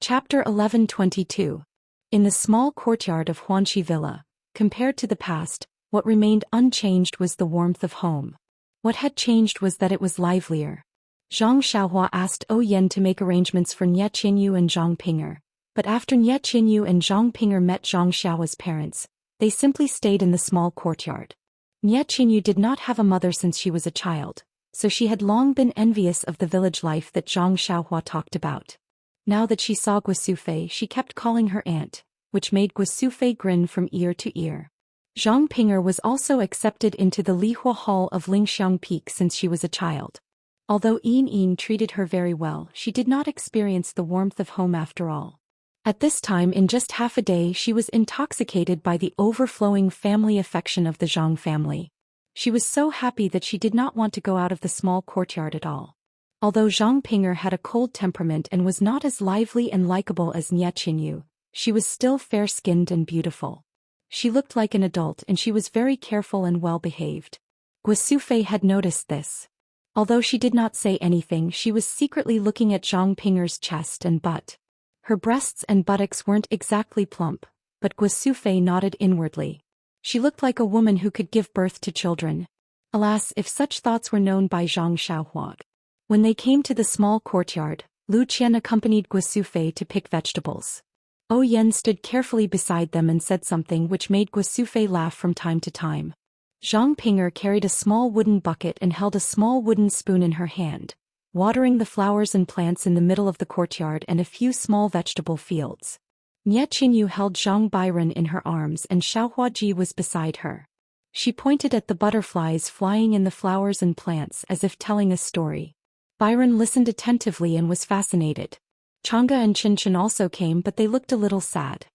Chapter 1122. In the small courtyard of Huanqi Villa, compared to the past, what remained unchanged was the warmth of home. What had changed was that it was livelier. Zhang Xiaohua asked Yen to make arrangements for Nie Qinyu and Zhang Ping'er, but after Nie Qinyu and Zhang Ping'er met Zhang Xiaohua's parents, they simply stayed in the small courtyard. Nie Qinyu did not have a mother since she was a child, so she had long been envious of the village life that Zhang Xiaohua talked about. Now that she saw Guosufei, she kept calling her aunt, which made Guosufei grin from ear to ear. Zhang Ping'er was also accepted into the Lihua Hall of Lingxiang Peak since she was a child. Although Yin treated her very well, she did not experience the warmth of home after all. At this time in just half a day she was intoxicated by the overflowing family affection of the Zhang family. She was so happy that she did not want to go out of the small courtyard at all. Although Zhang Ping'er had a cold temperament and was not as lively and likable as Nie Qinyu, she was still fair-skinned and beautiful. She looked like an adult and she was very careful and well-behaved. Guosufei had noticed this. Although she did not say anything, she was secretly looking at Zhang Ping'er's chest and butt. Her breasts and buttocks weren't exactly plump, but Guosufei nodded inwardly. She looked like a woman who could give birth to children. Alas, if such thoughts were known by Zhang Xiaohua. When they came to the small courtyard, Lu Qian accompanied Guosufei to pick vegetables. Yen stood carefully beside them and said something which made Guosufei laugh from time to time. Zhang Ping'er carried a small wooden bucket and held a small wooden spoon in her hand, watering the flowers and plants in the middle of the courtyard and a few small vegetable fields. Nie Qinyu held Zhang Byron in her arms and Xiaohuaji was beside her. She pointed at the butterflies flying in the flowers and plants as if telling a story. Byron listened attentively and was fascinated. Chang'e and Qinchin also came, but they looked a little sad.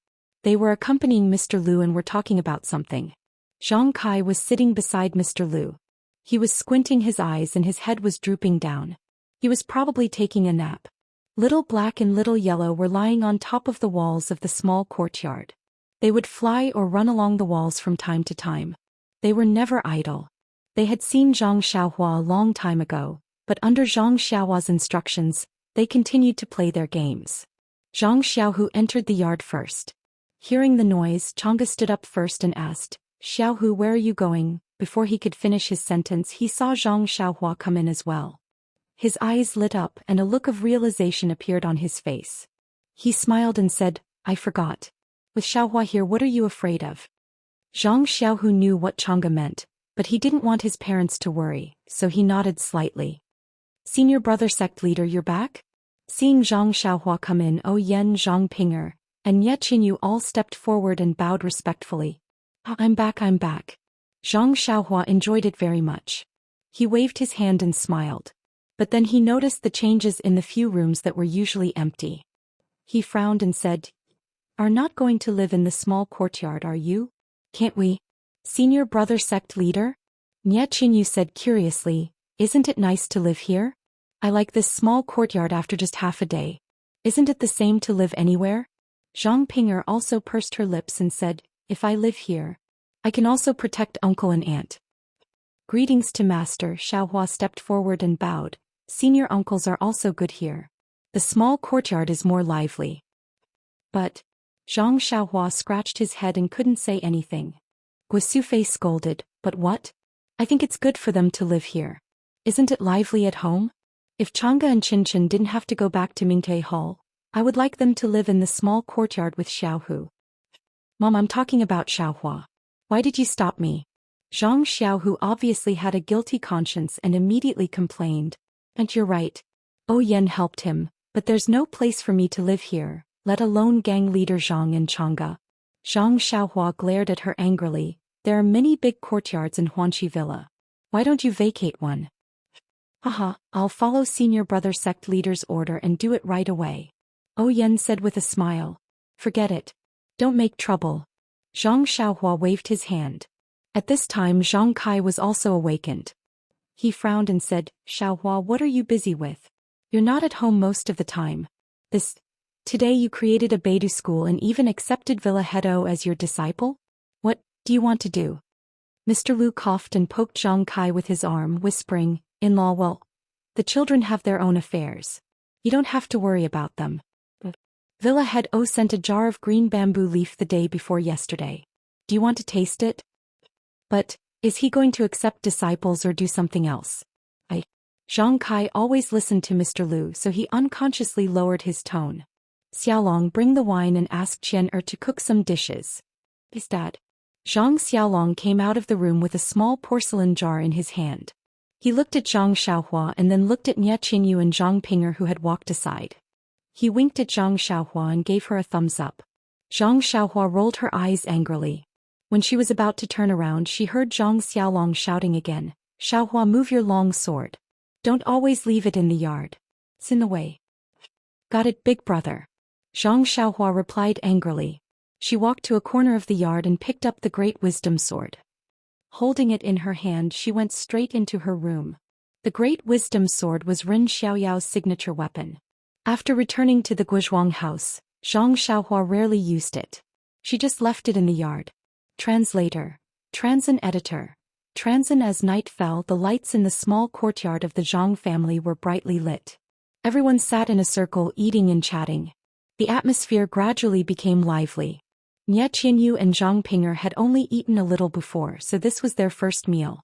They were accompanying Mr. Lu and were talking about something. Zhang Kai was sitting beside Mr. Lu. He was squinting his eyes and his head was drooping down. He was probably taking a nap. Little Black and Little Yellow were lying on top of the walls of the small courtyard. They would fly or run along the walls from time to time. They were never idle. They had seen Zhang Xiaohua a long time ago, but under Zhang Xiaohua's instructions, they continued to play their games. Zhang Xiaohu entered the yard first. Hearing the noise, Chang'e stood up first and asked, "Xiaohu, where are you going?" Before he could finish his sentence, he saw Zhang Xiaohua come in as well. His eyes lit up and a look of realization appeared on his face. He smiled and said, "I forgot. With Xiaohua here, what are you afraid of?" Zhang Xiaohu knew what Chang'e meant, but he didn't want his parents to worry, so he nodded slightly. "Senior brother sect leader, you're back?" Seeing Zhang Xiaohua come in, Yen, Zhang Ping'er, and Nie Qinyu all stepped forward and bowed respectfully. I'm back. Zhang Xiaohua enjoyed it very much. He waved his hand and smiled. But then he noticed the changes in the few rooms that were usually empty. He frowned and said, "Are not going to live in the small courtyard, are you? Can't we?" "Senior brother sect leader?" Nie Qinyu said curiously, "Isn't it nice to live here? I like this small courtyard after just half a day. Isn't it the same to live anywhere?" Zhang Ping'er also pursed her lips and said, "If I live here, I can also protect uncle and aunt." "Greetings to master." Xiaohua stepped forward and bowed. "Senior uncles are also good here. The small courtyard is more lively." "But..." Zhang Xiaohua scratched his head and couldn't say anything. Guosufei scolded, "But what? I think it's good for them to live here. Isn't it lively at home? If Chang'e and Qinchin didn't have to go back to Mingtai Hall, I would like them to live in the small courtyard with Xiaohu." "Mom, I'm talking about Xiaohua. Why did you stop me?" Zhang Xiaohu obviously had a guilty conscience and immediately complained. "And you're right. Yen helped him, but there's no place for me to live here, let alone gang leader Zhang and Chang'e." Zhang Xiaohua glared at her angrily. "There are many big courtyards in Huanqi Villa. Why don't you vacate one?" "Haha, I'll follow senior brother sect leader's order and do it right away." Yen said with a smile. "Forget it. Don't make trouble." Zhang Xiaohua waved his hand. At this time Zhang Kai was also awakened. He frowned and said, "Xiaohua, what are you busy with? You're not at home most of the time. Today you created a Beidou school and even accepted Villa Hedo as your disciple? What do you want to do?" Mr. Lu coughed and poked Zhang Kai with his arm, whispering, "In-law, well, the children have their own affairs. You don't have to worry about them." Villa head O sent a jar of green bamboo leaf the day before yesterday. Do you want to taste it? But, is he going to accept disciples or do something else? Zhang Kai always listened to Mr. Lu, so he unconsciously lowered his tone. Xiaolong, bring the wine and ask Qian to cook some dishes. Is Dad? Zhang Xiaolong came out of the room with a small porcelain jar in his hand. He looked at Zhang Xiaohua and then looked at Nie Qinyu and Zhang Pinger, who had walked aside. He winked at Zhang Xiaohua and gave her a thumbs up. Zhang Xiaohua rolled her eyes angrily. When she was about to turn around, she heard Zhang Xiaolong shouting again, Xiaohua, move your long sword. Don't always leave it in the yard. It's in the way. Got it, big brother. Zhang Xiaohua replied angrily. She walked to a corner of the yard and picked up the Great Wisdom Sword. Holding it in her hand, she went straight into her room. The Great Wisdom Sword was Ren Xiaoyao's signature weapon. After returning to the Guizhuang house, Zhang Xiaohua rarely used it. She just left it in the yard. Translator. Transcending editor. Transcending. As night fell, the lights in the small courtyard of the Zhang family were brightly lit. Everyone sat in a circle eating and chatting. The atmosphere gradually became lively. Nie Qinyu and Zhang Pinger had only eaten a little before, so this was their first meal.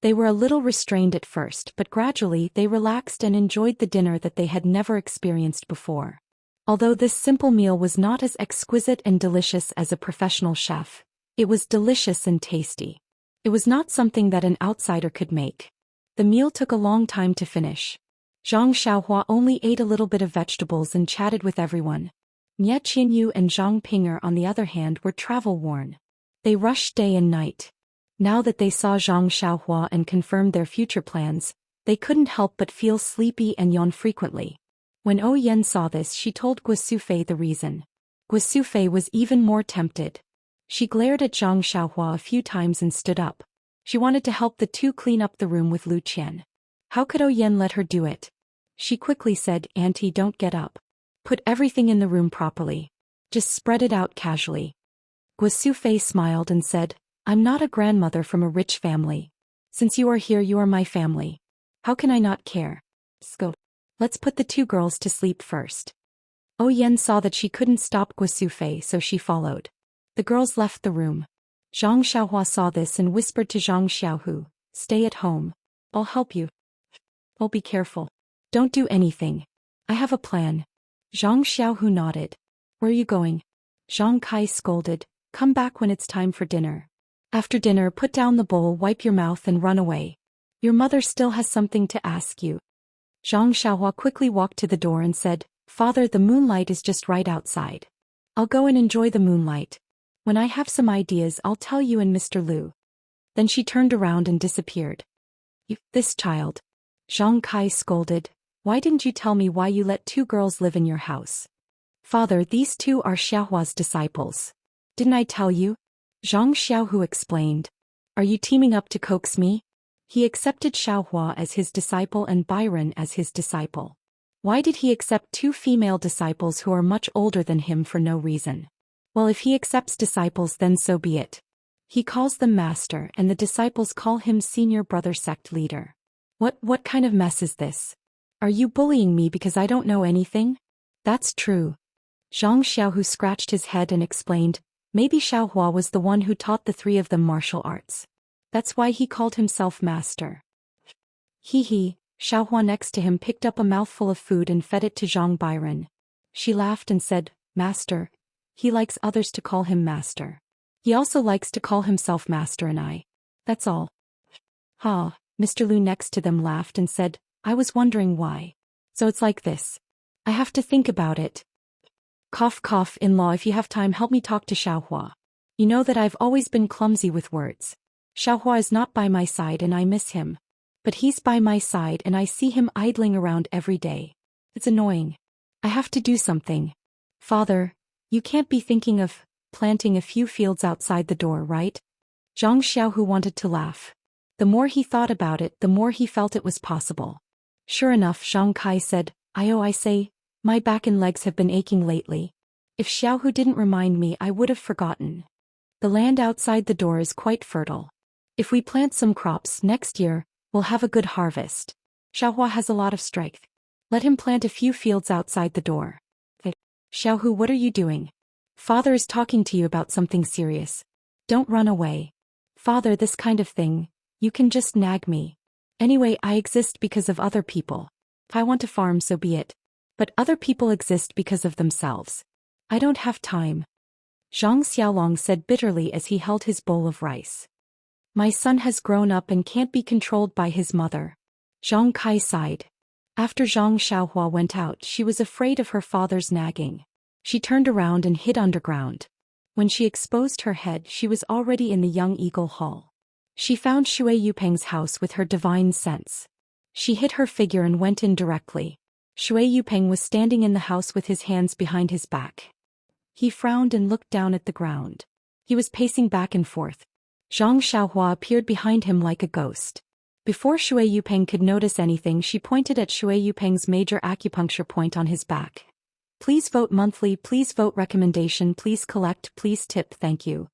They were a little restrained at first, but gradually they relaxed and enjoyed the dinner that they had never experienced before. Although this simple meal was not as exquisite and delicious as a professional chef, it was delicious and tasty. It was not something that an outsider could make. The meal took a long time to finish. Zhang Xiaohua only ate a little bit of vegetables and chatted with everyone. Nie Qinyu and Zhang Pinger, on the other hand, were travel-worn. They rushed day and night. Now that they saw Zhang Xiaohua and confirmed their future plans, they couldn't help but feel sleepy and yawn frequently. When O Yen saw this, she told Guo Sufei the reason. Guo Sufei was even more tempted. She glared at Zhang Xiaohua a few times and stood up. She wanted to help the two clean up the room with Lu Qian. How could O Yen let her do it? She quickly said, Auntie, don't get up. Put everything in the room properly. Just spread it out casually. Guo Sufei smiled and said, I'm not a grandmother from a rich family. Since you are here, you are my family. How can I not care? Go. Let's put the two girls to sleep first. O Yen saw that she couldn't stop Guo Sufei, so she followed. The girls left the room. Zhang Xiaohua saw this and whispered to Zhang Xiaohu, stay at home. I'll help you. Oh, be careful. Don't do anything. I have a plan. Zhang Xiaohu nodded. Where are you going? Zhang Kai scolded, come back when it's time for dinner. After dinner, put down the bowl, wipe your mouth and run away. Your mother still has something to ask you. Zhang Xiaohua quickly walked to the door and said, Father, the moonlight is just right outside. I'll go and enjoy the moonlight. When I have some ideas, I'll tell you and Mr. Lu. Then she turned around and disappeared. This child. Zhang Kai scolded. Why didn't you tell me why you let two girls live in your house? Father, these two are Xiaohua's disciples. Didn't I tell you? Zhang Xiaohu explained. Are you teaming up to coax me? He accepted Xiaohua as his disciple and Byron as his disciple. Why did he accept two female disciples who are much older than him for no reason? Well, if he accepts disciples, then so be it. He calls them master and the disciples call him senior brother sect leader. What kind of mess is this? Are you bullying me because I don't know anything? That's true. Zhang Xiaohu scratched his head and explained, maybe Xiaohua was the one who taught the three of them martial arts. That's why he called himself master. He. Xiaohua next to him picked up a mouthful of food and fed it to Zhang Byron. She laughed and said, Master. He likes others to call him master. He also likes to call himself master and I. That's all. Ha, Mr. Lu next to them laughed and said, I was wondering why. So it's like this. I have to think about it. Cough cough, in-law, if you have time help me talk to Xiaohua. You know that I've always been clumsy with words. Xiaohua is not by my side and I miss him. But he's by my side and I see him idling around every day. It's annoying. I have to do something. Father, you can't be thinking of planting a few fields outside the door, right? Zhang Xiaohu wanted to laugh. The more he thought about it, the more he felt it was possible. Sure enough, Zhang Kai said, I say, my back and legs have been aching lately. If Xiaohu didn't remind me, I would have forgotten. The land outside the door is quite fertile. If we plant some crops next year, we'll have a good harvest. Xiaohua has a lot of strength. Let him plant a few fields outside the door. Xiaohu, what are you doing? Father is talking to you about something serious. Don't run away. Father, this kind of thing, you can just nag me. Anyway, I exist because of other people. If I want to farm, so be it. But other people exist because of themselves. I don't have time. Zhang Xiaolong said bitterly as he held his bowl of rice. My son has grown up and can't be controlled by his mother. Zhang Kai sighed. After Zhang Xiaohua went out, she was afraid of her father's nagging. She turned around and hid underground. When she exposed her head, she was already in the Young Eagle Hall. She found Shui Yupeng's house with her divine sense. She hid her figure and went in directly. Shui Yupeng was standing in the house with his hands behind his back. He frowned and looked down at the ground. He was pacing back and forth. Zhang Xiaohua appeared behind him like a ghost. Before Shui Yupeng could notice anything, she pointed at Shui Yupeng's major acupuncture point on his back. Please vote monthly, please vote recommendation, please collect, please tip, thank you.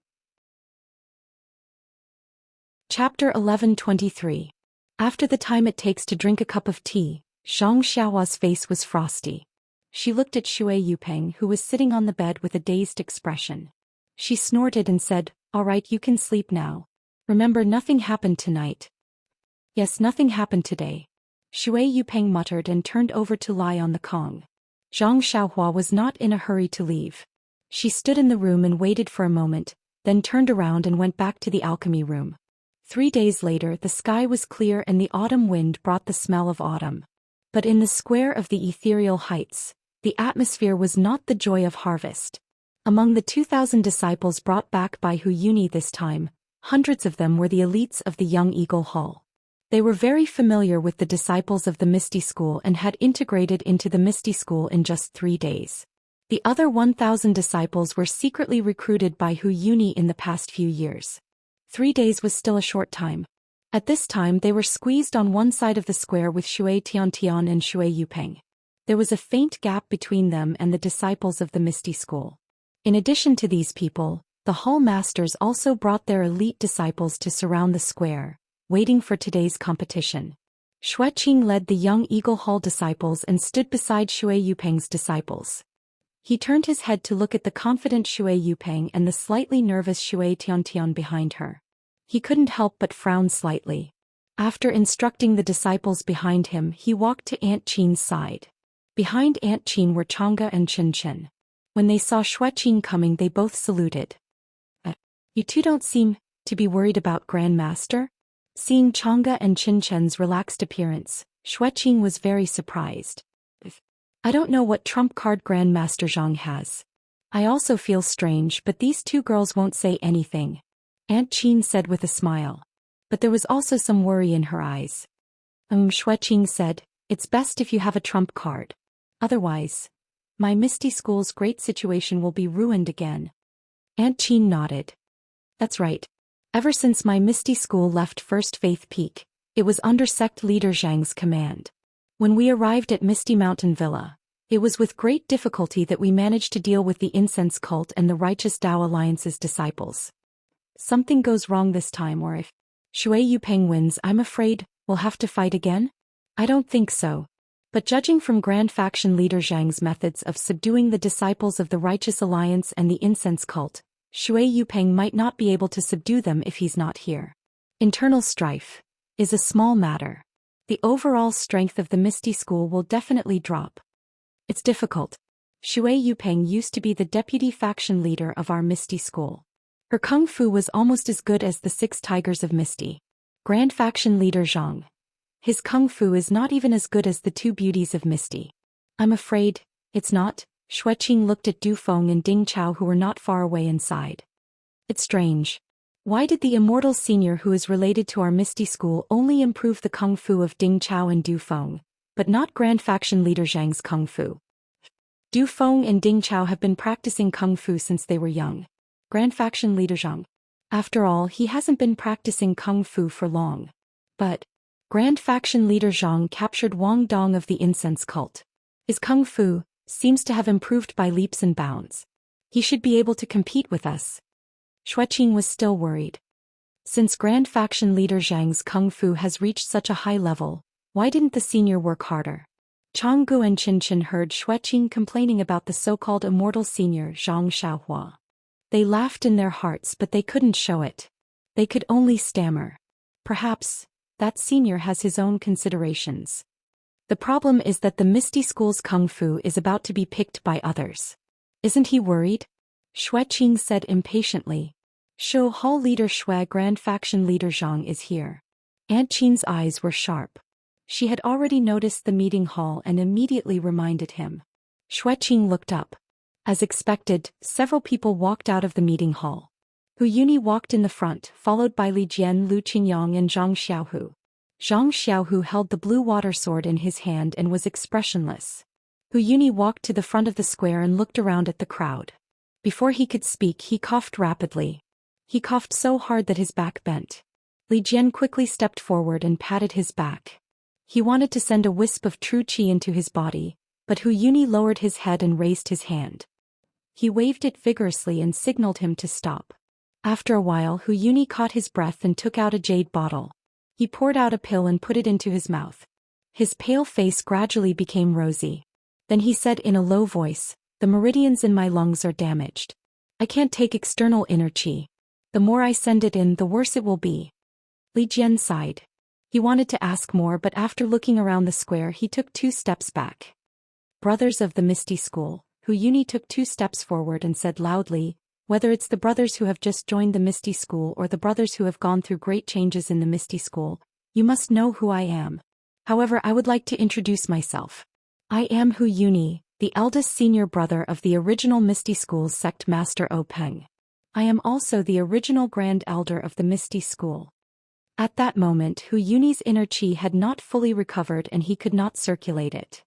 Chapter 11:23. After the time it takes to drink a cup of tea, Zhang Xiaohua's face was frosty. She looked at Shui Yupeng, who was sitting on the bed with a dazed expression. She snorted and said, "All right, you can sleep now. Remember, nothing happened tonight." "Yes, nothing happened today." Shui Yupeng muttered and turned over to lie on the Kong. Zhang Xiaohua was not in a hurry to leave. She stood in the room and waited for a moment, then turned around and went back to the alchemy room. 3 days later, the sky was clear and the autumn wind brought the smell of autumn. But in the square of the ethereal heights, the atmosphere was not the joy of harvest. Among the 2,000 disciples brought back by Hu Yuni this time, hundreds of them were the elites of the Young Eagle Hall. They were very familiar with the disciples of the Misty School and had integrated into the Misty School in just 3 days. The other 1,000 disciples were secretly recruited by Hu Yuni in the past few years. 3 days was still a short time. At this time they were squeezed on one side of the square with Shui Tiantian and Shui Yupeng. There was a faint gap between them and the disciples of the Misty School. In addition to these people, the Hall Masters also brought their elite disciples to surround the square, waiting for today's competition. Xueqing led the Young Eagle Hall disciples and stood beside Shui Yupeng's disciples. He turned his head to look at the confident Shui Yupeng and the slightly nervous Shui Tiantian behind her. He couldn't help but frown slightly. After instructing the disciples behind him, he walked to Aunt Qin's side. Behind Aunt Qin were Chang'e and Chen Chen. When they saw Xueqing coming, they both saluted. You two don't seem to be worried about Grandmaster?" Seeing Chang'e and Chen Chen's relaxed appearance, Xueqing was very surprised. "I don't know what trump card Grandmaster Zhang has. I also feel strange, but these two girls won't say anything," Aunt Qin said with a smile. But there was also some worry in her eyes. Xueqing said, "It's best if you have a trump card. Otherwise, my Misty School's great situation will be ruined again." Aunt Qin nodded. "That's right. Ever since my Misty School left First Faith Peak, it was under sect leader Zhang's command. When we arrived at Misty Mountain Villa, it was with great difficulty that we managed to deal with the incense cult and the Righteous Tao Alliance's disciples. Something goes wrong this time, or if Shui Yupeng wins, I'm afraid we'll have to fight again?" "I don't think so. But judging from Grand Faction leader Zhang's methods of subduing the disciples of the Righteous Alliance and the incense cult, Shui Yupeng might not be able to subdue them if he's not here. Internal strife is a small matter. The overall strength of the Misty School will definitely drop. It's difficult. Shui Yupeng used to be the deputy faction leader of our Misty School. Her kung fu was almost as good as the 6 Tigers of Misty. Grand Faction leader Zhang. His kung fu is not even as good as the 2 beauties of Misty. I'm afraid it's not." Xueqing looked at Du Feng and Ding Chao, who were not far away inside. "It's strange. Why did the immortal senior who is related to our Misty School only improve the kung fu of Ding Chao and Du Feng, but not Grand Faction leader Zhang's kung fu?" Du Feng and Ding Chao have been practicing kung fu since they were young. Grand Faction leader Zhang. After all, he hasn't been practicing kung fu for long. But Grand Faction leader Zhang captured Wang Dong of the incense cult. His kung fu seems to have improved by leaps and bounds. He should be able to compete with us. Xueqing was still worried. Since Grand Faction leader Zhang's kung fu has reached such a high level, why didn't the senior work harder? Changgu and Qinchin heard Xueqing complaining about the so-called immortal senior Zhang Xiaohua. They laughed in their hearts but they couldn't show it. They could only stammer. Perhaps, that senior has his own considerations. The problem is that the Misty School's kung fu is about to be picked by others. Isn't he worried? Xueqing said impatiently. Shou Hall leader Xue Grand Faction leader Zhang is here. Aunt Qin's eyes were sharp. She had already noticed the meeting hall and immediately reminded him. Xueqing looked up. As expected, several people walked out of the meeting hall. Hu Yuni walked in the front, followed by Li Jian, Lu Qingyang and Zhang Xiaohu. Zhang Xiaohu held the blue water sword in his hand and was expressionless. Hu Yuni walked to the front of the square and looked around at the crowd. Before he could speak, he coughed rapidly. He coughed so hard that his back bent. Li Jian quickly stepped forward and patted his back. He wanted to send a wisp of true qi into his body, but Hu Yuni lowered his head and raised his hand. He waved it vigorously and signaled him to stop. After a while, Hu Yuni caught his breath and took out a jade bottle. He poured out a pill and put it into his mouth. His pale face gradually became rosy. Then he said in a low voice, "The meridians in my lungs are damaged. I can't take external inner qi. The more I send it in, the worse it will be." Li Jian sighed. He wanted to ask more, but after looking around the square he took 2 steps back. "Brothers of the Misty School," Hu Yuni took 2 steps forward and said loudly, "Whether it's the brothers who have just joined the Misty School or the brothers who have gone through great changes in the Misty School, you must know who I am. However, I would like to introduce myself. I am Hu Yuni, the eldest senior brother of the original Misty School's sect master O Peng. I am also the original Grand Elder of the Misty School." At that moment, Hu Yuni's inner qi had not fully recovered and he could not circulate it.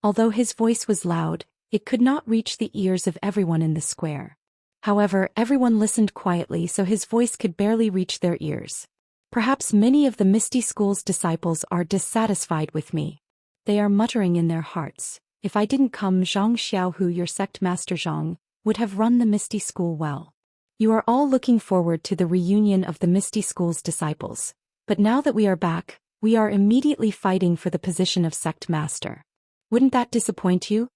Although his voice was loud, it could not reach the ears of everyone in the square. However, everyone listened quietly so his voice could barely reach their ears. "Perhaps many of the Misty School's disciples are dissatisfied with me. They are muttering in their hearts, if I didn't come, Zhang Xiaohu, your sect master Zhang, would have run the Misty School well. You are all looking forward to the reunion of the Misty School's disciples, but now that we are back, we are immediately fighting for the position of sect master. Wouldn't that disappoint you?"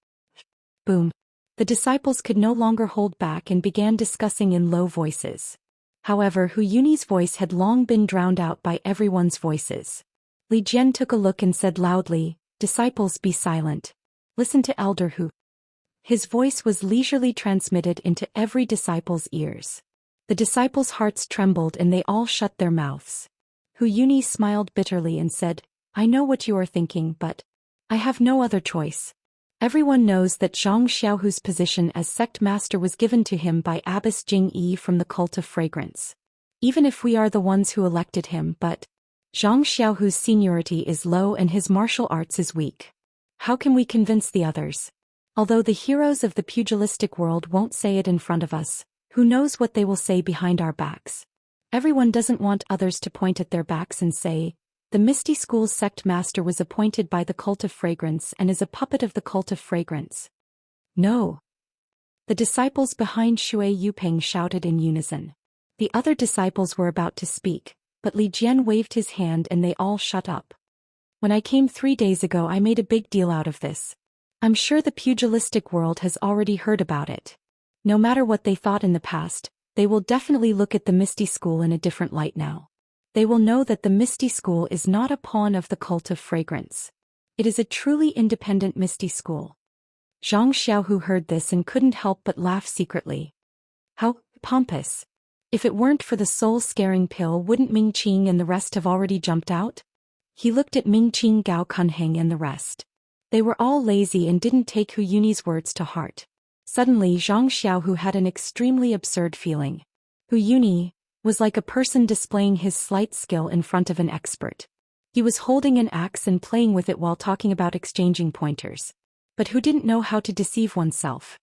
Boom. The disciples could no longer hold back and began discussing in low voices. However, Hu Yuni's voice had long been drowned out by everyone's voices. Li Jian took a look and said loudly, "Disciples, be silent. Listen to Elder Hu." His voice was leisurely transmitted into every disciple's ears. The disciples' hearts trembled and they all shut their mouths. Hu Yuni smiled bitterly and said, "I know what you are thinking, but I have no other choice. Everyone knows that Zhang Xiaohu's position as sect master was given to him by Abbess Jing Yi from the Cult of Fragrance. Even if we are the ones who elected him, but Zhang Xiaohu's seniority is low and his martial arts is weak. How can we convince the others? Although the heroes of the pugilistic world won't say it in front of us, who knows what they will say behind our backs? Everyone doesn't want others to point at their backs and say, 'The Misty School's sect master was appointed by the Cult of Fragrance and is a puppet of the Cult of Fragrance.' No." The disciples behind Shui Yuping shouted in unison. The other disciples were about to speak, but Li Jian waved his hand and they all shut up. "When I came 3 days ago, I made a big deal out of this. I'm sure the pugilistic world has already heard about it. No matter what they thought in the past, they will definitely look at the Misty School in a different light now. They will know that the Misty School is not a pawn of the Cult of Fragrance. It is a truly independent Misty School." Zhang Xiaohu heard this and couldn't help but laugh secretly. How pompous. If it weren't for the soul-scaring pill, wouldn't Ming Qing and the rest have already jumped out? He looked at Ming Qing, Gao Kunheng and the rest. They were all lazy and didn't take Hu Yuni's words to heart. Suddenly Zhang Xiaohu had an extremely absurd feeling. Hu Yuni was like a person displaying his slight skill in front of an expert. He was holding an axe and playing with it while talking about exchanging pointers. But who didn't know how to deceive oneself?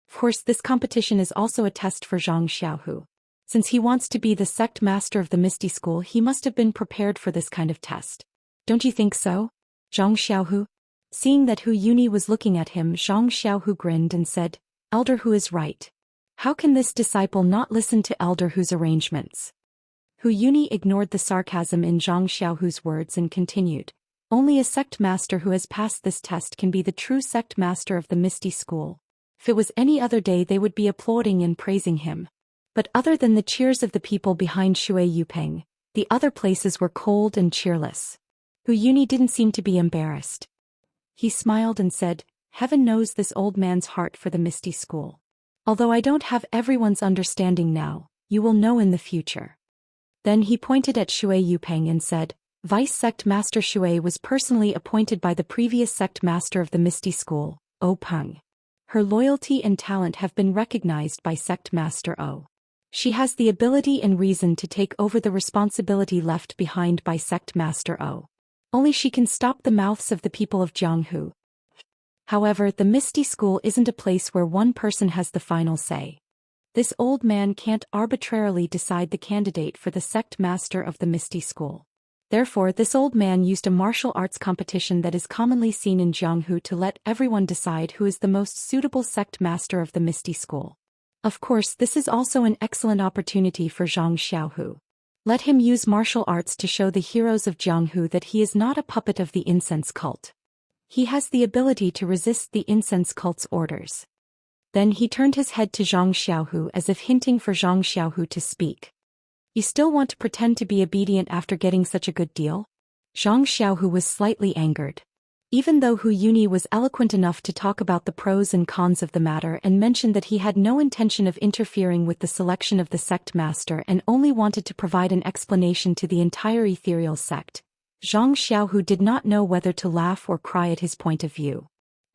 Of course, this competition is also a test for Zhang Xiaohu. Since he wants to be the sect master of the Misty School, he must have been prepared for this kind of test. Don't you think so, Zhang Xiaohu? Seeing that Hu Yuni was looking at him, Zhang Xiaohu grinned and said, "Elder Hu is right. How can this disciple not listen to Elder Hu's arrangements?" Hu Yuni ignored the sarcasm in Zhang Xiaohu's words and continued, Only a sect master who has passed this test can be the true sect master of the Misty School. If it was any other day they would be applauding and praising him. But other than the cheers of the people behind Shui Yupeng, the other places were cold and cheerless. Hu Yuni didn't seem to be embarrassed. He smiled and said, "Heaven knows this old man's heart for the Misty School. Although I don't have everyone's understanding now, you will know in the future." Then he pointed at Shui Yupeng and said, "Vice Sect Master Shui was personally appointed by the previous Sect Master of the Misty School, O Peng. Her loyalty and talent have been recognized by Sect Master O. She has the ability and reason to take over the responsibility left behind by Sect Master O. Only she can stop the mouths of the people of Jianghu. However, the Misty School isn't a place where one person has the final say. This old man can't arbitrarily decide the candidate for the Sect Master of the Misty School. Therefore, this old man used a martial arts competition that is commonly seen in Jianghu to let everyone decide who is the most suitable Sect Master of the Misty School. Of course, this is also an excellent opportunity for Zhang Xiaohu. Let him use martial arts to show the heroes of Jianghu that he is not a puppet of the incense cult. He has the ability to resist the incense cult's orders." Then he turned his head to Zhang Xiaohu as if hinting for Zhang Xiaohu to speak. "You still want to pretend to be obedient after getting such a good deal?" Zhang Xiaohu was slightly angered. Even though Hu Yuni was eloquent enough to talk about the pros and cons of the matter and mentioned that he had no intention of interfering with the selection of the sect master and only wanted to provide an explanation to the entire ethereal sect, Zhang Xiaohu did not know whether to laugh or cry at his point of view.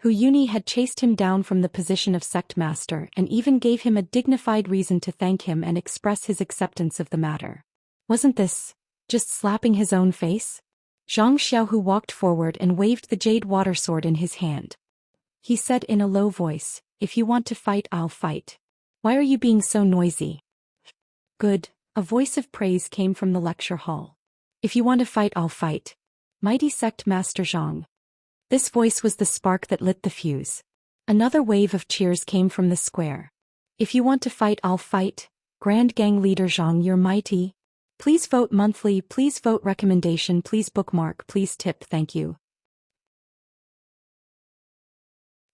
Hu Yuni had chased him down from the position of sect master and even gave him a dignified reason to thank him and express his acceptance of the matter. Wasn't this just slapping his own face? Zhang Xiaohu walked forward and waved the jade water sword in his hand. He said in a low voice, "If you want to fight, I'll fight. Why are you being so noisy?" "Good," a voice of praise came from the lecture hall. "If you want to fight, I'll fight. Mighty Sect Master Zhang." This voice was the spark that lit the fuse. Another wave of cheers came from the square. "If you want to fight, I'll fight. Grand Gang Leader Zhang, you're mighty. Please vote monthly, please vote recommendation, please bookmark, please tip, thank you."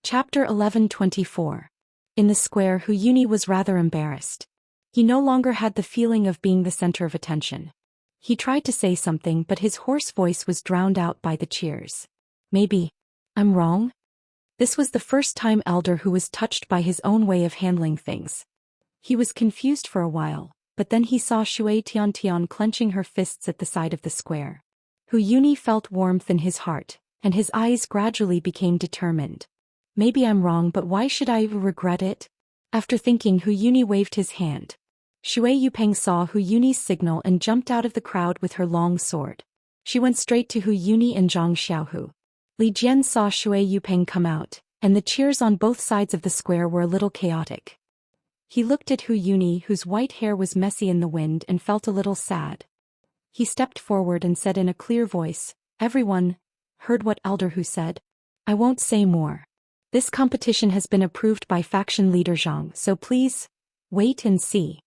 Chapter 11:24. In the square, Hu Yuni was rather embarrassed. He no longer had the feeling of being the center of attention. He tried to say something but his hoarse voice was drowned out by the cheers. "Maybe I'm wrong?" This was the first time Elder Hu was touched by his own way of handling things. He was confused for a while, but then he saw Shui Tiantian clenching her fists at the side of the square. Hu Yuni felt warmth in his heart, and his eyes gradually became determined. "Maybe I'm wrong, but why should I regret it?" After thinking, Hu Yuni waved his hand. Shui Yupeng saw Hu Yuni's signal and jumped out of the crowd with her long sword. She went straight to Hu Yuni and Zhang Xiaohu. Li Jian saw Shui Yupeng come out, and the cheers on both sides of the square were a little chaotic. He looked at Hu Yuni, whose white hair was messy in the wind, and felt a little sad. He stepped forward and said in a clear voice, "Everyone heard what Elder Hu said? I won't say more. This competition has been approved by faction leader Zhang, so please wait and see."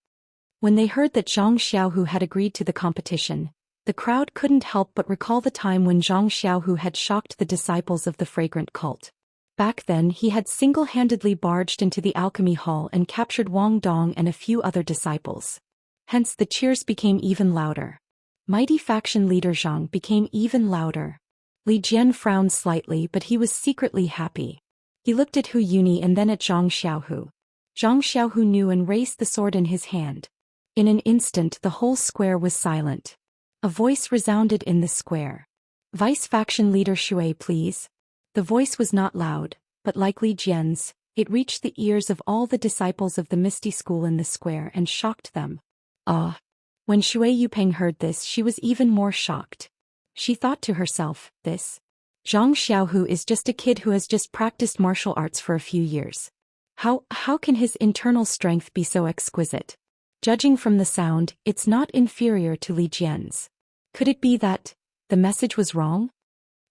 When they heard that Zhang Xiaohu had agreed to the competition, the crowd couldn't help but recall the time when Zhang Xiaohu had shocked the disciples of the fragrant cult. Back then he had single-handedly barged into the alchemy hall and captured Wang Dong and a few other disciples. Hence the cheers became even louder. Mighty faction leader Zhang became even louder. Li Jian frowned slightly, but he was secretly happy. He looked at Hu Yuni and then at Zhang Xiaohu. Zhang Xiaohu knew and raised the sword in his hand. In an instant the whole square was silent. A voice resounded in the square. "Vice faction leader Shui, please." The voice was not loud, but like Li Jian's, it reached the ears of all the disciples of the Misty School in the square and shocked them. Ah! When Shui Yupeng heard this, she was even more shocked. She thought to herself, "This Zhang Xiaohu is just a kid who has just practiced martial arts for a few years. How can his internal strength be so exquisite? Judging from the sound, it's not inferior to Li Jian's. Could it be that the message was wrong?"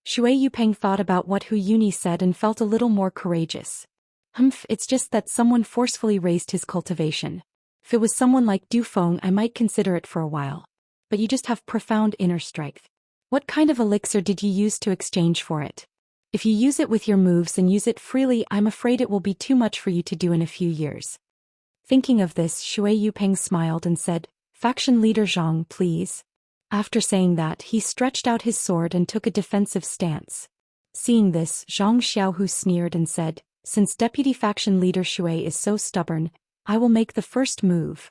Shui Yupeng thought about what Hu Yuni said and felt a little more courageous. It's just that someone forcefully raised his cultivation. If it was someone like Du Feng, I might consider it for a while. But you just have profound inner strength. What kind of elixir did you use to exchange for it? If you use it with your moves and use it freely, I'm afraid it will be too much for you to do in a few years. Thinking of this, Shui Yupeng smiled and said, Faction leader Zhang, please. After saying that, he stretched out his sword and took a defensive stance. Seeing this, Zhang Xiaohu sneered and said, Since Deputy Faction Leader Shui is so stubborn, I will make the first move.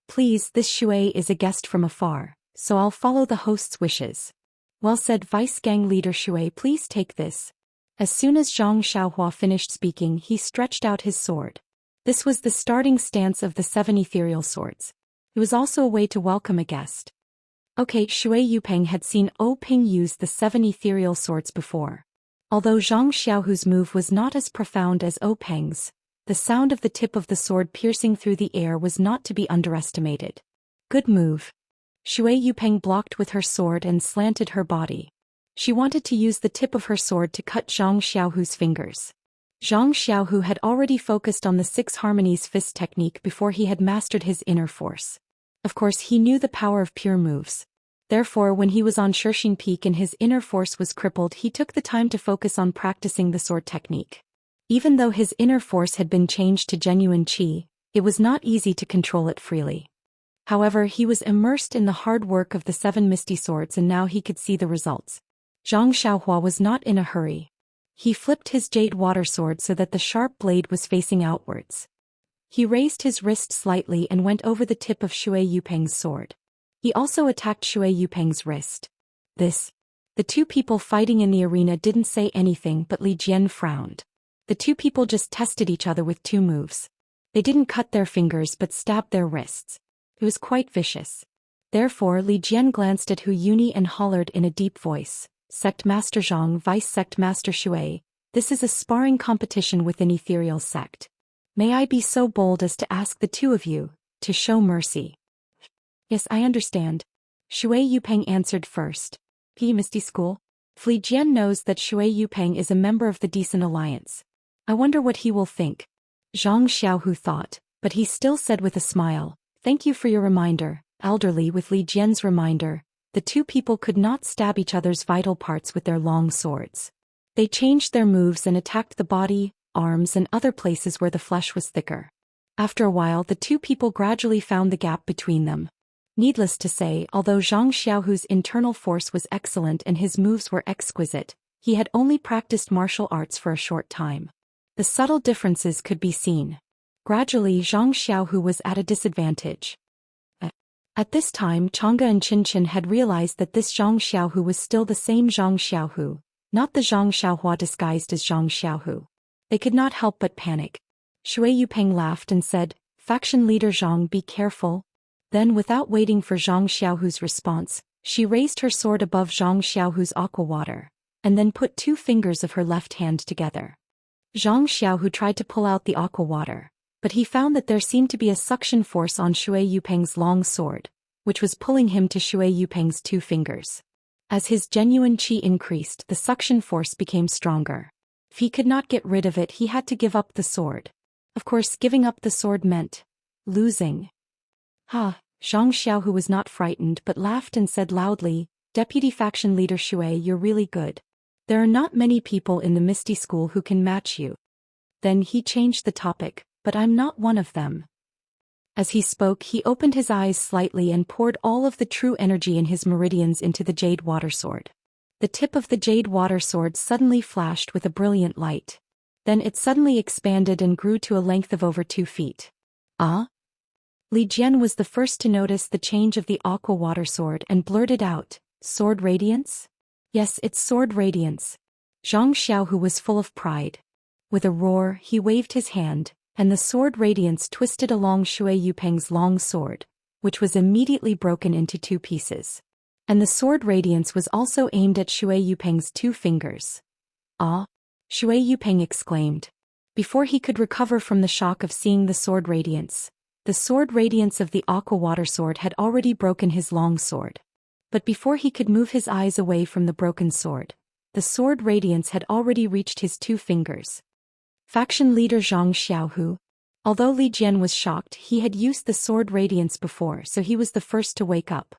Please, this Shui is a guest from afar, so I'll follow the host's wishes. Well said, Vice Gang Leader Shui, please take this. As soon as Zhang Xiaohua finished speaking, he stretched out his sword. This was the starting stance of the 7 ethereal swords. It was also a way to welcome a guest. Okay, Shui Yupeng had seen O Ping use the 7 ethereal swords before. Although Zhang Xiaohu's move was not as profound as O Peng's, the sound of the tip of the sword piercing through the air was not to be underestimated. Good move. Shui Yupeng blocked with her sword and slanted her body. She wanted to use the tip of her sword to cut Zhang Xiaohu's fingers. Zhang Xiaohu had already focused on the 6 harmonies fist technique before he had mastered his inner force. Of course, he knew the power of pure moves. Therefore, when he was on Shirxing Peak and his inner force was crippled, he took the time to focus on practicing the sword technique. Even though his inner force had been changed to genuine qi, it was not easy to control it freely. However, he was immersed in the hard work of the 7 misty swords and now he could see the results. Zhang Xiaohua was not in a hurry. He flipped his jade water sword so that the sharp blade was facing outwards. He raised his wrist slightly and went over the tip of Shui Yupeng's sword. He also attacked Shui Yupeng's wrist. The 2 people fighting in the arena didn't say anything, but Li Jian frowned. The 2 people just tested each other with 2 moves. They didn't cut their fingers but stabbed their wrists. It was quite vicious. Therefore, Li Jian glanced at Hu Yuni and hollered in a deep voice, Sect Master Zhang, Vice Sect Master Shui, this is a sparring competition within Ethereal Sect. May I be so bold as to ask the 2 of you to show mercy? Yes, I understand. Shui Yupeng answered first. Misty School? Li Jian knows that Shui Yupeng is a member of the Decent Alliance. I wonder what he will think. Zhang Xiaohu thought, but he still said with a smile, Thank you for your reminder, elderly. With Li Jian's reminder, the 2 people could not stab each other's vital parts with their long swords. They changed their moves and attacked the body, arms and other places where the flesh was thicker. After a while, the 2 people gradually found the gap between them. Needless to say, although Zhang Xiaohu's internal force was excellent and his moves were exquisite, he had only practiced martial arts for a short time. The subtle differences could be seen. Gradually, Zhang Xiaohu was at a disadvantage. At this time, Chang'e and Qin had realized that this Zhang Xiaohu was still the same Zhang Xiaohu, not the Zhang Xiaohua disguised as Zhang Xiaohu. They could not help but panic. Shui Yupeng laughed and said, Faction leader Zhang, be careful. Then, without waiting for Zhang Xiaohu's response, she raised her sword above Zhang Xiaohu's aqua water, and then put 2 fingers of her left hand together. Zhang Xiaohu tried to pull out the aqua water, but he found that there seemed to be a suction force on Shui Yupeng's long sword, which was pulling him to Shui Yupeng's 2 fingers. As his genuine qi increased, the suction force became stronger. If he could not get rid of it, he had to give up the sword. Of course, giving up the sword meant losing. Zhang Xiaohu was not frightened but laughed and said loudly, Deputy Faction Leader Shui, you're really good. There are not many people in the Misty School who can match you. Then he changed the topic, but I'm not one of them. As he spoke, he opened his eyes slightly and poured all of the true energy in his meridians into the jade water sword. The tip of the jade water sword suddenly flashed with a brilliant light. Then it suddenly expanded and grew to a length of over 2 feet. Li Jian was the first to notice the change of the aqua water sword and blurted out, Sword Radiance? Yes, it's Sword Radiance. Zhang Xiaohu was full of pride. With a roar, he waved his hand, and the Sword Radiance twisted along Shui Yupeng's long sword, which was immediately broken into 2 pieces. And the Sword Radiance was also aimed at Shui Yupeng's 2 fingers. Shui Yupeng exclaimed. Before he could recover from the shock of seeing the Sword Radiance, the Sword Radiance of the aqua water sword had already broken his long sword. But before he could move his eyes away from the broken sword, the Sword Radiance had already reached his 2 fingers. Faction leader Zhang Xiaohu. Although Li Jian was shocked, he had used the Sword Radiance before, so he was the first to wake up.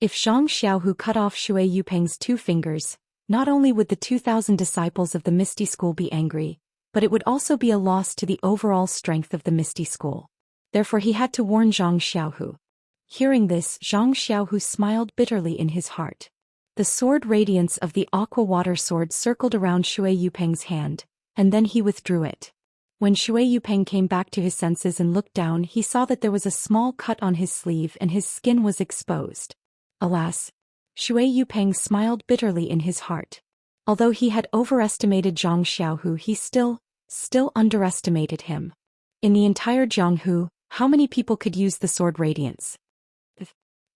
If Zhang Xiaohu cut off Shui Yupeng's 2 fingers, not only would the 2,000 disciples of the Misty School be angry, but it would also be a loss to the overall strength of the Misty School. Therefore he had to warn Zhang Xiaohu. Hearing this, Zhang Xiaohu smiled bitterly in his heart. The sword radiance of the aqua water sword circled around Shui Yupeng's hand, and then he withdrew it. When Shui Yupeng came back to his senses and looked down, he saw that there was a small cut on his sleeve and his skin was exposed. Alas! Shui Yupeng smiled bitterly in his heart. Although he had overestimated Zhang Xiaohu, he still underestimated him. In the entire Jianghu, how many people could use the sword radiance?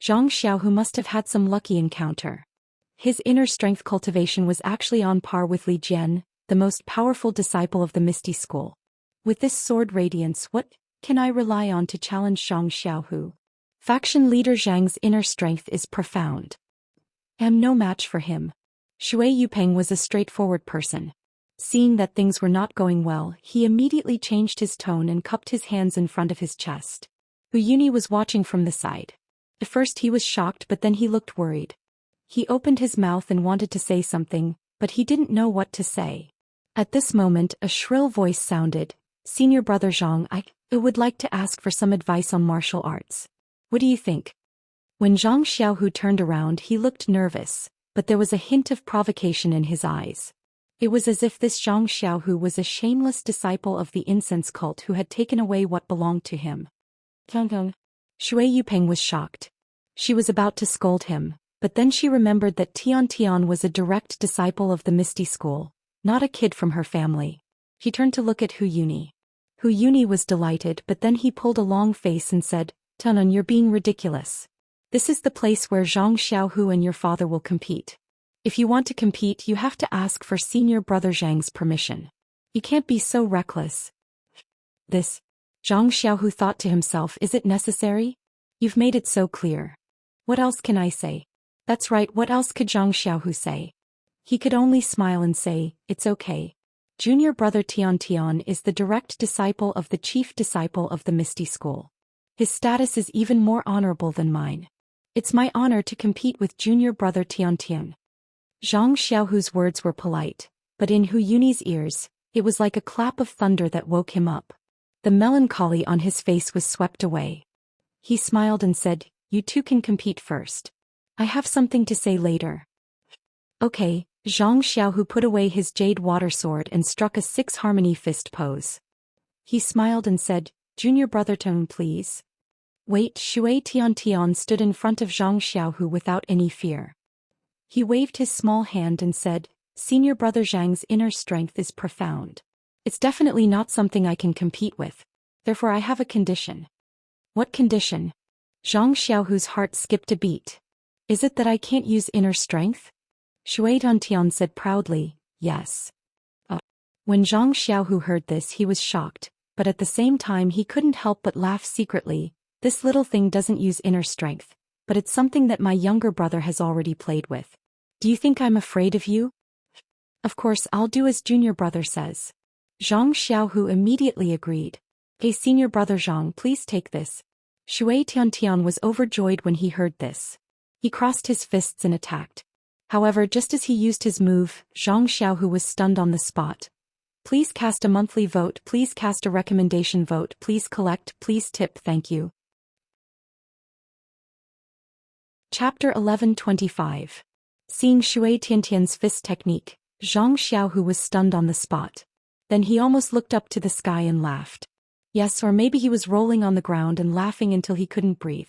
Zhang Xiaohu must have had some lucky encounter. His inner strength cultivation was actually on par with Li Jian, the most powerful disciple of the Misty School. With this sword radiance, what can I rely on to challenge Zhang Xiaohu? Faction leader Zhang's inner strength is profound. I am no match for him. Shui Yupeng was a straightforward person. Seeing that things were not going well, he immediately changed his tone and cupped his hands in front of his chest. Hu Yuni was watching from the side. At first he was shocked, but then he looked worried. He opened his mouth and wanted to say something, but he didn't know what to say. At this moment, a shrill voice sounded. Senior brother Zhang, I would like to ask for some advice on martial arts. What do you think? When Zhang Xiaohu turned around, he looked nervous, but there was a hint of provocation in his eyes. It was as if this Zhang Xiaohu was a shameless disciple of the incense cult who had taken away what belonged to him. Shui Yupeng was shocked. She was about to scold him, but then she remembered that Tian was a direct disciple of the Misty School, not a kid from her family. He turned to look at Hu Yuni. Hu Yuni was delighted, but then he pulled a long face and said, Tunan, you're being ridiculous. This is the place where Zhang Xiaohu and your father will compete. If you want to compete, you have to ask for senior brother Zhang's permission. You can't be so reckless. This, Zhang Xiaohu thought to himself, is it necessary? You've made it so clear. What else can I say? That's right, what else could Zhang Xiaohu say? He could only smile and say, it's okay. Junior brother Tian is the direct disciple of the chief disciple of the Misty School. His status is even more honorable than mine. It's my honor to compete with junior brother Tian. Zhang Xiaohu's words were polite, but in Hu Yuni's ears, it was like a clap of thunder that woke him up. The melancholy on his face was swept away. He smiled and said, you two can compete first. I have something to say later. Okay. Zhang Xiaohu put away his jade water sword and struck a 6-harmony fist pose. He smiled and said, Junior brother Tong, please. Wait, Shui Tian stood in front of Zhang Xiaohu without any fear. He waved his small hand and said, Senior brother Zhang's inner strength is profound. It's definitely not something I can compete with. Therefore I have a condition. What condition? Zhang Xiaohu's heart skipped a beat. Is it that I can't use inner strength? Shui Tian said proudly, yes. When Zhang Xiaohu heard this, he was shocked, but at the same time he couldn't help but laugh secretly. This little thing doesn't use inner strength, but it's something that my younger brother has already played with. Do you think I'm afraid of you? Of course, I'll do as junior brother says. Zhang Xiaohu immediately agreed. Hey, senior brother Zhang, please take this. Shui Tian was overjoyed when he heard this. He crossed his fists and attacked. However, just as he used his move, Zhang Xiaohu was stunned on the spot. Please cast a monthly vote, please cast a recommendation vote, please collect, please tip, thank you. Chapter 11:25. Seeing Shui Tian's fist technique, Zhang Xiaohu was stunned on the spot. Then he almost looked up to the sky and laughed. Yes, or maybe he was rolling on the ground and laughing until he couldn't breathe.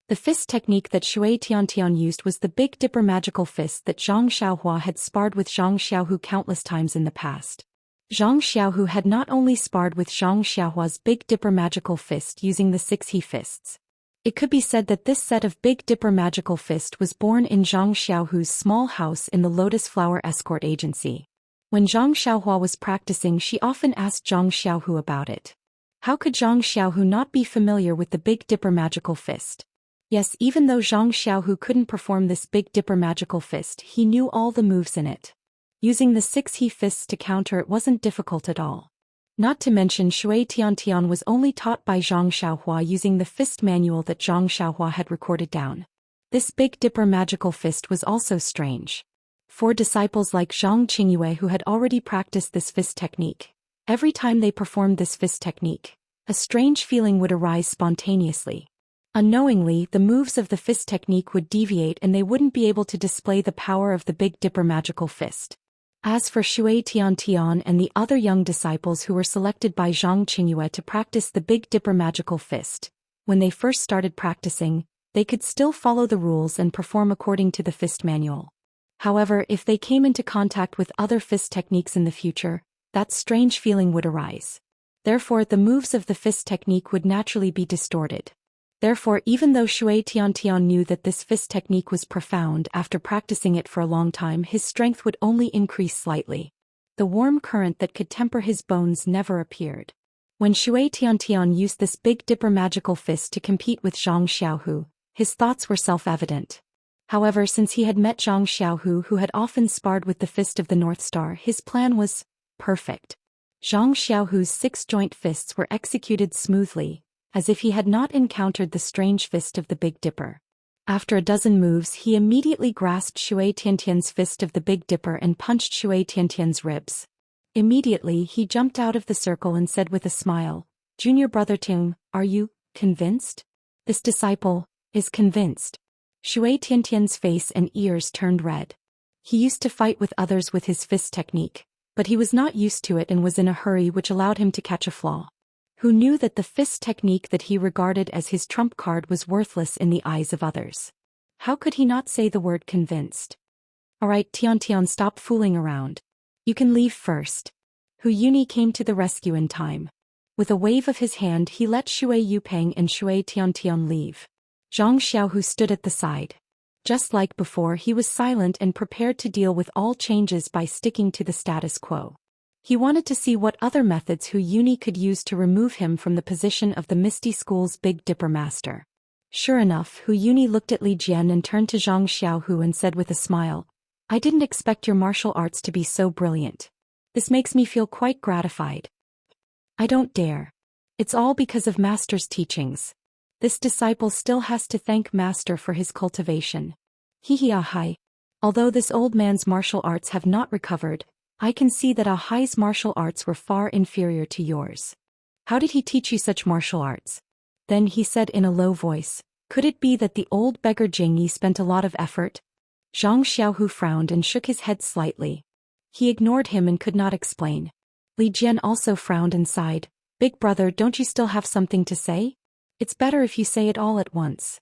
The fist technique that Shui Tian used was the Big Dipper magical fist that Zhang Xiaohua had sparred with Zhang Xiaohu countless times in the past. Zhang Xiaohu had not only sparred with Zhang Xiaohua's Big Dipper magical fist using the 6 he fists. It could be said that this set of Big Dipper magical fist was born in Zhang Xiaohu's small house in the Lotus Flower Escort Agency. When Zhang Xiaohua was practicing, she often asked Zhang Xiaohu about it. How could Zhang Xiaohu not be familiar with the Big Dipper magical fist? Yes, even though Zhang Xiaohu couldn't perform this Big Dipper magical fist, he knew all the moves in it. Using the 6 he fists to counter it wasn't difficult at all. Not to mention Shui Tian was only taught by Zhang Xiaohua using the fist manual that Zhang Xiaohua had recorded down. This Big Dipper magical fist was also strange. For disciples like Zhang Qingyue who had already practiced this fist technique, every time they performed this fist technique, a strange feeling would arise spontaneously. Unknowingly, the moves of the fist technique would deviate and they wouldn't be able to display the power of the Big Dipper magical fist. As for Shui Tiantian and the other young disciples who were selected by Zhang Qingyue to practice the Big Dipper magical fist, when they first started practicing, they could still follow the rules and perform according to the fist manual. However, if they came into contact with other fist techniques in the future, that strange feeling would arise. Therefore, the moves of the fist technique would naturally be distorted. Therefore, even though Shui Tiantian knew that this fist technique was profound, after practicing it for a long time his strength would only increase slightly. The warm current that could temper his bones never appeared. When Shui Tiantian used this Big Dipper magical fist to compete with Zhang Xiaohu, his thoughts were self-evident. However, since he had met Zhang Xiaohu who had often sparred with the fist of the North Star, his plan was perfect. Zhang Xiaohu's 6-joint fists were executed smoothly, as if he had not encountered the strange fist of the Big Dipper. After a dozen moves he immediately grasped Shui Tiantian's fist of the Big Dipper and punched Shui Tiantian's ribs. Immediately he jumped out of the circle and said with a smile, "Junior brother Ting, are you convinced?" This disciple is convinced. Shui Tiantian's face and ears turned red. He used to fight with others with his fist technique, but he was not used to it and was in a hurry, which allowed him to catch a flaw. Who knew that the fist technique that he regarded as his trump card was worthless in the eyes of others? How could he not say the word convinced? "Alright Tiantian, stop fooling around. You can leave first." Hu Yuni came to the rescue in time. With a wave of his hand he let Shui Yupeng and Shui Tiantian leave. Zhang Xiaohu stood at the side. Just like before, he was silent and prepared to deal with all changes by sticking to the status quo. He wanted to see what other methods Hu Yuni could use to remove him from the position of the Misty School's Big Dipper master. Sure enough, Hu Yuni looked at Li Jian and turned to Zhang Xiaohu and said with a smile, "I didn't expect your martial arts to be so brilliant. This makes me feel quite gratified." "I don't dare. It's all because of Master's teachings. This disciple still has to thank Master for his cultivation." Hihi Ahai. Although this old man's martial arts have not recovered, I can see that Ahai's martial arts were far inferior to yours. How did he teach you such martial arts? Then he said in a low voice, "Could it be that the old beggar Jingyi spent a lot of effort?" Zhang Xiaohu frowned and shook his head slightly. He ignored him and could not explain. Li Jian also frowned and sighed, "Big brother, don't you still have something to say? It's better if you say it all at once."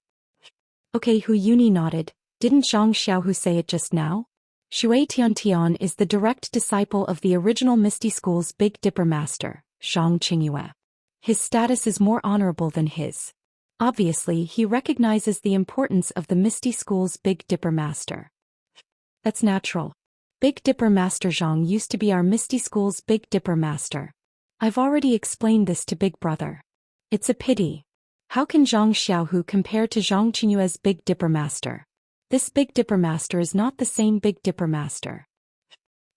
"Okay." Hu Yuni nodded. "Didn't Zhang Xiaohu say it just now? Shui Tiantian is the direct disciple of the original Misty School's Big Dipper master, Zhang Qingyue. His status is more honorable than his. Obviously, he recognizes the importance of the Misty School's Big Dipper master. That's natural. Big Dipper Master Zhang used to be our Misty School's Big Dipper master. I've already explained this to Big Brother. It's a pity. How can Zhang Xiaohu compare to Zhang Qingyue's Big Dipper master? This Big Dipper master is not the same Big Dipper master."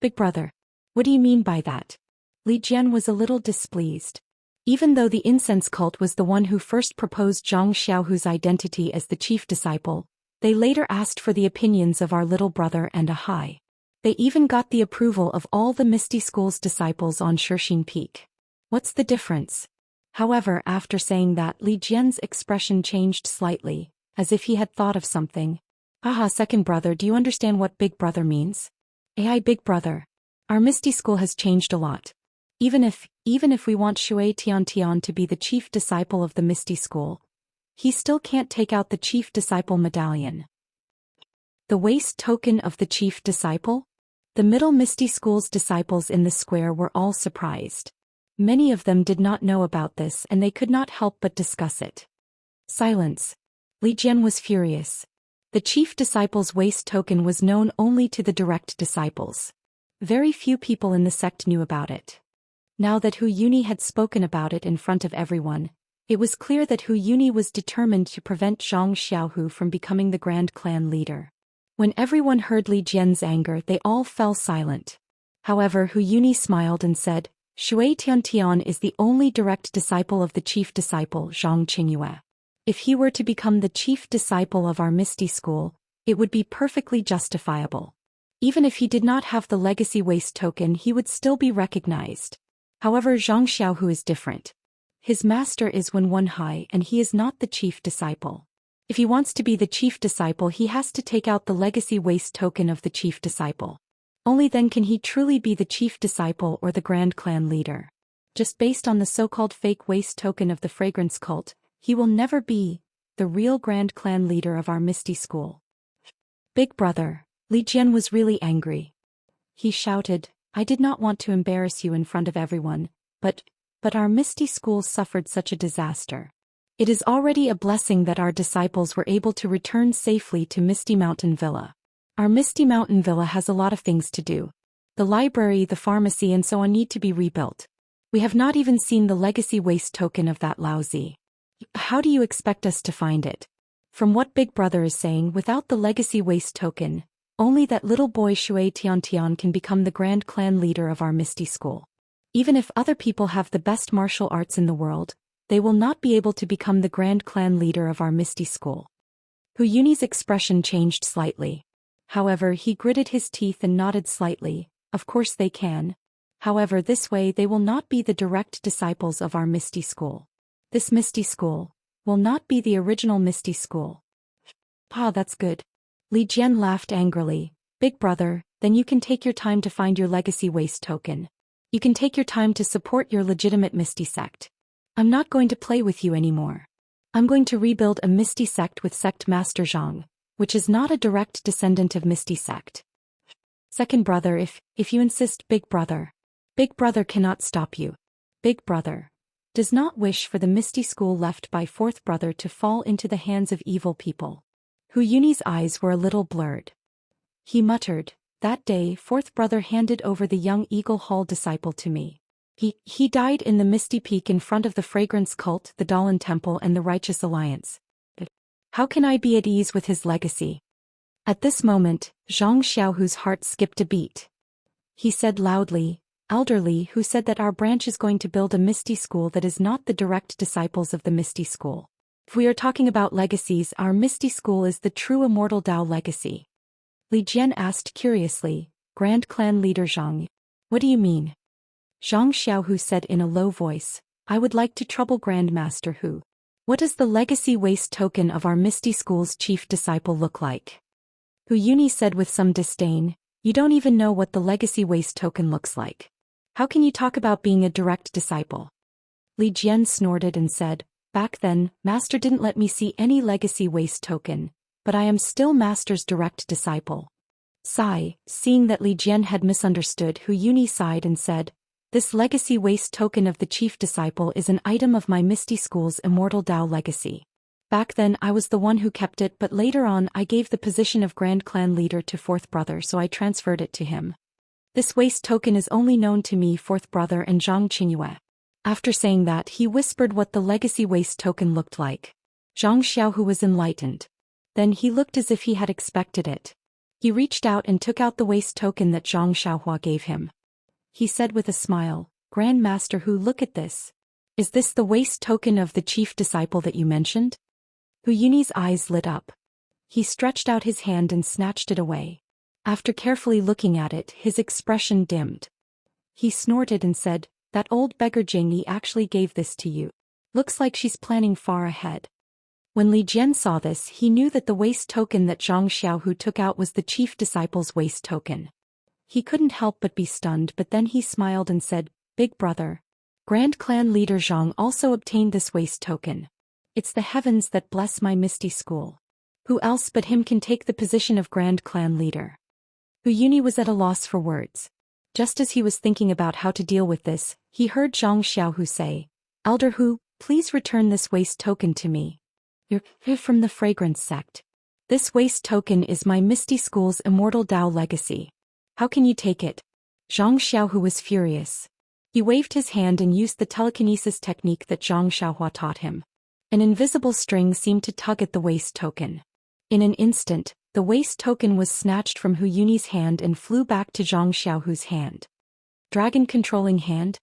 "Big brother, what do you mean by that?" Li Jian was a little displeased. Even though the incense cult was the one who first proposed Zhang Xiaohu's identity as the chief disciple, they later asked for the opinions of our little brother and Ahai. They even got the approval of all the Misty School's disciples on Shirxin Peak. What's the difference? However, after saying that, Li Jian's expression changed slightly, as if he had thought of something. "Aha, second brother, do you understand what Big Brother means?" "Ai, Big Brother. Our Misty School has changed a lot. Even if we want Shui Tiantian to be the chief disciple of the Misty School, he still can't take out the chief disciple medallion." The waist token of the chief disciple? The Middle Misty School's disciples in the square were all surprised. Many of them did not know about this and they could not help but discuss it. Silence. Li Jian was furious. The chief disciple's waist token was known only to the direct disciples. Very few people in the sect knew about it. Now that Hu Yuni had spoken about it in front of everyone, it was clear that Hu Yuni was determined to prevent Zhang Xiaohu from becoming the Grand Clan leader. When everyone heard Li Jian's anger, they all fell silent. However, Hu Yuni smiled and said, "Shui Tiantian is the only direct disciple of the chief disciple, Zhang Qingyue. If he were to become the chief disciple of our Misty School, it would be perfectly justifiable. Even if he did not have the legacy waste token, he would still be recognized. However, Zhang Xiaohu is different. His master is Wen Hai and he is not the chief disciple. If he wants to be the chief disciple, he has to take out the legacy waste token of the chief disciple. Only then can he truly be the chief disciple or the Grand Clan leader. Just based on the so-called fake waste token of the fragrance cult, he will never be the real Grand Clan leader of our Misty School. Big brother, Li Jian was really angry. He shouted, I did not want to embarrass you in front of everyone, but our Misty School suffered such a disaster. It is already a blessing that our disciples were able to return safely to Misty Mountain Villa. Our Misty Mountain Villa has a lot of things to do. The library, the pharmacy and so on need to be rebuilt. We have not even seen the legacy waste token of that Laozi. How do you expect us to find it? From what Big Brother is saying, without the legacy waste token, only that little boy Shui Tiantian can become the Grand Clan leader of our Misty School. Even if other people have the best martial arts in the world, they will not be able to become the Grand Clan leader of our Misty School. Hu Yuni's expression changed slightly. However, he gritted his teeth and nodded slightly. Of course they can. However, this way they will not be the direct disciples of our Misty School. This Misty School will not be the original Misty School. Ah, that's good. Li Jian laughed angrily. Big brother, then you can take your time to find your legacy waste token. You can take your time to support your legitimate Misty sect. I'm not going to play with you anymore. I'm going to rebuild a Misty sect with Sect Master Zhang, which is not a direct descendant of Misty sect. Second brother, if you insist, Big brother. Big brother cannot stop you. Big brother does not wish for the Misty School left by fourth brother to fall into the hands of evil people. Hu Yuni's eyes were a little blurred. He muttered, that day fourth brother handed over the young Eagle Hall disciple to me. He died in the Misty Peak in front of the Fragrance Cult, the Dalan Temple and the Righteous Alliance. How can I be at ease with his legacy? At this moment, Zhang Xiaohu's heart skipped a beat. He said loudly, Elderly, who said that our branch is going to build a Misty School that is not the direct disciples of the Misty School. If we are talking about legacies, our Misty School is the true Immortal Tao legacy. Li Jian asked curiously, Grand Clan leader Zhang. What do you mean? Zhang Xiaohu said in a low voice, I would like to trouble Grandmaster Hu. What does the legacy waste token of our Misty School's chief disciple look like? Hu Yuni said with some disdain, you don't even know what the legacy waste token looks like. How can you talk about being a direct disciple? Li Jian snorted and said, back then, Master didn't let me see any legacy waste token, but I am still Master's direct disciple. Sigh, seeing that Li Jian had misunderstood, Hu Yuni sighed and said, this legacy waste token of the chief disciple is an item of my Misty School's Immortal Tao legacy. Back then I was the one who kept it, but later on I gave the position of Grand Clan leader to fourth brother, so I transferred it to him. This waste token is only known to me, fourth brother, and Zhang Qingyue. After saying that, he whispered what the legacy waste token looked like. Zhang Xiaohu was enlightened. Then he looked as if he had expected it. He reached out and took out the waste token that Zhang Xiaohua gave him. He said with a smile, Grandmaster Hu, look at this. Is this the waste token of the chief disciple that you mentioned? Hu Yuni's eyes lit up. He stretched out his hand and snatched it away. After carefully looking at it, his expression dimmed. He snorted and said, that old beggar Jingyi actually gave this to you. Looks like she's planning far ahead. When Li Jian saw this, he knew that the waste token that Zhang Xiaohu took out was the chief disciple's waste token. He couldn't help but be stunned, but then he smiled and said, Big brother. Grand Clan leader Zhang also obtained this waste token. It's the heavens that bless my Misty School. Who else but him can take the position of Grand Clan leader? Hu Yuni was at a loss for words. Just as he was thinking about how to deal with this, he heard Zhang Xiaohu say, Elder Hu, please return this waste token to me. You're from the Fragrance sect. This waste token is my Misty School's Immortal Tao legacy. How can you take it? Zhang Xiaohu was furious. He waved his hand and used the telekinesis technique that Zhang Xiaohua taught him. An invisible string seemed to tug at the waste token. In an instant, the waste token was snatched from Hu Yuni's hand and flew back to Zhang Xiaohu's hand. Dragon controlling hand?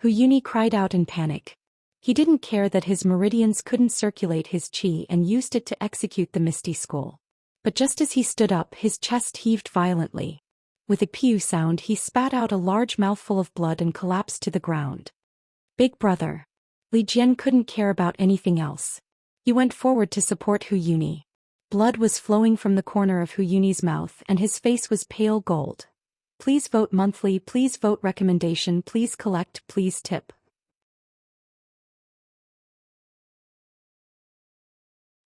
Hu Yuni cried out in panic. He didn't care that his meridians couldn't circulate his qi and used it to execute the misty school. But just as he stood up, his chest heaved violently. With a pew sound, he spat out a large mouthful of blood and collapsed to the ground. Big brother. Li Jian couldn't care about anything else. He went forward to support Hu Yuni. Blood was flowing from the corner of Hu Yuni's mouth and his face was pale gold. Please vote monthly, please vote recommendation, please collect, please tip.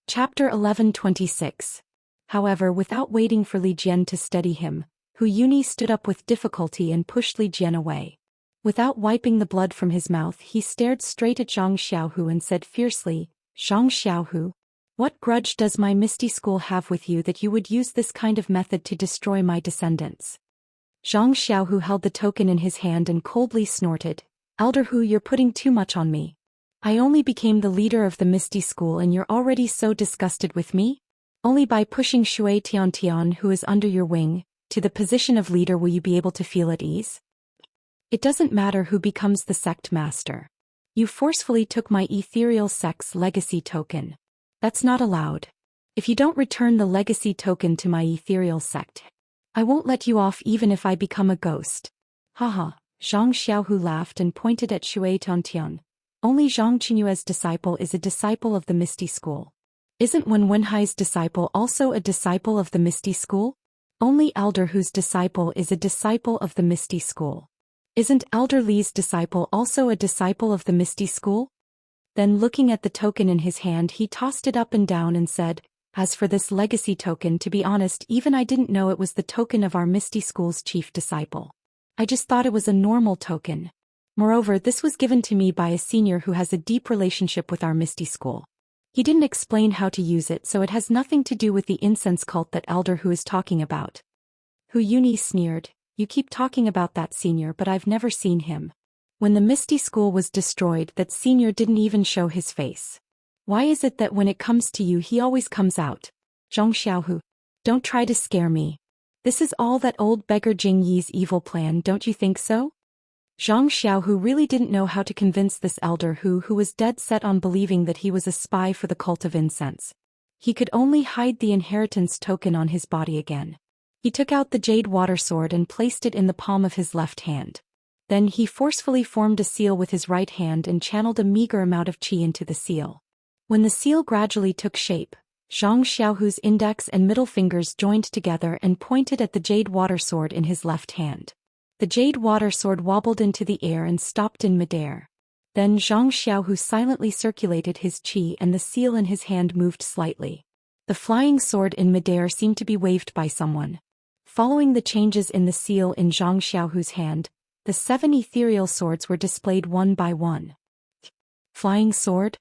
Chapter 11:26. However, without waiting for Li Jian to steady him, Hu Yuni stood up with difficulty and pushed Li Jian away. Without wiping the blood from his mouth, he stared straight at Zhang Xiaohu and said fiercely, "Zhang Xiaohu, what grudge does my misty school have with you that you would use this kind of method to destroy my descendants?" Zhang Xiaohu held the token in his hand and coldly snorted, "Elder Hu, you're putting too much on me. I only became the leader of the Misty School and you're already so disgusted with me? Only by pushing Shui Tiantian, who is under your wing, to the position of leader will you be able to feel at ease? It doesn't matter who becomes the sect master. You forcefully took my ethereal sect's legacy token. That's not allowed. If you don't return the legacy token to my ethereal sect, I won't let you off even if I become a ghost." Haha, Zhang Xiaohu laughed and pointed at Shui Tiantian. "Only Zhang Qinyue's disciple is a disciple of the Misty School. Isn't Wen Wenhai's disciple also a disciple of the Misty School? Only Elder Hu's disciple is a disciple of the Misty School. Isn't Elder Li's disciple also a disciple of the Misty School?" Then looking at the token in his hand, he tossed it up and down and said, "As for this legacy token, to be honest, even I didn't know it was the token of our Misty School's chief disciple. I just thought it was a normal token. Moreover, this was given to me by a senior who has a deep relationship with our Misty School. He didn't explain how to use it, so it has nothing to do with the incense cult that Elder Hu is talking about." Hu Yuni sneered, "You keep talking about that senior, but I've never seen him. When the Misty School was destroyed, that senior didn't even show his face. Why is it that when it comes to you he always comes out? Zhang Xiaohu, don't try to scare me. This is all that old beggar Jing Yi's evil plan, don't you think so?" Zhang Xiaohu really didn't know how to convince this Elder Hu was dead set on believing that he was a spy for the cult of incense. He could only hide the inheritance token on his body again. He took out the jade water sword and placed it in the palm of his left hand. Then he forcefully formed a seal with his right hand and channeled a meager amount of qi into the seal. When the seal gradually took shape, Zhang Xiaohu's index and middle fingers joined together and pointed at the jade water sword in his left hand. The jade water sword wobbled into the air and stopped in midair. Then Zhang Xiaohu silently circulated his qi and the seal in his hand moved slightly. The flying sword in midair seemed to be waved by someone. Following the changes in the seal in Zhang Xiaohu's hand, the 7 ethereal swords were displayed one by one. Flying sword?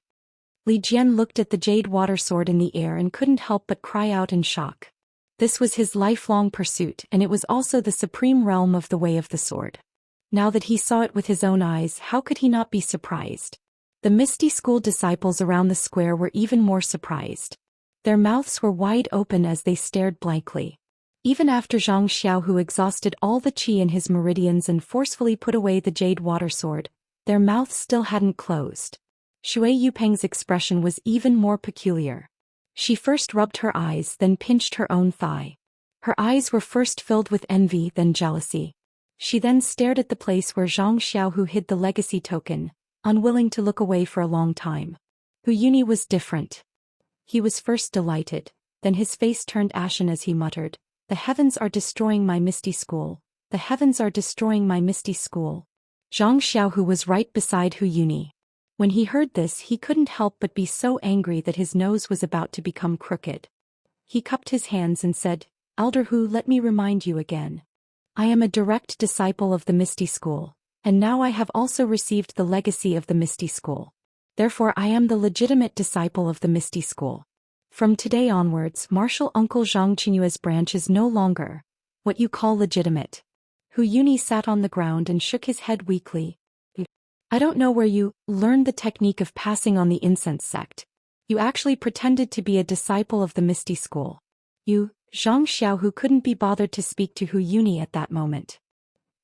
Li Jian looked at the jade water sword in the air and couldn't help but cry out in shock. This was his lifelong pursuit, and it was also the supreme realm of the Way of the Sword. Now that he saw it with his own eyes, how could he not be surprised? The Misty School disciples around the square were even more surprised. Their mouths were wide open as they stared blankly. Even after Zhang Xiaohu exhausted all the qi in his meridians and forcefully put away the jade water sword, their mouths still hadn't closed. Shui Yupeng's expression was even more peculiar. She first rubbed her eyes, then pinched her own thigh. Her eyes were first filled with envy, then jealousy. She then stared at the place where Zhang Xiaohu hid the legacy token, unwilling to look away for a long time. Hu Yuni was different. He was first delighted, then his face turned ashen as he muttered, "The heavens are destroying my Misty School. The heavens are destroying my Misty School." Zhang Xiaohu was right beside Hu Yuni. When he heard this, he couldn't help but be so angry that his nose was about to become crooked. He cupped his hands and said, "Elder Hu, let me remind you again. I am a direct disciple of the Misty School, and now I have also received the legacy of the Misty School. Therefore I am the legitimate disciple of the Misty School. From today onwards, Martial Uncle Zhang Qinyue's branch is no longer what you call legitimate." Hu Yuni sat on the ground and shook his head weakly. "I don't know where you learned the technique of passing on the incense sect. You actually pretended to be a disciple of the Misty School. You..." Zhang Xiaohu couldn't be bothered to speak to Hu Yuni at that moment.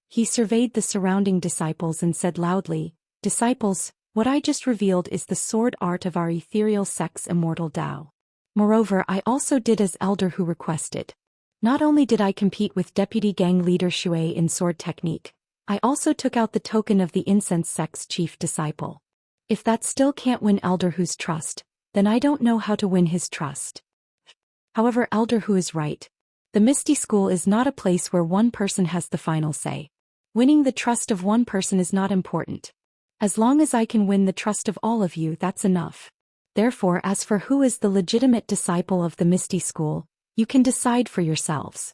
He surveyed the surrounding disciples and said loudly, "Disciples, What I just revealed is the sword art of our ethereal sex immortal Tao. Moreover, I also did as Elder Hu requested. Not only did I compete with Deputy Gang Leader Shui in sword technique, I also took out the token of the incense sect's chief disciple. If that still can't win Elder Hu's trust, then I don't know how to win his trust. However, Elder Hu is right. The Misty School is not a place where one person has the final say. Winning the trust of one person is not important. As long as I can win the trust of all of you, that's enough. Therefore, as for who is the legitimate disciple of the Misty School, you can decide for yourselves.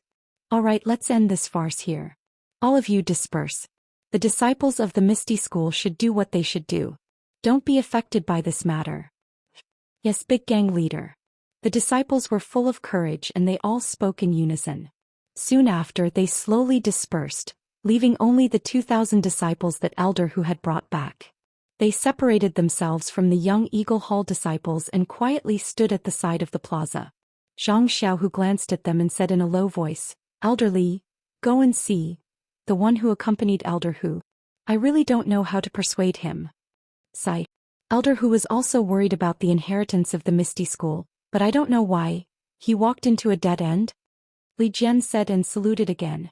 Alright, let's end this farce here. All of you disperse. The disciples of the Misty School should do what they should do. Don't be affected by this matter. Yes, Big Gang Leader. The disciples were full of courage and they all spoke in unison. Soon after, they slowly dispersed, leaving only the 2,000 disciples that Elder Hu had brought back. They separated themselves from the young Eagle Hall disciples and quietly stood at the side of the plaza. Zhang Xiaohu glanced at them and said in a low voice, "Elder Li, go and see." The one who accompanied Elder Hu. "I really don't know how to persuade him." Sigh. Elder Hu was also worried about the inheritance of the Misty School, but I don't know why. He walked into a dead end? Li Jian said and saluted again.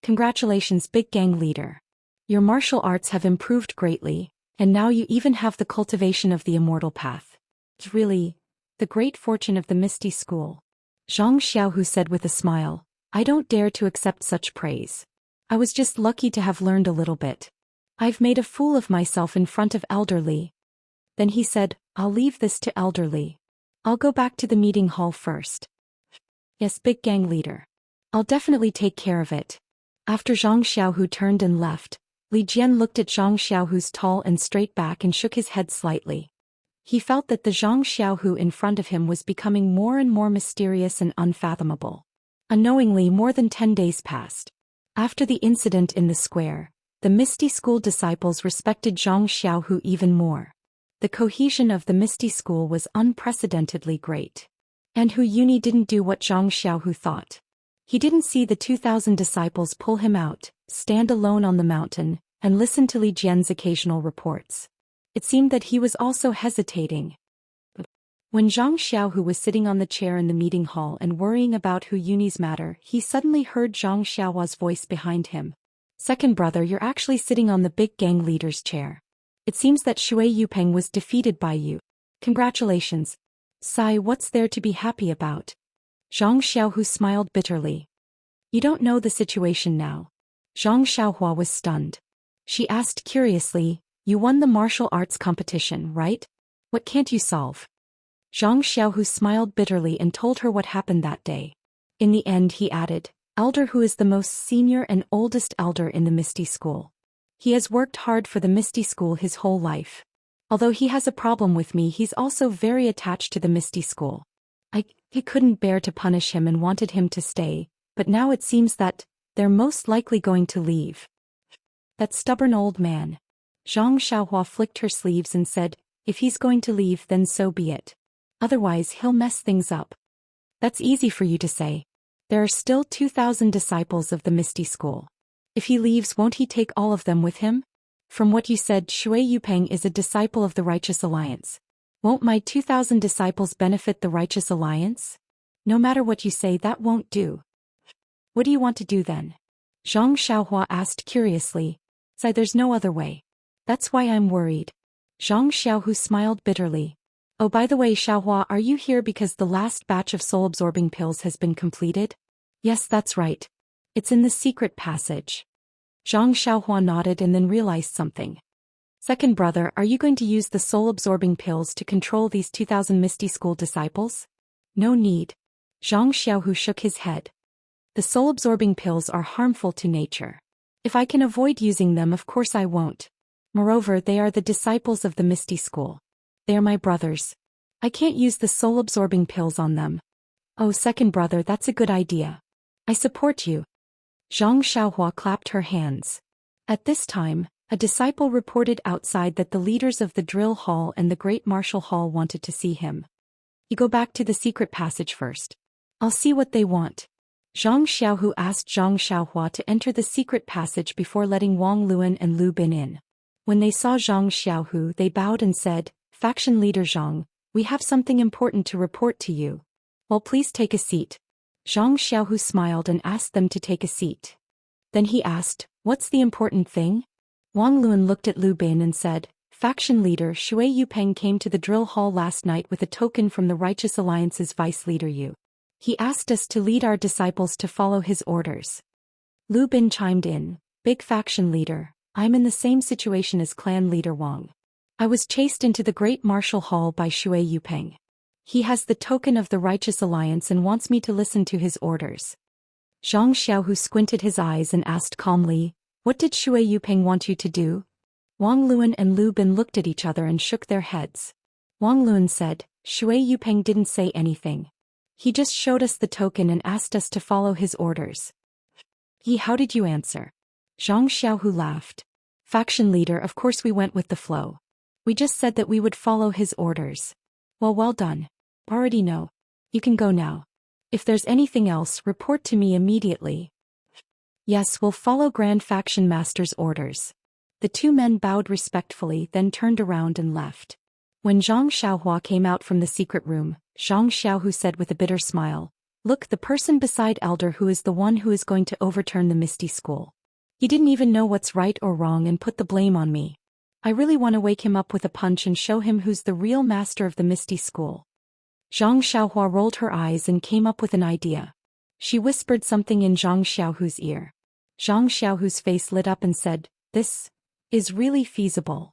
"Congratulations, Big Gang Leader. Your martial arts have improved greatly, and now you even have the cultivation of the immortal path. It's really the great fortune of the Misty School." Zhang Xiaohu said with a smile, "I don't dare to accept such praise. I was just lucky to have learned a little bit. I've made a fool of myself in front of Elder Li." Then he said, "I'll leave this to Elder Li. I'll go back to the meeting hall first." "Yes, Big Gang Leader. I'll definitely take care of it." After Zhang Xiaohu turned and left, Li Jian looked at Zhang Xiaohu's tall and straight back and shook his head slightly. He felt that the Zhang Xiaohu in front of him was becoming more and more mysterious and unfathomable. Unknowingly, more than 10 days passed. After the incident in the square, the Misty School disciples respected Zhang Xiaohu even more. The cohesion of the Misty School was unprecedentedly great. And Hu Yuni didn't do what Zhang Xiaohu thought. He didn't see the 2,000 disciples pull him out, stand alone on the mountain, and listen to Li Jian's occasional reports. It seemed that he was also hesitating. When Zhang Xiaohu was sitting on the chair in the meeting hall and worrying about Hu Yuni's matter, he suddenly heard Zhang Xiaohua's voice behind him. "Second brother, you're actually sitting on the Big Gang Leader's chair. It seems that Shui Yupeng was defeated by you. Congratulations." "Sai, what's there to be happy about?" Zhang Xiaohu smiled bitterly. "You don't know the situation now." Zhang Xiaohua was stunned. She asked curiously, "You won the martial arts competition, right? What can't you solve?" Zhang Xiaohu smiled bitterly and told her what happened that day. In the end, he added, "Elder Hu is the most senior and oldest elder in the Misty School. He has worked hard for the Misty School his whole life. Although he has a problem with me, he's also very attached to the Misty School. I couldn't bear to punish him and wanted him to stay, but now it seems that they're most likely going to leave." "That stubborn old man." Zhang Xiaohua flicked her sleeves and said, "If he's going to leave, then so be it. Otherwise he'll mess things up." "That's easy for you to say. There are still 2,000 disciples of the Misty School. If he leaves, won't he take all of them with him? From what you said, Shui Yupeng is a disciple of the Righteous Alliance. Won't my 2,000 disciples benefit the Righteous Alliance? No matter what you say, that won't do." "What do you want to do then?" Zhang Xiaohua asked curiously. "Sai, there's no other way. That's why I'm worried." Zhang Xiaohu smiled bitterly. "Oh, by the way, Xiaohua, are you here because the last batch of soul-absorbing pills has been completed?" "Yes, that's right. It's in the secret passage." Zhang Xiaohua nodded and then realized something. "Second brother, are you going to use the soul-absorbing pills to control these 2,000 Misty School disciples?" "No need." Zhang Xiaohu shook his head. "The soul-absorbing pills are harmful to nature. If I can avoid using them, of course I won't. Moreover, they are the disciples of the Misty School. They are my brothers. I can't use the soul-absorbing pills on them." "Oh, second brother, that's a good idea. I support you." Zhang Xiaohua clapped her hands. At this time, a disciple reported outside that the leaders of the drill hall and the great martial hall wanted to see him. "You go back to the secret passage first. I'll see what they want." Zhang Xiaohu asked Zhang Xiaohua to enter the secret passage before letting Wang Luan and Lu Bin in. When they saw Zhang Xiaohu, they bowed and said, "Faction leader Zhang, we have something important to report to you. Well, please take a seat." Zhang Xiaohu smiled and asked them to take a seat. Then he asked, "What's the important thing?" Wang Luan looked at Lu Bin and said, "Faction leader Shui Yupeng came to the drill hall last night with a token from the Righteous Alliance's vice leader Yu. He asked us to lead our disciples to follow his orders." Lu Bin chimed in, "Big faction leader, I'm in the same situation as clan leader Wang. I was chased into the great martial hall by Shui Yupeng. He has the token of the Righteous Alliance and wants me to listen to his orders." Zhang Xiaohu squinted his eyes and asked calmly, "What did Shui Yupeng want you to do?" Wang Luan and Lu Bin looked at each other and shook their heads. Wang Luan said, "Shui Yupeng didn't say anything. He just showed us the token and asked us to follow his orders." How did you answer?" Zhang Xiaohu laughed. "Faction leader, of course we went with the flow. We just said that we would follow his orders." Well done. Already know. You can go now. If there's anything else, report to me immediately." "Yes, we'll follow Grand Faction Master's orders." The two men bowed respectfully, then turned around and left. When Zhang Xiaohua came out from the secret room, Zhang Xiaohu said with a bitter smile, "Look, the person beside Elder who is the one who is going to overturn the Misty School. He didn't even know what's right or wrong and put the blame on me. I really want to wake him up with a punch and show him who's the real master of the Misty School." Zhang Xiaohua rolled her eyes and came up with an idea. She whispered something in Zhang Xiaohu's ear. Zhang Xiaohu's face lit up and said, "This is really feasible.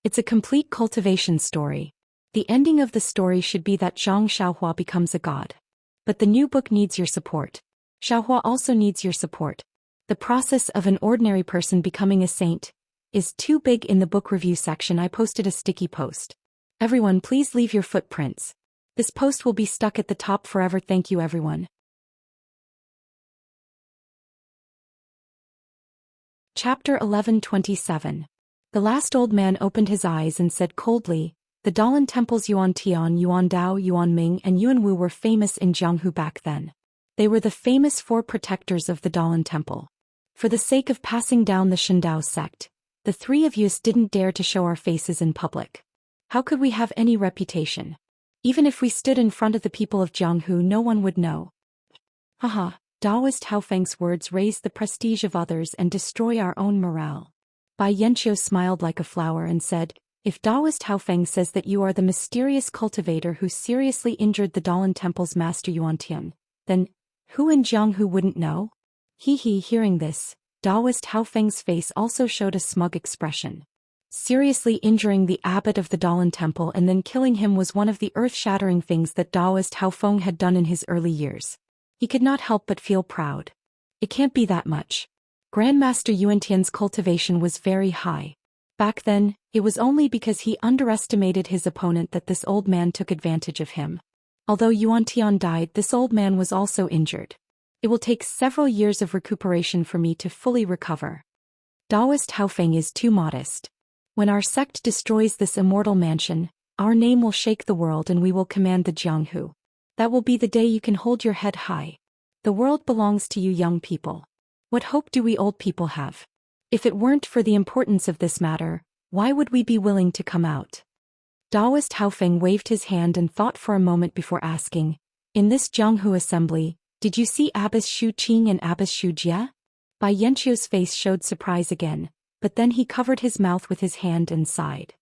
It's a complete cultivation story. The ending of the story should be that Zhang Xiaohua becomes a god. But the new book needs your support. Xiaohua also needs your support. The process of an ordinary person becoming a saint is too big." In the book review section I posted a sticky post. Everyone, please leave your footprints. This post will be stuck at the top forever. Thank you everyone. Chapter 11:27. The last old man opened his eyes and said coldly, "The Dalan temples Yuan Tian, Yuan Dao, Yuan Ming and Yuan Wu were famous in Jianghu back then. They were the famous four protectors of the Dalan temple. For the sake of passing down the Shandao sect, the three of us didn't dare to show our faces in public. How could we have any reputation? Even if we stood in front of the people of Jianghu, no one would know." Haha, Taoist Haofeng's words raise the prestige of others and destroy our own morale. Bai Yanqiu smiled like a flower and said, "If Taoist Haofeng says that you are the mysterious cultivator who seriously injured the Dalan temple's master Yuantian, then who in Jianghu wouldn't know?" Hearing this, Taoist Haofeng's face also showed a smug expression. Seriously injuring the abbot of the Dalan temple and then killing him was one of the earth-shattering things that Taoist Haofeng had done in his early years. He could not help but feel proud. It can't be that much. Grandmaster Yuantian's cultivation was very high. Back then, it was only because he underestimated his opponent that this old man took advantage of him. Although Yuantian died, this old man was also injured. It will take several years of recuperation for me to fully recover. Taoist Haofeng is too modest. When our sect destroys this immortal mansion, our name will shake the world and we will command the Jianghu. That will be the day you can hold your head high. The world belongs to you young people. What hope do we old people have? If it weren't for the importance of this matter, why would we be willing to come out?" Taoist Haofeng waved his hand and thought for a moment before asking, "In this Jianghu assembly, did you see Abbess Xu Qing and Abbess Xu Jie?" Bai Yanqiu's face showed surprise again, but then he covered his mouth with his hand and sighed.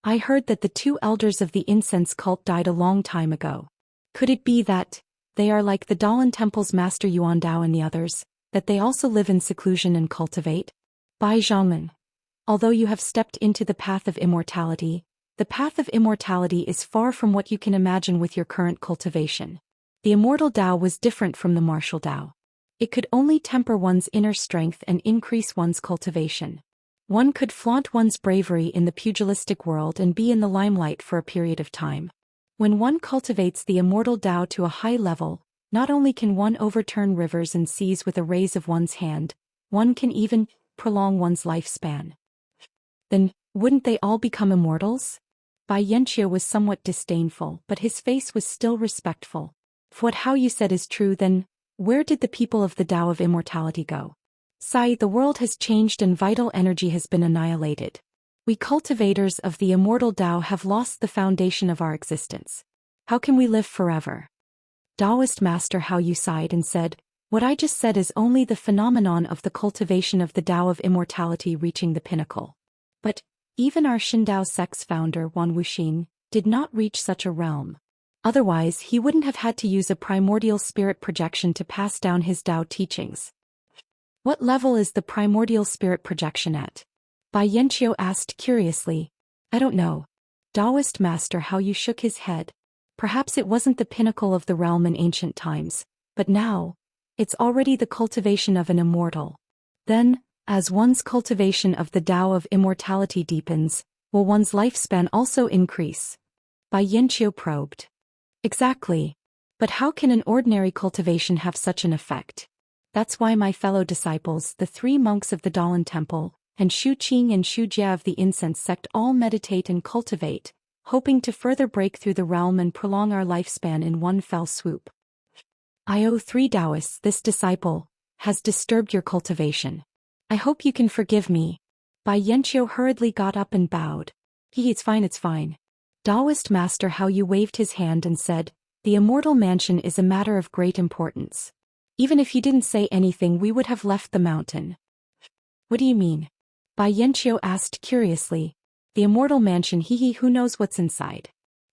"I heard that the two elders of the incense cult died a long time ago. Could it be that they are like the Dalan temple's master Yuan Dao and the others, that they also live in seclusion and cultivate?" Bai Zhangman, although you have stepped into the path of immortality, the path of immortality is far from what you can imagine with your current cultivation. The immortal Dao was different from the martial Dao. It could only temper one's inner strength and increase one's cultivation. One could flaunt one's bravery in the pugilistic world and be in the limelight for a period of time. When one cultivates the immortal Dao to a high level, not only can one overturn rivers and seas with a raise of one's hand, one can even prolong one's lifespan. Then, wouldn't they all become immortals? Bai Yanqiu was somewhat disdainful, but his face was still respectful. "If what how you said is true, then where did the people of the Tao of immortality go?" "Sai, the world has changed and vital energy has been annihilated. We cultivators of the immortal Tao have lost the foundation of our existence. How can we live forever? Taoist Master Hao Yu sighed and said, what I just said is only the phenomenon of the cultivation of the Tao of immortality reaching the pinnacle. But, even our Shindao sect's founder Wan Wuxing did not reach such a realm. Otherwise he wouldn't have had to use a primordial spirit projection to pass down his Tao teachings. What level is the primordial spirit projection at? Bai Yanqiu asked curiously. I don't know. Taoist Master Hao Yu shook his head. Perhaps it wasn't the pinnacle of the realm in ancient times, but now, it's already the cultivation of an immortal. Then, as one's cultivation of the Tao of immortality deepens, will one's lifespan also increase? Bai Yanqiu probed. Exactly. But how can an ordinary cultivation have such an effect? That's why my fellow disciples, the 3 monks of the Dalan Temple, and Shu Qing and Shu Jia of the Incense sect all meditate and cultivate, hoping to further break through the realm and prolong our lifespan in one fell swoop. I owe 3 Taoists, this disciple, has disturbed your cultivation. I hope you can forgive me. Bai Yanqiu hurriedly got up and bowed. It's fine, it's fine. Taoist Master Hao Yu waved his hand and said, the immortal mansion is a matter of great importance. Even if you didn't say anything we would have left the mountain. What do you mean? Bai Yanqiu asked curiously. The immortal mansion, who knows what's inside?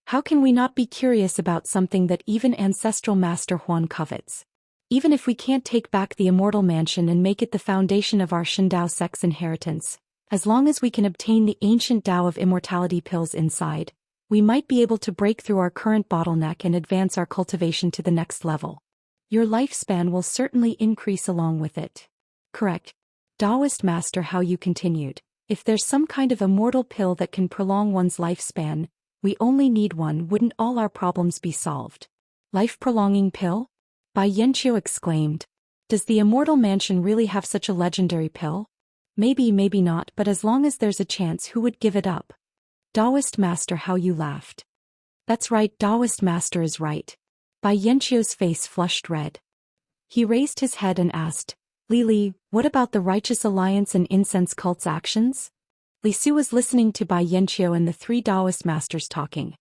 How can we not be curious about something that even ancestral Master Huan covets? Even if we can't take back the immortal mansion and make it the foundation of our Shindao sect's inheritance, as long as we can obtain the ancient Tao of immortality pills inside, we might be able to break through our current bottleneck and advance our cultivation to the next level. Your lifespan will certainly increase along with it. Correct. Taoist Master Hao Yu continued, if there's some kind of immortal pill that can prolong one's lifespan, we only need one, wouldn't all our problems be solved? Life-prolonging pill? Bai Yanqiu exclaimed. Does the immortal mansion really have such a legendary pill? Maybe, maybe not, but as long as there's a chance, who would give it up? Taoist Master Hao Yu laughed. That's right, Taoist Master is right. Bai Yanqiu's face flushed red. He raised his head and asked, Li, what about the Righteous Alliance and Incense cult's actions? Li Su was listening to Bai Yanqiu and the 3 Taoist masters talking.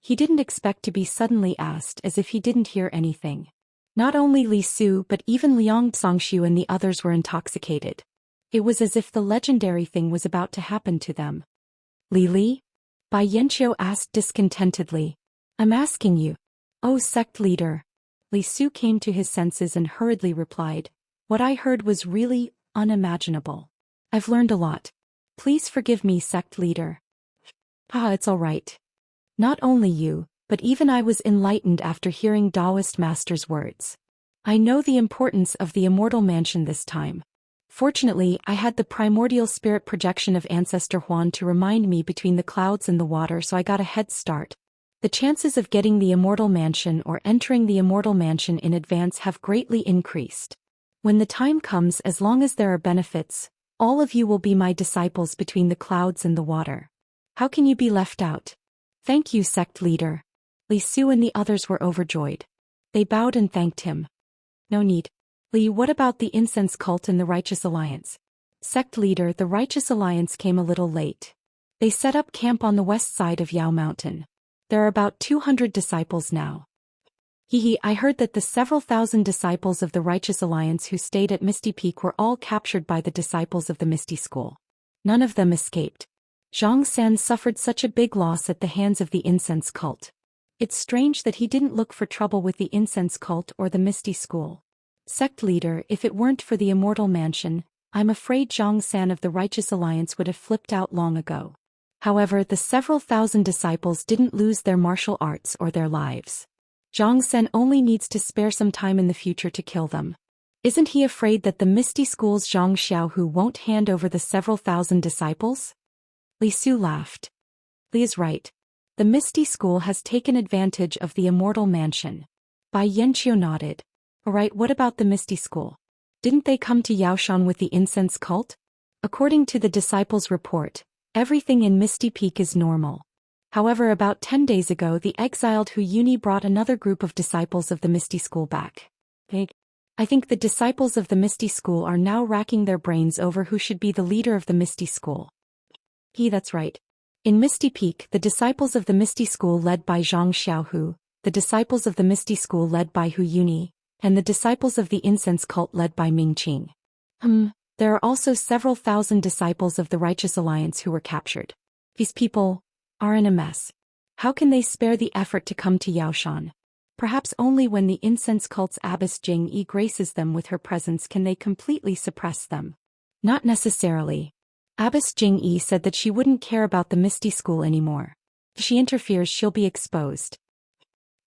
He didn't expect to be suddenly asked, as if he didn't hear anything. Not only Li Su but even Liang Zongxiu and the others were intoxicated. It was as if the legendary thing was about to happen to them. Li? Bai Yanqiu asked discontentedly. I'm asking you. Oh, sect leader. Li Su came to his senses and hurriedly replied. What I heard was really unimaginable. I've learned a lot. Please forgive me, sect leader. It's all right. Not only you, but even I was enlightened after hearing Taoist Master's words. I know the importance of the immortal mansion this time. Fortunately, I had the primordial spirit projection of Ancestor Huan to remind me between the clouds and the water, so I got a head start. The chances of getting the immortal mansion or entering the immortal mansion in advance have greatly increased. When the time comes, as long as there are benefits, all of you will be my disciples between the clouds and the water. How can you be left out? Thank you, sect leader. Li Su and the others were overjoyed. They bowed and thanked him. No need. Li, what about the Incense cult and the Righteous Alliance? Sect leader, the Righteous Alliance came a little late. They set up camp on the west side of Yao Mountain. There are about 200 disciples now. I heard that the several thousand disciples of the Righteous Alliance who stayed at Misty Peak were all captured by the disciples of the Misty School. None of them escaped. Zhang San suffered such a big loss at the hands of the Incense cult. It's strange that he didn't look for trouble with the Incense cult or the Misty School. Sect leader, if it weren't for the Immortal Mansion, I'm afraid Zhang San of the Righteous Alliance would have flipped out long ago. However, the several thousand disciples didn't lose their martial arts or their lives. Zhang San only needs to spare some time in the future to kill them. Isn't he afraid that the Misty School's Zhang Xiaohu won't hand over the several thousand disciples? Li Su laughed. Li is right. The Misty School has taken advantage of the Immortal Mansion. Bai Yanqiu nodded. Alright, what about the Misty School? Didn't they come to Yaoshan with the Incense cult? According to the disciples' report, everything in Misty Peak is normal. However, about 10 days ago the exiled Hu Yuni brought another group of disciples of the Misty School back. I think the disciples of the Misty School are now racking their brains over who should be the leader of the Misty School. That's right. In Misty Peak, the disciples of the Misty School led by Zhang Xiaohu, the disciples of the Misty School led by Hu Yuni, and the disciples of the Incense Cult led by Ming Qing. There are also several thousand disciples of the Righteous Alliance who were captured. These people are in a mess. How can they spare the effort to come to Yaoshan? Perhaps only when the Incense Cult's Abbess Jing Yi graces them with her presence can they completely suppress them. Not necessarily. Abbess Jing Yi said that she wouldn't care about the Misty School anymore. If she interferes, she'll be exposed.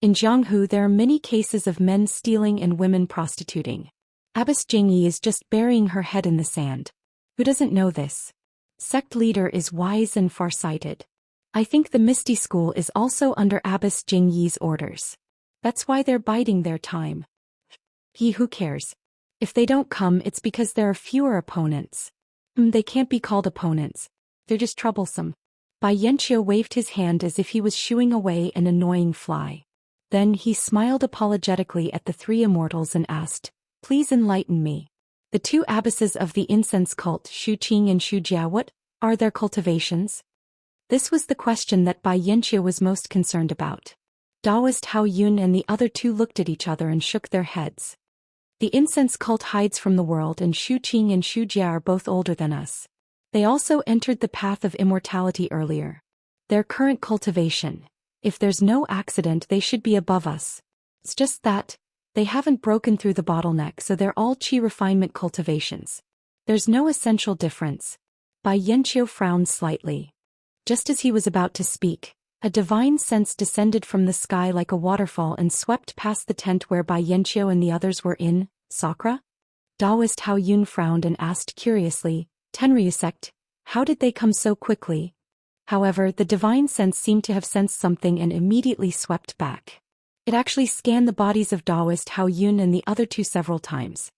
In Jianghu there are many cases of men stealing and women prostituting. Abbess Jing Yi is just burying her head in the sand. Who doesn't know this? Sect leader is wise and farsighted. I think the Misty School is also under Abbess Jing Yi's orders. That's why they're biding their time. Who cares? If they don't come, it's because there are fewer opponents. They can't be called opponents. They're just troublesome. Bai Yanqiu waved his hand as if he was shooing away an annoying fly. Then he smiled apologetically at the three immortals and asked, "Please enlighten me. The two abbesses of the incense cult, Shu Qing and Shu Jia, what are their cultivations?" This was the question that Bai Yanqiu was most concerned about. Taoist Hao Yun and the other two looked at each other and shook their heads. The incense cult hides from the world, and Shu Qing and Shu Jia are both older than us. They also entered the path of immortality earlier. Their current cultivation, if there's no accident, they should be above us. It's just that they haven't broken through the bottleneck, so they're all qi refinement cultivations. There's no essential difference. Bai Yanqiu frowned slightly. Just as he was about to speak, a divine sense descended from the sky like a waterfall and swept past the tent where Bai Yanqiu and the others were in. Sakura? Taoist Hao Yun frowned and asked curiously, "Tenryu sect, how did they come so quickly?" However, the divine sense seemed to have sensed something and immediately swept back. It actually scanned the bodies of Taoist Hao Yun and the other two several times.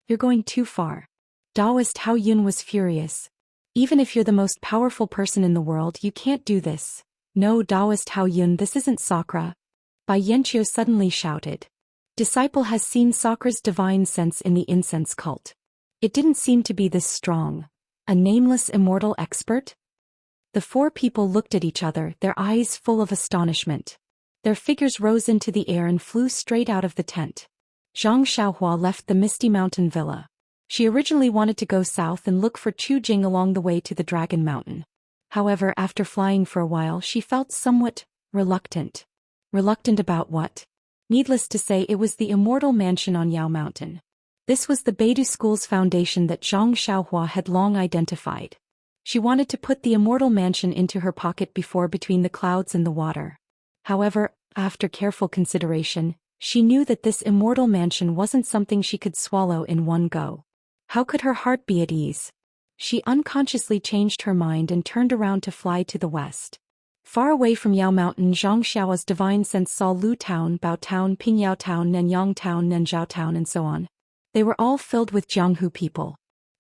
"You're going too far." Taoist Hao Yun was furious. "Even if you're the most powerful person in the world, you can't do this." "No, Taoist Hao Yun, this isn't Sakura." Bai Yanqiu suddenly shouted. "Disciple has seen Sakura's divine sense in the incense cult. It didn't seem to be this strong. A nameless immortal expert?" The four people looked at each other, their eyes full of astonishment. Their figures rose into the air and flew straight out of the tent. Zhang Xiaohua left the Misty Mountain Villa. She originally wanted to go south and look for Chu Jing along the way to the Dragon Mountain. However, after flying for a while, she felt somewhat reluctant. Reluctant about what? Needless to say, it was the immortal mansion on Yao Mountain. This was the Beidou School's foundation that Zhang Xiaohua had long identified. She wanted to put the immortal mansion into her pocket before between the clouds and the water. However, after careful consideration, she knew that this immortal mansion wasn't something she could swallow in one go. How could her heart be at ease? She unconsciously changed her mind and turned around to fly to the west. Far away from Yao Mountain, Zhang Xiaohua's divine sense saw Lu Town, Bao Town, Pingyao Town, Nanyang Town, Nanzhao Town, and so on. They were all filled with Jianghu people.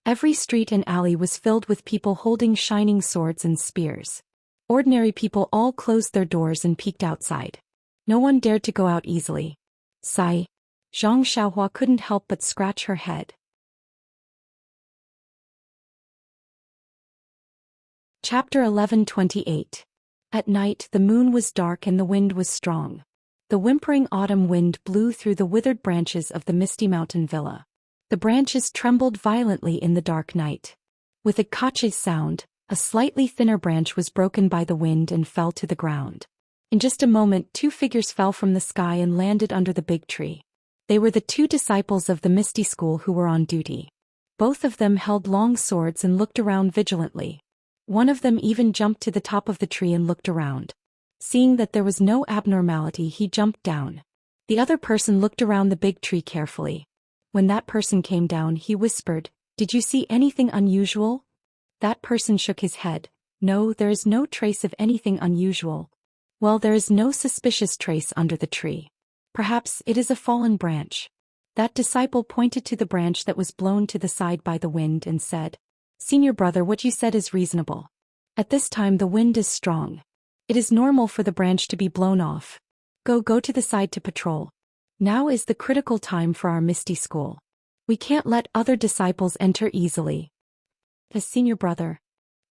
Every street and alley was filled with people holding shining swords and spears. Ordinary people all closed their doors and peeked outside. No one dared to go out easily. Sigh. Zhang Xiaohua couldn't help but scratch her head. Chapter 11:28. At night the moon was dark and the wind was strong. The whimpering autumn wind blew through the withered branches of the Misty Mountain Villa. The branches trembled violently in the dark night. With a kache sound, a slightly thinner branch was broken by the wind and fell to the ground. In just a moment, two figures fell from the sky and landed under the big tree. They were the two disciples of the Misty School who were on duty. Both of them held long swords and looked around vigilantly. One of them even jumped to the top of the tree and looked around. Seeing that there was no abnormality, he jumped down. The other person looked around the big tree carefully. When that person came down, he whispered, "Did you see anything unusual?" That person shook his head. "No, there is no trace of anything unusual." "Well, there is no suspicious trace under the tree. Perhaps it is a fallen branch." That disciple pointed to the branch that was blown to the side by the wind and said, "Senior brother, what you said is reasonable. At this time the wind is strong. It is normal for the branch to be blown off. Go to the side to patrol. Now is the critical time for our Misty School. We can't let other disciples enter easily." "As senior brother."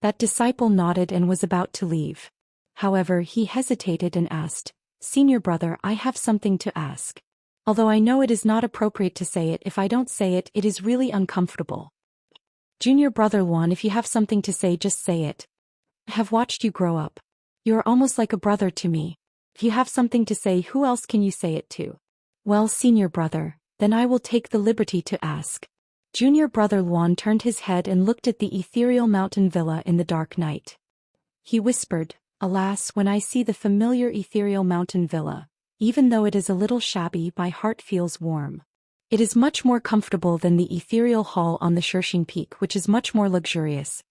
That disciple nodded and was about to leave. However, he hesitated and asked, "Senior brother, I have something to ask. Although I know it is not appropriate to say it, if I don't say it, it is really uncomfortable." "Junior brother Juan, if you have something to say, just say it. I have watched you grow up. You are almost like a brother to me. If you have something to say, who else can you say it to?" "Well, senior brother, then I will take the liberty to ask." Junior brother Juan turned his head and looked at the ethereal mountain villa in the dark night. He whispered, "Alas, when I see the familiar ethereal mountain villa, even though it is a little shabby, my heart feels warm. It is much more comfortable than the ethereal hall on the Shirshing Peak, which is much more luxurious.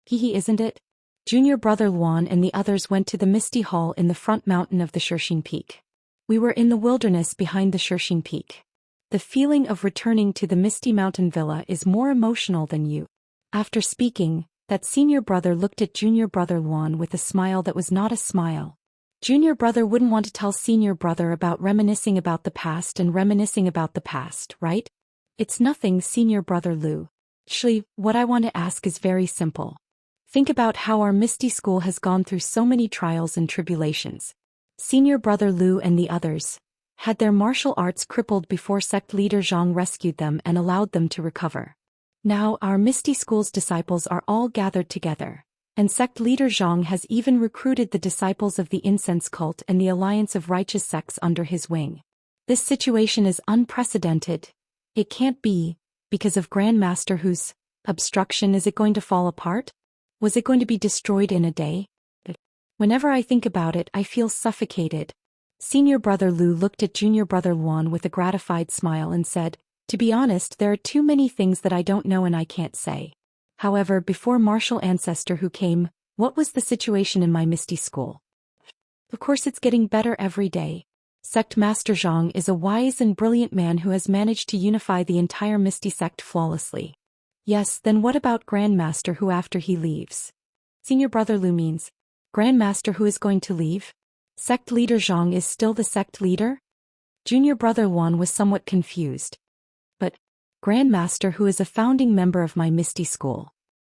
Hee, isn't it?" Junior brother Juan and the others went to the misty hall in the front mountain of the Shirshing Peak. We were in the wilderness behind the Shirshing Peak. The feeling of returning to the misty mountain villa is more emotional than you. After speaking, that senior brother looked at junior brother Juan with a smile that was not a smile. Junior brother wouldn't want to tell senior brother about reminiscing about the past and reminiscing about the past, right? "It's nothing, senior brother Lu. Actually, what I want to ask is very simple. Think about how our Misty School has gone through so many trials and tribulations. Senior brother Lu and the others had their martial arts crippled before sect leader Zhang rescued them and allowed them to recover. Now our Misty School's disciples are all gathered together, and sect leader Zhang has even recruited the disciples of the incense cult and the alliance of righteous sects under his wing. This situation is unprecedented. It can't be, because of Grandmaster whose obstruction. Is it going to fall apart? Was it going to be destroyed in a day? Whenever I think about it, I feel suffocated." Senior brother Lu looked at junior brother Juan with a gratified smile and said, "To be honest, there are too many things that I don't know and I can't say. However, before Martial Ancestor who came, what was the situation in my Misty School? Of course it's getting better every day. Sect Master Zhang is a wise and brilliant man who has managed to unify the entire Misty sect flawlessly." "Yes, then what about Grandmaster who after he leaves?" Senior brother Lu means, Grandmaster who is going to leave? Sect leader Zhang is still the sect leader? Junior brother Juan was somewhat confused. "But Grandmaster who is a founding member of my Misty School.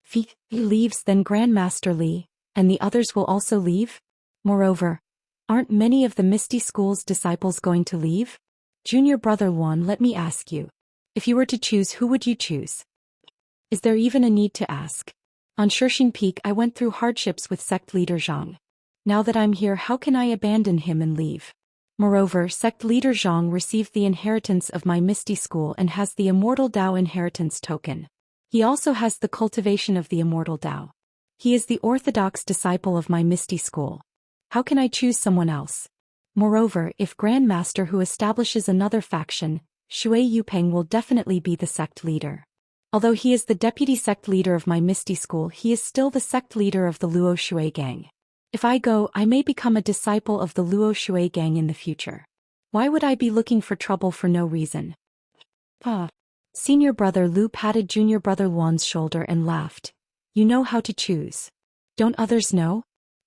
If he leaves, then Grandmaster Li, and the others will also leave? Moreover, aren't many of the Misty School's disciples going to leave?" "Junior brother Juan, let me ask you. If you were to choose, who would you choose? Is there even a need to ask? On Shirshing Peak I went through hardships with sect leader Zhang. Now that I'm here, how can I abandon him and leave? Moreover, sect leader Zhang received the inheritance of my Misty School and has the Immortal Tao inheritance token. He also has the cultivation of the Immortal Tao. He is the orthodox disciple of my Misty School. How can I choose someone else? Moreover, if Grandmaster who establishes another faction, Shui Yupeng will definitely be the sect leader. Although he is the deputy sect leader of my Misty School, he is still the sect leader of the Luo Shui gang. If I go, I may become a disciple of the Luo Shui gang in the future. Why would I be looking for trouble for no reason?" Senior brother Lu patted junior brother Juan's shoulder and laughed. "You know how to choose. Don't others know?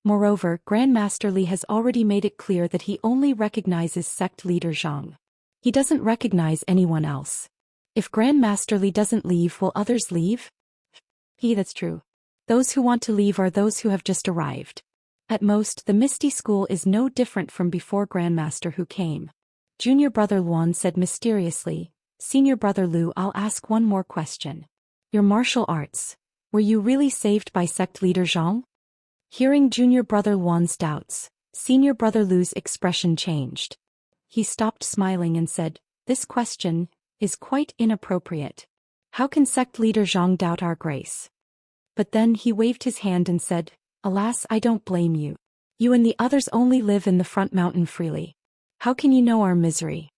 Moreover, Grandmaster Li has already made it clear that he only recognizes sect leader Zhang. He doesn't recognize anyone else. If Grandmaster Li doesn't leave, will others leave?" That's true. Those who want to leave are those who have just arrived. At most, the Misty School is no different from before Grandmaster who came. Junior brother Juan said mysteriously, "Senior brother Lu, I'll ask one more question. Your martial arts, were you really saved by sect leader Zhang?" Hearing junior brother Juan's doubts, senior brother Lu's expression changed. He stopped smiling and said, "This question is quite inappropriate. How can sect leader Zhang doubt our grace?" But then he waved his hand and said, "Alas, I don't blame you. You and the others only live in the front mountain freely. How can you know our misery?"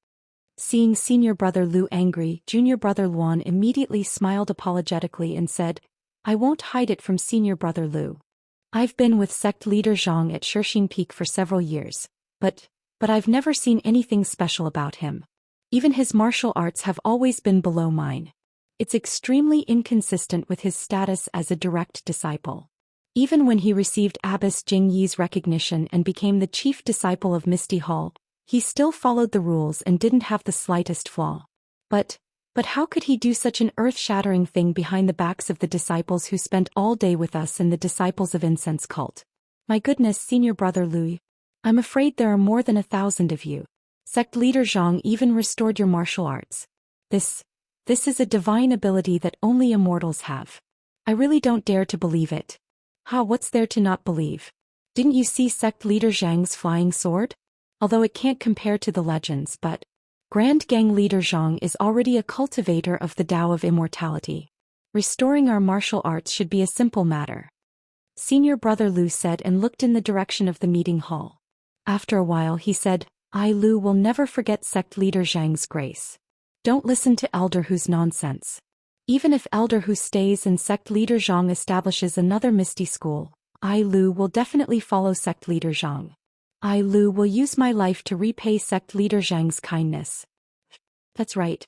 Seeing senior brother Lu angry, junior brother Luan immediately smiled apologetically and said, "I won't hide it from senior brother Lu. I've been with sect leader Zhang at Shirshing Peak for several years, but I've never seen anything special about him. Even his martial arts have always been below mine. It's extremely inconsistent with his status as a direct disciple. Even when he received Abbess Jing Yi's recognition and became the chief disciple of Misty Hall, he still followed the rules and didn't have the slightest flaw. But But how could he do such an earth-shattering thing behind the backs of the disciples who spent all day with us and the disciples of incense cult? My goodness, Senior Brother Lu. I'm afraid there are more than 1,000 of you. Sect leader Zhang even restored your martial arts. This is a divine ability that only immortals have. I really don't dare to believe it. What's there to not believe? Didn't you see sect leader Zhang's flying sword? Although it can't compare to the legends, but Grand Gang leader Zhang is already a cultivator of the Tao of immortality. Restoring our martial arts should be a simple matter. Senior Brother Lu said and looked in the direction of the meeting hall. After a while he said, I Lu will never forget sect leader Zhang's grace. Don't listen to Elder Hu's nonsense. Even if Elder Hu stays and sect leader Zhang establishes another Misty school, I Lu will definitely follow sect leader Zhang. I Lu will use my life to repay sect leader Zhang's kindness. That's right.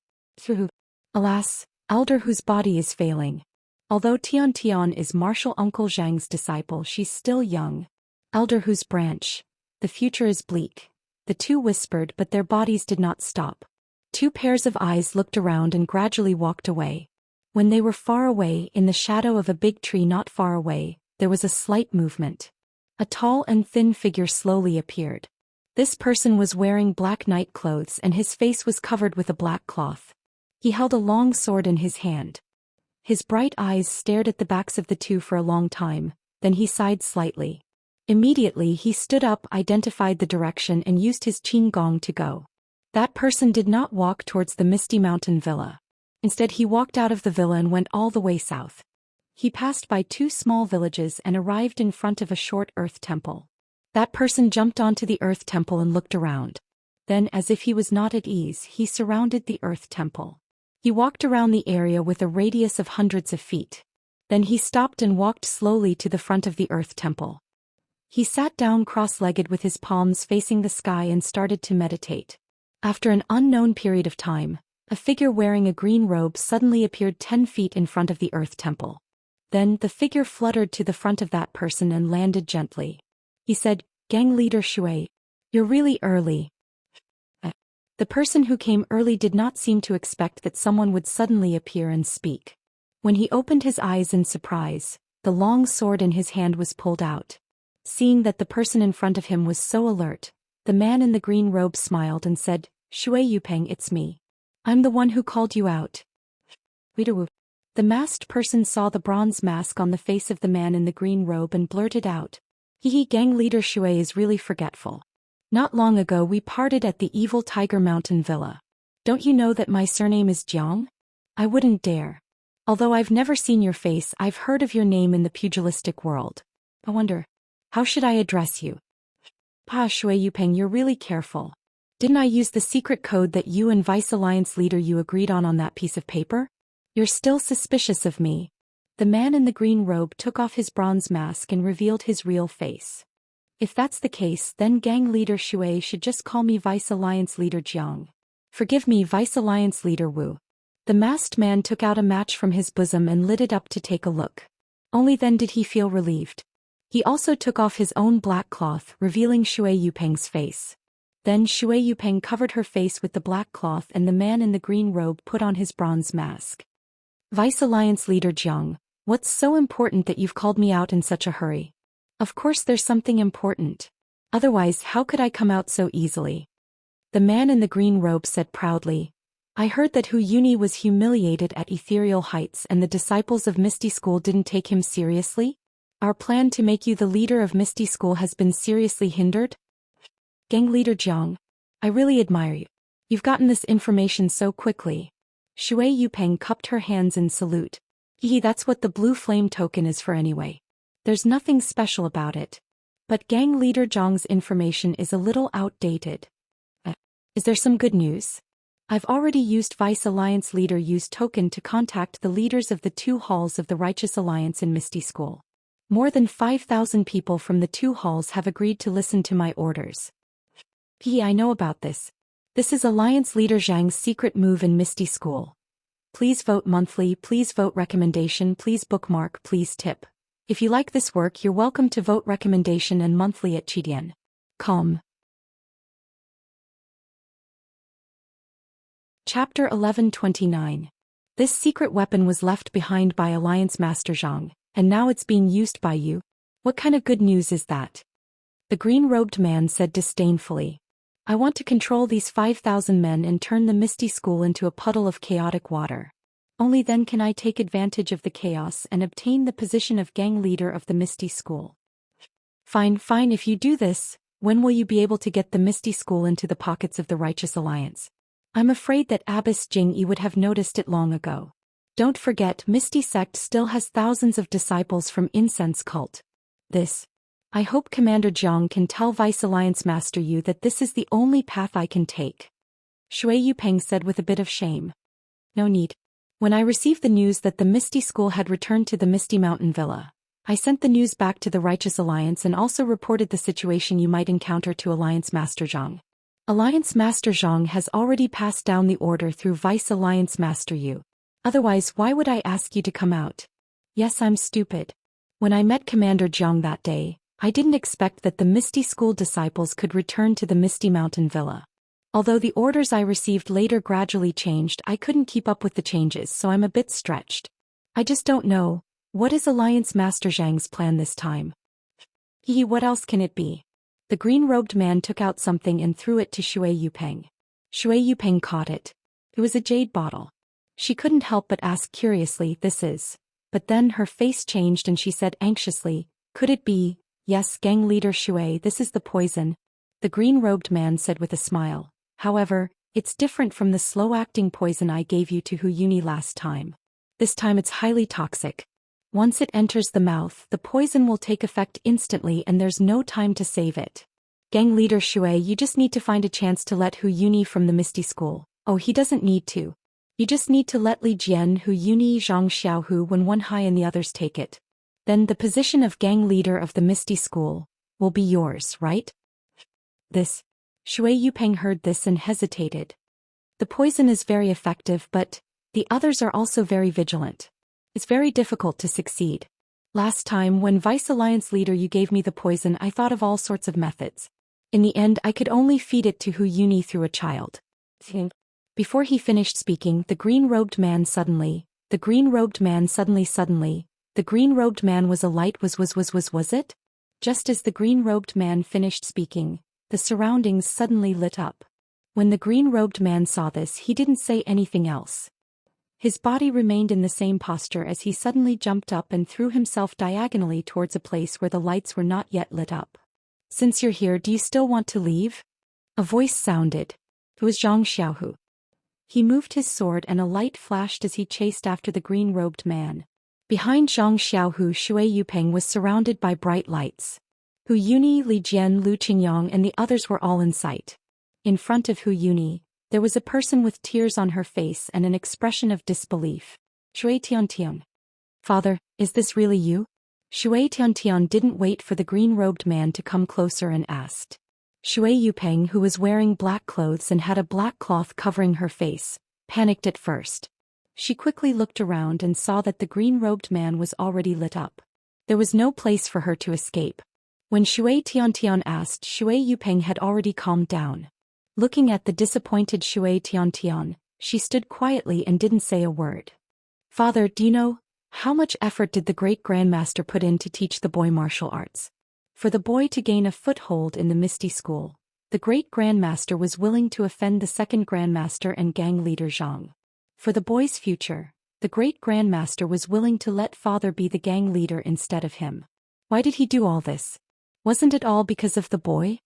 Alas, Elder Hu's body is failing. Although Tian Tian is Martial Uncle Zhang's disciple, she's still young. Elder Hu's branch. The future is bleak. The two whispered, but their bodies did not stop. Two pairs of eyes looked around and gradually walked away. When they were far away, in the shadow of a big tree not far away, there was a slight movement. A tall and thin figure slowly appeared. This person was wearing black night clothes and his face was covered with a black cloth. He held a long sword in his hand. His bright eyes stared at the backs of the two for a long time, then he sighed slightly. Immediately he stood up, identified the direction and used his qin gong to go. That person did not walk towards the Misty Mountain Villa. Instead he walked out of the villa and went all the way south. He passed by two small villages and arrived in front of a short earth temple. That person jumped onto the earth temple and looked around. Then, as if he was not at ease, he surrounded the earth temple. He walked around the area with a radius of hundreds of feet. Then he stopped and walked slowly to the front of the earth temple. He sat down cross-legged with his palms facing the sky and started to meditate. After an unknown period of time, a figure wearing a green robe suddenly appeared 10 feet in front of the earth temple. Then the figure fluttered to the front of that person and landed gently. He said, Gang leader Shui, you're really early. The person who came early did not seem to expect that someone would suddenly appear and speak. When he opened his eyes in surprise, the long sword in his hand was pulled out. Seeing that the person in front of him was so alert, the man in the green robe smiled and said, Shui Yupeng, it's me. I'm the one who called you out. The masked person saw the bronze mask on the face of the man in the green robe and blurted out. Gang leader Shui is really forgetful. Not long ago we parted at the evil Tiger Mountain Villa. Don't you know that my surname is Jiang? I wouldn't dare. Although I've never seen your face, I've heard of your name in the pugilistic world. I wonder, how should I address you? Shui Yupeng, you're really careful. Didn't I use the secret code that you and Vice Alliance leader you agreed on that piece of paper? You're still suspicious of me. The man in the green robe took off his bronze mask and revealed his real face. If that's the case, then gang leader Shui should just call me Vice Alliance leader Jiang. Forgive me, Vice Alliance leader Wu. The masked man took out a match from his bosom and lit it up to take a look. Only then did he feel relieved. He also took off his own black cloth, revealing Shui Yupeng's face. Then Shui Yupeng covered her face with the black cloth and the man in the green robe put on his bronze mask. Vice Alliance leader Jiang, what's so important that you've called me out in such a hurry? Of course there's something important. Otherwise how could I come out so easily? The man in the green robe said proudly, I heard that Hu Yuni was humiliated at Ethereal Heights and the disciples of Misty School didn't take him seriously? Our plan to make you the leader of Misty School has been seriously hindered? Gang leader Jiang, I really admire you. You've gotten this information so quickly. Shui Yupeng cupped her hands in salute. That's what the blue flame token is for anyway. There's nothing special about it. But gang leader Jiang's information is a little outdated. Is there some good news? I've already used Vice Alliance leader Yu's token to contact the leaders of the two halls of the Righteous Alliance in Misty School. More than 5,000 people from the two halls have agreed to listen to my orders. I know about this. This is Alliance leader Zhang's secret move in Misty School. Please vote monthly, please vote recommendation, please bookmark, please tip. If you like this work, you're welcome to vote recommendation and monthly at Chidian.com. Chapter 1129. This secret weapon was left behind by Alliance Master Zhang, and now it's being used by you. What kind of good news is that? The green-robed man said disdainfully. I want to control these 5,000 men and turn the Misty School into a puddle of chaotic water. Only then can I take advantage of the chaos and obtain the position of gang leader of the Misty School. Fine, if you do this, when will you be able to get the Misty School into the pockets of the Righteous Alliance? I'm afraid that Abbess Jingyi would have noticed it long ago. Don't forget, Misty Sect still has thousands of disciples from Incense Cult. I hope Commander Jiang can tell Vice Alliance Master Yu that this is the only path I can take. Shui Yupeng said with a bit of shame. No need. When I received the news that the Misty School had returned to the Misty Mountain Villa, I sent the news back to the Righteous Alliance and also reported the situation you might encounter to Alliance Master Zhang. Alliance Master Zhang has already passed down the order through Vice Alliance Master Yu. Otherwise, why would I ask you to come out? Yes, I'm stupid. When I met Commander Jiang that day, I didn't expect that the Misty School disciples could return to the Misty Mountain Villa. Although the orders I received later gradually changed, I couldn't keep up with the changes, so I'm a bit stretched. I just don't know. What is Alliance Master Zhang's plan this time? What else can it be? The green-robed man took out something and threw it to Shui Yupeng. Shui Yupeng caught it. It was a jade bottle. She couldn't help but ask curiously, this is. But then her face changed and she said anxiously, could it be? Yes, gang leader Shui, this is the poison. The green-robed man said with a smile. However, it's different from the slow-acting poison I gave you to Hu Yuni last time. This time it's highly toxic. Once it enters the mouth, the poison will take effect instantly and there's no time to save it. Gang leader Shui, you just need to find a chance to let Hu Yuni from the Misty School. Oh, he doesn't need to. You just need to let Li Jian, Hu Yuni, Zhang Xiaohu when one high and the others take it. Then the position of gang leader of the Misty School will be yours, right? Shui Yupeng heard this and hesitated. The poison is very effective, but the others are also very vigilant. It's very difficult to succeed. Last time, when Vice Alliance leader you gave me the poison, I thought of all sorts of methods. In the end, I could only feed it to Hu Yuni through a child. Before he finished speaking, the green-robed man suddenly, the green-robed man was a light was it? Just as the green-robed man finished speaking, the surroundings suddenly lit up. When the green-robed man saw this, he didn't say anything else. His body remained in the same posture as he suddenly jumped up and threw himself diagonally towards a place where the lights were not yet lit up. Since you're here, do you still want to leave? A voice sounded. It was Zhang Xiaohu. He moved his sword and a light flashed as he chased after the green-robed man. Behind Zhang Xiaohu, Shui Yupeng was surrounded by bright lights. Hu Yuni, Li Jian, Lu Qingyang and the others were all in sight. In front of Hu Yuni, there was a person with tears on her face and an expression of disbelief. Shui Tiantian. Father, is this really you? Shui Tiantian didn't wait for the green-robed man to come closer and asked. Shui Yupeng, who was wearing black clothes and had a black cloth covering her face, panicked at first. She quickly looked around and saw that the green-robed man was already lit up. There was no place for her to escape. When Shui Tiantian asked, Shui Yupeng had already calmed down. Looking at the disappointed Shui Tiantian, she stood quietly and didn't say a word. Father, do you know, how much effort did the great grandmaster put in to teach the boy martial arts? For the boy to gain a foothold in the Misty School, the great grandmaster was willing to offend the second grandmaster and gang leader Zhang. For the boy's future, the great grandmaster was willing to let father be the gang leader instead of him. Why did he do all this? Wasn't it all because of the boy?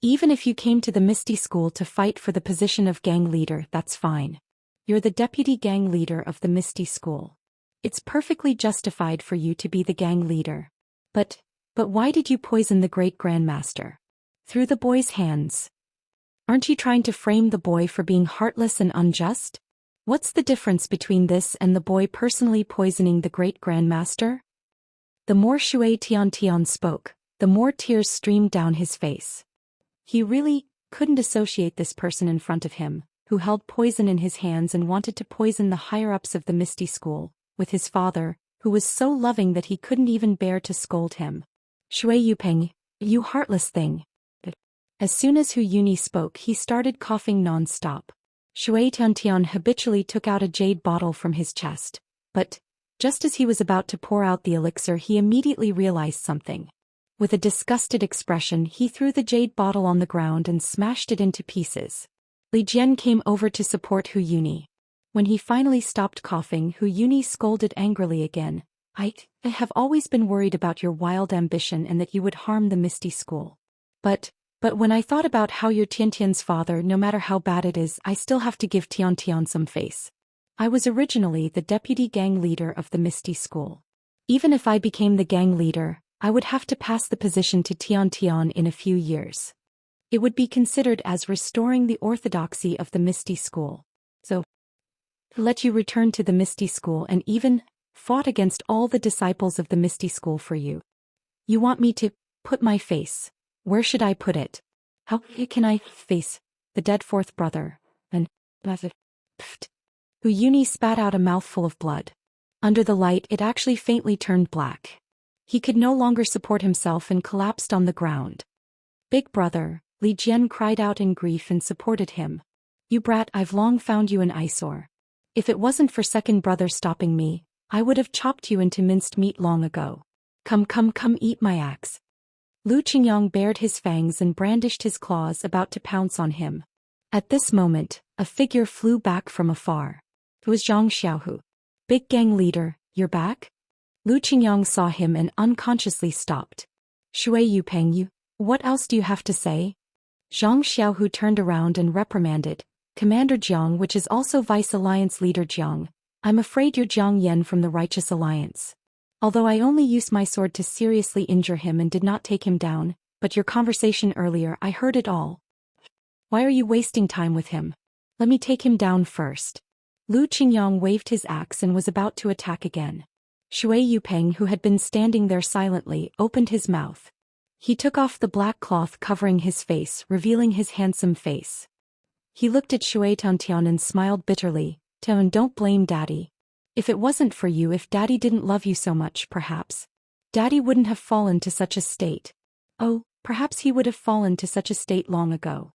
Even if you came to the Misty School to fight for the position of gang leader, that's fine. You're the deputy gang leader of the Misty School. It's perfectly justified for you to be the gang leader. But why did you poison the great grandmaster? Through the boy's hands. Aren't you trying to frame the boy for being heartless and unjust? What's the difference between this and the boy personally poisoning the great grandmaster? The more Shui Tiantian spoke, the more tears streamed down his face. He really couldn't associate this person in front of him, who held poison in his hands and wanted to poison the higher-ups of the Misty School, with his father, who was so loving that he couldn't even bear to scold him. Shui Yupeng, you heartless thing. As soon as Hu Yuni spoke, he started coughing non-stop. Shui Tiantian habitually took out a jade bottle from his chest, but, just as he was about to pour out the elixir, he immediately realized something. With a disgusted expression, he threw the jade bottle on the ground and smashed it into pieces. Li Jian came over to support Hu Yuni. When he finally stopped coughing, Hu Yuni scolded angrily again. I have always been worried about your wild ambition and that you would harm the Misty School. But when I thought about how you're Tiantian's father, no matter how bad it is, I still have to give Tiantian some face. I was originally the deputy gang leader of the Misty School. Even if I became the gang leader, I would have to pass the position to Tiantian in a few years. It would be considered as restoring the orthodoxy of the Misty School. So, let you return to the Misty School and even fought against all the disciples of the Misty School for you. You want me to put my face? Where should I put it? How can I face the dead fourth brother? And Hu Yuni spat out a mouthful of blood. Under the light, it actually faintly turned black. He could no longer support himself and collapsed on the ground. Big brother, Li Jian cried out in grief and supported him. You brat, I've long found you an eyesore. If it wasn't for second brother stopping me, I would have chopped you into minced meat long ago. Come eat my axe. Lu Qingyang bared his fangs and brandished his claws, about to pounce on him. At this moment, a figure flew back from afar. It was Zhang Xiaohu. Big gang leader, you're back? Lu Qingyang saw him and unconsciously stopped. Shui Yupeng, what else do you have to say? Zhang Xiaohu turned around and reprimanded. Commander Jiang, which is also Vice Alliance leader Jiang, I'm afraid you're Jiang Yen from the Righteous Alliance. Although I only used my sword to seriously injure him and did not take him down, but your conversation earlier, I heard it all. Why are you wasting time with him? Let me take him down first. Lu Qingyang waved his axe and was about to attack again. Shui Yupeng, who had been standing there silently, opened his mouth. He took off the black cloth covering his face, revealing his handsome face. He looked at Shui Tiantian and smiled bitterly. Tian, don't blame Daddy. If it wasn't for you, if Daddy didn't love you so much, perhaps Daddy wouldn't have fallen to such a state. Oh, perhaps he would have fallen to such a state long ago.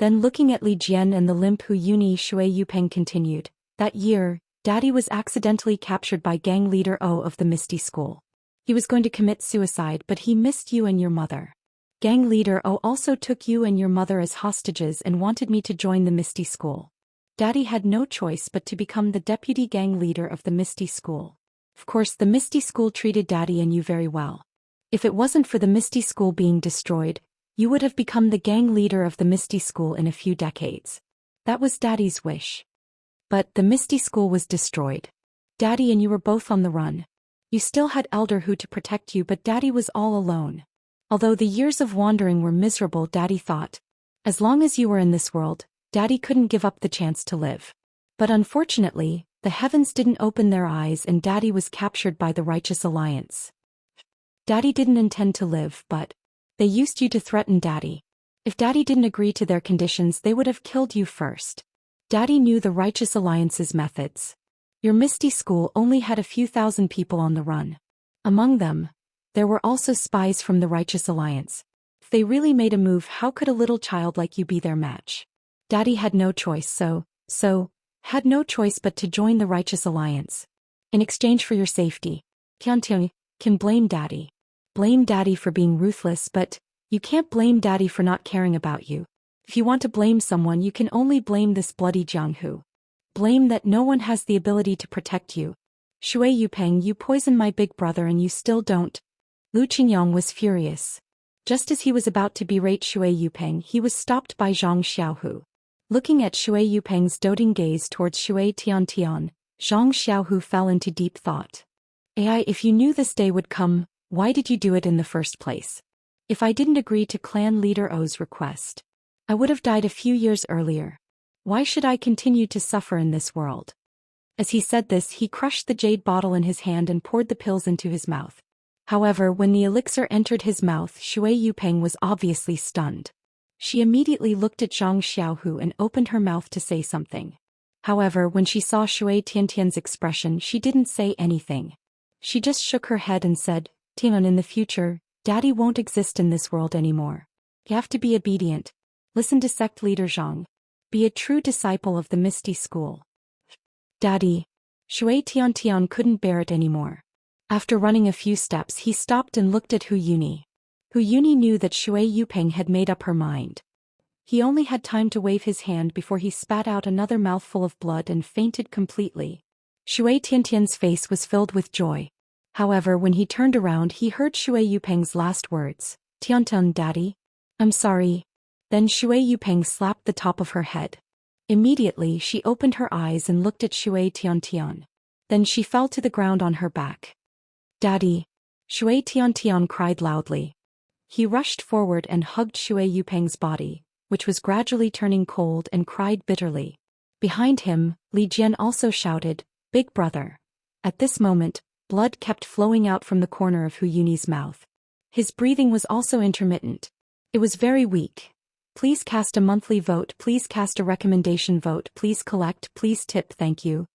Then looking at Li Jian and the limp Hu Yuni, Shui Yupeng continued. That year, Daddy was accidentally captured by gang leader O of the Misty School. He was going to commit suicide, but he missed you and your mother. Gang leader O also took you and your mother as hostages and wanted me to join the Misty School. Daddy had no choice but to become the deputy gang leader of the Misty School. Of course, the Misty School treated Daddy and you very well. If it wasn't for the Misty School being destroyed, you would have become the gang leader of the Misty School in a few decades. That was Daddy's wish. But the Misty School was destroyed. Daddy and you were both on the run. You still had Elder Hu to protect you, but Daddy was all alone. Although the years of wandering were miserable, Daddy thought, as long as you were in this world, Daddy couldn't give up the chance to live. But unfortunately, the heavens didn't open their eyes and Daddy was captured by the Righteous Alliance. Daddy didn't intend to live, but they used you to threaten Daddy. If Daddy didn't agree to their conditions, they would have killed you first. Daddy knew the Righteous Alliance's methods. Your Misty School only had a few thousand people on the run. Among them, there were also spies from the Righteous Alliance. If they really made a move, how could a little child like you be their match? Daddy had no choice had no choice but to join the Righteous Alliance. In exchange for your safety, Tiantian can blame Daddy. Blame Daddy for being ruthless, but you can't blame Daddy for not caring about you. If you want to blame someone, you can only blame this bloody Jiang Hu. Blame that no one has the ability to protect you. Shui Yupeng, you poisoned my big brother and you still don't. Lu Qingyang was furious. Just as he was about to berate Shui Yupeng, he was stopped by Zhang Xiaohu. Looking at Shui Yupeng's doting gaze towards Shui Tiantian, Zhang Xiaohu fell into deep thought. Ai, if you knew this day would come, why did you do it in the first place? If I didn't agree to clan leader O's request, I would have died a few years earlier. Why should I continue to suffer in this world? As he said this, he crushed the jade bottle in his hand and poured the pills into his mouth. However, when the elixir entered his mouth, Shui Yupeng was obviously stunned. She immediately looked at Zhang Xiaohu and opened her mouth to say something. However, when she saw Shui Tiantian's expression, she didn't say anything. She just shook her head and said, Tian, in the future, Daddy won't exist in this world anymore. You have to be obedient. Listen to sect leader Zhang. be a true disciple of the Misty School. Daddy. Shui Tiantian couldn't bear it anymore. After running a few steps he stopped and looked at Hu Yuni. Hu Yuni knew that Shui Yupeng had made up her mind. He only had time to wave his hand before he spat out another mouthful of blood and fainted completely. Shui Tiantian's face was filled with joy. However, when he turned around he heard Shui Yupeng's last words, "Tiantian, Daddy? I'm sorry." Then Shui Yupeng slapped the top of her head. Immediately she opened her eyes and looked at Shui Tiantian. Then she fell to the ground on her back. "Daddy!" Shui Tiantian cried loudly. He rushed forward and hugged Shui Yupeng's body, which was gradually turning cold, and cried bitterly. Behind him, Li Jian also shouted, "Big brother." At this moment, blood kept flowing out from the corner of Hu Yuni's mouth. His breathing was also intermittent. It was very weak. Please cast a monthly vote, please cast a recommendation vote, please collect, please tip, thank you.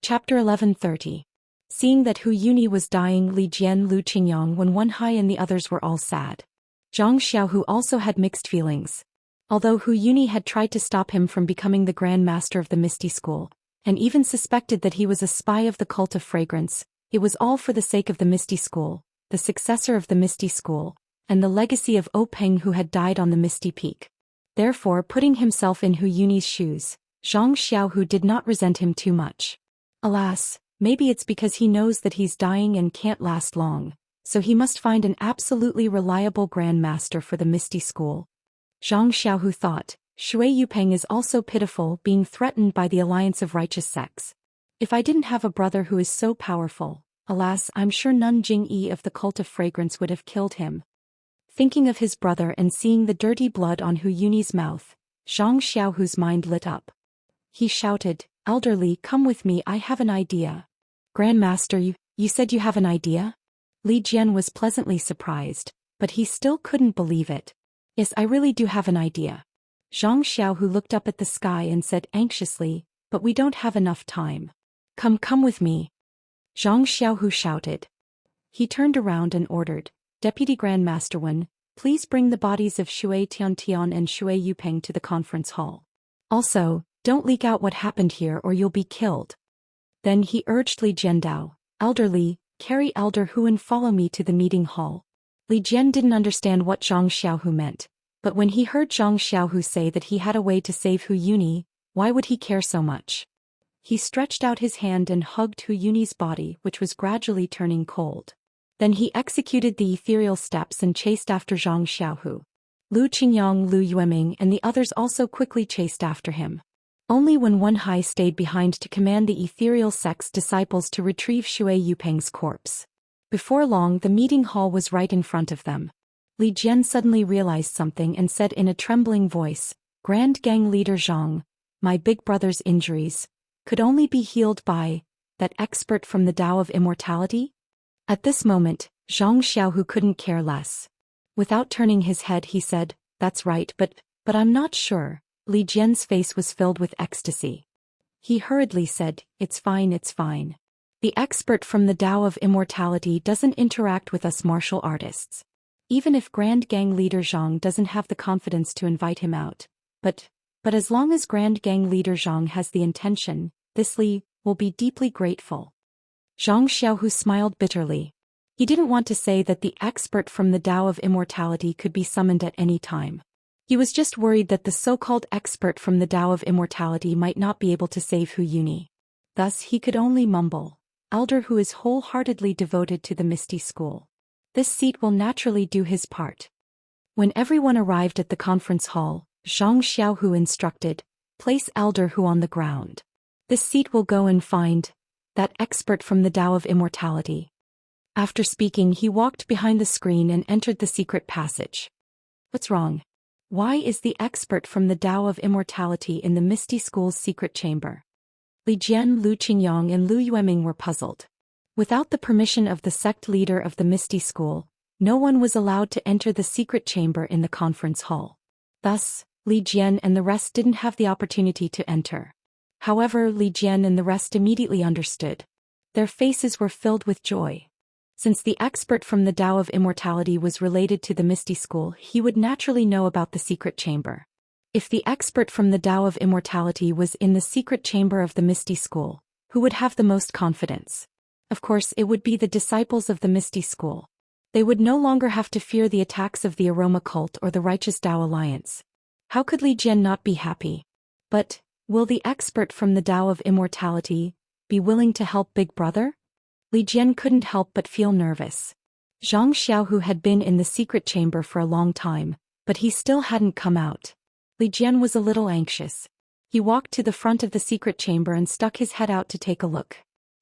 Chapter 1130. Seeing that Hu Yuni was dying, Li Jian, Lu Qingyang, Wen Hai and the others were all sad. Zhang Xiaohu also had mixed feelings. Although Hu Yuni had tried to stop him from becoming the Grand Master of the Misty School, and even suspected that he was a spy of the Cult of Fragrance, it was all for the sake of the Misty School, the successor of the Misty School, and the legacy of O Peng who had died on the Misty Peak. Therefore, putting himself in Hu Yuni's shoes, Zhang Xiaohu did not resent him too much. Alas, maybe it's because he knows that he's dying and can't last long, so he must find an absolutely reliable Grand Master for the Misty School. Zhang Xiaohu thought, Shui Yupeng is also pitiful, being threatened by the alliance of righteous sects. If I didn't have a brother who is so powerful, alas, I'm sure Nun Jingyi of the Cult of Fragrance would have killed him. Thinking of his brother and seeing the dirty blood on Hu Yuni's mouth, Zhang Xiaohu's mind lit up. He shouted, "Elderly, come with me, I have an idea." "Grandmaster, you said you have an idea?" Li Jian was pleasantly surprised, but he still couldn't believe it. "Yes, I really do have an idea." Zhang Xiaohu looked up at the sky and said anxiously, "But we don't have enough time." Come with me." Zhang Xiaohu shouted. He turned around and ordered, "Deputy Grandmaster Wen, please bring the bodies of Shui Tiantian and Shui Yupeng to the conference hall. Also, don't leak out what happened here or you'll be killed." Then he urged Li Jiandao, "Elderly, carry Elder Hu and follow me to the meeting hall." Li Jian didn't understand what Zhang Xiaohu meant, but when he heard Zhang Xiaohu say that he had a way to save Hu Yuni, why would he care so much? He stretched out his hand and hugged Hu Yuni's body, which was gradually turning cold. Then he executed the ethereal steps and chased after Zhang Xiaohu. Lu Qingyang, Lu Yueming and the others also quickly chased after him. Only Wen Hai stayed behind to command the ethereal sect's disciples to retrieve Shui Yupeng's corpse. Before long the meeting hall was right in front of them. Li Jian suddenly realized something and said in a trembling voice, "Grand Gang Leader Zhang, my big brother's injuries could only be healed by that expert from the Tao of Immortality?" At this moment, Zhang Xiaohu couldn't care less. Without turning his head he said, "That's right, but I'm not sure." Li Jian's face was filled with ecstasy. He hurriedly said, it's fine. The expert from the Tao of Immortality doesn't interact with us martial artists. Even if Grand Gang Leader Zhang doesn't have the confidence to invite him out. But as long as Grand Gang Leader Zhang has the intention, this Li will be deeply grateful." Zhang Xiaohu smiled bitterly. He didn't want to say that the expert from the Tao of Immortality could be summoned at any time. He was just worried that the so-called expert from the Tao of Immortality might not be able to save Hu Yuni. Thus he could only mumble, "Elder Hu is wholeheartedly devoted to the Misty School. This seat will naturally do his part." When everyone arrived at the conference hall, Zhang Xiaohu instructed, "Place Elder Hu on the ground. This seat will go and find that expert from the Tao of Immortality." After speaking he walked behind the screen and entered the secret passage. "What's wrong? Why is the expert from the Tao of Immortality in the Misty School's secret chamber?" Li Jian, Lu Qingyang and Lu Yueming were puzzled. Without the permission of the sect leader of the Misty School, no one was allowed to enter the secret chamber in the conference hall. Thus, Li Jian and the rest didn't have the opportunity to enter. However, Li Jian and the rest immediately understood. Their faces were filled with joy. Since the expert from the Tao of Immortality was related to the Misty School, he would naturally know about the secret chamber. If the expert from the Tao of Immortality was in the secret chamber of the Misty School, who would have the most confidence? Of course, it would be the disciples of the Misty School. They would no longer have to fear the attacks of the Aroma Cult or the Righteous Tao Alliance. How could Li Jian not be happy? But, will the expert from the Tao of Immortality be willing to help Big Brother? Li Jian couldn't help but feel nervous. Zhang Xiaohu had been in the secret chamber for a long time, but he still hadn't come out. Li Jian was a little anxious. He walked to the front of the secret chamber and stuck his head out to take a look.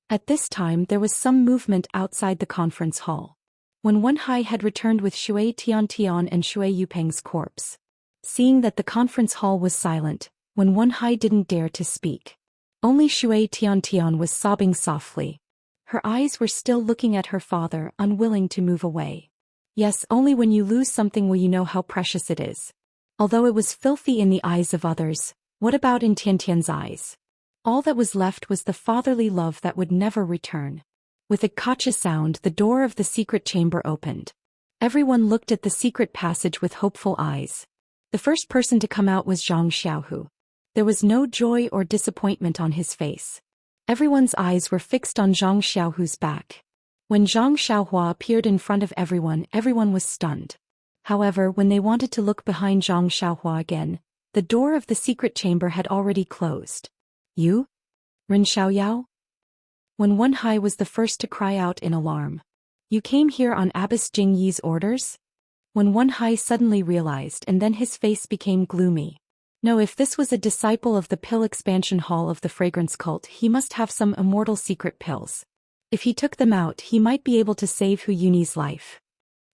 At this time there was some movement outside the conference hall. When Wenhai had returned with Shui Tiantian and Shui Yupeng's corpse. Seeing that the conference hall was silent, when Wenhai didn't dare to speak. Only Shui Tiantian was sobbing softly. Her eyes were still looking at her father, unwilling to move away. Yes, only when you lose something will you know how precious it is. Although it was filthy in the eyes of others, what about in Tiantian's eyes? All that was left was the fatherly love that would never return. With a gotcha sound, the door of the secret chamber opened. Everyone looked at the secret passage with hopeful eyes. The first person to come out was Zhang Xiaohu. There was no joy or disappointment on his face. Everyone's eyes were fixed on Zhang Xiaohu's back. When Zhang Xiaohua appeared in front of everyone, everyone was stunned. However, when they wanted to look behind Zhang Xiaohua again, the door of the secret chamber had already closed. You? Ren Xiaoyao? When Wenhai was the first to cry out in alarm. You came here on Abbess Jing Yi's orders? When Wenhai suddenly realized, and then his face became gloomy. No, if this was a disciple of the pill expansion hall of the fragrance cult, he must have some immortal secret pills. If he took them out, he might be able to save Hu Yuni's life.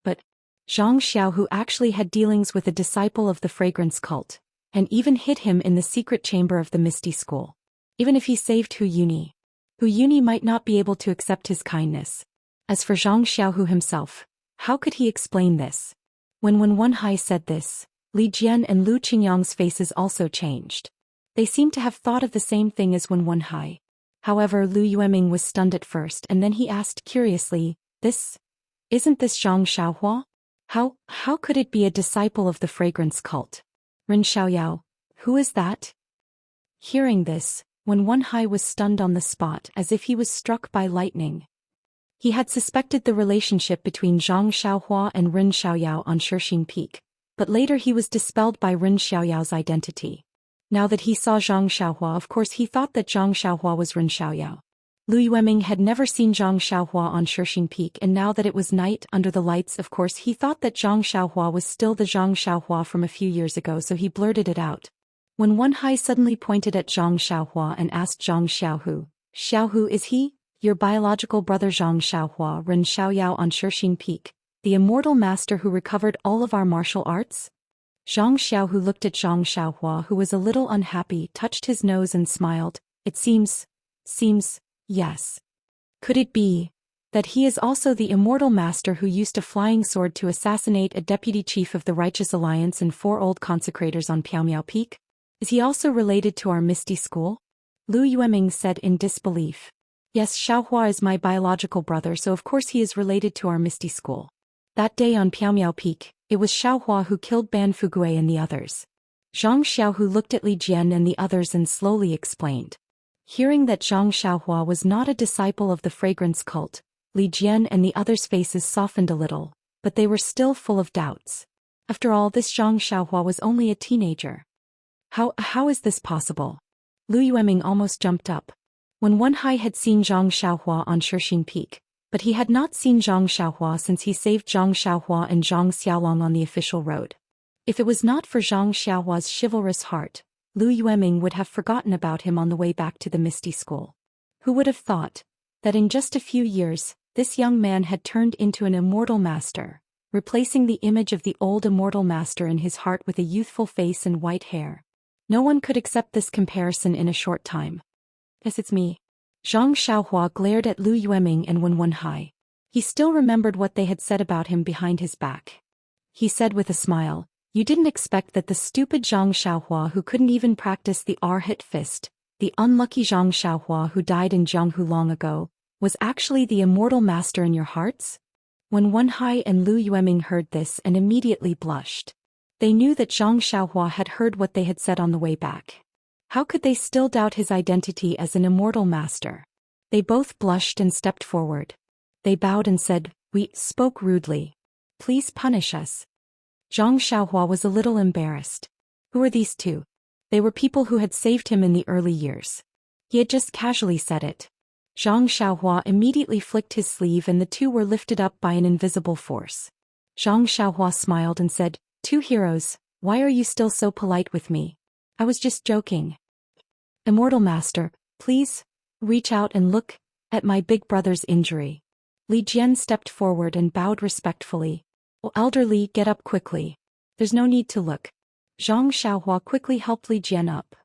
But Zhang Xiaohu actually had dealings with a disciple of the fragrance cult, and even hid him in the secret chamber of the Misty School. Even if he saved Hu Yuni might not be able to accept his kindness. As for Zhang Xiaohu himself, how could he explain this? When Wenhai said this, Li Jian and Lu Qingyang's faces also changed. They seemed to have thought of the same thing as when Wenhai. However, Lu Yueming was stunned at first, and then he asked curiously, Isn't this Zhang Xiaohua? How could it be a disciple of the fragrance cult? Ren Xiaoyao, who is that? Hearing this, when Wenhai was stunned on the spot as if he was struck by lightning. He had suspected the relationship between Zhang Xiaohua and Ren Xiaoyao on Shixin Peak, but later he was dispelled by Ren Xiaoyao's identity. Now that he saw Zhang Xiaohua, of course he thought that Zhang Xiaohua was Ren Xiaoyao. Lu Yueming had never seen Zhang Xiaohua on Shixin Peak, and now that it was night under the lights, of course he thought that Zhang Xiaohua was still the Zhang Xiaohua from a few years ago, so he blurted it out. When Wenhai suddenly pointed at Zhang Xiaohua and asked Zhang Xiaohu, is he your biological brother Zhang Xiaohua, Ren Xiaoyao on Shixin Peak, the immortal master who recovered all of our martial arts? Zhang Xiaohu looked at Zhang Xiaohua, who was a little unhappy, touched his nose and smiled. It seems, yes. Could it be that he is also the immortal master who used a flying sword to assassinate a deputy chief of the Righteous Alliance and 4 old consecrators on Piaomiao Peak? Is he also related to our Misty School? Lu Yueming said in disbelief. Yes, Xiaohua is my biological brother, so of course he is related to our Misty School. That day on Piaomiao Peak, it was Xiaohua who killed Ban Fugui and the others. Zhang Xiaohu looked at Li Jian and the others and slowly explained. Hearing that Zhang Xiaohua was not a disciple of the fragrance cult, Li Jian and the others' faces softened a little, but they were still full of doubts. After all, this Zhang Xiaohua was only a teenager. How is this possible? Lu Yueming almost jumped up. When Wenhai had seen Zhang Xiaohua on Shixin Peak, but he had not seen Zhang Xiaohua since he saved Zhang Xiaohua and Zhang Xiaolong on the official road. If it was not for Zhang Xiaohua's chivalrous heart, Lu Yueming would have forgotten about him on the way back to the Misty School. Who would have thought that in just a few years, this young man had turned into an immortal master, replacing the image of the old immortal master in his heart with a youthful face and white hair. No one could accept this comparison in a short time. Yes, it's me. Zhang Xiaohua glared at Lu Yueming and Wenhai. He still remembered what they had said about him behind his back. He said with a smile, You didn't expect that the stupid Zhang Xiaohua who couldn't even practice the R-hit fist, the unlucky Zhang Xiaohua who died in Jianghu long ago, was actually the immortal master in your hearts? When Wenhai and Lu Yueming heard this and immediately blushed. They knew that Zhang Xiaohua had heard what they had said on the way back. How could they still doubt his identity as an immortal master? They both blushed and stepped forward. They bowed and said, "We spoke rudely. Please punish us." Zhang Xiaohua was a little embarrassed. Who were these two? They were people who had saved him in the early years. He had just casually said it. Zhang Xiaohua immediately flicked his sleeve and the two were lifted up by an invisible force. Zhang Xiaohua smiled and said, "Two heroes, why are you still so polite with me? I was just joking. Immortal Master, please, reach out and look at my big brother's injury." Li Jian stepped forward and bowed respectfully. "Oh, Elder Li, get up quickly. There's no need to look." Zhang Xiaohua quickly helped Li Jian up.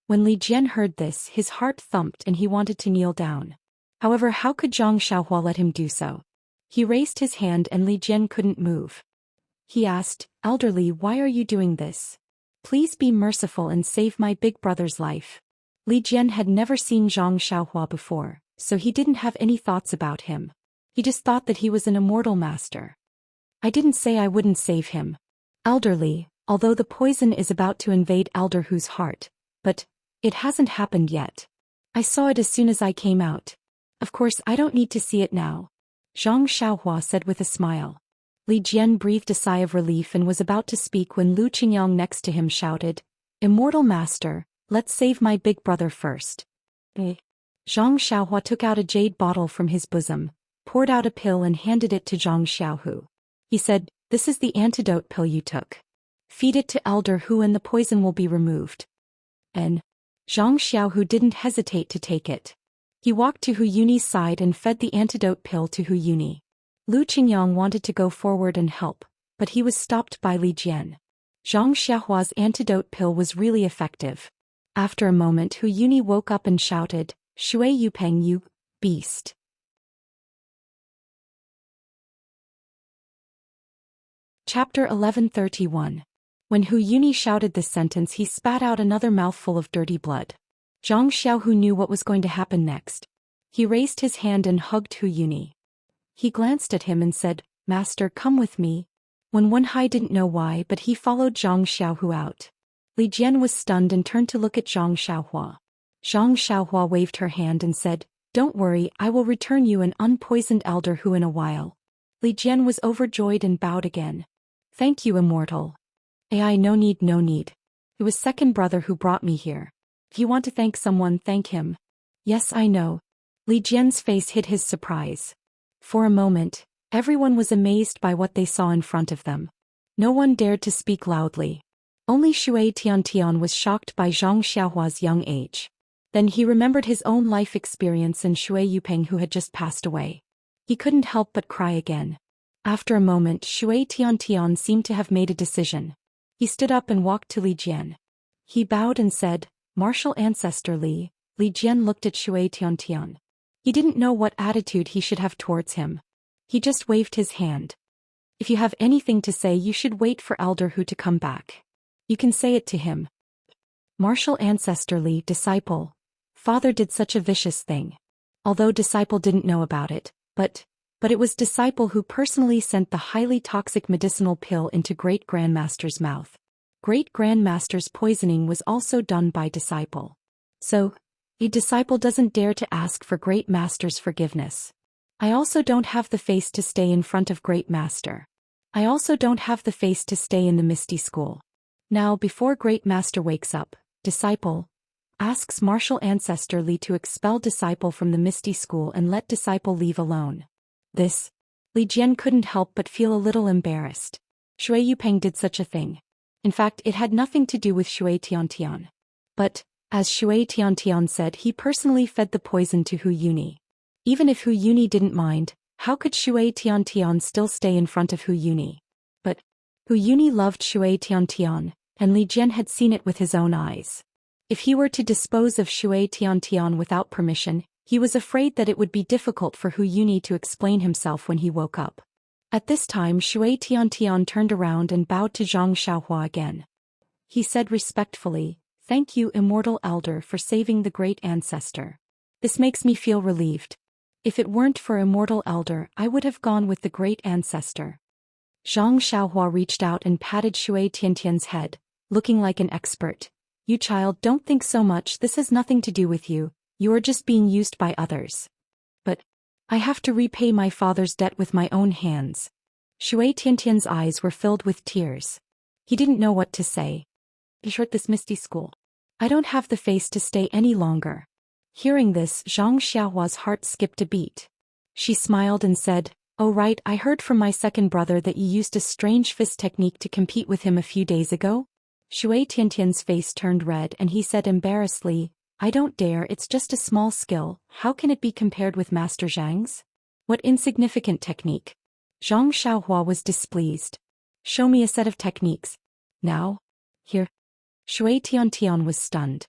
When Li Jian heard this, his heart thumped and he wanted to kneel down. However, how could Zhang Xiaohua let him do so? He raised his hand and Li Jian couldn't move. He asked, "Elder Li, why are you doing this? Please be merciful and save my big brother's life." Li Jian had never seen Zhang Xiaohua before, so he didn't have any thoughts about him. He just thought that he was an immortal master. "I didn't say I wouldn't save him. Elder Li, although the poison is about to invade Elder Hu's heart, but it hasn't happened yet. I saw it as soon as I came out. Of course I don't need to see it now," Zhang Xiaohua said with a smile. Li Jian breathed a sigh of relief and was about to speak when Lu Qingyang next to him shouted, "Immortal Master, let's save my big brother first." Zhang Xiaohua took out a jade bottle from his bosom, poured out a pill and handed it to Zhang Xiaohu. He said, "This is the antidote pill you took. Feed it to Elder Hu and the poison will be removed." And Zhang Xiaohu didn't hesitate to take it. He walked to Hu Yuni's side and fed the antidote pill to Hu Yuni. Lu Qingyang wanted to go forward and help, but he was stopped by Li Jian. Zhang Xiaohua's antidote pill was really effective. After a moment, Hu Yuni woke up and shouted, "Shui Yupeng, you beast." Chapter 1131. When Hu Yuni shouted this sentence, he spat out another mouthful of dirty blood. Zhang Xiaohu knew what was going to happen next. He raised his hand and hugged Hu Yuni. He glanced at him and said, "Master, come with me." When Wenhai didn't know why, but he followed Zhang Xiaohu out. Li Jian was stunned and turned to look at Zhang Xiaohua. Zhang Xiaohua waved her hand and said, "Don't worry, I will return you an unpoisoned Elder Hu in a while." Li Jian was overjoyed and bowed again. "Thank you, Immortal. Ai, no need, no need. It was second brother who brought me here. If you want to thank someone, thank him." "Yes, I know." Li Jian's face hid his surprise. For a moment, everyone was amazed by what they saw in front of them. No one dared to speak loudly. Only Shui Tiantian was shocked by Zhang Xiaohua's young age. Then he remembered his own life experience and Shui Yupeng who had just passed away. He couldn't help but cry again. After a moment, Shui Tiantian seemed to have made a decision. He stood up and walked to Li Jian. He bowed and said, "Martial Ancestor Li." Li Jian looked at Shui Tiantian. He didn't know what attitude he should have towards him. He just waved his hand. "If you have anything to say, you should wait for Elder Hu to come back. You can say it to him." Martial Ancestor Li, disciple. Father did such a vicious thing. Although disciple didn't know about it, but it was disciple who personally sent the highly toxic medicinal pill into Great Grandmaster's mouth. Great Grandmaster's poisoning was also done by disciple. So, a disciple doesn't dare to ask for Great Master's forgiveness. I also don't have the face to stay in front of Great Master. I also don't have the face to stay in the Misty School. Now, before Great Master wakes up, disciple asks Martial Ancestor Li to expel disciple from the Misty School and let disciple leave alone. This, Li Jian couldn't help but feel a little embarrassed. Shui Yupeng did such a thing. In fact, it had nothing to do with Shui Tiantian. But, as Shui Tiantian said, he personally fed the poison to Hu Yuni. Even if Hu Yuni didn't mind, how could Shui Tiantian still stay in front of Hu Yuni? But Hu Yuni loved Shui Tiantian, and Li Jian had seen it with his own eyes. If he were to dispose of Shui Tiantian without permission, he was afraid that it would be difficult for Hu Yuni to explain himself when he woke up. At this time, Shui Tiantian turned around and bowed to Zhang Xiaohua again. He said respectfully, "Thank you, Immortal Elder, for saving the great ancestor. This makes me feel relieved." If it weren't for Immortal Elder, I would have gone with the great ancestor. Zhang Xiaohua reached out and patted Shui Tiantian's head, looking like an expert. You child, don't think so much, this has nothing to do with you, you are just being used by others. But I have to repay my father's debt with my own hands. Shui Tiantian's eyes were filled with tears. He didn't know what to say. Short this misty school. I don't have the face to stay any longer. Hearing this, Zhang Xiaohua's heart skipped a beat. She smiled and said, Oh right, I heard from my second brother that you used a strange fist technique to compete with him a few days ago. Shui Tiantian's face turned red and he said embarrassedly, I don't dare, it's just a small skill, how can it be compared with Master Zhang's? What insignificant technique. Zhang Xiaohua was displeased. Show me a set of techniques. Now? Here. Shui Tiantian was stunned.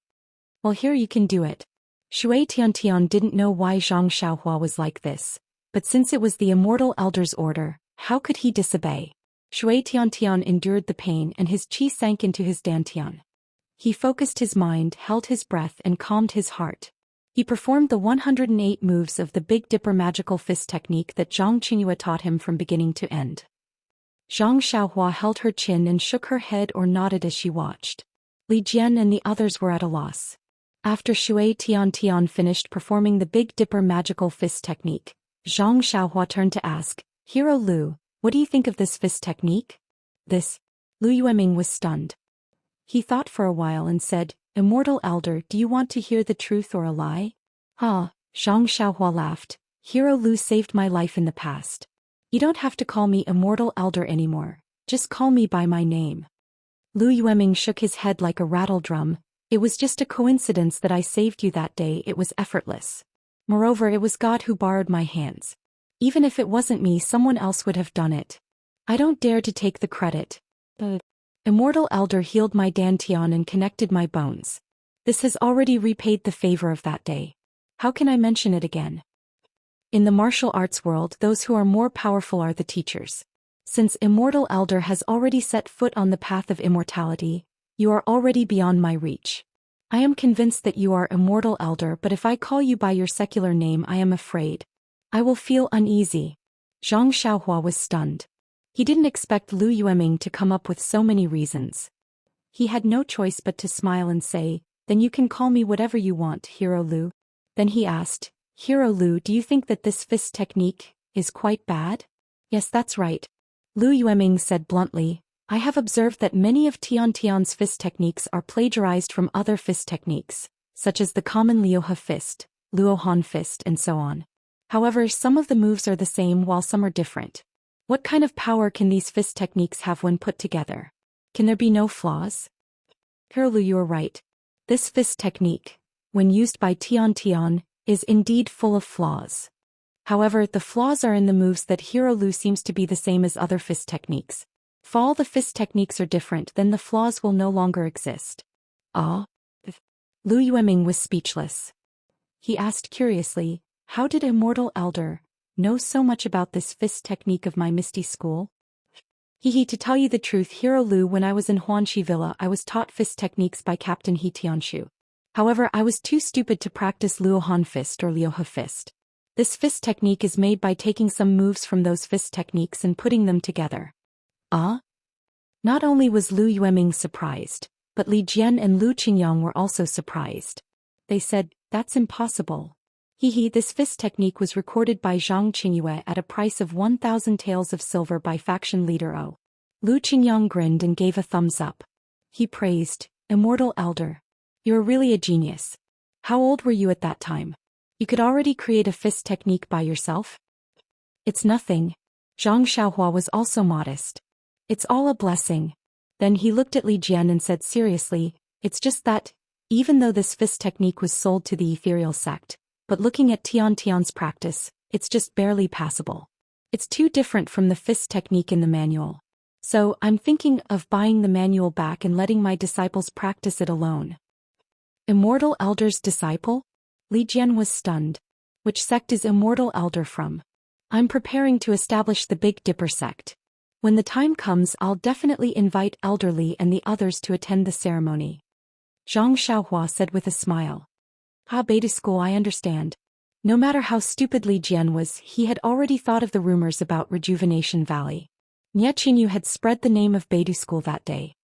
Well, here you can do it. Shui Tiantian didn't know why Zhang Xiaohua was like this, but since it was the Immortal Elder's order, how could he disobey? Shui Tiantian endured the pain and his qi sank into his dantian. He focused his mind, held his breath and calmed his heart. He performed the 108 moves of the Big Dipper magical fist technique that Zhang Qingyue taught him from beginning to end. Zhang Xiaohua held her chin and shook her head or nodded as she watched. Li Jian and the others were at a loss. After Shui Tiantian finished performing the Big Dipper magical fist technique, Zhang Xiaohua turned to ask, Hero Lu, what do you think of this fist technique? This. Lu Yueming was stunned. He thought for a while and said, Immortal Elder, do you want to hear the truth or a lie? Zhang Xiaohua laughed. Hero Lu saved my life in the past. You don't have to call me Immortal Elder anymore, just call me by my name. Lu Yueming shook his head like a rattle drum. It was just a coincidence that I saved you that day, it was effortless. Moreover, it was God who borrowed my hands. Even if it wasn't me, someone else would have done it. I don't dare to take the credit. The Immortal Elder healed my dantian and connected my bones. This has already repaid the favor of that day. How can I mention it again? In the martial arts world, those who are more powerful are the teachers. Since Immortal Elder has already set foot on the path of immortality, you are already beyond my reach. I am convinced that you are Immortal Elder, but if I call you by your secular name, I am afraid. I will feel uneasy. Zhang Xiaohua was stunned. He didn't expect Lu Yueming to come up with so many reasons. He had no choice but to smile and say, Then you can call me whatever you want, Hero Lu. Then he asked, Hero Lu, do you think that this fist technique is quite bad? Yes, that's right. Lu Yueming said bluntly, I have observed that many of Tiantian's fist techniques are plagiarized from other fist techniques, such as the common Liuhe fist, Luohan fist and so on. However, some of the moves are the same while some are different. What kind of power can these fist techniques have when put together? Can there be no flaws? Hero Lu, you are right. This fist technique, when used by Tiantian, is indeed full of flaws. However, the flaws are in the moves that Hero Lu seems to be the same as other fist techniques. If all the fist techniques are different, then the flaws will no longer exist. Ah? Lu Yueming was speechless. He asked curiously, How did Immortal Elder know so much about this fist technique of my misty school? To tell you the truth, Hero Lu, when I was in Huanxi Villa, I was taught fist techniques by Captain He Tianshu. However, I was too stupid to practice Luohan fist or Liuhe fist. This fist technique is made by taking some moves from those fist techniques and putting them together. Ah? Not only was Lu Yueming surprised, but Li Jian and Lu Qingyang were also surprised. They said, That's impossible. This fist technique was recorded by Zhang Qingyue at a price of 1,000 taels of silver by faction leader O. Lu Qingyang grinned and gave a thumbs up. He praised, Immortal Elder. You're really a genius. How old were you at that time? You could already create a fist technique by yourself? It's nothing. Zhang Xiaohua was also modest. It's all a blessing. Then he looked at Li Jian and said seriously, It's just that, even though this fist technique was sold to the ethereal sect, but looking at Tiantian's practice, it's just barely passable. It's too different from the fist technique in the manual. So, I'm thinking of buying the manual back and letting my disciples practice it alone. Immortal Elder's disciple? Li Jian was stunned. Which sect is Immortal Elder from? I'm preparing to establish the Big Dipper sect. When the time comes, I'll definitely invite Elder Li and the others to attend the ceremony. Zhang Xiaohua said with a smile. Beta school, I understand. No matter how stupid Li Jian was, he had already thought of the rumors about Rejuvenation Valley. Nie Qingyu had spread the name of Beidou School that day.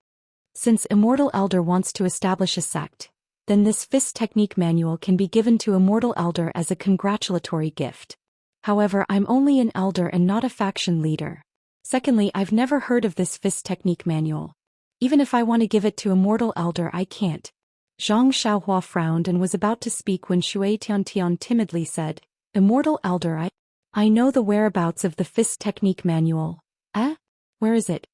Since Immortal Elder wants to establish a sect, then this fist technique manual can be given to Immortal Elder as a congratulatory gift. However, I'm only an elder and not a faction leader. Secondly, I've never heard of this fist technique manual. Even if I want to give it to Immortal Elder, I can't. Zhang Xiaohua frowned and was about to speak when Shui Tiantian timidly said, Immortal Elder, I know the whereabouts of the fist technique manual. Where is it?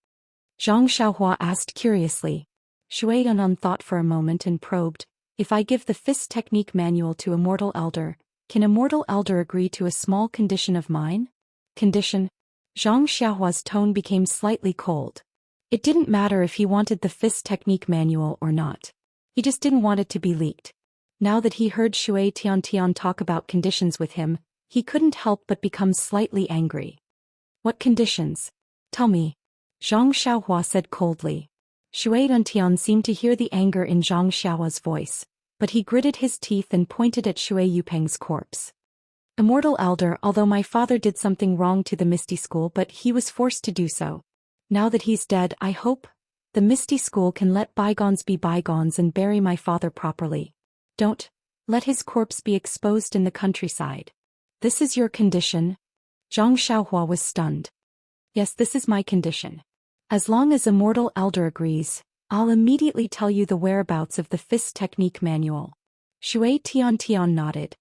Zhang Xiaohua asked curiously. Shui Tiantian thought for a moment and probed, if I give the fist technique manual to Immortal Elder, can Immortal Elder agree to a small condition of mine? Condition? Zhang Xiaohua's tone became slightly cold. It didn't matter if he wanted the fist technique manual or not. He just didn't want it to be leaked. Now that he heard Shui Tiantian talk about conditions with him, he couldn't help but become slightly angry. What conditions? Tell me. Zhang Xiaohua said coldly. Shui Tiantian seemed to hear the anger in Zhang Xiaohua's voice, but he gritted his teeth and pointed at Shui Yupeng's corpse. Immortal Elder, although my father did something wrong to the Misty School, but he was forced to do so. Now that he's dead, I hope the Misty School can let bygones be bygones and bury my father properly. Don't let his corpse be exposed in the countryside. This is your condition? Zhang Xiaohua was stunned. Yes, this is my condition. As long as Immortal Elder agrees, I'll immediately tell you the whereabouts of the fist technique manual. Shui Tiantian nodded.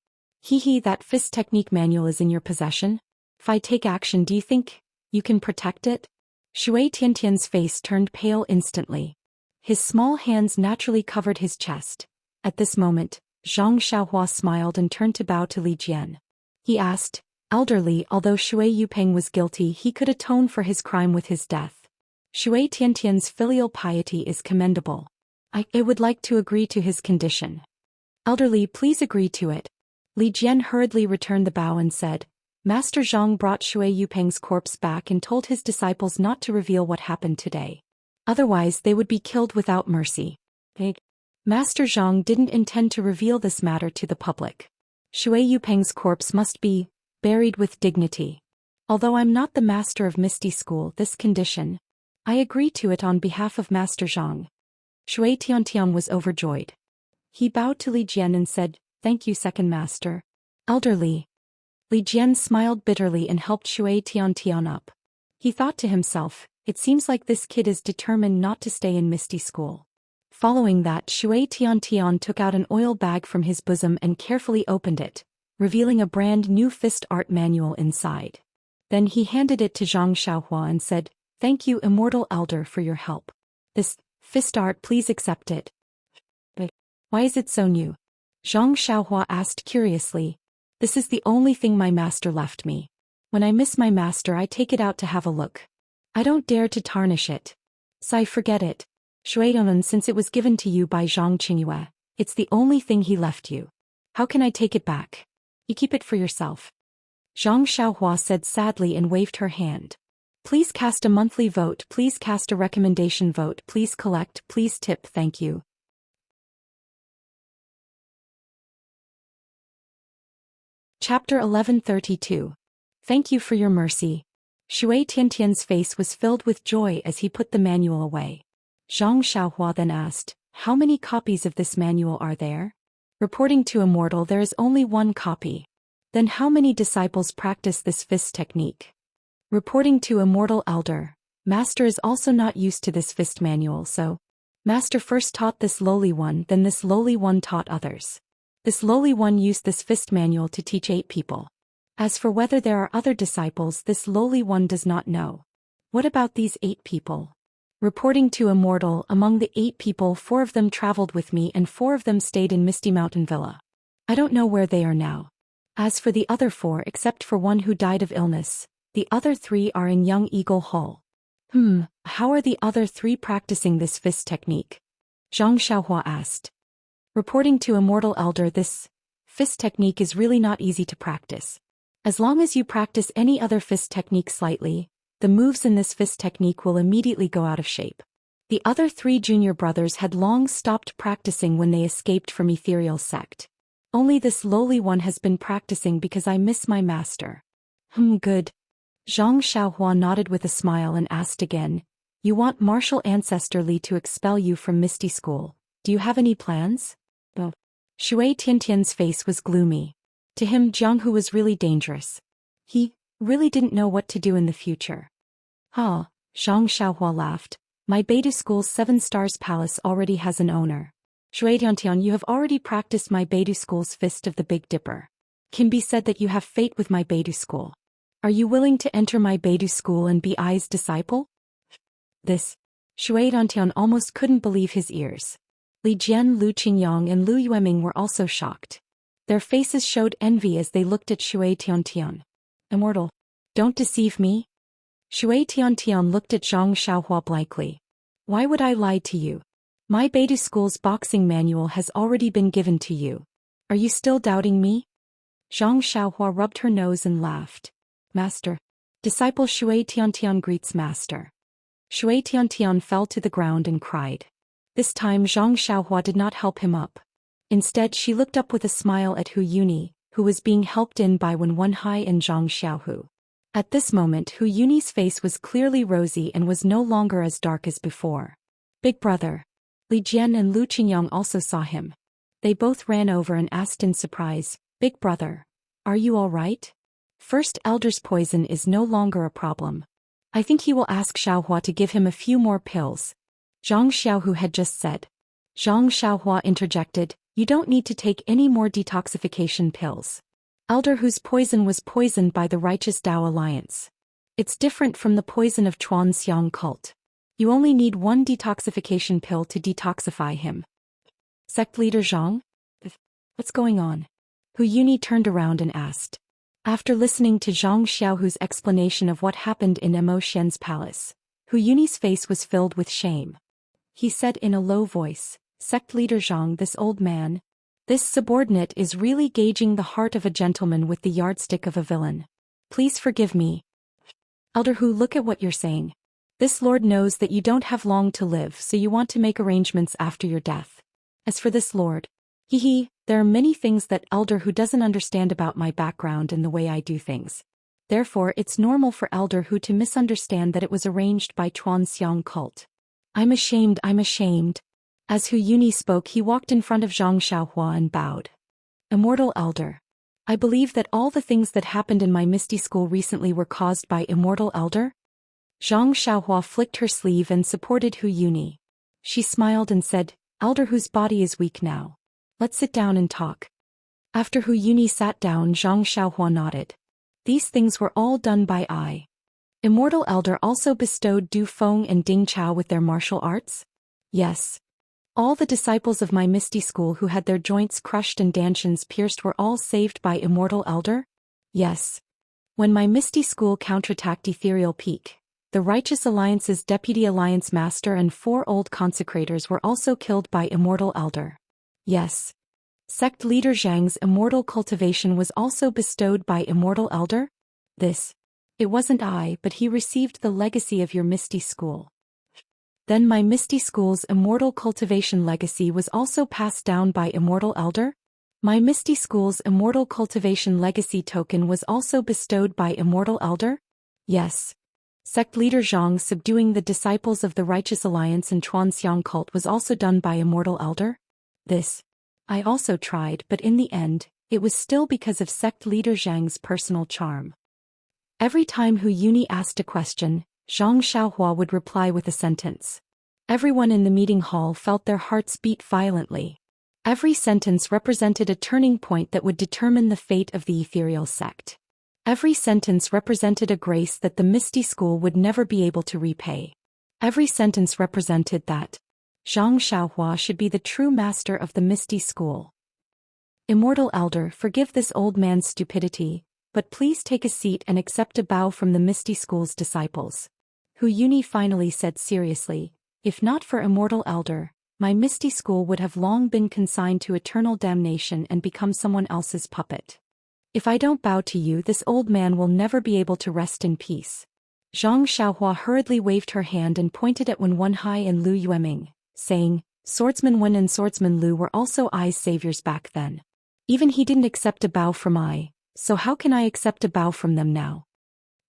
That fist technique manual is in your possession? If I take action, do you think you can protect it? Shui Tiantian's face turned pale instantly. His small hands naturally covered his chest. At this moment, Zhang Xiaohua smiled and turned to bow to Li Jian. He asked, Elder Li, although Shui Yupeng was guilty, he could atone for his crime with his death. Shui Tiantian's filial piety is commendable. I would like to agree to his condition. Elder Li, please agree to it. Li Jian hurriedly returned the bow and said, Master Zhang brought Shui Yupeng's corpse back and told his disciples not to reveal what happened today. Otherwise they would be killed without mercy. Master Zhang didn't intend to reveal this matter to the public. Shui Yupeng's corpse must be buried with dignity. Although I'm not the master of Misty School, this condition, I agree to it on behalf of Master Zhang. Shui Tiantian was overjoyed. He bowed to Li Jian and said, Thank you, second master. Elder Li. Li Jian smiled bitterly and helped Shui Tiantian up. He thought to himself, it seems like this kid is determined not to stay in Misty School. Following that, Shui Tiantian took out an oil bag from his bosom and carefully opened it, revealing a brand new fist art manual inside. Then he handed it to Zhang Xiaohua and said, Thank you, Immortal Elder, for your help. This fist art, please accept it. But why is it so new? Zhang Xiaohua asked curiously. This is the only thing my master left me. When I miss my master, I take it out to have a look. I don't dare to tarnish it. So I forget it. Shui Tiantian, since it was given to you by Zhang Qingyue, it's the only thing he left you. How can I take it back? You keep it for yourself. Zhang Xiaohua said sadly and waved her hand. Please cast a monthly vote, please cast a recommendation vote, please collect, please tip, thank you. Chapter 1132. Thank you for your mercy. Shui Tiantian's face was filled with joy as he put the manual away. Zhang Xiaohua then asked, How many copies of this manual are there? Reporting to Immortal, there is only one copy. Then how many disciples practice this fist technique? Reporting to Immortal Elder, Master is also not used to this fist manual, so Master first taught this lowly one, then this lowly one taught others. This lowly one used this fist manual to teach 8 people. As for whether there are other disciples, this lowly one does not know. What about these 8 people? Reporting to Immortal, among the 8 people, 4 of them traveled with me and 4 of them stayed in Misty Mountain Villa. I don't know where they are now. As for the other 4, except for one who died of illness, the other 3 are in Young Eagle Hall. How are the other 3 practicing this fist technique? Zhang Xiaohua asked. Reporting to Immortal Elder, this fist technique is really not easy to practice. As long as you practice any other fist technique slightly, the moves in this fist technique will immediately go out of shape. The other 3 junior brothers had long stopped practicing when they escaped from Ethereal Sect. Only this lowly one has been practicing because I miss my master. Good. Zhang Xiaohua nodded with a smile and asked again, you want martial ancestor Li to expel you from Misty School. Do you have any plans? Oh. Shui Tiantian's face was gloomy. To him Jianghu was really dangerous. He really didn't know what to do in the future. Zhang Xiaohua laughed. My Beidou School's 7 Stars Palace already has an owner. Shui Tiantian, you have already practiced my Beidou School's Fist of the Big Dipper. Can be said that you have fate with my Beidou School. Are you willing to enter my Beidou School and be Ai's disciple? This. Shui Tiantian almost couldn't believe his ears. Li Jian, Lu Qingyang and Lu Yueming were also shocked. Their faces showed envy as they looked at Shui Tiantian. Immortal. Don't deceive me. Shui Tiantian looked at Zhang Xiaohua blankly. Why would I lie to you? My Beidou School's boxing manual has already been given to you. Are you still doubting me? Zhang Xiaohua rubbed her nose and laughed. Master. Disciple Shui Tiantian greets master. Shui Tiantian fell to the ground and cried. This time Zhang Xiaohua did not help him up. Instead she looked up with a smile at Hu Yuni, who was being helped in by Wen Wenhai and Zhang Xiaohu. At this moment Hu Yuni's face was clearly rosy and was no longer as dark as before. Big brother. Li Jian and Lu Qingyang also saw him. They both ran over and asked in surprise, Big brother, are you all right? First Elder's poison is no longer a problem. I think he will ask Xiaohua to give him a few more pills. Zhang Xiaohu had just said. Zhang Xiaohua interjected, you don't need to take any more detoxification pills. Elder whose poison was poisoned by the righteous Tao Alliance. It's different from the poison of Transcending cult. You only need 1 detoxification pill to detoxify him. Sect leader Zhang? What's going on? Hu Yuni turned around and asked. After listening to Zhang Xiaohu's explanation of what happened in Mo Xian's palace, Hu Yuni's face was filled with shame. He said in a low voice, Sect leader Zhang, this old man, this subordinate is really gauging the heart of a gentleman with the yardstick of a villain. Please forgive me. Elder Hu, look at what you're saying. This lord knows that you don't have long to live, so you want to make arrangements after your death. As for this lord, there are many things that Elder Hu doesn't understand about my background and the way I do things. Therefore it's normal for Elder Hu to misunderstand that it was arranged by Transcending cult. I'm ashamed. As Hu Yuni spoke he walked in front of Zhang Xiaohua and bowed. Immortal Elder. I believe that all the things that happened in my Misty School recently were caused by Immortal Elder? Zhang Xiaohua flicked her sleeve and supported Hu Yuni. She smiled and said, Elder whose body is weak now. Let's sit down and talk. After Hu Yuni sat down Zhang Xiaohua nodded. These things were all done by I. Immortal Elder also bestowed Du Feng and Ding Chao with their martial arts? Yes. All the disciples of my Misty School who had their joints crushed and dantians pierced were all saved by Immortal Elder? Yes. When my Misty School counterattacked Ethereal Peak, the Righteous Alliance's Deputy Alliance Master and 4 old consecrators were also killed by Immortal Elder. Yes. Sect leader Zhang's immortal cultivation was also bestowed by Immortal Elder? It wasn't I, but he received the legacy of your Misty School. Then my Misty School's immortal cultivation legacy was also passed down by Immortal Elder? My Misty School's immortal cultivation legacy token was also bestowed by Immortal Elder? Yes. Sect leader Zhang subduing the disciples of the Righteous Alliance and Transcending cult was also done by Immortal Elder? I also tried, but in the end, it was still because of sect leader Zhang's personal charm. Every time Hu Yuni asked a question, Zhang Xiaohua would reply with a sentence. Everyone in the meeting hall felt their hearts beat violently. Every sentence represented a turning point that would determine the fate of the ethereal sect. Every sentence represented a grace that the Misty School would never be able to repay. Every sentence represented that Zhang Xiaohua should be the true master of the Misty School. Immortal Elder, forgive this old man's stupidity, but please take a seat and accept a bow from the Misty School's disciples. Hu Yuni finally said seriously, if not for Immortal Elder, my Misty School would have long been consigned to eternal damnation and become someone else's puppet. If I don't bow to you, this old man will never be able to rest in peace. Zhang Xiaohua hurriedly waved her hand and pointed at Wen Wenhai and Lu Yueming, saying, Swordsman Wen and Swordsman Lu were also Ai's saviors back then. Even he didn't accept a bow from I, so how can I accept a bow from them now?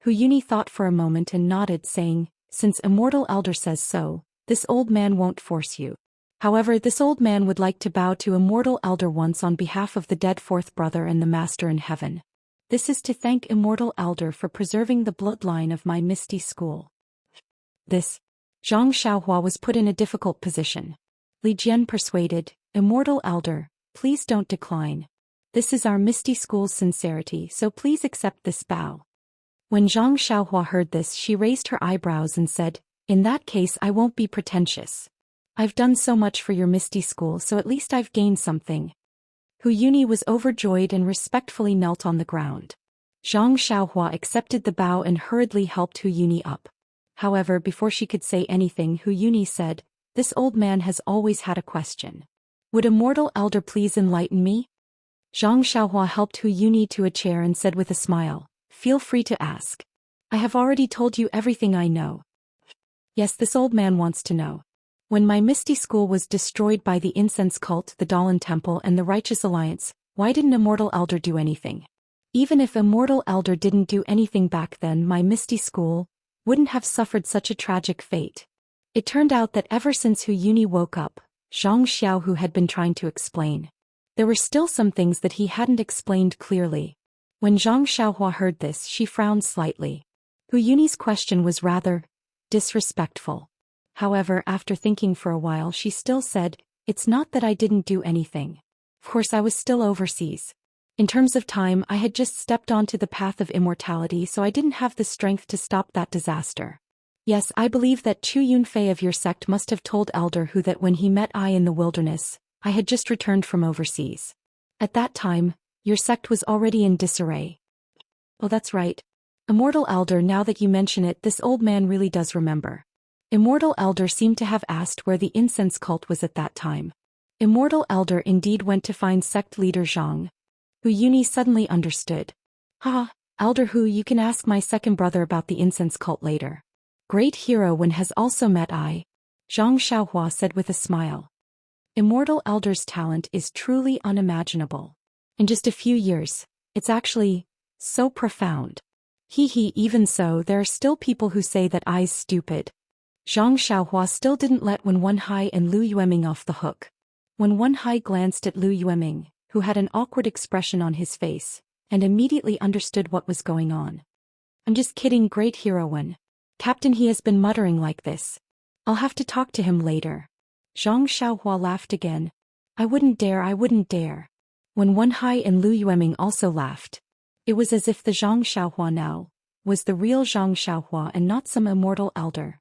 Huyuni thought for a moment and nodded, saying, since Immortal Elder says so, this old man won't force you. However, this old man would like to bow to Immortal Elder once on behalf of the dead fourth brother and the Master in heaven. This is to thank Immortal Elder for preserving the bloodline of my Misty School. This. Zhang Xiaohua was put in a difficult position. Li Jian persuaded, Immortal Elder, please don't decline. This is our Misty School's sincerity, so please accept this bow. When Zhang Xiaohua heard this, she raised her eyebrows and said, in that case I won't be pretentious. I've done so much for your Misty School, so at least I've gained something. Huyuni was overjoyed and respectfully knelt on the ground. Zhang Xiaohua accepted the bow and hurriedly helped Huyuni up. However, before she could say anything, Huyuni said, this old man has always had a question. Would Immortal Elder please enlighten me? Zhang Xiaohua helped Huyuni to a chair and said with a smile, feel free to ask. I have already told you everything I know. Yes, this old man wants to know. When my Misty School was destroyed by the incense cult, the Dalan Temple and the Righteous Alliance, why didn't Immortal Elder do anything? Even if Immortal Elder didn't do anything back then, my Misty School wouldn't have suffered such a tragic fate. It turned out that ever since Huyuni woke up, Zhang Xiaohu had been trying to explain. There were still some things that he hadn't explained clearly. When Zhang Xiaohua heard this, she frowned slightly. Huyuni's question was rather disrespectful. However, after thinking for a while, she still said, it's not that I didn't do anything. Of course, I was still overseas. In terms of time, I had just stepped onto the path of immortality, so I didn't have the strength to stop that disaster. Yes, I believe that Chu Yunfei of your sect must have told Elder Hu that when he met I in the wilderness, I had just returned from overseas. At that time, your sect was already in disarray. Oh, that's right. Immortal Elder, now that you mention it, this old man really does remember. Immortal Elder seemed to have asked where the incense cult was at that time. Immortal Elder indeed went to find sect leader Zhang. Huyuni suddenly understood. Ha, Elder Hu, you can ask my second brother about the incense cult later. Great hero Wen has also met I. Zhang Xiaohua said with a smile. Immortal Elder's talent is truly unimaginable. In just a few years, it's actually so profound. Even so, there are still people who say that I's stupid. Zhang Xiaohua still didn't let Wen Wenhai and Lu Yueming off the hook. When Wenhai glanced at Lu Yueming, who had an awkward expression on his face, and immediately understood what was going on. I'm just kidding, great hero Wen. Captain, he has been muttering like this. I'll have to talk to him later. Zhang Xiaohua laughed again. I wouldn't dare. When Wenhai and Lu Yueming also laughed. It was as if the Zhang Xiaohua now was the real Zhang Xiaohua and not some immortal elder.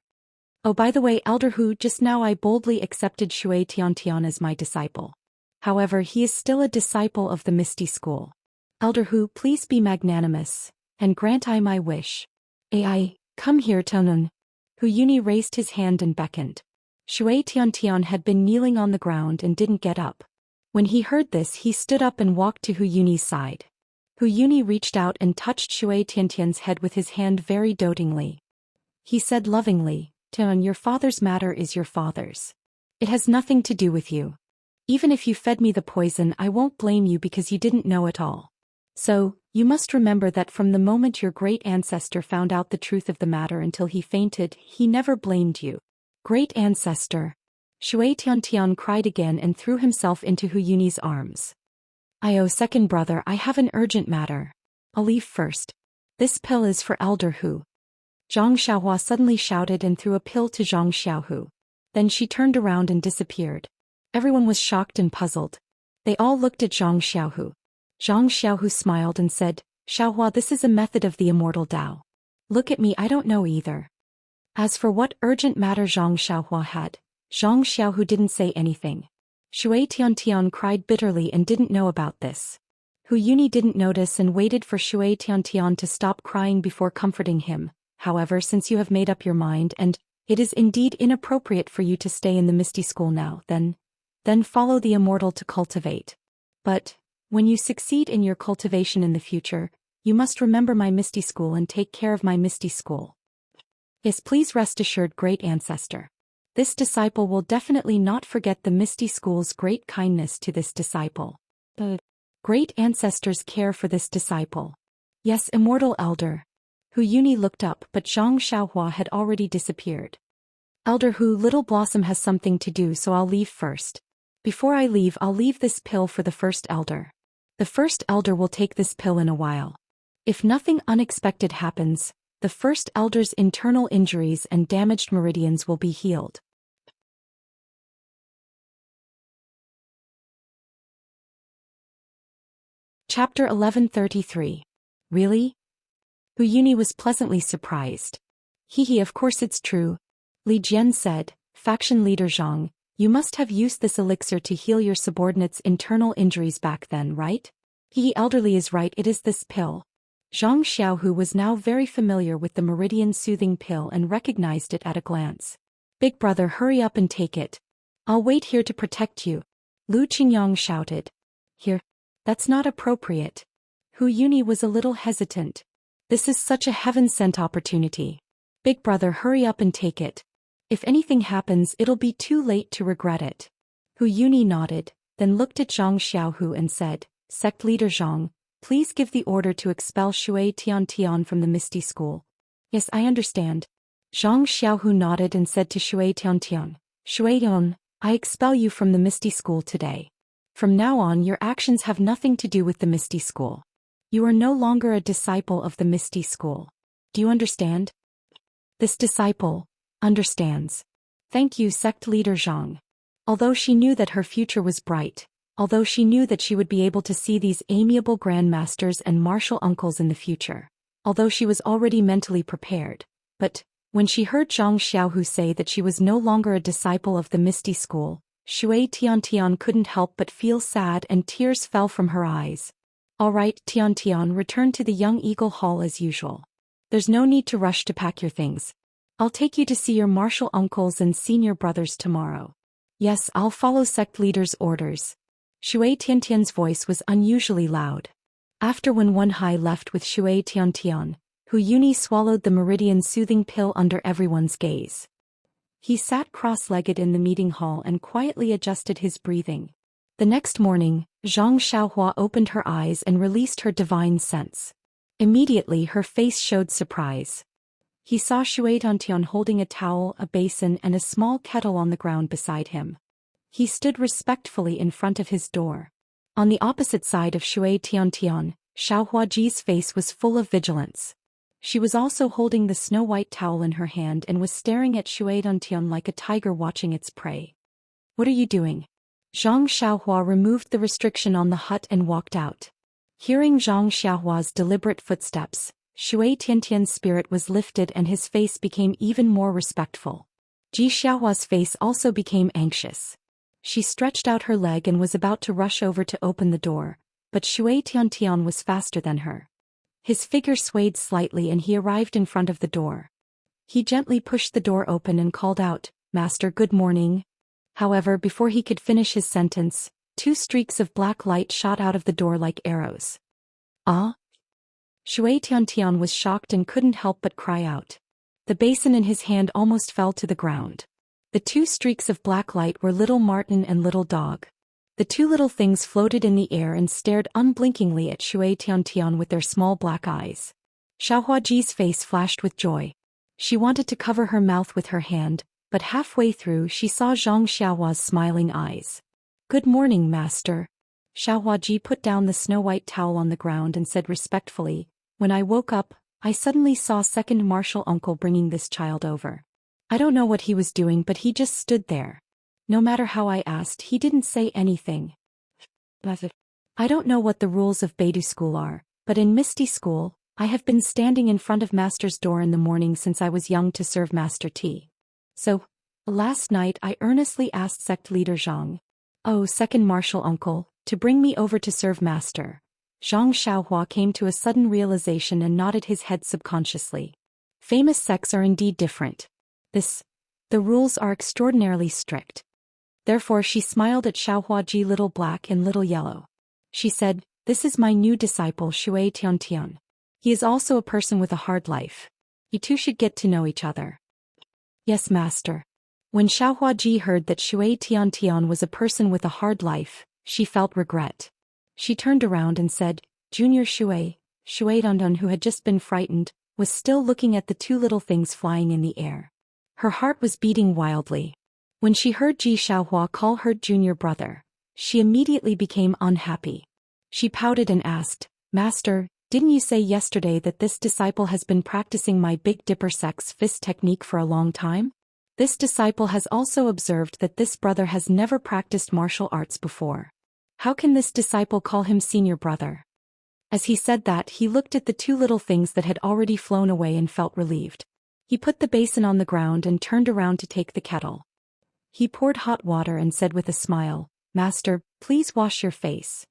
Oh, by the way, Elder Hu, just now I boldly accepted Shui Tiantian as my disciple. However, he is still a disciple of the Misty School. Elder Hu, please be magnanimous, and grant I my wish. Ai, come here, Tonun. Huyuni raised his hand and beckoned. Shui Tiantian had been kneeling on the ground and didn't get up. When he heard this, he stood up and walked to Huyuni's side. Huyuni reached out and touched Shui Tiantian's head with his hand very dotingly. He said lovingly, Tian, your father's matter is your father's. It has nothing to do with you. Even if you fed me the poison, I won't blame you because you didn't know it all. So, you must remember that from the moment your great ancestor found out the truth of the matter until he fainted, he never blamed you. Great ancestor. Shui Tiantian cried again and threw himself into Huyuni's arms. Second brother, I have an urgent matter. I'll leave first. This pill is for Elder Hu. Zhang Xiaohua suddenly shouted and threw a pill to Zhang Xiaohu. Then she turned around and disappeared. Everyone was shocked and puzzled. They all looked at Zhang Xiaohu. Zhang Xiaohu smiled and said, Xiaohua, this is a method of the immortal Tao. Look at me, I don't know either. As for what urgent matter Zhang Xiaohua had, Zhang Xiaohu didn't say anything. Shui Tiantian cried bitterly and didn't know about this. Huyuni didn't notice and waited for Shui Tiantian to stop crying before comforting him. However, since you have made up your mind and it is indeed inappropriate for you to stay in the Misty School now, then follow the immortal to cultivate. But, when you succeed in your cultivation in the future, you must remember my Misty School and take care of my Misty School. Yes, please rest assured, great ancestor. This disciple will definitely not forget the Misty School's great kindness to this disciple. Great ancestors care for this disciple. Yes, immortal elder. Hu Yuni looked up, but Zhang Xiaohua had already disappeared. Elder Hu, Little Blossom has something to do, so I'll leave first. Before I leave, I'll leave this pill for the first elder. The first elder will take this pill in a while. If nothing unexpected happens, the first elder's internal injuries and damaged meridians will be healed. Chapter 1133. Really? Hu Yuni was pleasantly surprised. Hee, of course it's true. Li Jian said, faction leader Zhang, you must have used this elixir to heal your subordinates' internal injuries back then, right? Elderly is right, it is this pill. Zhang Xiaohu was now very familiar with the meridian soothing pill and recognized it at a glance. Big brother, hurry up and take it. I'll wait here to protect you. Lu Qingyang shouted. Here. That's not appropriate. Hu Yuni was a little hesitant. This is such a heaven-sent opportunity. Big brother, hurry up and take it. If anything happens, it'll be too late to regret it. Hu Yuni nodded, then looked at Zhang Xiaohu and said, Sect leader Zhang, please give the order to expel Shui Tian from the Misty School. Yes, I understand. Zhang Xiaohu nodded and said to Shui Tian, Shui Tian, I expel you from the Misty School today. From now on, your actions have nothing to do with the Misty School. You are no longer a disciple of the Misty School. Do you understand? This disciple understands. Thank you, sect leader Zhang. Although she knew that her future was bright, although she knew that she would be able to see these amiable grandmasters and martial uncles in the future, although she was already mentally prepared, but when she heard Zhang Xiaohu say that she was no longer a disciple of the Misty School, Shui Tian couldn't help but feel sad and tears fell from her eyes. All right, Tian, return to the Young Eagle Hall as usual. There's no need to rush to pack your things. I'll take you to see your martial uncles and senior brothers tomorrow. Yes, I'll follow sect leader's orders. Shui Tian's voice was unusually loud. After when Wenhai left with Shui Tian, Hu Yuni swallowed the meridian soothing pill under everyone's gaze. He sat cross-legged in the meeting hall and quietly adjusted his breathing. The next morning, Zhang Xiaohua opened her eyes and released her divine sense. Immediately her face showed surprise. He saw Shui Tian holding a towel, a basin and a small kettle on the ground beside him. He stood respectfully in front of his door. On the opposite side of Shui Tian, Xiaohua Ji's face was full of vigilance. She was also holding the snow-white towel in her hand and was staring at Shui Tian like a tiger watching its prey. What are you doing? Zhang Xiaohua removed the restriction on the hut and walked out. Hearing Zhang Xiaohua's deliberate footsteps, Shui Tian's spirit was lifted and his face became even more respectful. Ji Xiaohua's face also became anxious. She stretched out her leg and was about to rush over to open the door, but Shui Tian was faster than her. His figure swayed slightly and he arrived in front of the door. He gently pushed the door open and called out, Master, good morning. However, before he could finish his sentence, 2 streaks of black light shot out of the door like arrows. Ah? Shui Tian was shocked and couldn't help but cry out. The basin in his hand almost fell to the ground. The 2 streaks of black light were Little Martin and Little Dog. The 2 little things floated in the air and stared unblinkingly at Shui Tian with their small black eyes. Xiaohua Ji's face flashed with joy. She wanted to cover her mouth with her hand, but halfway through she saw Zhang Xiaohua's smiling eyes. Good morning, master. Xiaohua Ji put down the snow-white towel on the ground and said respectfully, when I woke up, I suddenly saw second martial uncle bringing this child over. I don't know what he was doing, but he just stood there. No matter how I asked, he didn't say anything. I don't know what the rules of Beidou School are, but in Misty School, I have been standing in front of Master's door in the morning since I was young to serve Master T. So, last night I earnestly asked sect leader Zhang, second martial uncle, to bring me over to serve Master. Zhang Xiaohua came to a sudden realization and nodded his head subconsciously. Famous sects are indeed different. The rules are extraordinarily strict. Therefore she smiled at Xiaohua Ji Little Black and Little Yellow. She said, this is my new disciple Shui Tian. He is also a person with a hard life. You two should get to know each other. Yes, master. When Xiaohua Ji heard that Shui Tian was a person with a hard life, she felt regret. She turned around and said, Junior Shui. Shui Dundun, who had just been frightened, was still looking at the two little things flying in the air. Her heart was beating wildly. When she heard Ji Xiaohua call her junior brother, she immediately became unhappy. She pouted and asked, Master, didn't you say yesterday that this disciple has been practicing my Big Dipper sex fist technique for a long time? This disciple has also observed that this brother has never practiced martial arts before. How can this disciple call him senior brother? As he said that, he looked at the two little things that had already flown away and felt relieved. He put the basin on the ground and turned around to take the kettle. He poured hot water and said with a smile, Master, please wash your face.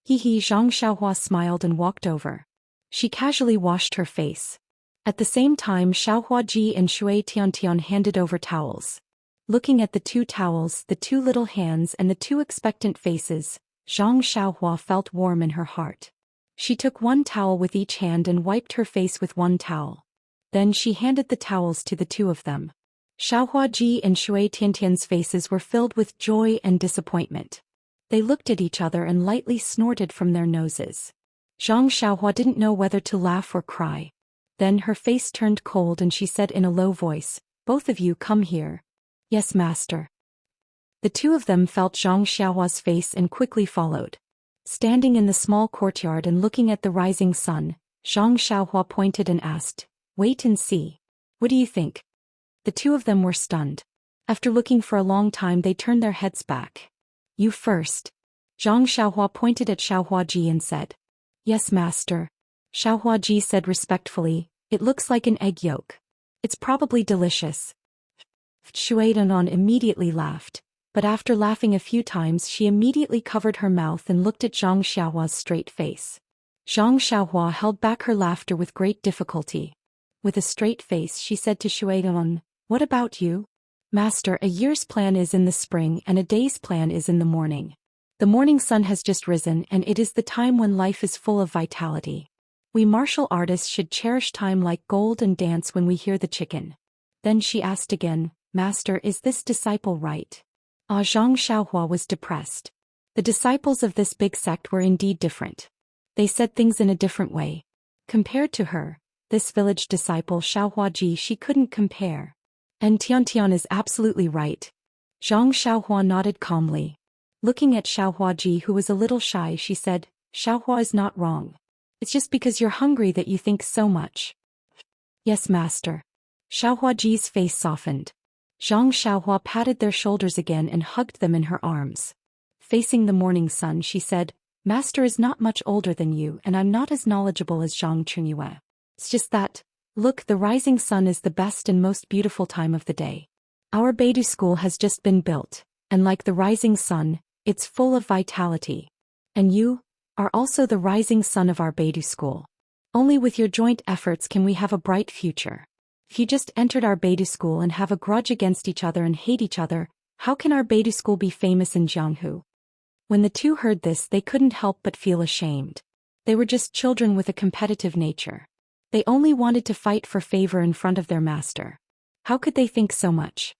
Zhang Xiaohua smiled and walked over. She casually washed her face. At the same time, Xiaohua Ji and Shui Tiantian handed over towels. Looking at the two towels, the two little hands and the two expectant faces, Zhang Xiaohua felt warm in her heart. She took one towel with each hand and wiped her face with one towel. Then she handed the towels to the two of them. Xiaohua Ji and Shui Tiantian's faces were filled with joy and disappointment. They looked at each other and lightly snorted from their noses. Zhang Xiaohua didn't know whether to laugh or cry. Then her face turned cold and she said in a low voice, Both of you come here. Yes, master. The two of them felt Zhang Xiaohua's face and quickly followed. Standing in the small courtyard and looking at the rising sun, Zhang Xiaohua pointed and asked, Wait and see. What do you think? The two of them were stunned. After looking for a long time, they turned their heads back. You first. Zhang Xiaohua pointed at Xiaohua Ji and said. Yes, master. Xiaohua Ji said respectfully, It looks like an egg yolk. It's probably delicious. Shui Danan immediately laughed, but after laughing a few times she immediately covered her mouth and looked at Zhang Xiaohua's straight face. Zhang Xiaohua held back her laughter with great difficulty. With a straight face she said to Shui Danan, What about you? Master, a year's plan is in the spring and a day's plan is in the morning. The morning sun has just risen and it is the time when life is full of vitality. We martial artists should cherish time like gold and dance when we hear the chicken. Then she asked again, Master, is this disciple right? Zhang Xiaohua was depressed. The disciples of this big sect were indeed different. They said things in a different way. Compared to her, this village disciple Xiaohua Ji, she couldn't compare. And Tiantian is absolutely right. Zhang Xiaohua nodded calmly. Looking at Xiaohua Ji, who was a little shy, she said, Xiaohua is not wrong. It's just because you're hungry that you think so much. Yes, master. Xiaohua Ji's face softened. Zhang Xiaohua patted their shoulders again and hugged them in her arms. Facing the morning sun, she said, Master is not much older than you and I'm not as knowledgeable as Zhang Chunyue. It's just that, look, the rising sun is the best and most beautiful time of the day. Our Beidou school has just been built, and like the rising sun, it's full of vitality. And you are also the rising sun of our Beidou school. Only with your joint efforts can we have a bright future. If you just entered our Beidou school and have a grudge against each other and hate each other, how can our Beidou school be famous in Jianghu? When the two heard this, they couldn't help but feel ashamed. They were just children with a competitive nature. They only wanted to fight for favor in front of their master. How could they think so much?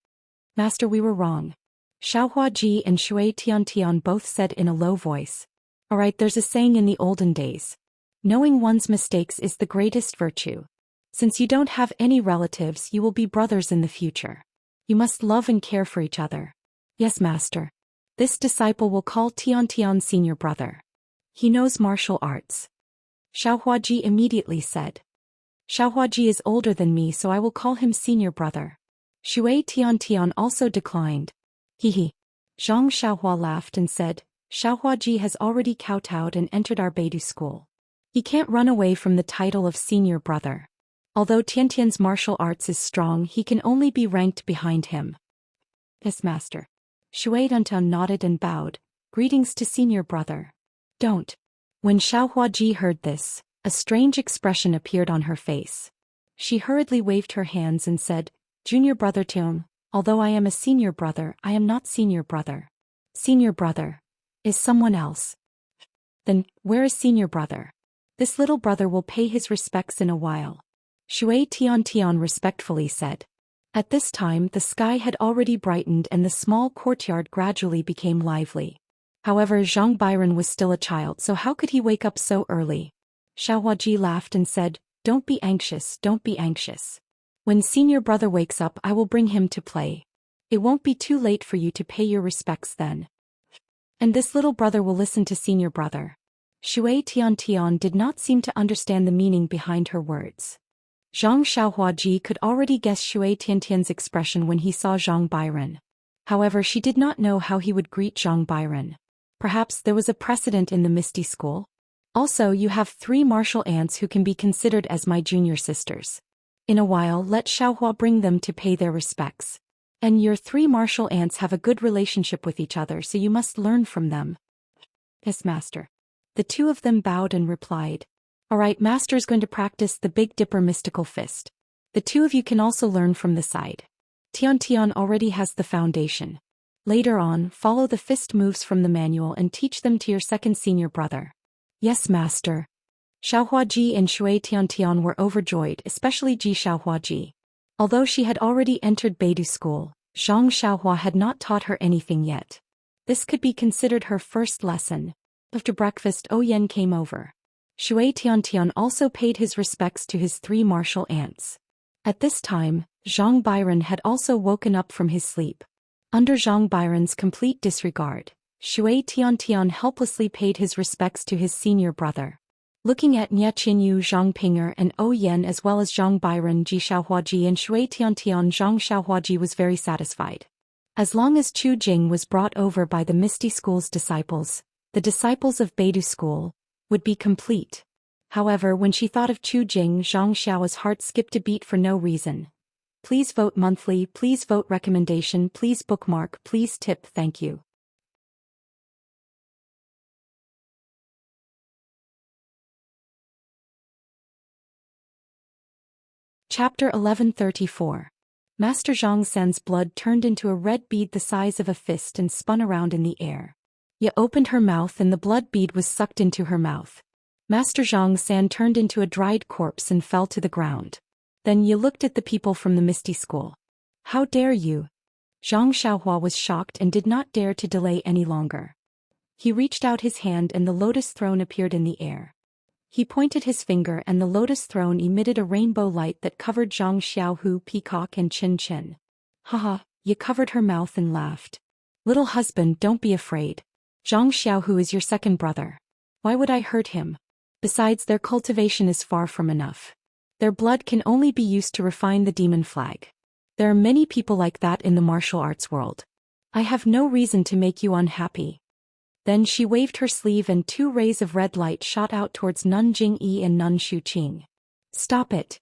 Master, we were wrong. Xiaohua Ji and Shui Tiantian both said in a low voice. Alright, there's a saying in the olden days. Knowing one's mistakes is the greatest virtue. Since you don't have any relatives, you will be brothers in the future. You must love and care for each other. Yes, master. This disciple will call Tiantian senior brother. He knows martial arts. Xiaohua Ji immediately said. Xiaohua Ji is older than me, so I will call him senior brother. Shui Tiantian also declined. Hehe. Zhang Xiaohua laughed and said, Xiaohua Ji has already kowtowed and entered our Beidou school. He can't run away from the title of senior brother. Although Tiantian's martial arts is strong, he can only be ranked behind him. Yes, master. Shui Duntan nodded and bowed. Greetings to senior brother. Don't. When Xiaohua Ji heard this, a strange expression appeared on her face. She hurriedly waved her hands and said, Junior brother Tian, although I am a senior brother, I am not senior brother. Senior brother is someone else. Then, where is senior brother? This little brother will pay his respects in a while. Shui Tiantian respectfully said. At this time the sky had already brightened and the small courtyard gradually became lively. However, Zhang Byron was still a child, so how could he wake up so early? Xiaohuaji laughed and said, "Don't be anxious, don't be anxious. When senior brother wakes up, I will bring him to play. It won't be too late for you to pay your respects then. And this little brother will listen to senior brother." Shui Tian did not seem to understand the meaning behind her words. Zhang Xiaohuaji could already guess Shui Tiantian's expression when he saw Zhang Byron. However, she did not know how he would greet Zhang Byron. Perhaps there was a precedent in the Misty School? Also, you have 3 martial aunts who can be considered as my junior sisters. In a while, let Xiaohua bring them to pay their respects. And your 3 martial aunts have a good relationship with each other, so you must learn from them. Yes, master. The 2 of them bowed and replied. Alright, master's going to practice the Big Dipper mystical fist. The 2 of you can also learn from the side. Tian already has the foundation. Later on, follow the fist moves from the manual and teach them to your second senior brother. Yes, master. Xiaohuaji and Shui Tian were overjoyed, especially Ji Xiaohuaji. Although she had already entered Beidou school, Zhang Xiaohua had not taught her anything yet. This could be considered her first lesson. After breakfast, Oyen came over. Shui Tian also paid his respects to his 3 martial aunts. At this time, Zhang Byron had also woken up from his sleep. Under Zhang Byron's complete disregard, Shui Tian helplessly paid his respects to his senior brother. Looking at Nye Qinyu, Zhang Pinger and Oyen as well as Zhang Byron, Ji Xiaohuaji and Shui Tian, Zhang Xiaohuaji was very satisfied. As long as Chu Jing was brought over by the Misty School's disciples, the disciples of Beidou School would be complete. However, when she thought of Chu Jing, Zhang Xiao's heart skipped a beat for no reason. Please vote monthly, please vote recommendation, please bookmark, please tip, thank you. Chapter 1134. Master Zhang Sen's blood turned into a red bead the size of a fist and spun around in the air. Ye opened her mouth and the blood bead was sucked into her mouth. Master Zhang San turned into a dried corpse and fell to the ground. Then Ye looked at the people from the Misty School. How dare you? Zhang Xiaohua was shocked and did not dare to delay any longer. He reached out his hand and the lotus throne appeared in the air. He pointed his finger and the lotus throne emitted a rainbow light that covered Zhang Xiaohu, Peacock and Chin Chin. Haha, Ye covered her mouth and laughed. Little husband, don't be afraid. Zhang Xiaohu is your second brother. Why would I hurt him? Besides, their cultivation is far from enough. Their blood can only be used to refine the demon flag. There are many people like that in the martial arts world. I have no reason to make you unhappy. Then she waved her sleeve and 2 rays of red light shot out towards Nun Jingyi and Nun Shuqing. Stop it.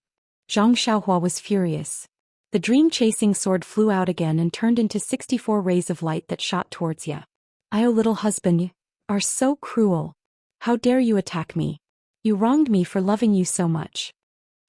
Zhang Xiaohua was furious. The dream-chasing sword flew out again and turned into 64 rays of light that shot towards Ya. Oh, little husband, you are so cruel. How dare you attack me? You wronged me for loving you so much.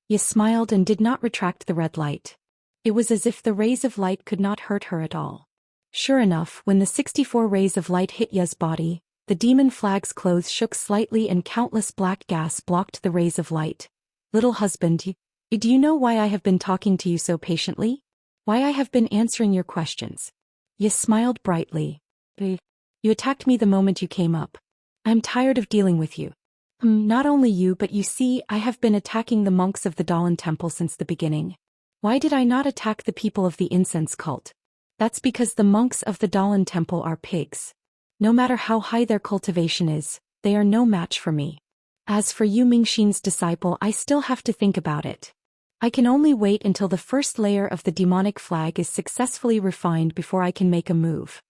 Ye smiled and did not retract the red light. It was as if the rays of light could not hurt her at all. Sure enough, when the 64 rays of light hit Ya's body, the demon flag's clothes shook slightly and countless black gas blocked the rays of light. Little husband, do you know why I have been talking to you so patiently? Why I have been answering your questions? Ye smiled brightly. You attacked me the moment you came up. I am tired of dealing with you. Not only you, but you see, I have been attacking the monks of the Dalan Temple since the beginning. Why did I not attack the people of the incense cult? That's because the monks of the Dalan Temple are pigs. No matter how high their cultivation is, they are no match for me. As for you Mingxin's disciple, I still have to think about it. I can only wait until the first layer of the demonic flag is successfully refined before I can make a move.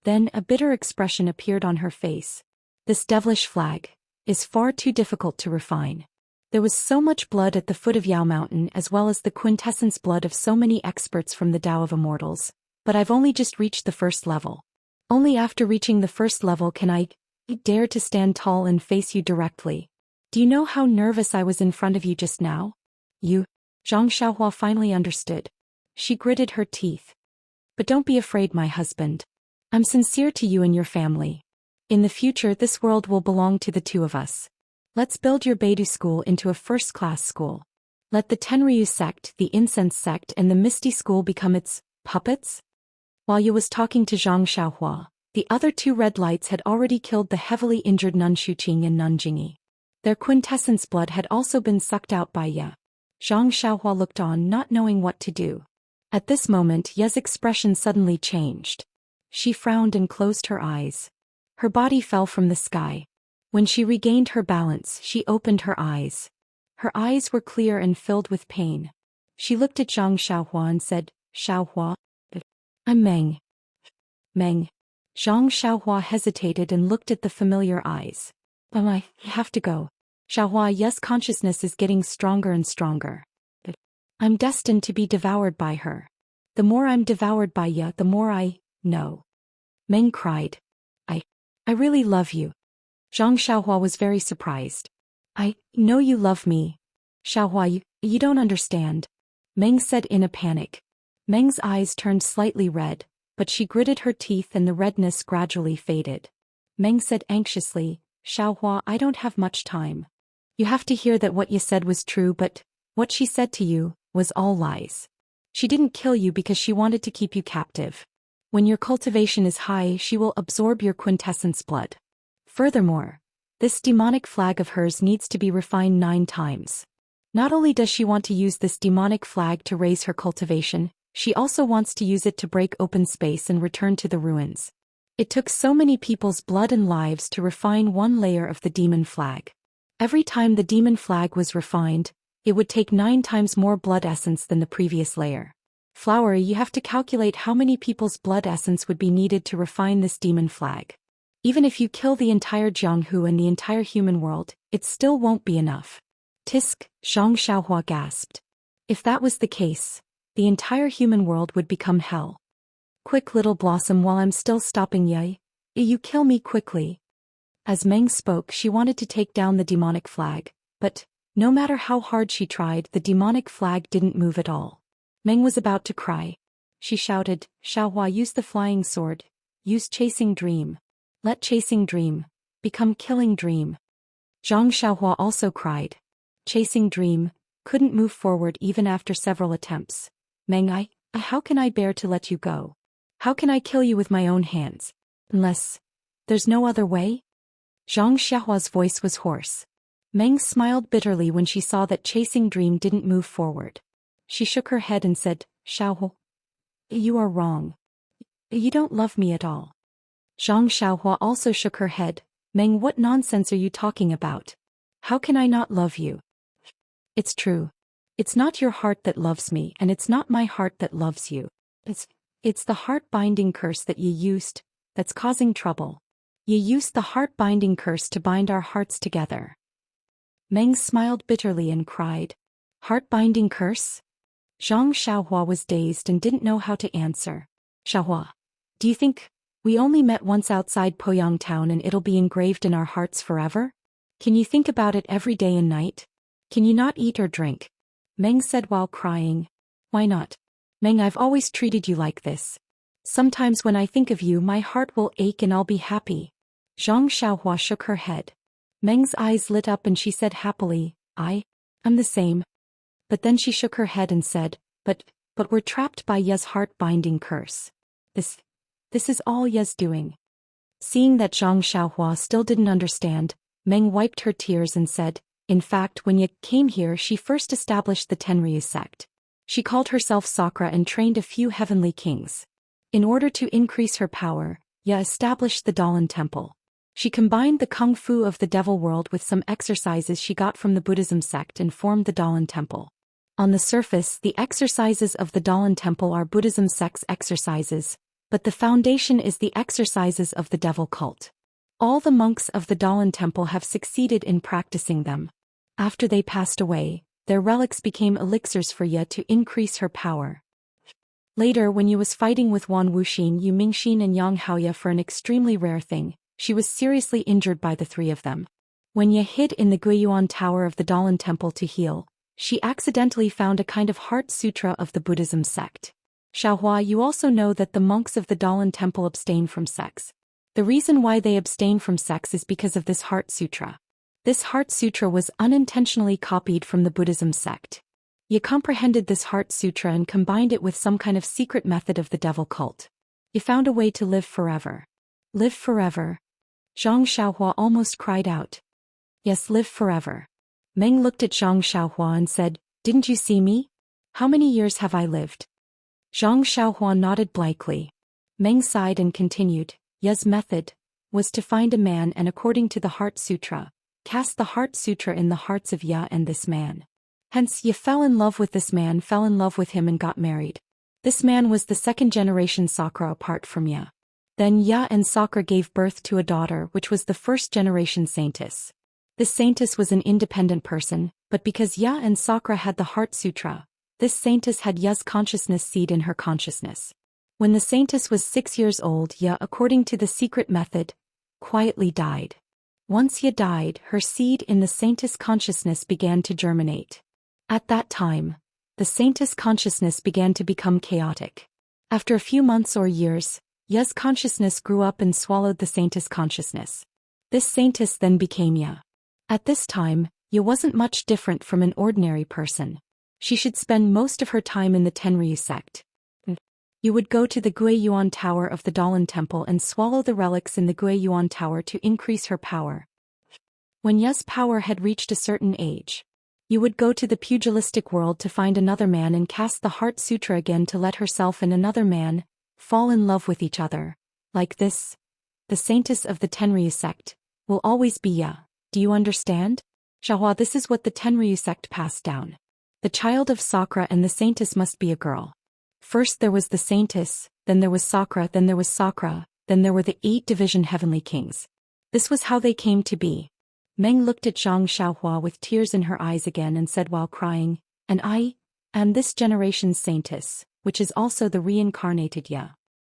Then a bitter expression appeared on her face. This devilish flag is far too difficult to refine. There was so much blood at the foot of Yao Mountain as well as the quintessence blood of so many experts from the Tao of Immortals, but I've only just reached the first level. Only after reaching the first level can I dare to stand tall and face you directly. Do you know how nervous I was in front of you just now? You? Zhang Xiaohua finally understood. She gritted her teeth. But don't be afraid, my husband. I'm sincere to you and your family. In the future, this world will belong to the 2 of us. Let's build your Beidou school into a first-class school. Let the Tenryu sect, the Incense sect and the Misty school become its puppets? While Yu was talking to Zhang Xiaohua, The other two red lights had already killed the heavily injured Nun Shuqing and Nun Jingyi. Their quintessence blood had also been sucked out by Ye. Zhang Xiaohua looked on, not knowing what to do. At this moment Ye's expression suddenly changed. She frowned and closed her eyes. Her body fell from the sky. When she regained her balance, she opened her eyes. Her eyes were clear and filled with pain. She looked at Zhang Xiaohua and said, "Xiaohua, I'm Meng." Meng. Zhang Xiaohua hesitated and looked at the familiar eyes. I have to go. Xiaohua, Ye's consciousness is getting stronger and stronger. I'm destined to be devoured by her. The more I'm devoured by Ye, the more I know. Meng cried. I really love you. Zhang Xiaohua was very surprised. I know you love me. Xiaohua, you don't understand. Meng said in a panic. Meng's eyes turned slightly red, but she gritted her teeth and the redness gradually faded. Meng said anxiously, Xiaohua, I don't have much time. You have to hear that what you said was true, but what she said to you was all lies. She didn't kill you because she wanted to keep you captive. When your cultivation is high, she will absorb your quintessence blood. Furthermore, this demonic flag of hers needs to be refined 9 times. Not only does she want to use this demonic flag to raise her cultivation, she also wants to use it to break open space and return to the ruins. It took so many people's blood and lives to refine 1 layer of the demon flag. Every time the demon flag was refined, it would take 9 times more blood essence than the previous layer. Flowery, you have to calculate how many people's blood essence would be needed to refine this demon flag. Even if you kill the entire Jianghu and the entire human world, it still won't be enough. Tisk, Zhang Xiaohua gasped. If that was the case, the entire human world would become hell. Quick, little blossom, while I'm still stopping Ye. You kill me quickly. As Meng spoke, she wanted to take down the demonic flag, but no matter how hard she tried, the demonic flag didn't move at all. Meng was about to cry. She shouted, Xiaohua, use the flying sword. Use chasing dream. Let chasing dream become killing dream. Zhang Xiaohua also cried. Chasing dream couldn't move forward even after several attempts. Meng, how can I bear to let you go? How can I kill you with my own hands? Unless there's no other way? Zhang Xiaohua's voice was hoarse. Meng smiled bitterly when she saw that chasing dream didn't move forward. She shook her head and said, Xiaohu, you are wrong. You don't love me at all. Zhang Xiaohua also shook her head. Meng, what nonsense are you talking about? How can I not love you? It's true. It's not your heart that loves me, and it's not my heart that loves you. It's the heart-binding curse that you used that's causing trouble. You used the heart-binding curse to bind our hearts together. Meng smiled bitterly and cried, Heart-binding curse? Zhang Xiaohua was dazed and didn't know how to answer. Xiaohua, do you think we only met once outside Poyang town and it'll be engraved in our hearts forever? Can you think about it every day and night? Can you not eat or drink? Meng said while crying. Why not? Meng, I've always treated you like this. Sometimes when I think of you, my heart will ache and I'll be happy. Zhang Xiaohua shook her head. Meng's eyes lit up and she said happily, I'm the same. But then she shook her head and said, But we're trapped by Ye's heart-binding curse. This is all Ye's doing. Seeing that Zhang Xiaohua still didn't understand, Meng wiped her tears and said, In fact, when Ye came here, she first established the Tenryu sect. She called herself Sakra and trained a few heavenly kings. In order to increase her power, Ye established the Dalan Temple. She combined the kung fu of the devil world with some exercises she got from the Buddhism sect and formed the Dalan Temple. On the surface, the exercises of the Dalan Temple are Buddhism sect's exercises, but the foundation is the exercises of the devil cult. All the monks of the Dalan Temple have succeeded in practicing them. After they passed away, their relics became elixirs for Ye to increase her power. Later, when Ye was fighting with Wan Wuxin, Yu Mingxin and Yang Haoye for an extremely rare thing, she was seriously injured by the 3 of them. When Ye hid in the Guiyuan Tower of the Dalan Temple to heal, she accidentally found a kind of heart sutra of the Buddhism sect. Xiaohua, you also know that the monks of the Dalan Temple abstain from sex. The reason why they abstain from sex is because of this heart sutra. This heart sutra was unintentionally copied from the Buddhism sect. Ye comprehended this heart sutra and combined it with some kind of secret method of the devil cult. Ye found a way to live forever. Live forever. Zhang Xiaohua almost cried out. Yes, live forever. Meng looked at Zhang Xiaohua and said, Didn't you see me? How many years have I lived? Zhang Xiaohua nodded blankly. Meng sighed and continued, Ye's method was to find a man and according to the Heart Sutra, cast the Heart Sutra in the hearts of Ye and this man. Hence Ye fell in love with this man, fell in love with him and got married. This man was the second generation Sakra apart from Ye. Then Ye and Sakra gave birth to a daughter which was the first generation saintess. This saintess was an independent person, but because Ye and Sakra had the Heart Sutra, this saintess had Ye's consciousness seed in her consciousness. When the saintess was 6 years old, Ye, according to the secret method, quietly died. Once Ye died, her seed in the saintess consciousness began to germinate. At that time, the saintess consciousness began to become chaotic. After a few months or years, Ye's consciousness grew up and swallowed the saintess consciousness. This saintess then became Ye. At this time, Ye wasn't much different from an ordinary person. She should spend most of her time in the Tenryu sect. You would go to the Guiyuan Tower of the Dalan Temple and swallow the relics in the Guiyuan Tower to increase her power. When Ye's power had reached a certain age, you would go to the pugilistic world to find another man and cast the Heart Sutra again to let herself and another man fall in love with each other. Like this, the saintess of the Tenryu sect will always be Ye. Do you understand? Xiaohua, this is what the Tenryu sect passed down. The child of Sakra and the saintess must be a girl. First there was the saintess, then there was Sakra, then there was Sakra, then there were the 8 division heavenly kings. This was how they came to be. Meng looked at Zhang Xiaohua with tears in her eyes again and said while crying, And I am this generation's saintess, which is also the reincarnated Ye.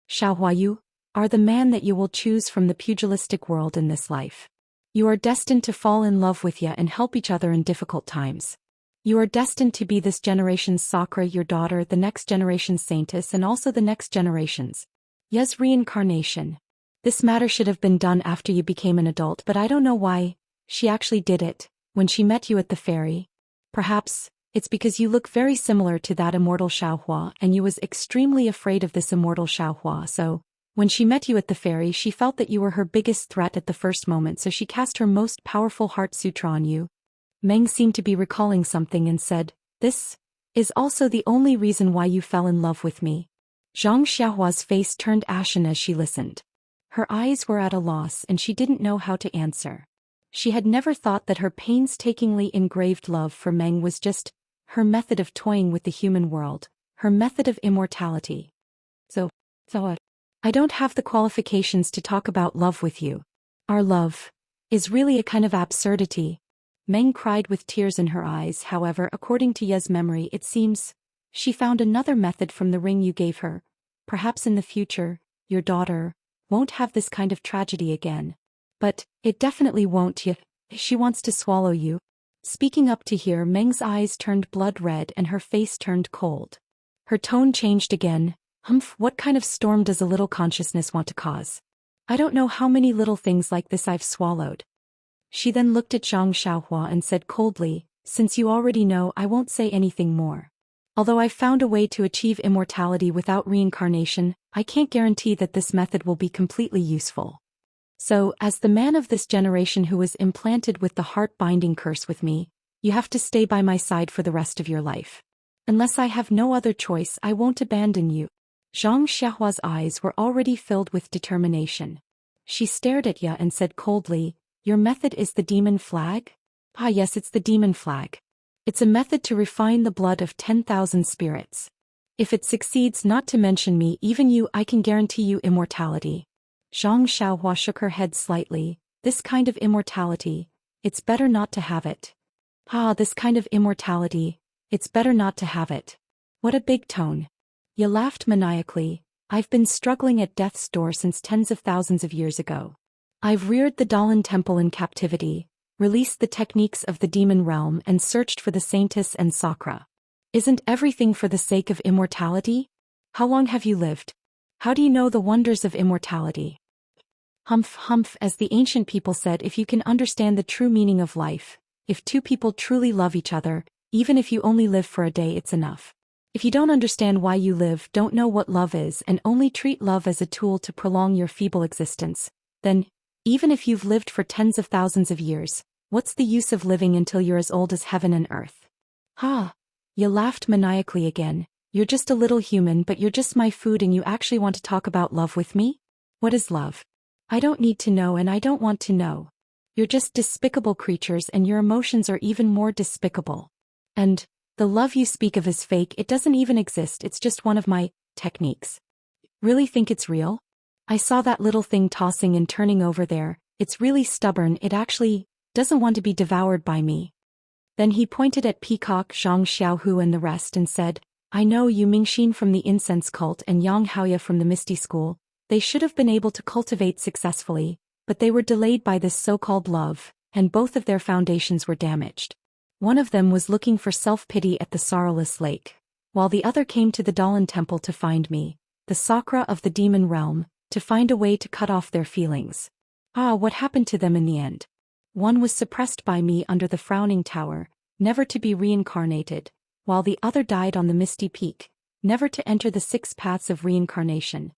Xiaohua, you are the man that you will choose from the pugilistic world in this life. You are destined to fall in love with Ye and help each other in difficult times. You are destined to be this generation's Sakra, your daughter, the next generation's saintess and also the next generation's Ye's reincarnation. This matter should have been done after you became an adult, but I don't know why she actually did it when she met you at the ferry. Perhaps it's because you look very similar to that immortal Xiaohua and you was extremely afraid of this immortal Xiaohua, so when she met you at the ferry she felt that you were her biggest threat at the first moment, so she cast her most powerful Heart Sutra on you. Meng seemed to be recalling something and said, This is also the only reason why you fell in love with me. Zhang Xiaohua's face turned ashen as she listened. Her eyes were at a loss and she didn't know how to answer. She had never thought that her painstakingly engraved love for Meng was just her method of toying with the human world, her method of immortality. So what? I don't have the qualifications to talk about love with you. Our love is really a kind of absurdity. Meng cried with tears in her eyes. However, according to Ye's memory, it seems she found another method from the ring you gave her. Perhaps in the future, your daughter won't have this kind of tragedy again. But it definitely won't. She wants to swallow you. Speaking up to here, Meng's eyes turned blood red and her face turned cold. Her tone changed again. Humph, what kind of storm does a little consciousness want to cause? I don't know how many little things like this I've swallowed. She then looked at Zhang Xiaohua and said coldly, Since you already know, I won't say anything more. Although I've found a way to achieve immortality without reincarnation, I can't guarantee that this method will be completely useful. So, as the man of this generation who was implanted with the heart-binding curse with me, you have to stay by my side for the rest of your life. Unless I have no other choice, I won't abandon you. Zhang Xiaohua's eyes were already filled with determination. She stared at Ye and said coldly, Your method is the demon flag? Ah yes, it's the demon flag. It's a method to refine the blood of 10,000 spirits. If it succeeds, not to mention me, even you, I can guarantee you immortality. Zhang Xiaohua shook her head slightly. This kind of immortality, it's better not to have it. Ah, this kind of immortality, it's better not to have it. What a big tone. Ye laughed maniacally. I've been struggling at death's door since tens of thousands of years ago. I've reared the Dalan Temple in captivity, released the techniques of the demon realm and searched for the saintess and Sakra. Isn't everything for the sake of immortality? How long have you lived? How do you know the wonders of immortality? Humph, humph, as the ancient people said, if you can understand the true meaning of life, if two people truly love each other, even if you only live for a day, it's enough. If you don't understand why you live, don't know what love is, and only treat love as a tool to prolong your feeble existence, then, even if you've lived for tens of thousands of years, what's the use of living until you're as old as heaven and earth? Ha! You laughed maniacally again. You're just a little human, but you're just my food, and you actually want to talk about love with me? What is love? I don't need to know, and I don't want to know. You're just despicable creatures, and your emotions are even more despicable. And the love you speak of is fake. It doesn't even exist. It's just one of my techniques. Really think it's real? I saw that little thing tossing and turning over there. It's really stubborn. It actually doesn't want to be devoured by me. Then he pointed at Peacock, Zhang Xiaohu and the rest and said, I know you Mingxin from the incense cult and Yang Haoya from the Misty School. They should have been able to cultivate successfully, but they were delayed by this so-called love, and both of their foundations were damaged. One of them was looking for self-pity at the Sorrowless Lake, while the other came to the Dalan Temple to find me, the Sakra of the demon realm, to find a way to cut off their feelings. Ah, what happened to them in the end? One was suppressed by me under the Frowning Tower, never to be reincarnated, while the other died on the Misty Peak, never to enter the 6 paths of reincarnation.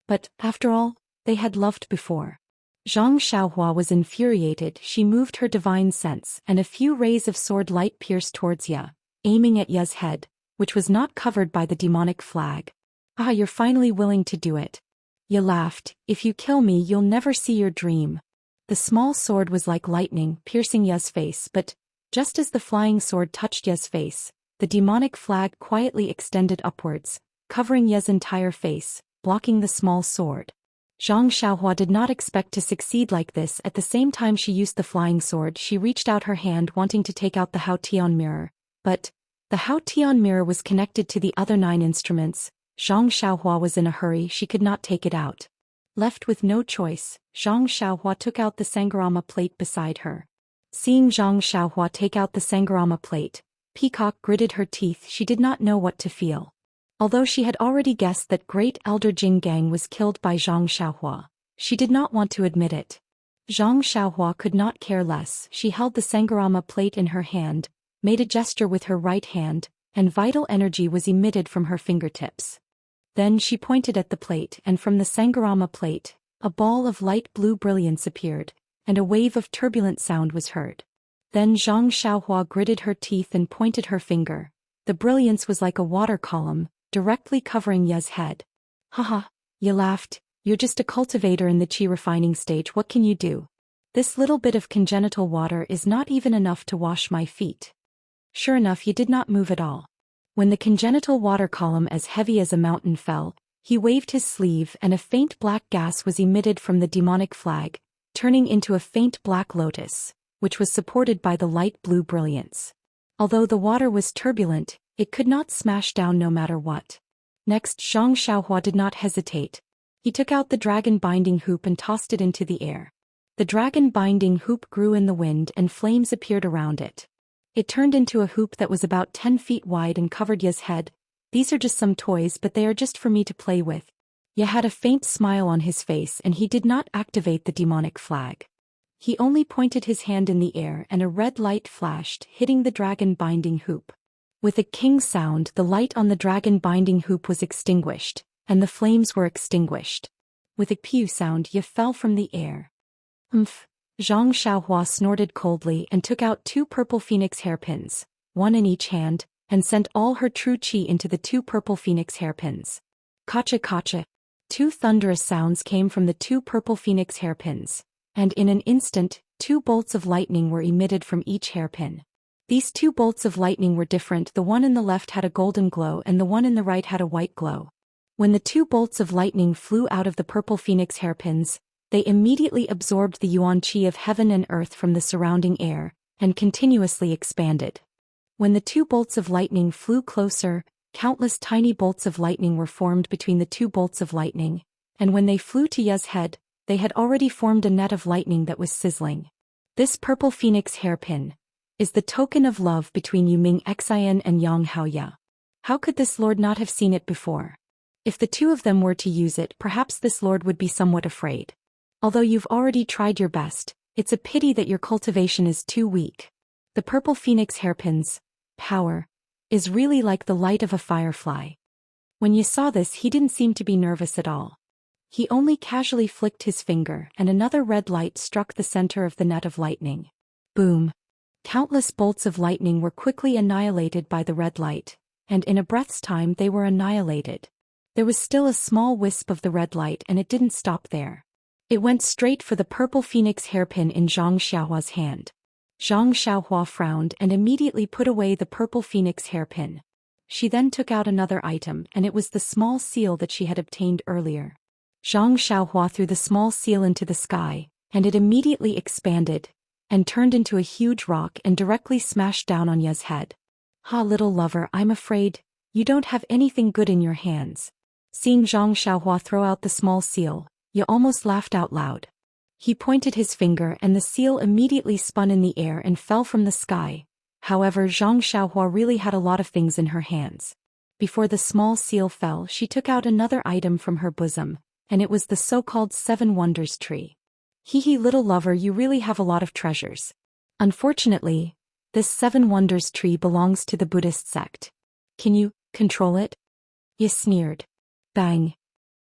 But, after all, they had loved before. Zhang Xiaohua was infuriated. She moved her divine sense, and a few rays of sword light pierced towards Ya, aiming at Ya's head, which was not covered by the demonic flag. Ah, you're finally willing to do it. Ya laughed. If you kill me, you'll never see your dream. The small sword was like lightning, piercing Ya's face, but, just as the flying sword touched Ya's face, the demonic flag quietly extended upwards, covering Ya's entire face, blocking the small sword. Zhang Xiaohua did not expect to succeed like this. At the same time she used the flying sword, she reached out her hand wanting to take out the Hao Tian mirror. But, the Hao Tian mirror was connected to the other 9 instruments. Zhang Xiaohua was in a hurry, she could not take it out. Left with no choice, Zhang Xiaohua took out the Sangharama plate beside her. Seeing Zhang Xiaohua take out the Sangharama plate, Peacock gritted her teeth. She did not know what to feel. Although she had already guessed that Great Elder Jing Gang was killed by Zhang Xiaohua, she did not want to admit it. Zhang Xiaohua could not care less. She held the Sangharama plate in her hand, made a gesture with her right hand, and vital energy was emitted from her fingertips. Then she pointed at the plate, and from the Sangharama plate, a ball of light blue brilliance appeared, and a wave of turbulent sound was heard. Then Zhang Xiaohua gritted her teeth and pointed her finger. The brilliance was like a water column, directly covering Ya's head. Haha, Ya laughed. You're just a cultivator in the chi refining stage. What can you do? This little bit of congenital water is not even enough to wash my feet. Sure enough, he did not move at all. When the congenital water column as heavy as a mountain fell, he waved his sleeve and a faint black gas was emitted from the demonic flag, turning into a faint black lotus, which was supported by the light blue brilliance. Although the water was turbulent, it could not smash down no matter what. Next, Zhang Xiaohua did not hesitate. He took out the dragon binding hoop and tossed it into the air. The dragon binding hoop grew in the wind and flames appeared around it. It turned into a hoop that was about 10 feet wide and covered Ya's head. These are just some toys, but they are just for me to play with. Ya had a faint smile on his face and he did not activate the demonic flag. He only pointed his hand in the air and a red light flashed, hitting the dragon binding hoop. With a king sound, the light on the dragon binding hoop was extinguished, and the flames were extinguished. With a pew sound, Ya fell from the air. Umph! Zhang Xiaohua snorted coldly and took out 2 purple phoenix hairpins, one in each hand, and sent all her true qi into the 2 purple phoenix hairpins. Kacha kacha! 2 thunderous sounds came from the 2 purple phoenix hairpins, and in an instant, 2 bolts of lightning were emitted from each hairpin. These 2 bolts of lightning were different. The one in the left had a golden glow and the one in the right had a white glow. When the 2 bolts of lightning flew out of the purple phoenix hairpins, they immediately absorbed the yuan qi of heaven and earth from the surrounding air, and continuously expanded. When the 2 bolts of lightning flew closer, countless tiny bolts of lightning were formed between the 2 bolts of lightning, and when they flew to Ya's head, they had already formed a net of lightning that was sizzling. This purple phoenix hairpin is the token of love between Yu Ming Xian and Yang Haoya. How could this lord not have seen it before? If the 2 of them were to use it, perhaps this lord would be somewhat afraid. Although you've already tried your best, it's a pity that your cultivation is too weak. The purple phoenix hairpins' power is really like the light of a firefly. When you saw this, he didn't seem to be nervous at all. He only casually flicked his finger and another red light struck the center of the net of lightning. Boom! Countless bolts of lightning were quickly annihilated by the red light, and in a breath's time they were annihilated. There was still a small wisp of the red light and it didn't stop there. It went straight for the purple phoenix hairpin in Zhang Xiaohua's hand. Zhang Xiaohua frowned and immediately put away the purple phoenix hairpin. She then took out another item and it was the small seal that she had obtained earlier. Zhang Xiaohua threw the small seal into the sky, and it immediately expanded, and turned into a huge rock and directly smashed down on Ye's head. "Ha, little lover, I'm afraid you don't have anything good in your hands." Seeing Zhang Xiaohua throw out the small seal, Ye almost laughed out loud. He pointed his finger and the seal immediately spun in the air and fell from the sky. However, Zhang Xiaohua really had a lot of things in her hands. Before the small seal fell, she took out another item from her bosom, and it was the so-called Seven Wonders tree. "Hee hee, little lover, you really have a lot of treasures. Unfortunately, this Seven Wonders tree belongs to the Buddhist sect. Can you control it?" Ye sneered. Bang!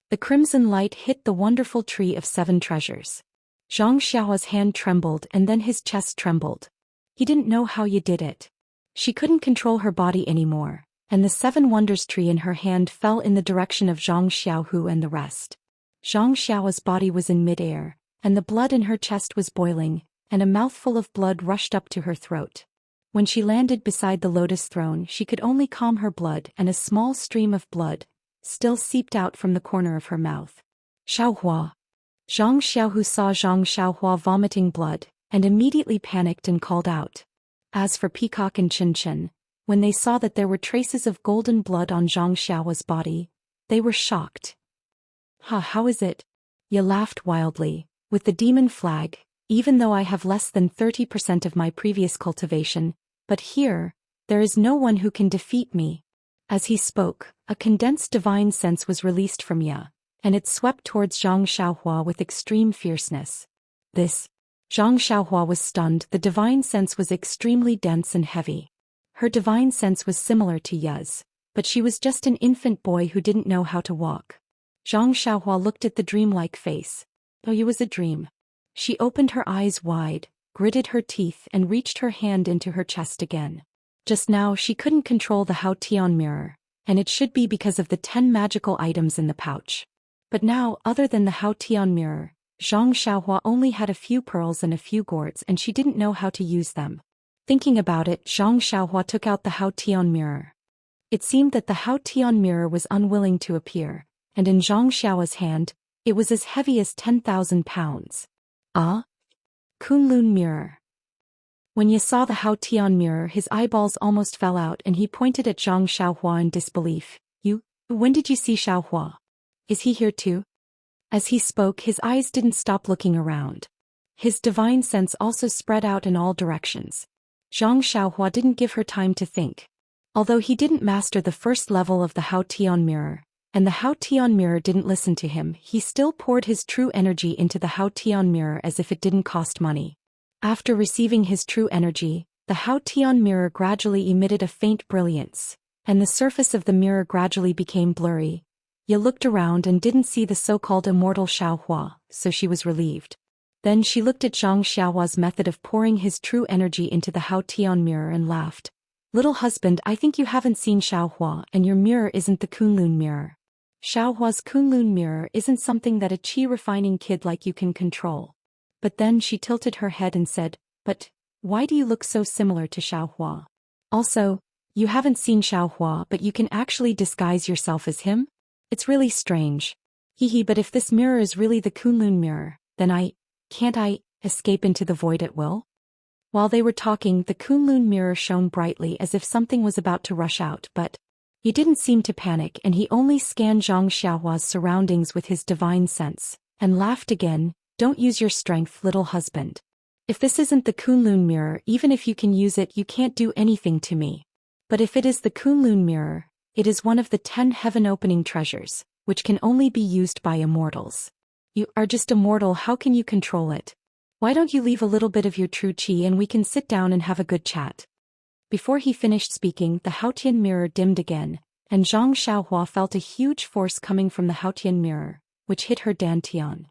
The crimson light hit the wonderful tree of seven treasures. Zhang Xiaohua's hand trembled and then his chest trembled. He didn't know how Ye did it. She couldn't control her body anymore, and the Seven Wonders tree in her hand fell in the direction of Zhang Xiaohu and the rest. Zhang Xiaohua's body was in mid-air, and the blood in her chest was boiling, and a mouthful of blood rushed up to her throat. When she landed beside the lotus throne, she could only calm her blood, and a small stream of blood still seeped out from the corner of her mouth. "Xiaohua!" Zhang Xiaohu saw Zhang Xiaohua vomiting blood, and immediately panicked and called out. As for Peacock and Chen, when they saw that there were traces of golden blood on Zhang Xiaohua's body, they were shocked. How is it?" Ye laughed wildly. "With the demon flag, even though I have less than 30% of my previous cultivation, but here, there is no one who can defeat me." As he spoke, a condensed divine sense was released from Ye, and it swept towards Zhang Xiaohua with extreme fierceness. Zhang Xiaohua was stunned. The divine sense was extremely dense and heavy. Her divine sense was similar to Ye's, but she was just an infant boy who didn't know how to walk. Zhang Xiaohua looked at the dreamlike face. Oh, it was a dream. She opened her eyes wide, gritted her teeth and reached her hand into her chest again. Just now she couldn't control the Hao Tian mirror, and it should be because of the 10 magical items in the pouch. But now, other than the Hao Tian mirror, Zhang Xiaohua only had a few pearls and a few gourds and she didn't know how to use them. Thinking about it, Zhang Xiaohua took out the Hao Tian mirror. It seemed that the Hao Tian mirror was unwilling to appear, and in Zhang Xiaohua's hand, it was as heavy as 10,000 pounds. Ah? Kunlun mirror. When Ye saw the Hao Tian mirror, his eyeballs almost fell out and he pointed at Zhang Xiaohua in disbelief. When did you see Xiaohua? Is he here too?" As he spoke, his eyes didn't stop looking around. His divine sense also spread out in all directions. Zhang Xiaohua didn't give her time to think. Although he didn't master the first level of the Hao Tian mirror, and the Hao Tian mirror didn't listen to him, he still poured his true energy into the Hao Tian mirror as if it didn't cost money. After receiving his true energy, the Hao Tian mirror gradually emitted a faint brilliance, and the surface of the mirror gradually became blurry. Ye looked around and didn't see the so-called immortal Xiaohua, so she was relieved. Then she looked at Zhang Xiaohua's method of pouring his true energy into the Hao Tian mirror and laughed. "Little husband, I think you haven't seen Xiaohua, and your mirror isn't the Kunlun mirror. Xiaohua's Kunlun mirror isn't something that a qi-refining kid like you can control." But then she tilted her head and said, "But why do you look so similar to Xiaohua? Also, you haven't seen Xiaohua but you can actually disguise yourself as him? It's really strange. Hee, but if this mirror is really the Kunlun mirror, then can't I escape into the void at will?" While they were talking, the Kunlun mirror shone brightly as if something was about to rush out, but he didn't seem to panic and he only scanned Zhang Xiaohua's surroundings with his divine sense, and laughed again. "Don't use your strength, little husband. If this isn't the Kunlun mirror, even if you can use it, you can't do anything to me. But if it is the Kunlun mirror, it is one of the 10 heaven-opening treasures, which can only be used by immortals. You are just a mortal, how can you control it? Why don't you leave a little bit of your true qi and we can sit down and have a good chat?" Before he finished speaking, the Haotian mirror dimmed again, and Zhang Xiaohua felt a huge force coming from the Haotian mirror, which hit her dantian.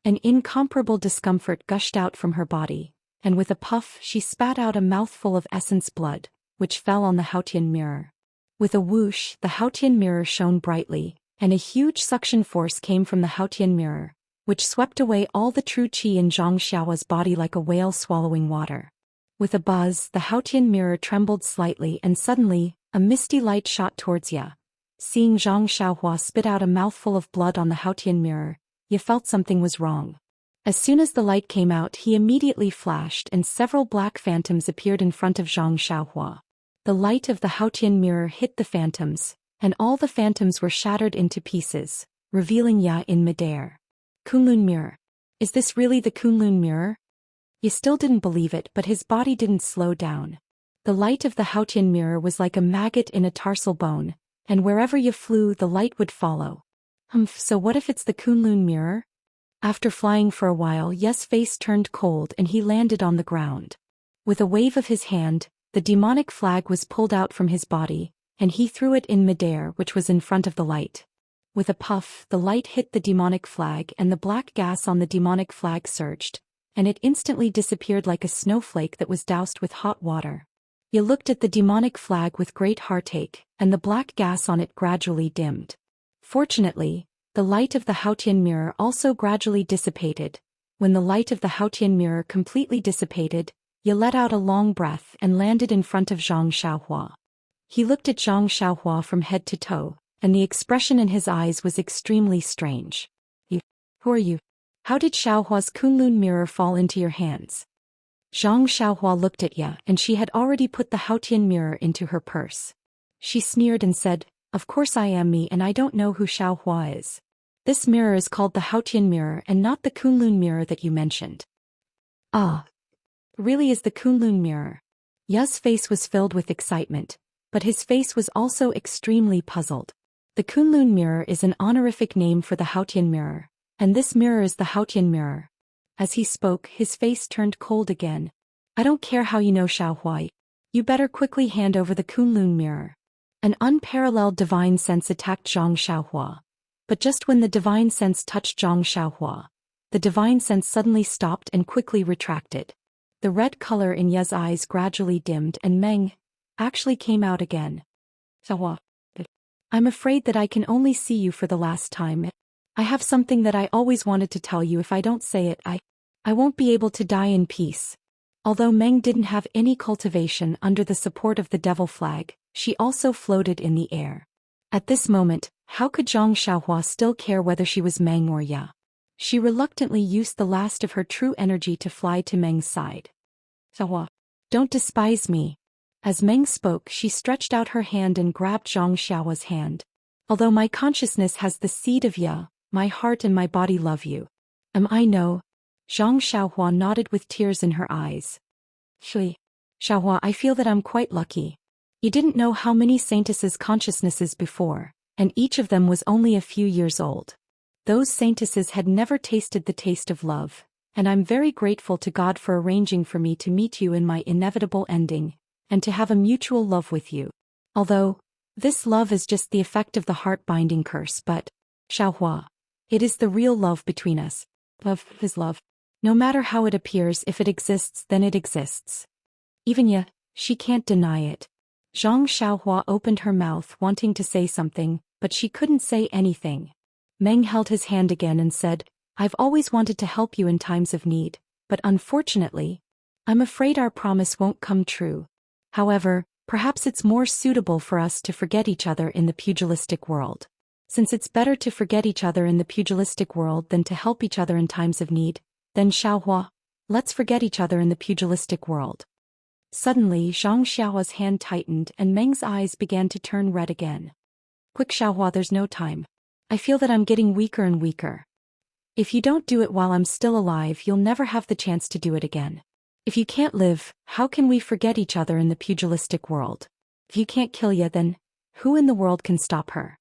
An incomparable discomfort gushed out from her body, and with a puff she spat out a mouthful of essence blood, which fell on the Haotian mirror. With a whoosh, the Haotian mirror shone brightly, and a huge suction force came from the Haotian mirror, which swept away all the true qi in Zhang Xiaohua's body like a whale swallowing water. With a buzz, the Haotian mirror trembled slightly and suddenly, a misty light shot towards Ya. Seeing Zhang Xiaohua spit out a mouthful of blood on the Haotian mirror, Ya felt something was wrong. As soon as the light came out, he immediately flashed and several black phantoms appeared in front of Zhang Xiaohua. The light of the Haotian mirror hit the phantoms, and all the phantoms were shattered into pieces, revealing Ya in midair. Kunlun mirror. Is this really the Kunlun mirror? Ya still didn't believe it, but his body didn't slow down. The light of the Haotian mirror was like a maggot in a tarsal bone, and wherever Ya flew the light would follow. So what if it's the Kunlun mirror? After flying for a while, Ya's face turned cold and he landed on the ground. With a wave of his hand, the demonic flag was pulled out from his body, and he threw it in midair, which was in front of the light. With a puff, the light hit the demonic flag and the black gas on the demonic flag surged, and it instantly disappeared like a snowflake that was doused with hot water. Ya looked at the demonic flag with great heartache, and the black gas on it gradually dimmed. Fortunately, the light of the Haotian mirror also gradually dissipated. When the light of the Haotian mirror completely dissipated, Ya let out a long breath and landed in front of Zhang Xiaohua. He looked at Zhang Xiaohua from head to toe, and the expression in his eyes was extremely strange. Who are you? How did Xiaohua's Kunlun mirror fall into your hands? Zhang Xiaohua looked at Ya, and she had already put the Haotian mirror into her purse. She sneered and said, "Of course I am me, and I don't know who Xiaohua is. This mirror is called the Haotian mirror and not the Kunlun mirror that you mentioned." "Ah. Really is the Kunlun mirror." Ya's face was filled with excitement, but his face was also extremely puzzled. The Kunlun mirror is an honorific name for the Haotian mirror, and this mirror is the Haotian mirror. As he spoke, his face turned cold again. "I don't care how you know Xiaohua. You better quickly hand over the Kunlun mirror." An unparalleled divine sense attacked Zhang Xiaohua. But just when the divine sense touched Zhang Xiaohua, the divine sense suddenly stopped and quickly retracted. The red color in Ya's eyes gradually dimmed and Meng actually came out again. "Xiaohua, I'm afraid that I can only see you for the last time. I have something that I always wanted to tell you. If I don't say it, I won't be able to die in peace." Although Meng didn't have any cultivation under the support of the devil flag, she also floated in the air. At this moment, how could Zhang Xiaohua still care whether she was Meng or Ya? She reluctantly used the last of her true energy to fly to Meng's side. "Xiaohua, don't despise me." As Meng spoke, she stretched out her hand and grabbed Zhang Xiaohua's hand. "Although my consciousness has the seed of Ya, my heart and my body love you." I know." Zhang Xiaohua nodded with tears in her eyes. Xiaohua, I feel that I'm quite lucky. You didn't know how many saintesses' consciousnesses before, and each of them was only a few years old. Those saintesses had never tasted the taste of love, and I'm very grateful to God for arranging for me to meet you in my inevitable ending, and to have a mutual love with you. Although, this love is just the effect of the heart-binding curse, but, Xiaohua, it is the real love between us. Love is love. No matter how it appears, if it exists, then it exists. Even Ya, she can't deny it. Zhang Xiaohua opened her mouth wanting to say something, but she couldn't say anything. Meng held his hand again and said, "I've always wanted to help you in times of need, but unfortunately, I'm afraid our promise won't come true. However, perhaps it's more suitable for us to forget each other in the pugilistic world. Since it's better to forget each other in the pugilistic world than to help each other in times of need, then Xiaohua, let's forget each other in the pugilistic world." Suddenly, Zhang Xiaohua's hand tightened and Meng's eyes began to turn red again. "Quick, Xiaohua, there's no time. I feel that I'm getting weaker and weaker. If you don't do it while I'm still alive, you'll never have the chance to do it again. If you can't live, how can we forget each other in the pugilistic world? If you can't kill Ya, then who in the world can stop her?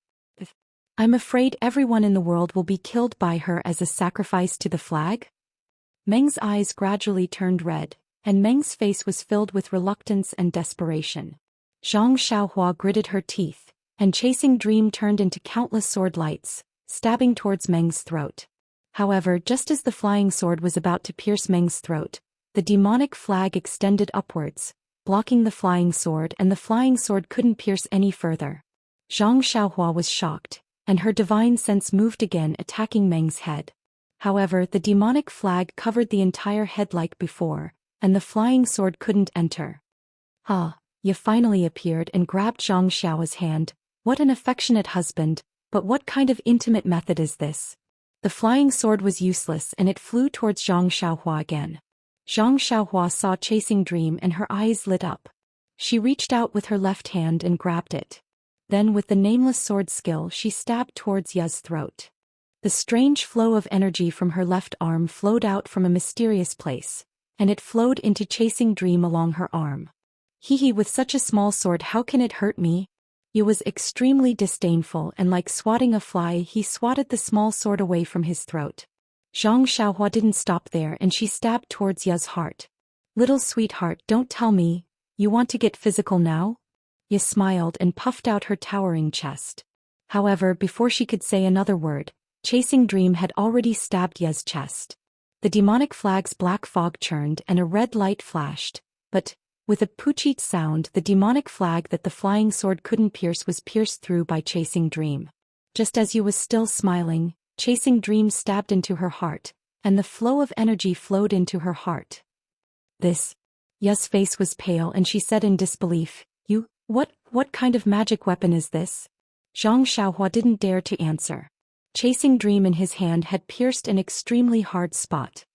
I'm afraid everyone in the world will be killed by her as a sacrifice to the flag." Meng's eyes gradually turned red, and Meng's face was filled with reluctance and desperation. Zhang Xiaohua gritted her teeth, and Chasing Dream turned into countless sword lights, stabbing towards Meng's throat. However, just as the flying sword was about to pierce Meng's throat, the demonic flag extended upwards, blocking the flying sword, and the flying sword couldn't pierce any further. Zhang Xiaohua was shocked, and her divine sense moved again, attacking Meng's head. However, the demonic flag covered the entire head like before, and the flying sword couldn't enter. You finally appeared and grabbed Zhang Xiaohua's hand. What an affectionate husband, but what kind of intimate method is this? The flying sword was useless and it flew towards Zhang Xiaohua again. Zhang Xiaohua saw Chasing Dream and her eyes lit up. She reached out with her left hand and grabbed it. Then with the nameless sword skill she stabbed towards Ya's throat. The strange flow of energy from her left arm flowed out from a mysterious place, and it flowed into Chasing Dream along her arm. With such a small sword, how can it hurt me? He was extremely disdainful, and like swatting a fly, he swatted the small sword away from his throat. Zhang Xiaohua didn't stop there and she stabbed towards Ya's heart. Little sweetheart, don't tell me, you want to get physical now? Ya smiled and puffed out her towering chest. However, before she could say another word, Chasing Dream had already stabbed Ya's chest. The demonic flag's black fog churned and a red light flashed, but, with a poochit sound, the demonic flag that the flying sword couldn't pierce was pierced through by Chasing Dream. Just as Yu was still smiling, Chasing Dream stabbed into her heart, and the flow of energy flowed into her heart. Ya's face was pale and she said in disbelief, what kind of magic weapon is this? Zhang Xiaohua didn't dare to answer. Chasing Dream in his hand had pierced an extremely hard spot.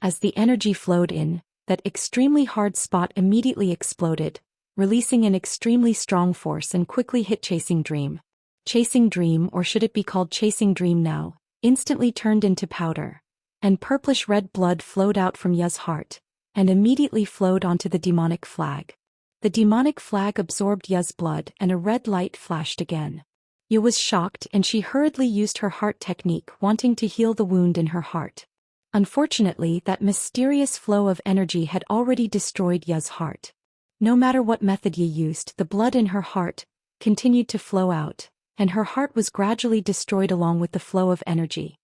As the energy flowed in, that extremely hard spot immediately exploded, releasing an extremely strong force and quickly hit Chasing Dream. Chasing Dream, or should it be called Chasing Dream now, instantly turned into powder, and purplish-red blood flowed out from Ya's heart, and immediately flowed onto the demonic flag. The demonic flag absorbed Ya's blood and a red light flashed again. Yu was shocked and she hurriedly used her heart technique, wanting to heal the wound in her heart. Unfortunately, that mysterious flow of energy had already destroyed Ya's heart. No matter what method Yu used, the blood in her heart continued to flow out, and her heart was gradually destroyed along with the flow of energy.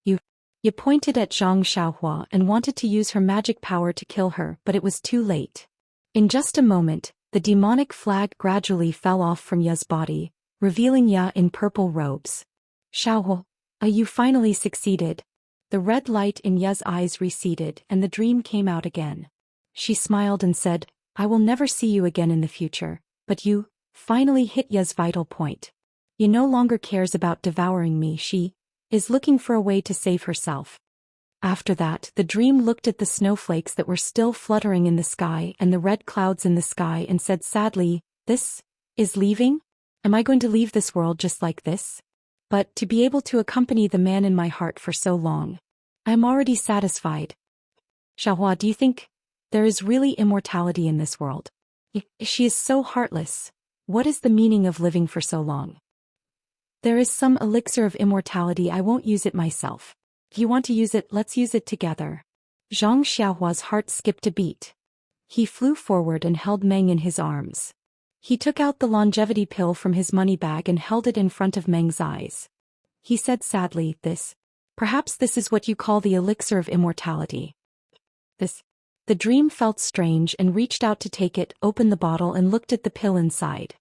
Yu pointed at Zhang Xiaohua and wanted to use her magic power to kill her, but it was too late. In just a moment, the demonic flag gradually fell off from Ya's body, revealing Ya in purple robes. Xiaohua, you finally succeeded. The red light in Ya's eyes receded and the dream came out again. She smiled and said, I will never see you again in the future, but you finally hit Ya's vital point. Yu no longer cares about devouring me, she is looking for a way to save herself. After that, the dream looked at the snowflakes that were still fluttering in the sky and the red clouds in the sky and said sadly, this is leaving? Am I going to leave this world just like this? But to be able to accompany the man in my heart for so long, I am already satisfied. Xiaohua, do you think there is really immortality in this world? She is so heartless. What is the meaning of living for so long? There is some elixir of immortality. I won't use it myself. If you want to use it, let's use it together. Zhang Xiaohua's heart skipped a beat. He flew forward and held Meng in his arms. He took out the longevity pill from his money bag and held it in front of Meng's eyes. He said sadly, perhaps this is what you call the elixir of immortality. The dream felt strange and reached out to take it, opened the bottle and looked at the pill inside.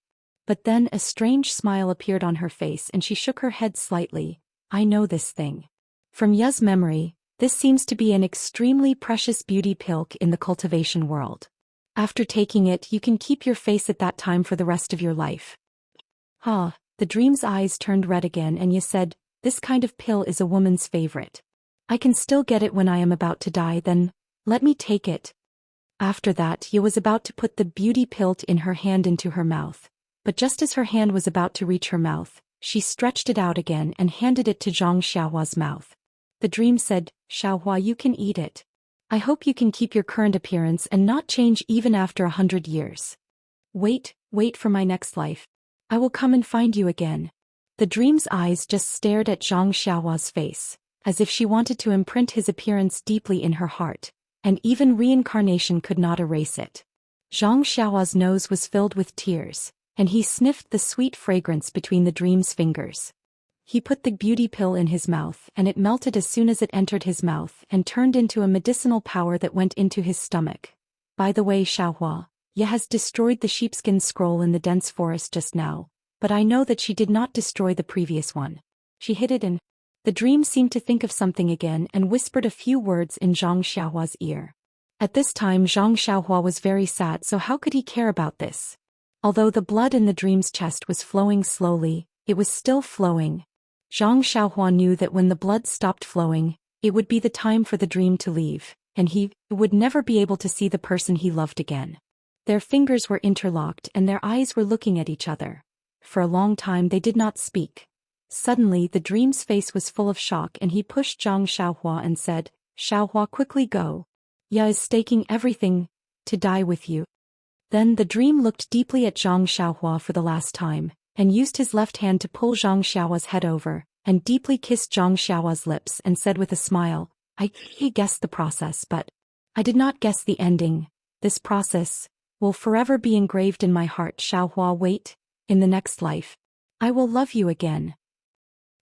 But then a strange smile appeared on her face and she shook her head slightly. I know this thing. From Ya's memory, this seems to be an extremely precious beauty pill in the cultivation world. After taking it, you can keep your face at that time for the rest of your life. The dream's eyes turned red again and Ya said, this kind of pill is a woman's favorite. I can still get it when I am about to die, then let me take it. After that, Ya was about to put the beauty pill in her hand into her mouth. But just as her hand was about to reach her mouth, she stretched it out again and handed it to Zhang Xiaohua's mouth. The dream said, Xiaohua, you can eat it. I hope you can keep your current appearance and not change even after 100 years. Wait for my next life. I will come and find you again. The dream's eyes just stared at Zhang Xiaohua's face, as if she wanted to imprint his appearance deeply in her heart, and even reincarnation could not erase it. Zhang Xiaohua's nose was filled with tears, and he sniffed the sweet fragrance between the dream's fingers. He put the beauty pill in his mouth, and it melted as soon as it entered his mouth and turned into a medicinal power that went into his stomach. By the way, Xiaohua, Ye has destroyed the sheepskin scroll in the dense forest just now, but I know that she did not destroy the previous one. She hid it in. The dream seemed to think of something again and whispered a few words in Zhang Xiaohua's ear. At this time Zhang Xiaohua was very sad, so how could he care about this? Although the blood in the dream's chest was flowing slowly, it was still flowing. Zhang Xiaohua knew that when the blood stopped flowing, it would be the time for the dream to leave, and he would never be able to see the person he loved again. Their fingers were interlocked and their eyes were looking at each other. For a long time they did not speak. Suddenly the dream's face was full of shock and he pushed Zhang Xiaohua and said, "Xiaohua, quickly go. Ya is staking everything to die with you." Then the dream looked deeply at Zhang Xiaohua for the last time, and used his left hand to pull Zhang Xiaohua's head over, and deeply kissed Zhang Xiaohua's lips and said with a smile, "I guessed the process, but I did not guess the ending. This process will forever be engraved in my heart, Xiaohua. Wait, in the next life, I will love you again."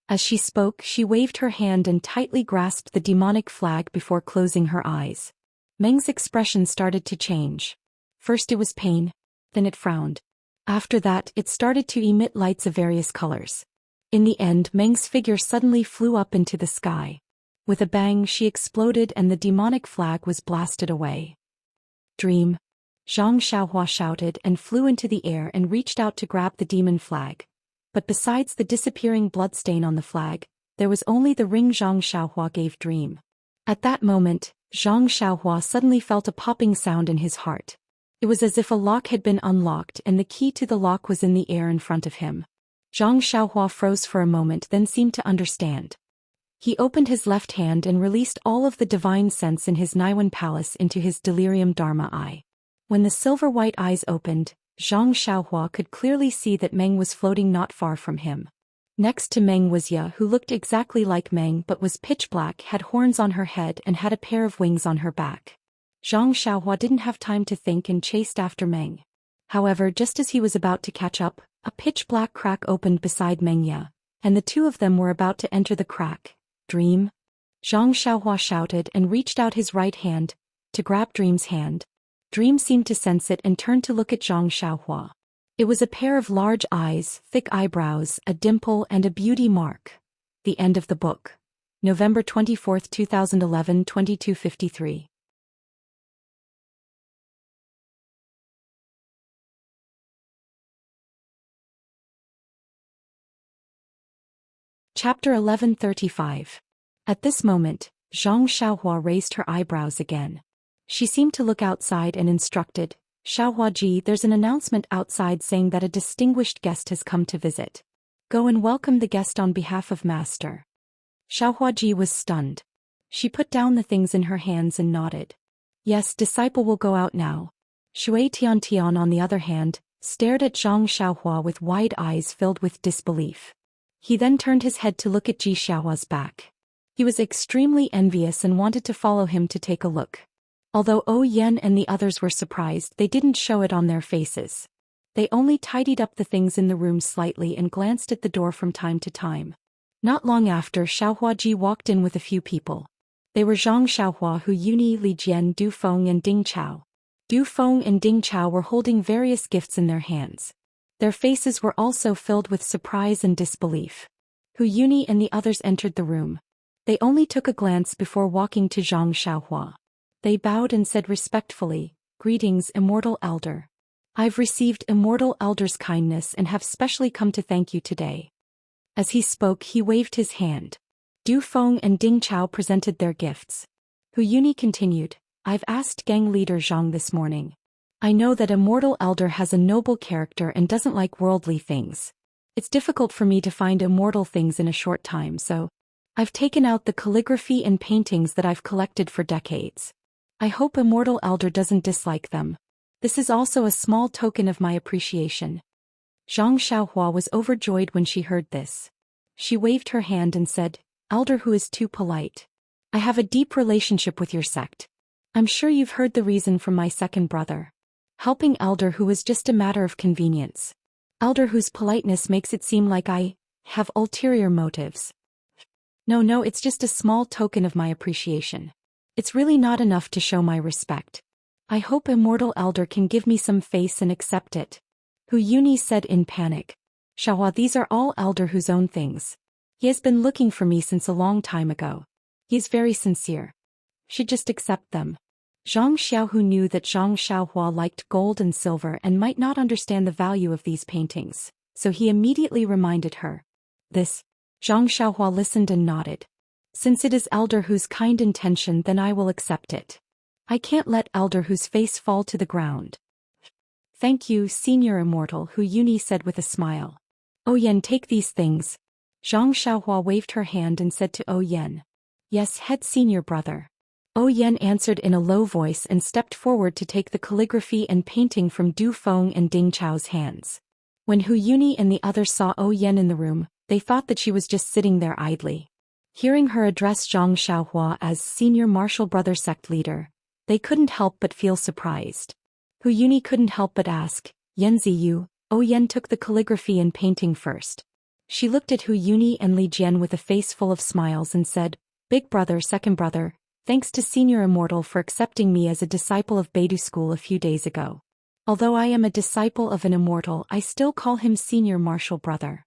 As she spoke, she waved her hand and tightly grasped the demonic flag before closing her eyes. Meng's expression started to change. First it was pain, then it frowned. After that, it started to emit lights of various colors. In the end, Meng's figure suddenly flew up into the sky. With a bang, she exploded and the demonic flag was blasted away. "Dream!" Zhang Xiaohua shouted and flew into the air and reached out to grab the demon flag. But besides the disappearing bloodstain on the flag, there was only the ring Zhang Xiaohua gave Dream. At that moment, Zhang Xiaohua suddenly felt a popping sound in his heart. It was as if a lock had been unlocked and the key to the lock was in the air in front of him. Zhang Xiaohua froze for a moment, then seemed to understand. He opened his left hand and released all of the divine sense in his Naiwan palace into his delirium dharma eye. When the silver-white eyes opened, Zhang Xiaohua could clearly see that Meng was floating not far from him. Next to Meng was Ye, who looked exactly like Meng but was pitch black, had horns on her head and had a pair of wings on her back. Zhang Xiaohua didn't have time to think and chased after Meng. However, just as he was about to catch up, a pitch-black crack opened beside Meng Ye, and the two of them were about to enter the crack. "Dream!" Zhang Xiaohua shouted and reached out his right hand to grab Dream's hand. Dream seemed to sense it and turned to look at Zhang Xiaohua. It was a pair of large eyes, thick eyebrows, a dimple and a beauty mark. The end of the book. November 24, 2011, 22:53. Chapter 1135. At this moment, Zhang Xiaohua raised her eyebrows again. She seemed to look outside and instructed, "Xiaohuaji, there's an announcement outside saying that a distinguished guest has come to visit. Go and welcome the guest on behalf of Master." Xiaohuaji was stunned. She put down the things in her hands and nodded. "Yes, disciple will go out now." Shui Tiantian, on the other hand, stared at Zhang Xiaohua with wide eyes filled with disbelief. He then turned his head to look at Ji Xiaohua's back. He was extremely envious and wanted to follow him to take a look. Although O Yen and the others were surprised, they didn't show it on their faces. They only tidied up the things in the room slightly and glanced at the door from time to time. Not long after, Xiaohuaji walked in with a few people. They were Zhang Xiaohua, Hu Yuni, Li Jian, Du Feng and Ding Chao. Du Feng and Ding Chao were holding various gifts in their hands. Their faces were also filled with surprise and disbelief. Hu Yuni and the others entered the room. They only took a glance before walking to Zhang Xiaohua. They bowed and said respectfully, "Greetings, Immortal Elder. I've received Immortal Elder's kindness and have specially come to thank you today." As he spoke, he waved his hand. Du Feng and Ding Chao presented their gifts. Hu Yuni continued, "I've asked gang leader Zhang this morning. I know that Immortal Elder has a noble character and doesn't like worldly things. It's difficult for me to find immortal things in a short time, so I've taken out the calligraphy and paintings that I've collected for decades. I hope Immortal Elder doesn't dislike them. This is also a small token of my appreciation." Zhang Xiaohua was overjoyed when she heard this. She waved her hand and said, "Elder who is too polite. I have a deep relationship with your sect. I'm sure you've heard the reason from my second brother. Helping Elder Who is just a matter of convenience. Elder Who's politeness makes it seem like I have ulterior motives. No, it's just a small token of my appreciation. It's really not enough to show my respect. I hope Immortal Elder can give me some face and accept it. Hu Yuni said in panic. Xiaohua, these are all Elder Who's own things. He has been looking for me since a long time ago. He's very sincere. Should just accept them. Zhang Xiaohu knew that Zhang Xiaohua liked gold and silver and might not understand the value of these paintings, so he immediately reminded her. This. Zhang Xiaohua listened and nodded. Since it is Elder Who's kind intention, then I will accept it. I can't let Elder Who's face fall to the ground. Thank you, Senior Immortal, Hu Yuni said with a smile. O Yen, take these things. Zhang Xiaohua waved her hand and said to O Yen. Yes, head senior brother. O Yen answered in a low voice and stepped forward to take the calligraphy and painting from Du Feng and Ding Chao's hands. When Hu Yuni and the others saw O Yen in the room, they thought that she was just sitting there idly. Hearing her address Zhang Xiaohua as senior martial brother sect leader, they couldn't help but feel surprised. Hu Yuni couldn't help but ask, Yen Ziyu. O Yen took the calligraphy and painting first. She looked at Hu Yuni and Li Jian with a face full of smiles and said, Big brother, second brother, thanks to Senior Immortal for accepting me as a disciple of Beidou School a few days ago. Although I am a disciple of an immortal, I still call him senior martial brother.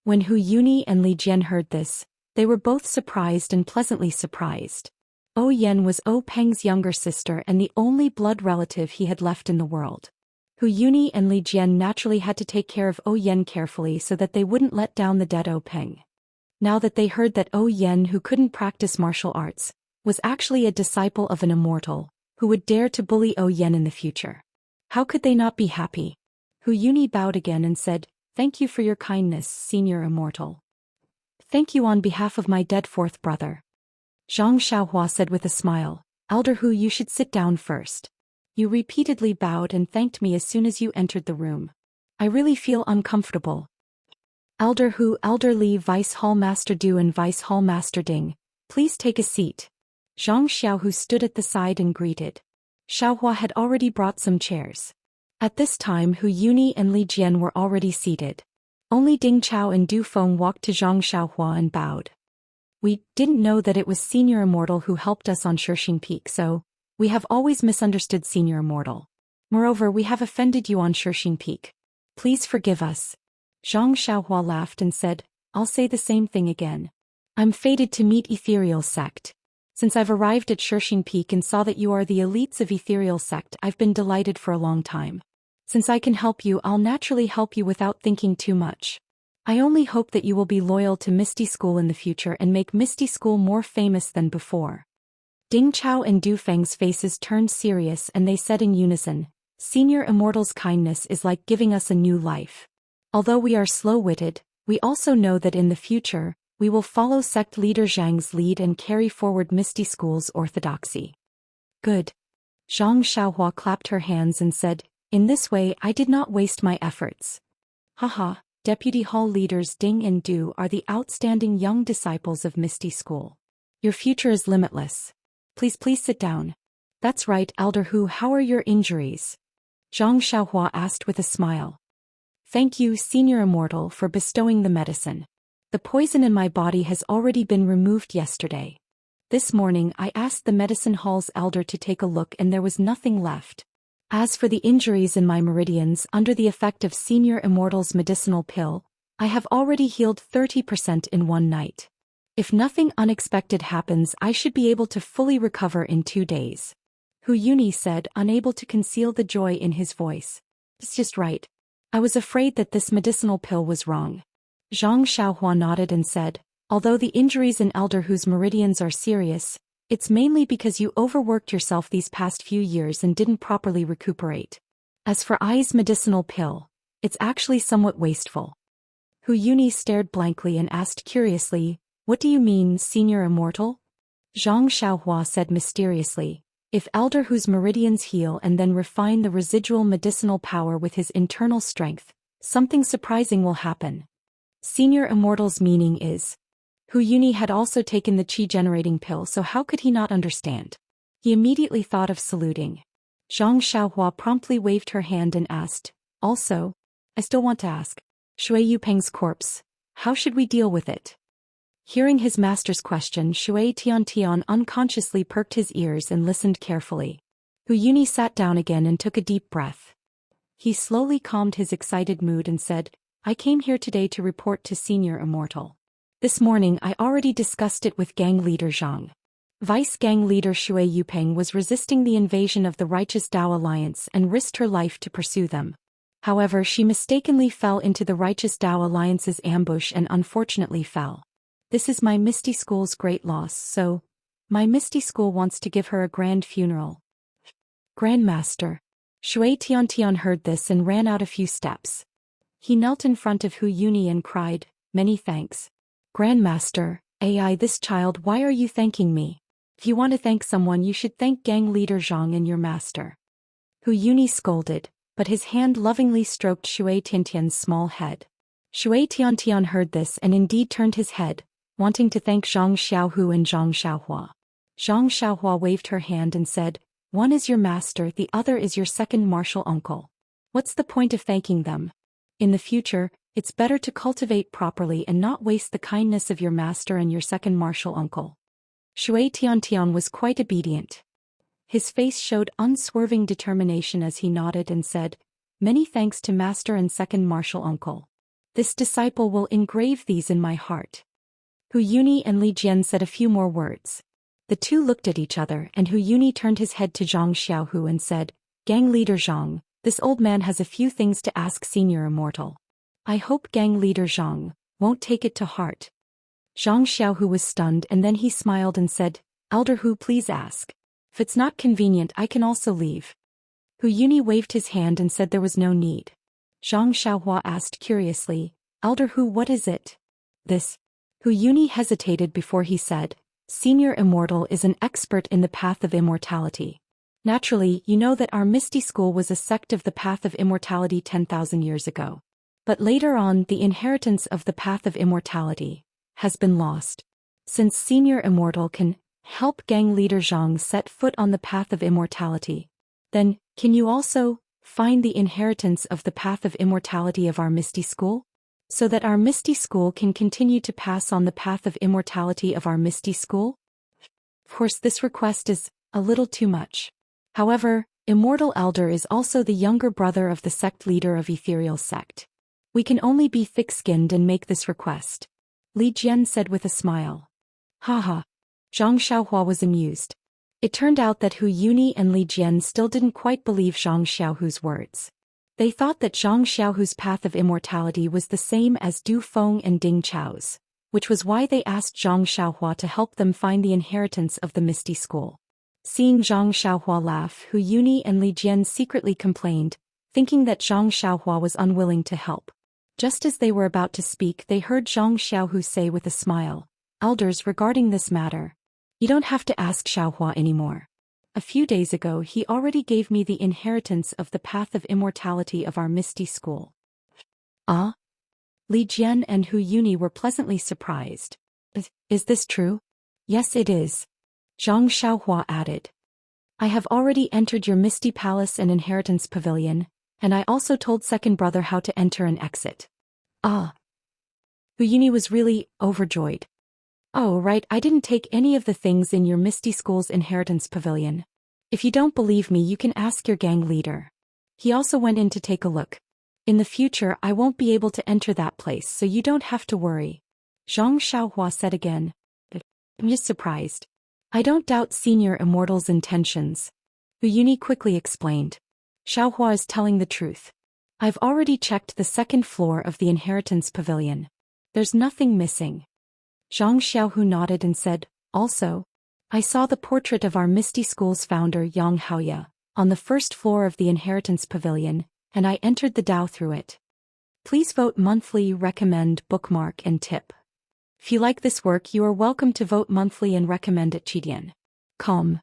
When Hu Yuni and Li Jian heard this, they were both surprised and pleasantly surprised. O Yen was O Peng's younger sister and the only blood relative he had left in the world. Hu Yuni and Li Jian naturally had to take care of O Yen carefully so that they wouldn't let down the dead O Peng. Now that they heard that O Yen, who couldn't practice martial arts, was actually a disciple of an immortal, who would dare to bully O Yen in the future. How could they not be happy? Hu Yuni bowed again and said, Thank you for your kindness, Senior Immortal. Thank you on behalf of my dead fourth brother. Zhang Xiaohua said with a smile, Elder Hu, you should sit down first. You repeatedly bowed and thanked me as soon as you entered the room. I really feel uncomfortable. Elder Hu, Elder Li, Vice Hall Master Du and Vice Hall Master Ding, please take a seat. Zhang Xiaohu stood at the side and greeted. Xiaohua had already brought some chairs. At this time Hu Yuni and Li Jian were already seated. Only Ding Chao and Du Feng walked to Zhang Xiaohua and bowed. We didn't know that it was Senior Immortal who helped us on Shirxing Peak, so we have always misunderstood Senior Immortal. Moreover, we have offended you on Shirxing Peak. Please forgive us. Zhang Xiaohua laughed and said, I'll say the same thing again. I'm fated to meet Ethereal Sect. Since I've arrived at Shirxing Peak and saw that you are the elites of Ethereal Sect, I've been delighted for a long time. Since I can help you, I'll naturally help you without thinking too much. I only hope that you will be loyal to Misty School in the future and make Misty School more famous than before. Ding Chao and Du Feng's faces turned serious and they said in unison, Senior Immortal's kindness is like giving us a new life. Although we are slow-witted, we also know that in the future, we will follow sect leader Zhang's lead and carry forward Misty School's orthodoxy. Good. Zhang Xiaohua clapped her hands and said, In this way I did not waste my efforts. Haha. Deputy Hall leaders Ding and Du are the outstanding young disciples of Misty School. Your future is limitless. Please sit down. That's right, Elder Hu, how are your injuries? Zhang Xiaohua asked with a smile. Thank you, Senior Immortal, for bestowing the medicine. The poison in my body has already been removed yesterday. This morning I asked the Medicine Hall's elder to take a look and there was nothing left. As for the injuries in my meridians under the effect of Senior Immortal's medicinal pill, I have already healed 30% in one night. If nothing unexpected happens, I should be able to fully recover in 2 days. Hu Yuni said, unable to conceal the joy in his voice. It's just right. I was afraid that this medicinal pill was wrong. Zhang Xiaohua nodded and said, Although the injuries in Elder Hu's meridians are serious, it's mainly because you overworked yourself these past few years and didn't properly recuperate. As for Ai's medicinal pill, it's actually somewhat wasteful. Hu Yuni stared blankly and asked curiously, What do you mean, Senior Immortal? Zhang Xiaohua said mysteriously, If Elder Hu's meridians heal and then refine the residual medicinal power with his internal strength, something surprising will happen. Senior Immortal's meaning is, Hu Yuni had also taken the qi-generating pill, so how could he not understand? He immediately thought of saluting. Zhang Xiaohua promptly waved her hand and asked, "Also, I still want to ask, Shui Yupeng's corpse, how should we deal with it?" Hearing his master's question, Shui Tiantian unconsciously perked his ears and listened carefully. Hu Yuni sat down again and took a deep breath. He slowly calmed his excited mood and said, "I came here today to report to Senior Immortal. This morning I already discussed it with gang leader Zhang. Vice gang leader Shui Yupeng was resisting the invasion of the Righteous Tao Alliance and risked her life to pursue them. However, she mistakenly fell into the Righteous Tao Alliance's ambush and unfortunately fell. This is my Misty School's great loss, so my Misty School wants to give her a grand funeral." Grandmaster. Shui Tiantian heard this and ran out a few steps. He knelt in front of Hu Yuni and cried, "Many thanks. Grandmaster, this child, why are you thanking me? If you want to thank someone you should thank gang leader Zhang and your master." Hu Yuni scolded, but his hand lovingly stroked Shui Tiantian's small head. Shui Tiantian heard this and indeed turned his head, wanting to thank Zhang Xiaohu and Zhang Xiaohua. Zhang Xiaohua waved her hand and said, "One is your master, the other is your second martial uncle. What's the point of thanking them? In the future, it's better to cultivate properly and not waste the kindness of your master and your second martial uncle." Shui Tiantian was quite obedient. His face showed unswerving determination as he nodded and said, "Many thanks to master and second martial uncle. This disciple will engrave these in my heart." Hu Yuni and Li Jian said a few more words. The two looked at each other and Hu Yuni turned his head to Zhang Xiaohu and said, "Gang leader Zhang, this old man has a few things to ask Senior Immortal. I hope gang leader Zhang won't take it to heart." Zhang Xiaohu was stunned and then he smiled and said, "Elder Hu, please ask. If it's not convenient I can also leave." Hu Yuni waved his hand and said there was no need. Zhang Xiaohua asked curiously, "Elder Hu, what is it?" "This." Hu Yuni hesitated before he said, "Senior Immortal is an expert in the path of immortality. Naturally, you know that our Misty School was a sect of the path of immortality 10,000 years ago. But later on, the inheritance of the path of immortality has been lost. Since Senior Immortal can help gang leader Zhang set foot on the path of immortality, then, can you also find the inheritance of the path of immortality of our Misty School? So that our Misty School can continue to pass on the path of immortality of our Misty School?" Of course, this request is a little too much. However, Immortal Elder is also the younger brother of the sect leader of Ethereal Sect. We can only be thick-skinned and make this request. Li Jian said with a smile. Haha. Zhang Xiaohua was amused. It turned out that Hu Yuni and Li Jian still didn't quite believe Zhang Xiaohu's words. They thought that Zhang Xiaohu's path of immortality was the same as Du Feng and Ding Chao's, which was why they asked Zhang Xiaohua to help them find the inheritance of the Misty School. Seeing Zhang Xiaohua laugh, Hu Yuni and Li Jian secretly complained, thinking that Zhang Xiaohua was unwilling to help. Just as they were about to speak, they heard Zhang Xiaohu say with a smile, "Elders, regarding this matter, you don't have to ask Xiaohua anymore. A few days ago he already gave me the inheritance of the path of immortality of our Misty School." Ah? Li Jian and Hu Yuni were pleasantly surprised. Is this true?" "Yes, it is." Zhang Xiaohua added. "I have already entered your Misty Palace and Inheritance Pavilion, and I also told second brother how to enter and exit." Ah. Hu Yuni was really overjoyed. "Oh right, I didn't take any of the things in your Misty School's Inheritance Pavilion. If you don't believe me you can ask your gang leader. He also went in to take a look. In the future I won't be able to enter that place so you don't have to worry." Zhang Xiaohua said again. "I'm just surprised. I don't doubt Senior Immortal's intentions." Hu Yuni quickly explained. "Xiaohua is telling the truth. I've already checked the second floor of the Inheritance Pavilion. There's nothing missing." Zhang Xiaohu nodded and said, "Also, I saw the portrait of our Misty School's founder Yang Haoya on the first floor of the Inheritance Pavilion, and I entered the Dao through it. Please vote monthly, recommend, bookmark, and tip. If you like this work you are welcome to vote monthly and recommend at Chidian.com.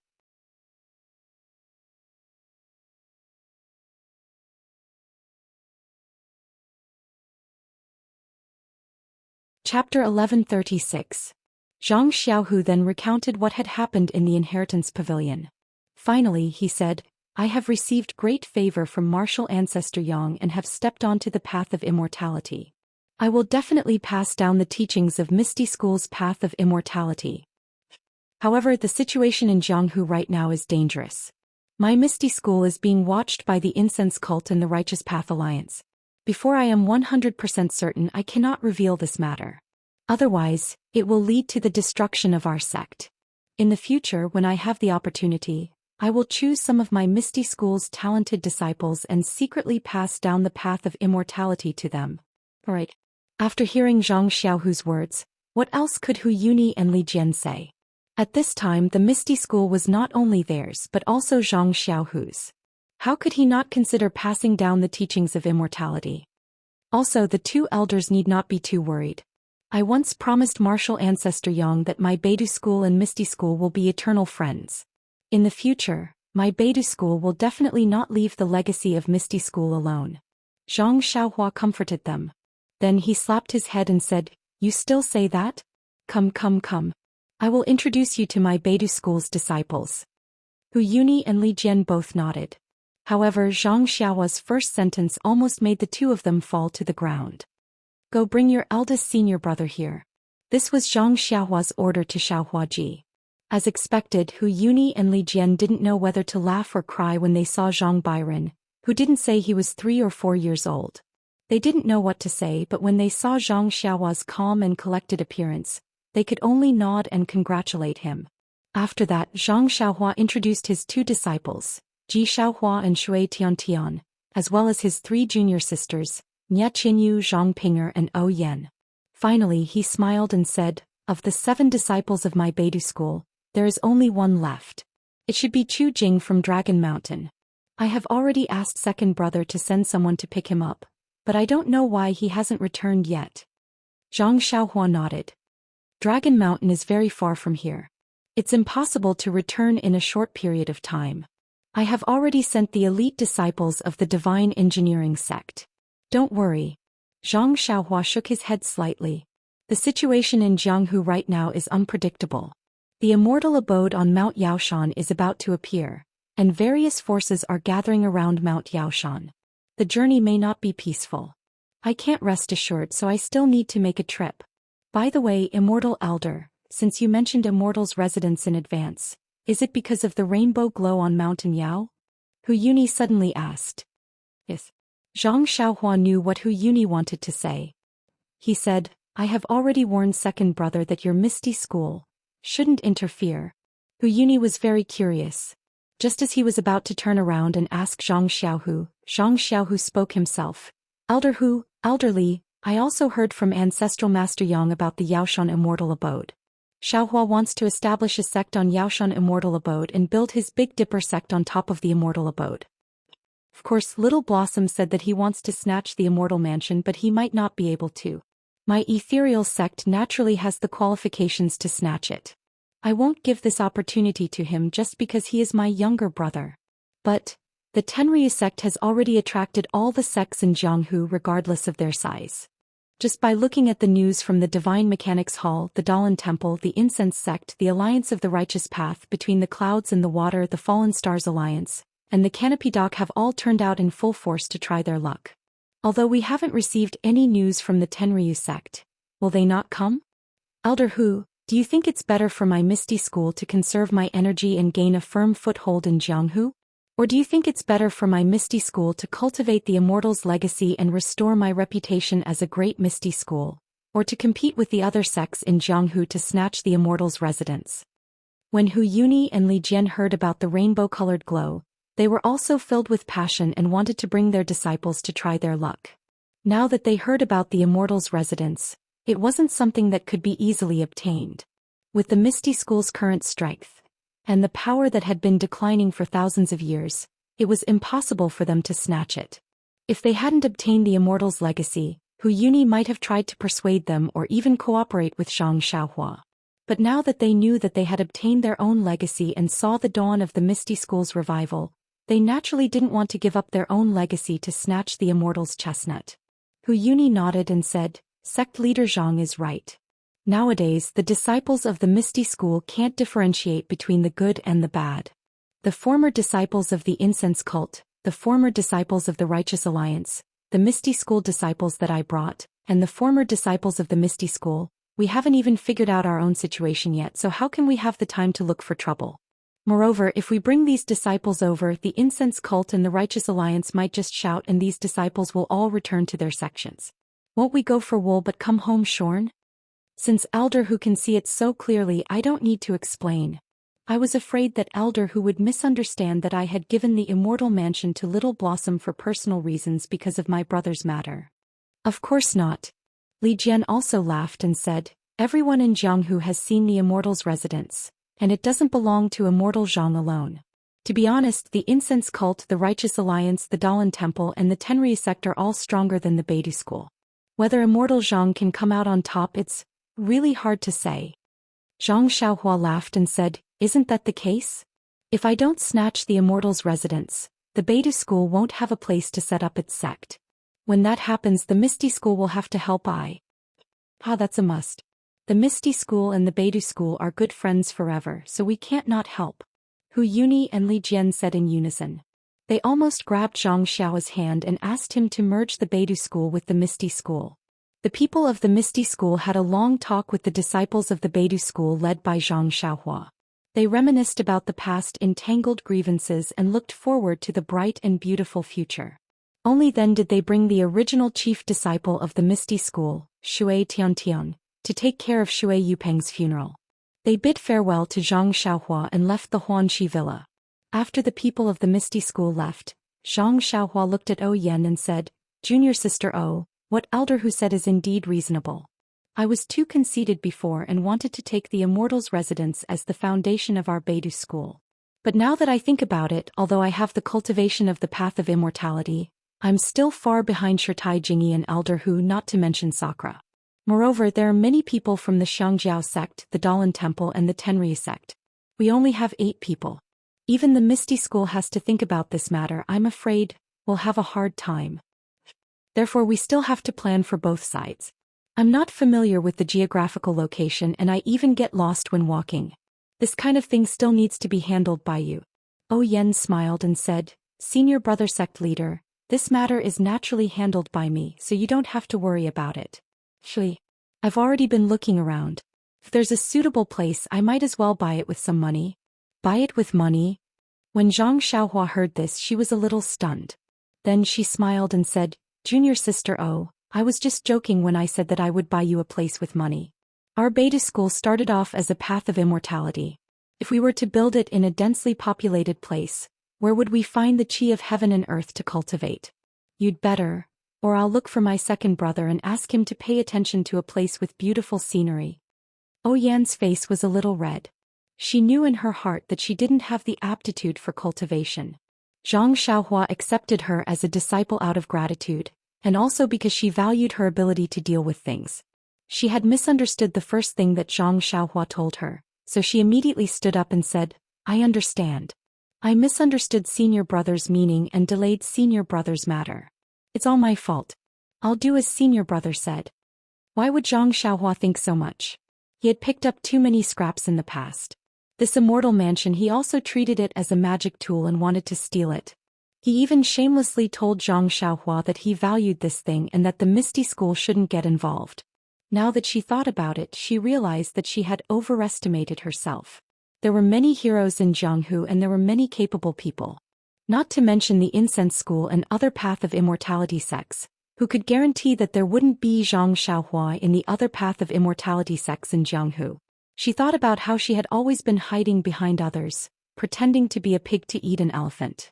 Chapter 1136. Zhang Xiaohu then recounted what had happened in the Inheritance Pavilion. Finally, he said, I have received great favor from martial ancestor Yang and have stepped onto the path of immortality. I will definitely pass down the teachings of Misty School's path of immortality. However, the situation in Jianghu right now is dangerous. My Misty School is being watched by the Incense Cult and the Righteous Path Alliance. Before I am 100% certain, I cannot reveal this matter. Otherwise, it will lead to the destruction of our sect. In the future, when I have the opportunity, I will choose some of my Misty School's talented disciples and secretly pass down the path of immortality to them. Alright. After hearing Zhang Xiaohu's words, what else could Hu Yuni and Li Jian say? At this time, the Misty School was not only theirs but also Zhang Xiaohu's. How could he not consider passing down the teachings of immortality? Also, the two elders need not be too worried. I once promised martial ancestor Yang that my Beidou School and Misty School will be eternal friends. In the future, my Beidou School will definitely not leave the legacy of Misty School alone. Zhang Xiaohua comforted them. Then he slapped his head and said, You still say that? Come. I will introduce you to my Beidou School's disciples. Hu Yuni and Li Jian both nodded. However, Zhang Xiaohua's first sentence almost made the two of them fall to the ground. Go bring your eldest senior brother here. This was Zhang Xiaohua's order to Xiaohuaji. As expected, Hu Yuni and Li Jian didn't know whether to laugh or cry when they saw Zhang Byron, who didn't say he was 3 or 4 years old. They didn't know what to say, but when they saw Zhang Xiaohua's calm and collected appearance, they could only nod and congratulate him. After that, Zhang Xiaohua introduced his 2 disciples, Ji Xiaohua and Shui Tiantian, as well as his 3 junior sisters, Nia Qinyu, Zhang Pinger and O Yan. Finally, he smiled and said, Of the 7 disciples of my Beidou School, there is only one left. It should be Chu Jing from Dragon Mountain. I have already asked second brother to send someone to pick him up, but I don't know why he hasn't returned yet. Zhang Xiaohua nodded. Dragon Mountain is very far from here. It's impossible to return in a short period of time. I have already sent the elite disciples of the Divine Engineering sect. Don't worry. Zhang Xiaohua shook his head slightly. The situation in Jianghu right now is unpredictable. The immortal abode on Mount Yaoshan is about to appear, and various forces are gathering around Mount Yaoshan. The journey may not be peaceful. I can't rest assured, so I still need to make a trip. By the way, Immortal Elder, since you mentioned Immortal's residence in advance, is it because of the rainbow glow on Mountain Yao? Hu Yuni suddenly asked. Yes. Zhang Xiaohua knew what Hu Yuni wanted to say. He said, I have already warned second brother that your Misty School shouldn't interfere. Hu Yuni was very curious. Just as he was about to turn around and ask Zhang Xiaohu spoke himself. Elder Hu, Elderly, I also heard from Ancestral Master Yang about the Yaoshan Immortal Abode. Xiaohua wants to establish a sect on Yaoshan Immortal Abode and build his Big Dipper sect on top of the Immortal Abode. Of course, Little Blossom said that he wants to snatch the Immortal Mansion, but he might not be able to. My ethereal sect naturally has the qualifications to snatch it. I won't give this opportunity to him just because he is my younger brother. But the Tenryu sect has already attracted all the sects in Jianghu regardless of their size. Just by looking at the news from the Divine Mechanics Hall, the Dalan Temple, the Incense sect, the Alliance of the Righteous Path, Between the Clouds and the Water, the Fallen Stars Alliance, and the Canopy Dock have all turned out in full force to try their luck. Although we haven't received any news from the Tenryu sect, will they not come? Elder Hu, do you think it's better for my Misty School to conserve my energy and gain a firm foothold in Jianghu? Or do you think it's better for my Misty School to cultivate the Immortal's legacy and restore my reputation as a great Misty School? Or to compete with the other sects in Jianghu to snatch the Immortal's residence? When Hu Yuni and Li Jian heard about the rainbow-colored glow, they were also filled with passion and wanted to bring their disciples to try their luck. Now that they heard about the Immortal's residence, it wasn't something that could be easily obtained. With the Misty School's current strength, and the power that had been declining for thousands of years, it was impossible for them to snatch it. If they hadn't obtained the Immortal's legacy, Hu Yuni might have tried to persuade them or even cooperate with Zhang Xiaohua. But now that they knew that they had obtained their own legacy and saw the dawn of the Misty School's revival, they naturally didn't want to give up their own legacy to snatch the Immortal's chestnut. Hu Yuni nodded and said, Sect leader Zhang is right. Nowadays, the disciples of the Misty School can't differentiate between the good and the bad. The former disciples of the incense cult, the former disciples of the righteous alliance, the Misty School disciples that I brought, and the former disciples of the Misty School, we haven't even figured out our own situation yet, so how can we have the time to look for trouble? Moreover, if we bring these disciples over, the incense cult and the righteous alliance might just shout and these disciples will all return to their sections. Won't we go for wool but come home shorn? Since Elder Who can see it so clearly, I don't need to explain. I was afraid that Elder Who would misunderstand that I had given the immortal mansion to Little Blossom for personal reasons because of my brother's matter. Of course not. Li Jian also laughed and said, everyone in Jianghu has seen the immortal's residence, and it doesn't belong to immortal Zhang alone. To be honest, the incense cult, the righteous alliance, the Dalan temple and the Tenri sect are all stronger than the Beidou school. Whether immortal Zhang can come out on top, it's really hard to say. Zhang Xiaohua laughed and said, isn't that the case? If I don't snatch the immortal's residence, the Beidou school won't have a place to set up its sect. When that happens, the Misty School will have to help. That's a must. The Misty School and the Beidou School are good friends forever, so we can't not help. Hu Yuni and Li Jian said in unison. They almost grabbed Zhang Xiao's hand and asked him to merge the Beidou School with the Misty School. The people of the Misty School had a long talk with the disciples of the Beidou School led by Zhang Xiaohua. They reminisced about the past entangled grievances and looked forward to the bright and beautiful future. Only then did they bring the original chief disciple of the Misty School, Shui Tiantian, to take care of Shui Yupeng's funeral. They bid farewell to Zhang Xiaohua and left the Huanxi villa. After the people of the Misty School left, Zhang Xiaohua looked at O Yen and said, Junior sister O, what Elder Who said is indeed reasonable. I was too conceited before and wanted to take the immortal's residence as the foundation of our Beidou school. But now that I think about it, although I have the cultivation of the path of immortality, I'm still far behind Shirtai Jingyi and Elder Who, not to mention Sakura. Moreover, there are many people from the Xiangjiao sect, the Dalan temple and the Tenri sect. We only have 8 people. Even the Misty School has to think about this matter. I'm afraid we'll have a hard time. Therefore, we still have to plan for both sides. I'm not familiar with the geographical location and I even get lost when walking. This kind of thing still needs to be handled by you. O Yen smiled and said, Senior brother sect leader, this matter is naturally handled by me, so you don't have to worry about it. Actually, I've already been looking around. If there's a suitable place, I might as well buy it with some money. Buy it with money? When Zhang Xiaohua heard this, she was a little stunned. Then she smiled and said, Junior sister O, I was just joking when I said that I would buy you a place with money. Our Beidou school started off as a path of immortality. If we were to build it in a densely populated place, where would we find the chi of heaven and earth to cultivate? You'd better, or I'll look for my second brother and ask him to pay attention to a place with beautiful scenery. O Yan's face was a little red. She knew in her heart that she didn't have the aptitude for cultivation. Zhang Xiaohua accepted her as a disciple out of gratitude, and also because she valued her ability to deal with things. She had misunderstood the first thing that Zhang Xiaohua told her, so she immediately stood up and said, I understand. I misunderstood senior brother's meaning and delayed senior brother's matter. It's all my fault. I'll do as senior brother said. Why would Zhang Xiaohua think so much? He had picked up too many scraps in the past. This immortal mansion, he also treated it as a magic tool and wanted to steal it. He even shamelessly told Zhang Xiaohua that he valued this thing and that the Misty School shouldn't get involved. Now that she thought about it, she realized that she had overestimated herself. There were many heroes in Jianghu and there were many capable people. Not to mention the Incense School and other Path of Immortality sects, who could guarantee that there wouldn't be Zhang Xiaohua in the other Path of Immortality sects in Jianghu. She thought about how she had always been hiding behind others, pretending to be a pig to eat an elephant.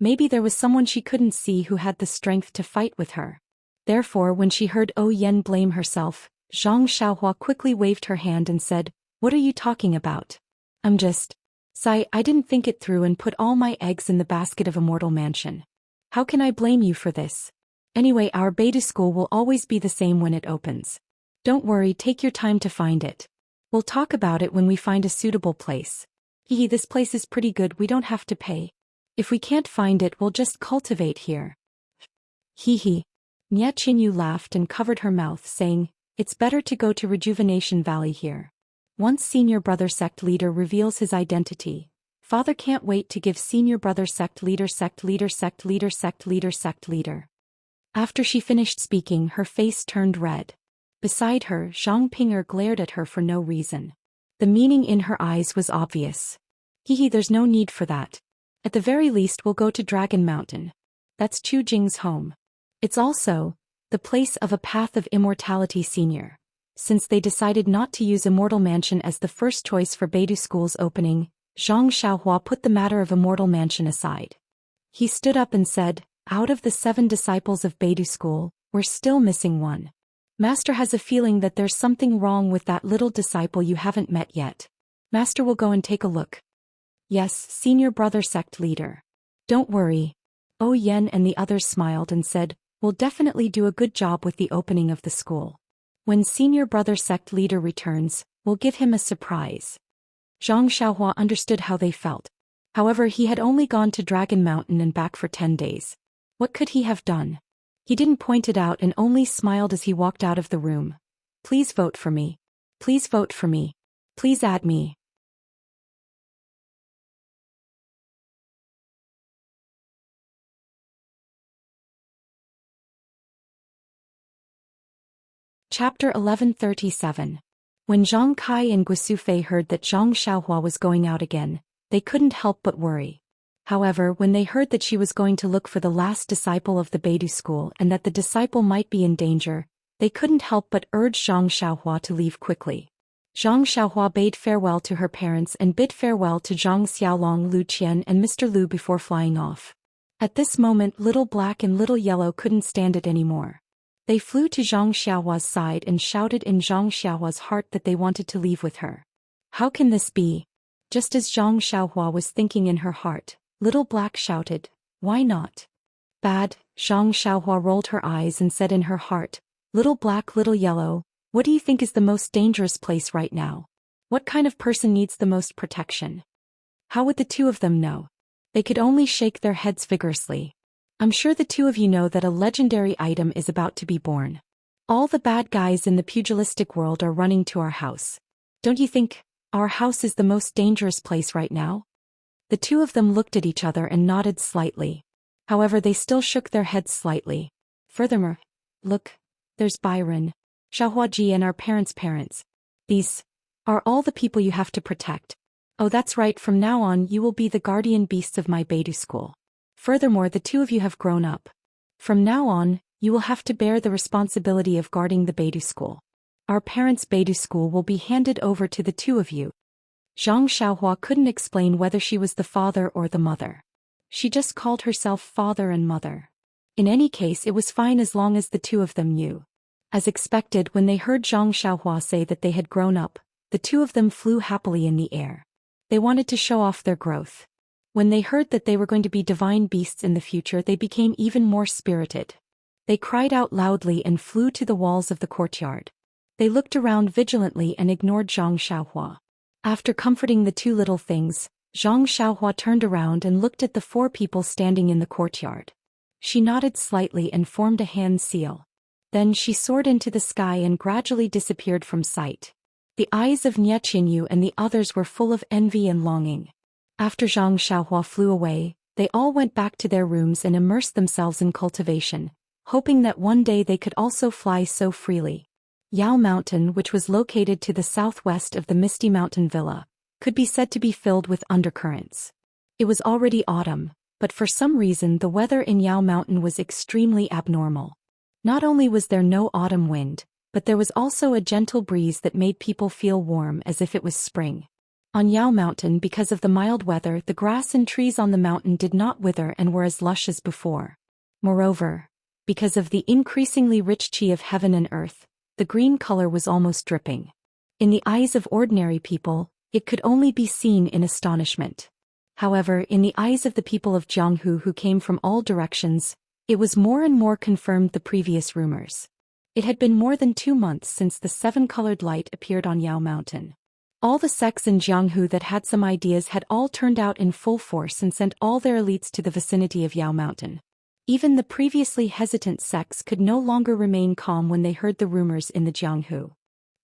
Maybe there was someone she couldn't see who had the strength to fight with her. Therefore, when she heard O Yen blame herself, Zhang Xiaohua quickly waved her hand and said, What are you talking about? I'm just... Sigh, I didn't think it through and put all my eggs in the basket of Immortal Mansion. How can I blame you for this? Anyway, our Beidou school will always be the same when it opens. Don't worry, take your time to find it. We'll talk about it when we find a suitable place. Hehe, this place is pretty good, we don't have to pay. If we can't find it, we'll just cultivate here. Hehe. Nia Qinyu laughed and covered her mouth, saying, It's better to go to Rejuvenation Valley here. Once senior brother sect leader reveals his identity, Father can't wait to give senior brother sect leader. After she finished speaking, her face turned red. Beside her, Zhang Ping'er glared at her for no reason. The meaning in her eyes was obvious. Hehe, there's no need for that. At the very least we'll go to Dragon Mountain. That's Chu Jing's home. It's also the place of a path of immortality senior. Since they decided not to use Immortal Mansion as the first choice for Beidou School's opening, Zhang Xiaohua put the matter of Immortal Mansion aside. He stood up and said, out of the 7 disciples of Beidou School, we're still missing one. Master has a feeling that there's something wrong with that little disciple you haven't met yet. Master will go and take a look. Yes, senior brother sect leader. Don't worry. Oh Yen and the others smiled and said, we'll definitely do a good job with the opening of the school. When senior brother sect leader returns, we'll give him a surprise. Zhang Xiaohua understood how they felt. However, he had only gone to Dragon Mountain and back for 10 days. What could he have done? He didn't point it out and only smiled as he walked out of the room. Please vote for me. Please vote for me. Please add me. Chapter 1137. When Zhang Kai and Guisufei heard that Zhang Xiaohua was going out again, they couldn't help but worry. However, when they heard that she was going to look for the last disciple of the Beidou School and that the disciple might be in danger, they couldn't help but urge Zhang Xiaohua to leave quickly. Zhang Xiaohua bade farewell to her parents and bid farewell to Zhang Xiaolong, Lu Qian and Mr. Lu before flying off. At this moment, Little Black and Little Yellow couldn't stand it anymore. They flew to Zhang Xiaohua's side and shouted in Zhang Xiaohua's heart that they wanted to leave with her. How can this be? Just as Zhang Xiaohua was thinking in her heart, Little Black shouted, why not? Bad. Zhang Xiaohua rolled her eyes and said in her heart, Little Black, Little Yellow, what do you think is the most dangerous place right now? What kind of person needs the most protection? How would the two of them know? They could only shake their heads vigorously. I'm sure the two of you know that a legendary item is about to be born. All the bad guys in the pugilistic world are running to our house. Don't you think our house is the most dangerous place right now? The two of them looked at each other and nodded slightly. However, they still shook their heads slightly. Furthermore, look, there's Byron, Xiaohuaji and our parents. These are all the people you have to protect. Oh, that's right, from now on you will be the guardian beasts of my Beidou School. Furthermore, the two of you have grown up. From now on, you will have to bear the responsibility of guarding the Beidou School. Our parents' Beidou School will be handed over to the two of you. Zhang Xiaohua couldn't explain whether she was the father or the mother. She just called herself father and mother. In any case, it was fine as long as the two of them knew. As expected, when they heard Zhang Xiaohua say that they had grown up, the two of them flew happily in the air. They wanted to show off their growth. When they heard that they were going to be divine beasts in the future, they became even more spirited. They cried out loudly and flew to the walls of the courtyard. They looked around vigilantly and ignored Zhang Xiaohua. After comforting the two little things, Zhang Xiaohua turned around and looked at the 4 people standing in the courtyard. She nodded slightly and formed a hand seal. Then she soared into the sky and gradually disappeared from sight. The eyes of Nie Qinyu and the others were full of envy and longing. After Zhang Xiaohua flew away, they all went back to their rooms and immersed themselves in cultivation, hoping that one day they could also fly so freely. Yao Mountain, which was located to the southwest of the Misty Mountain Villa, could be said to be filled with undercurrents. It was already autumn, but for some reason the weather in Yao Mountain was extremely abnormal. Not only was there no autumn wind, but there was also a gentle breeze that made people feel warm as if it was spring. On Yao Mountain, because of the mild weather, the grass and trees on the mountain did not wither and were as lush as before. Moreover, because of the increasingly rich qi of heaven and earth, the green color was almost dripping. In the eyes of ordinary people, it could only be seen in astonishment. However, in the eyes of the people of Jianghu who came from all directions, it was more and more confirmed the previous rumors. It had been more than 2 months since the 7-colored light appeared on Yao Mountain. All the sects in Jianghu that had some ideas had all turned out in full force and sent all their elites to the vicinity of Yao Mountain. Even the previously hesitant sects could no longer remain calm when they heard the rumors in the Jianghu.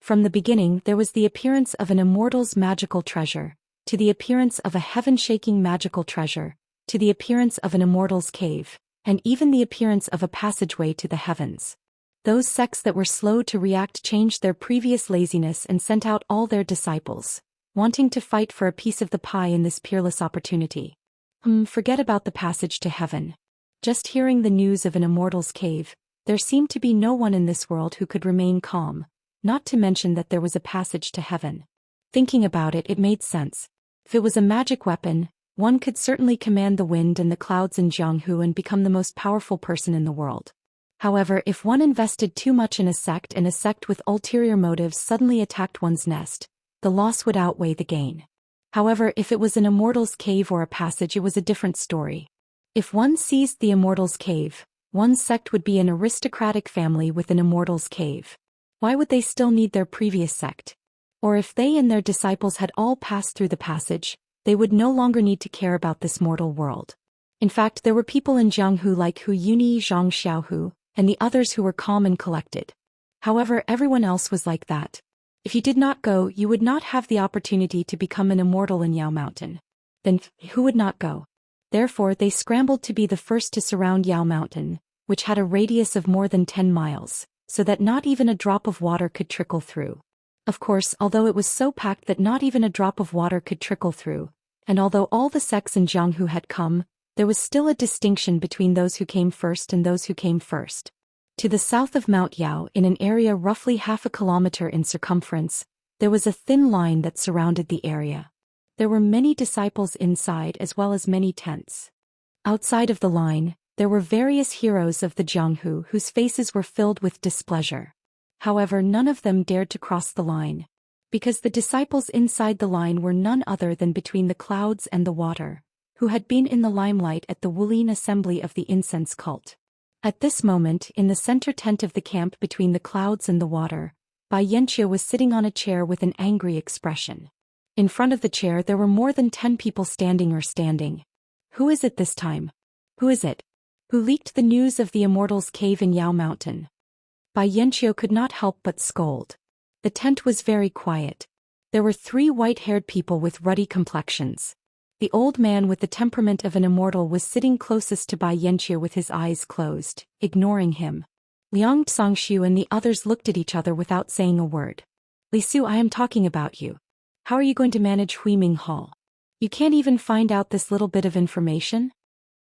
From the beginning, there was the appearance of an immortal's magical treasure, to the appearance of a heaven-shaking magical treasure, to the appearance of an immortal's cave, and even the appearance of a passageway to the heavens. Those sects that were slow to react changed their previous laziness and sent out all their disciples, wanting to fight for a piece of the pie in this peerless opportunity. Forget about the passage to heaven. Just hearing the news of an immortal's cave, there seemed to be no one in this world who could remain calm, not to mention that there was a passage to heaven. Thinking about it, it made sense. If it was a magic weapon, one could certainly command the wind and the clouds in Jianghu and become the most powerful person in the world. However, if one invested too much in a sect and a sect with ulterior motives suddenly attacked one's nest, the loss would outweigh the gain. However, if it was an immortal's cave or a passage, it was a different story. If one seized the immortal's cave, one's sect would be an aristocratic family with an immortal's cave. Why would they still need their previous sect? Or if they and their disciples had all passed through the passage, they would no longer need to care about this mortal world. In fact, there were people in Jianghu like Hu Yuni, Zhang Xiaohu, and the others who were calm and collected. However, everyone else was like that. If you did not go, you would not have the opportunity to become an immortal in Yao Mountain. Then, who would not go? Therefore, they scrambled to be the first to surround Yao Mountain, which had a radius of more than 10 miles, so that not even a drop of water could trickle through. Of course, although it was so packed that not even a drop of water could trickle through, and although all the sects in Jianghu had come, there was still a distinction between those who came first and those who came first. To the south of Mount Yao, in an area roughly half a kilometer in circumference, there was a thin line that surrounded the area. There were many disciples inside as well as many tents. Outside of the line, there were various heroes of the Jianghu whose faces were filled with displeasure. However, none of them dared to cross the line, because the disciples inside the line were none other than between the clouds and the water, who had been in the limelight at the Wulin assembly of the incense cult. At this moment, in the center tent of the camp between the clouds and the water, Bai Yanqiu was sitting on a chair with an angry expression. In front of the chair there were more than 10 people standing. Who is it this time? Who is it? Who leaked the news of the Immortal's cave in Yao Mountain? Bai Yanqiu could not help but scold. The tent was very quiet. There were 3 white-haired people with ruddy complexions. The old man with the temperament of an immortal was sitting closest to Bai Yanqiu with his eyes closed, ignoring him. Liang Zongxiu and the others looked at each other without saying a word. Li Su, I am talking about you. How are you going to manage Huiming Hall? You can't even find out this little bit of information?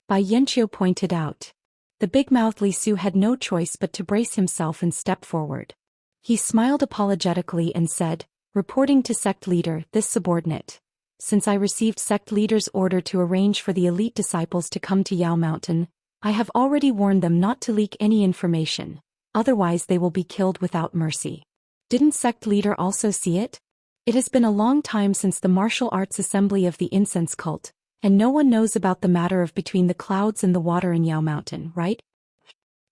Bai Yanqiu pointed out. The big-mouthed Li Su had no choice but to brace himself and step forward. He smiled apologetically and said, reporting to sect leader, this subordinate. Since I received sect leader's order to arrange for the elite disciples to come to Yao Mountain, I have already warned them not to leak any information, otherwise they will be killed without mercy. Didn't sect leader also see it? It has been a long time since the martial arts assembly of the incense cult, and no one knows about the matter of between the clouds and the water in Yao Mountain, right?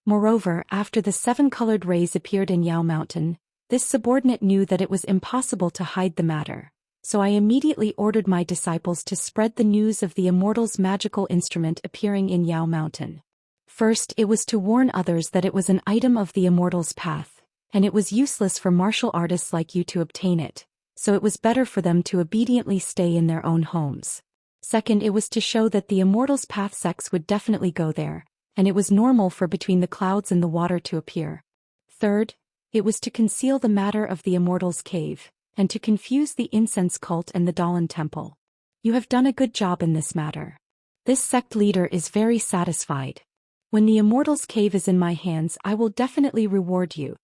Moreover, after the 7 colored rays appeared in Yao Mountain, this subordinate knew that it was impossible to hide the matter. So I immediately ordered my disciples to spread the news of the Immortal's magical instrument appearing in Yao Mountain. First, it was to warn others that it was an item of the Immortal's path, and it was useless for martial artists like you to obtain it, so it was better for them to obediently stay in their own homes. Second, it was to show that the Immortal's path sects would definitely go there, and it was normal for between the clouds and the water to appear. Third, it was to conceal the matter of the Immortal's cave, and to confuse the incense cult and the Dalan temple. You have done a good job in this matter. This sect leader is very satisfied. When the Immortal's cave is in my hands, I will definitely reward you.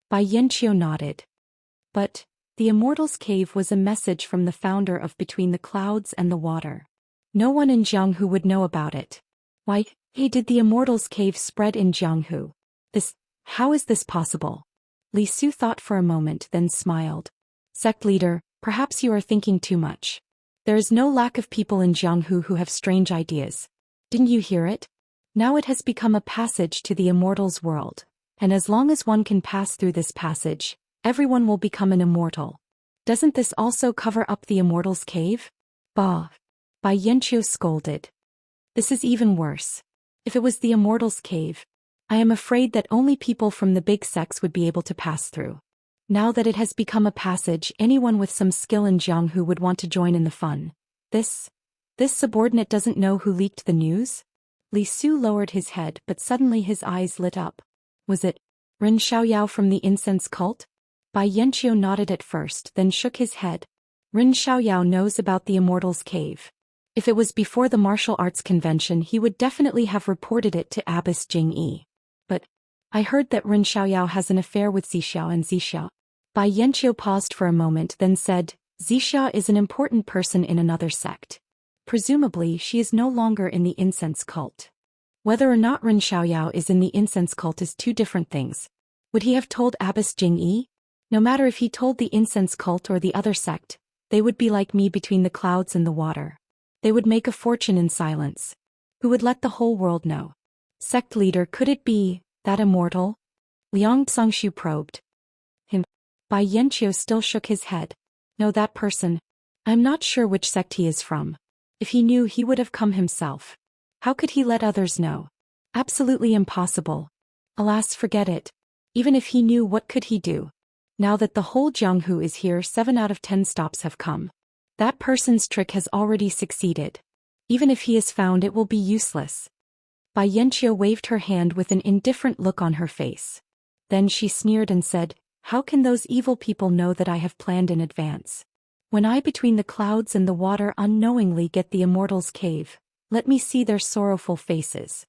Bai Yanqiu nodded. But the Immortal's cave was a message from the founder of Between the Clouds and the Water. No one in Jianghu would know about it. Why, did the Immortal's cave spread in Jianghu? How is this possible? Li Su thought for a moment, then smiled. Sect leader, perhaps you are thinking too much. There is no lack of people in Jianghu who have strange ideas. Didn't you hear it? Now it has become a passage to the Immortal's world, and as long as one can pass through this passage, everyone will become an immortal. Doesn't this also cover up the Immortal's cave? Bah! Bai Yanqiu scolded. This is even worse. If it was the Immortal's cave, I am afraid that only people from the big sects would be able to pass through. Now that it has become a passage, anyone with some skill in Jianghu would want to join in the fun. This subordinate doesn't know who leaked the news? Li Su lowered his head, but suddenly his eyes lit up. Was it Ren Xiaoyao from the incense cult? Bai Yanqiu nodded at first, then shook his head. Ren Xiaoyao knows about the Immortals' Cave. If it was before the martial arts convention, he would definitely have reported it to Abbess Jingyi. But I heard that Ren Xiaoyao has an affair with Zixia and Zixia. Bai Yanqiu paused for a moment, then said, Zixia is an important person in another sect. Presumably, she is no longer in the incense cult. Whether or not Ren Xiaoyao is in the incense cult is two different things. Would he have told Abbess Jingyi? No matter if he told the incense cult or the other sect, they would be like me between the clouds and the water. They would make a fortune in silence. Who would let the whole world know? Sect leader, could it be that immortal? Liang Zhongshu probed. Him. Bai Yanqiu still shook his head. No, that person. I'm not sure which sect he is from. If he knew, he would have come himself. How could he let others know? Absolutely impossible. Alas, forget it. Even if he knew, what could he do? Now that the whole Jianghu is here, 7 out of 10 stops have come. That person's trick has already succeeded. Even if he is found, it will be useless. Bai Yanqiu waved her hand with an indifferent look on her face. Then she sneered and said, how can those evil people know that I have planned in advance? When I between the clouds and the water unknowingly get the Immortals' Cave, let me see their sorrowful faces.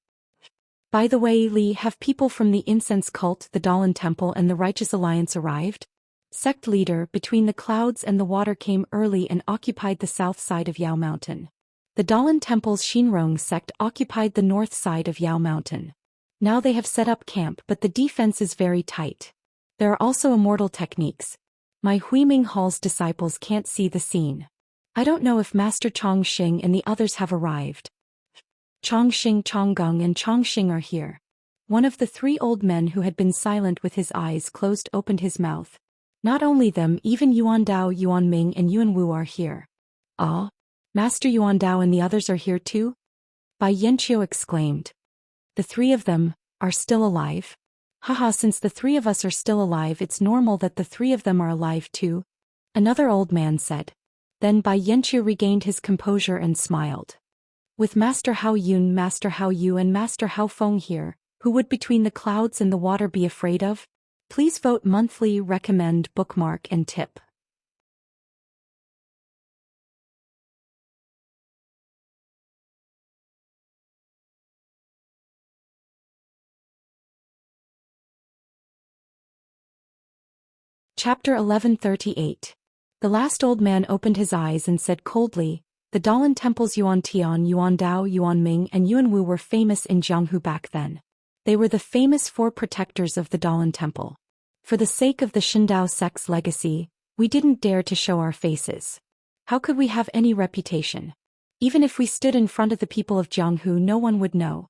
By the way, Li, have people from the incense cult, the Dalan Temple and the Righteous Alliance arrived? Sect leader, between the clouds and the water came early and occupied the south side of Yao Mountain. The Dalan Temple's Xinrong sect occupied the north side of Yao Mountain. Now they have set up camp, but the defense is very tight. There are also immortal techniques. My Huiming Hall's disciples can't see the scene. I don't know if Master Chongqing and the others have arrived. Chongqing, Chonggung and Chongqing are here. One of the 3 old men who had been silent with his eyes closed opened his mouth. Not only them, even Yuan Dao, Yuan Ming and Yuan Wu are here. Ah? Master Yuan Dao and the others are here too? Bai Yanqiu exclaimed. The 3 of them are still alive? Haha, since the 3 of us are still alive, it's normal that the 3 of them are alive too, another old man said. Then Bai Yanqiu regained his composure and smiled. With Master Hao Yun, Master Hao Yu and Master Hao Feng here, who would between the clouds and the water be afraid of? Please vote monthly, recommend, bookmark and tip. Chapter 1138. The last old man opened his eyes and said coldly, the Dalan temples Yuan Tian, Yuan Dao, Yuan Ming and Yuan Wu were famous in Jianghu back then. They were the famous 4 protectors of the Dalan temple. For the sake of the Shindao sect's legacy, we didn't dare to show our faces. How could we have any reputation? Even if we stood in front of the people of Jianghu, no one would know.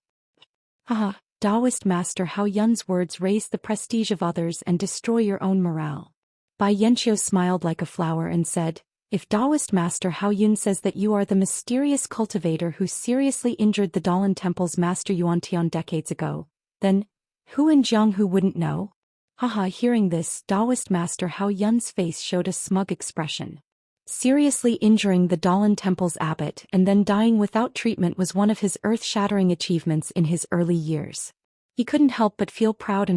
Haha, Taoist Master Hao Yun's words raise the prestige of others and destroy your own morale. Bai Yanqiu smiled like a flower and said, if Taoist Master Hao Yun says that you are the mysterious cultivator who seriously injured the Dalan Temple's Master Yuantian decades ago, then who in Jianghu wouldn't know? Haha, hearing this, Taoist Master Hao Yun's face showed a smug expression. Seriously injuring the Dalan Temple's abbot and then dying without treatment was one of his earth-shattering achievements in his early years. He couldn't help but feel proud.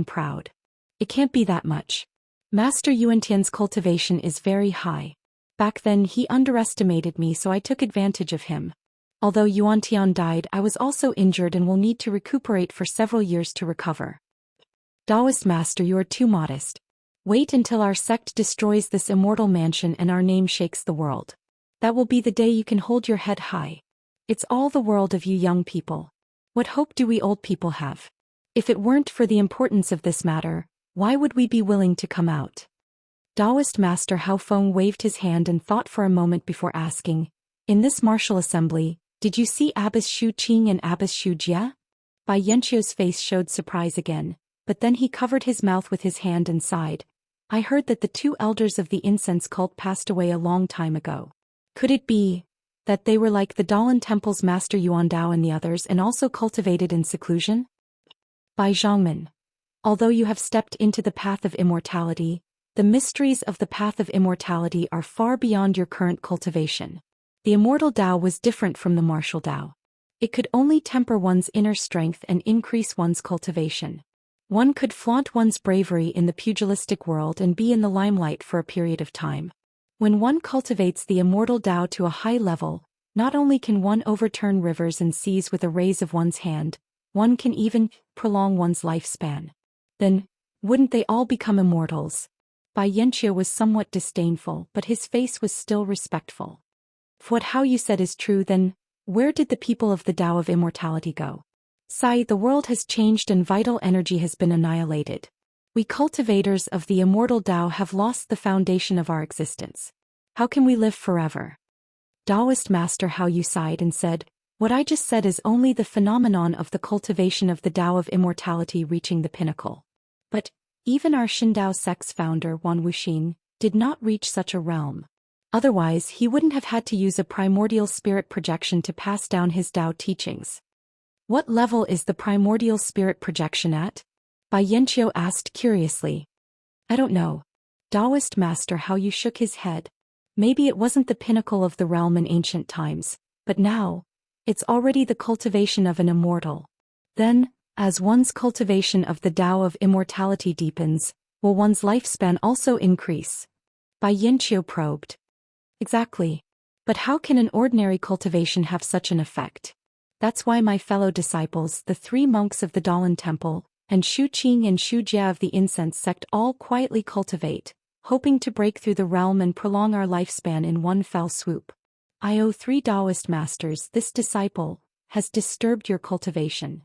It can't be that much. Master Yuantian's cultivation is very high. Back then he underestimated me, so I took advantage of him. Although Yuantian died, I was also injured and will need to recuperate for several years to recover. Taoist Master, you are too modest. Wait until our sect destroys this immortal mansion and our name shakes the world. That will be the day you can hold your head high. It's all the world of you young people. What hope do we old people have? If it weren't for the importance of this matter, why would we be willing to come out? Taoist Master Hao Feng waved his hand and thought for a moment before asking, in this martial assembly, did you see Abbess Xu Qing and Abbess Xu Jia? Bai Yanqiu's face showed surprise again, but then he covered his mouth with his hand and sighed. I heard that the 2 elders of the incense cult passed away a long time ago. Could it be that they were like the Dalan Temple's Master Yuan Dao and the others and also cultivated in seclusion? Bai Zhongmen. Although you have stepped into the path of immortality, The mysteries of the path of immortality are far beyond your current cultivation. The immortal Tao was different from the martial Tao. It could only temper one's inner strength and increase one's cultivation. One could flaunt one's bravery in the pugilistic world and be in the limelight for a period of time. When one cultivates the immortal Tao to a high level, not only can one overturn rivers and seas with a raise of one's hand, one can even prolong one's lifespan. Then, wouldn't they all become immortals? Bai Yanqiu was somewhat disdainful, but his face was still respectful. If what how you said is true, then where did the people of the Tao of immortality go? Sai, the world has changed and vital energy has been annihilated. We cultivators of the immortal Tao have lost the foundation of our existence. How can we live forever? Taoist Master Hao Yu sighed and said, what I just said is only the phenomenon of the cultivation of the Tao of immortality reaching the pinnacle. But even our Shindao sect's founder Wan Wuxing did not reach such a realm. Otherwise he wouldn't have had to use a primordial spirit projection to pass down his Tao teachings. What level is the primordial spirit projection at? Bai Yanqiu asked curiously. I don't know. Taoist Master Hao Yu shook his head. Maybe it wasn't the pinnacle of the realm in ancient times, but now, it's already the cultivation of an immortal. Then, as one's cultivation of the Tao of immortality deepens, will one's lifespan also increase? Bai Yanqiu probed. Exactly. But how can an ordinary cultivation have such an effect? That's why my fellow disciples, the 3 monks of the Dalan Temple, and Shu Qing and Shu Jia of the Incense sect all quietly cultivate, hoping to break through the realm and prolong our lifespan in one fell swoop. I owe 3 Taoist masters. This disciple has disturbed your cultivation.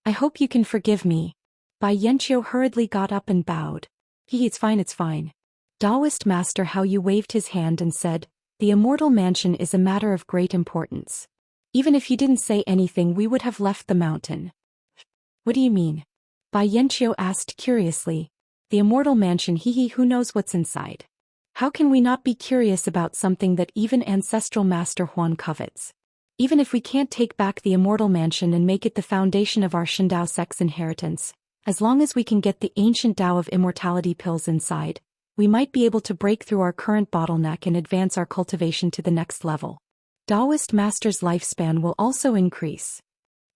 I hope you can forgive me. Bai Yanqiu hurriedly got up and bowed. It's fine. Taoist Master Hao Yu waved his hand and said, the immortal mansion is a matter of great importance. Even if you didn't say anything, we would have left the mountain. What do you mean? Bai Yanqiu asked curiously. The immortal mansion, who knows what's inside? How can we not be curious about something that even ancestral Master Huan covets? Even if we can't take back the immortal mansion and make it the foundation of our Shindao sect's inheritance, as long as we can get the ancient Tao of immortality pills inside, we might be able to break through our current bottleneck and advance our cultivation to the next level. Taoist Master's lifespan will also increase.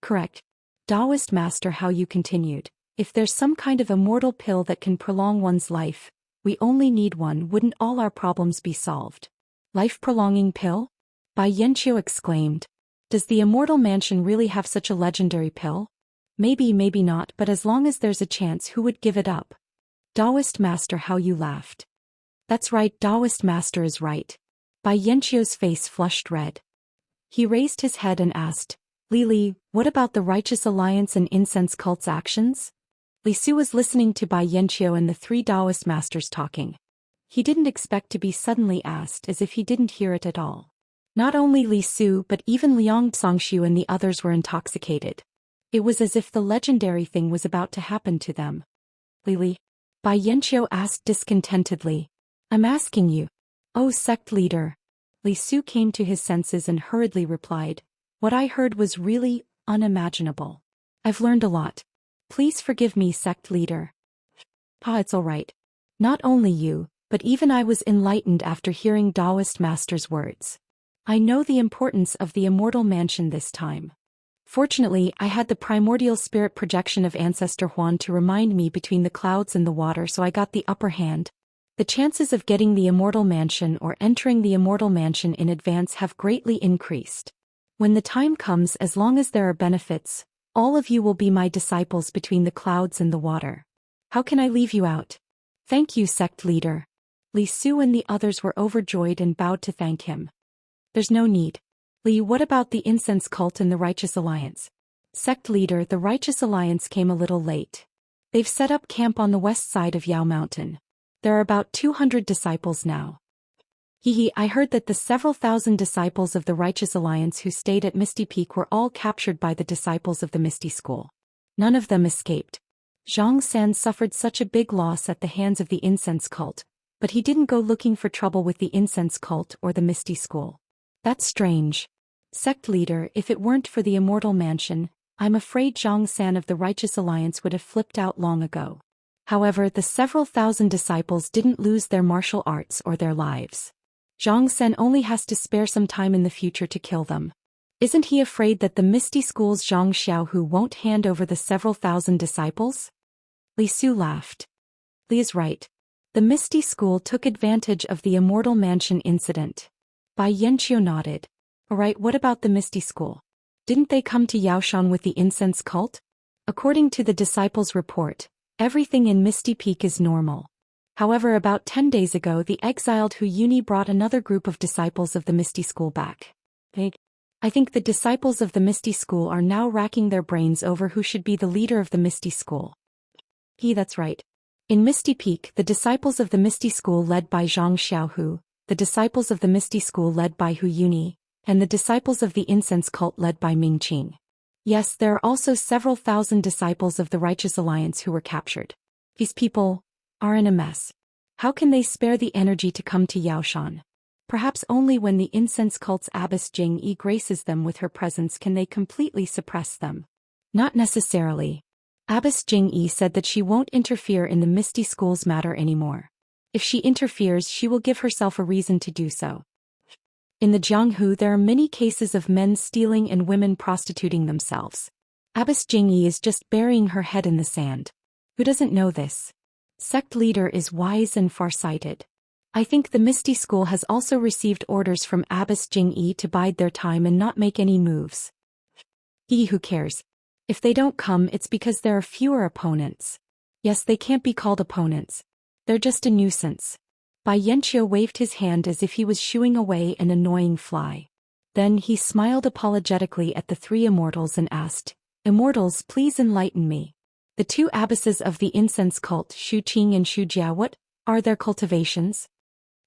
Correct. Taoist Master Hao Yu continued, if there's some kind of immortal pill that can prolong one's life, we only need one. Wouldn't all our problems be solved? Life-prolonging pill? Bai Yanqiu exclaimed. Does the immortal mansion really have such a legendary pill? Maybe not, but as long as there's a chance, who would give it up? Taoist Master Hao Yu laughed. That's right, Taoist Master is right. Bai Yanqiu's face flushed red. He raised his head and asked, Li, what about the Righteous Alliance and Incense cult's actions? Li Su was listening to Bai Yanqiu and the 3 Taoist masters talking. He didn't expect to be suddenly asked, as if he didn't hear it at all. Not only Li Su but even Liang Zongxiu and the others were intoxicated. It was as if the legendary thing was about to happen to them. Li, Bai Yanqiu asked discontentedly. I'm asking you. Oh, sect leader. Li Su came to his senses and hurriedly replied, what I heard was really unimaginable. I've learned a lot. Please forgive me, sect leader. It's all right. Not only you, but even I was enlightened after hearing Taoist Master's words. I know the importance of the immortal mansion this time. Fortunately, I had the primordial spirit projection of Ancestor Huan to remind me between the clouds and the water, so I got the upper hand. The chances of getting the immortal mansion or entering the immortal mansion in advance have greatly increased. When the time comes, as long as there are benefits, all of you will be my disciples between the clouds and the water. How can I leave you out? Thank you, sect leader. Li Su and the others were overjoyed and bowed to thank him. There's no need. Li, what about the Incense cult and the Righteous Alliance? Sect leader, the Righteous Alliance came a little late. They've set up camp on the west side of Yao Mountain. There are about 200 disciples now. I heard that the several thousand disciples of the Righteous Alliance who stayed at Misty Peak were all captured by the disciples of the Misty School. None of them escaped. Zhang San suffered such a big loss at the hands of the Incense cult, but he didn't go looking for trouble with the Incense cult or the Misty School. That's strange. Sect leader, if it weren't for the immortal mansion, I'm afraid Zhang San of the Righteous Alliance would have flipped out long ago. However, the several thousand disciples didn't lose their martial arts or their lives. Zhang Sen only has to spare some time in the future to kill them. Isn't he afraid that the Misty School's Zhang Xiaohu won't hand over the several thousand disciples? Li Su laughed. Li is right. The Misty School took advantage of the Immortal Mansion incident. Bai Yanqiu nodded. Alright, what about the Misty School? Didn't they come to Yaoshan with the incense cult? According to the disciples' report, everything in Misty Peak is normal. However, about 10 days ago the exiled Hu Yuni brought another group of disciples of the Misty School back. I think the disciples of the Misty School are now racking their brains over who should be the leader of the Misty School. That's right. In Misty Peak, the disciples of the Misty School led by Zhang Xiaohu, the disciples of the Misty School led by Hu Yuni, and the disciples of the incense cult led by Ming Qing. Yes, there are also several thousand disciples of the Righteous Alliance who were captured. These people are in a mess. How can they spare the energy to come to Yaoshan? Perhaps only when the incense cult's abbess Jing Yi graces them with her presence can they completely suppress them. Not necessarily. Abbess Jing Yi said that she won't interfere in the Misty School's matter anymore. If she interferes, she will give herself a reason to do so. In the Jianghu there are many cases of men stealing and women prostituting themselves. Abbess Jing Yi is just burying her head in the sand. Who doesn't know this? Sect leader is wise and farsighted. I think the Misty School has also received orders from Abbess Jing Yi to bide their time and not make any moves. Who cares? If they don't come, it's because there are fewer opponents. Yes, they can't be called opponents. They're just a nuisance. Bai Yanqiu waved his hand as if he was shooing away an annoying fly. Then he smiled apologetically at the three immortals and asked, Immortals, please enlighten me. The two abbesses of the incense cult, Shu Qing and Shu Jia, what are their cultivations?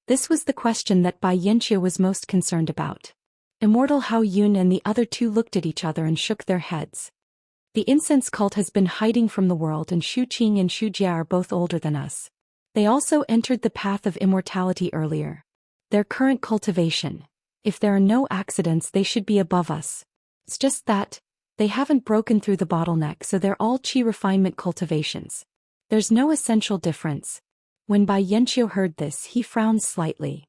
This was the question that Bai Yanqiu was most concerned about. Immortal Hao Yun and the other two looked at each other and shook their heads. The incense cult has been hiding from the world, and Shu Qing and Shu Jia are both older than us. They also entered the path of immortality earlier. Their current cultivation. If there are no accidents, they should be above us. It's just that they haven't broken through the bottleneck, so they're all qi refinement cultivations. There's no essential difference. When Bai Yanqiu heard this, he frowned slightly.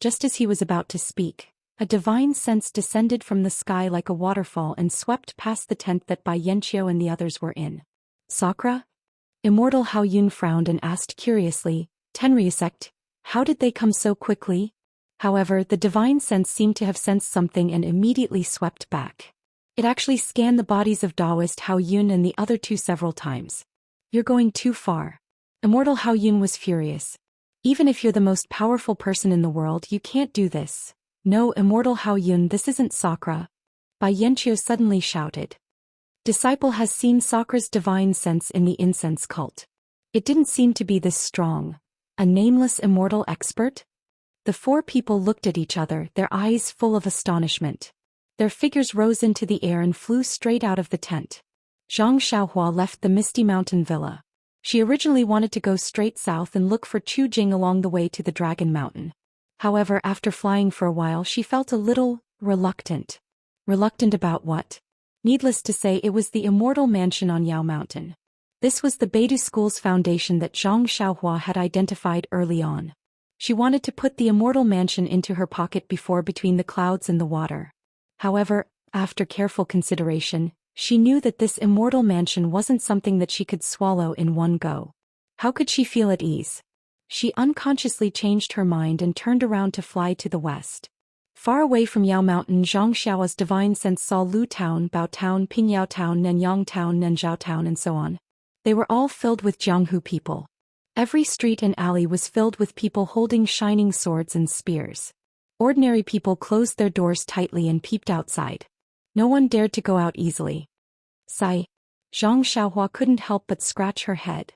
Just as he was about to speak, a divine sense descended from the sky like a waterfall and swept past the tent that Bai Yanqiu and the others were in. Sakura? Immortal Hao Yun frowned and asked curiously, Tenryu sect, how did they come so quickly? However, the divine sense seemed to have sensed something and immediately swept back. It actually scanned the bodies of Taoist Hao Yun and the other two several times. You're going too far. Immortal Hao Yun was furious. Even if you're the most powerful person in the world, you can't do this. No, Immortal Hao Yun, this isn't Sakura. Bai Yanqiu suddenly shouted. Disciple has seen Sakura's divine sense in the incense cult. It didn't seem to be this strong. A nameless immortal expert? The four people looked at each other, their eyes full of astonishment. Their figures rose into the air and flew straight out of the tent. Zhang Xiaohua left the Misty Mountain Villa. She originally wanted to go straight south and look for Chu Jing along the way to the Dragon Mountain. However, after flying for a while, she felt a little reluctant. Reluctant about what? Needless to say, it was the Immortal Mansion on Yao Mountain. This was the Beidou School's foundation that Zhang Xiaohua had identified early on. She wanted to put the Immortal Mansion into her pocket before Between the Clouds and the Water. However, after careful consideration, she knew that this Immortal Mansion wasn't something that she could swallow in one go. How could she feel at ease? She unconsciously changed her mind and turned around to fly to the west. Far away from Yao Mountain, Zhang Xiao's divine sense saw Lu Town, Bao Town, Pingyao Town, Nanyang Town, Nanzhao Town, and so on. They were all filled with Jianghu people. Every street and alley was filled with people holding shining swords and spears. Ordinary people closed their doors tightly and peeped outside. No one dared to go out easily. Sigh. Zhang Xiaohua couldn't help but scratch her head.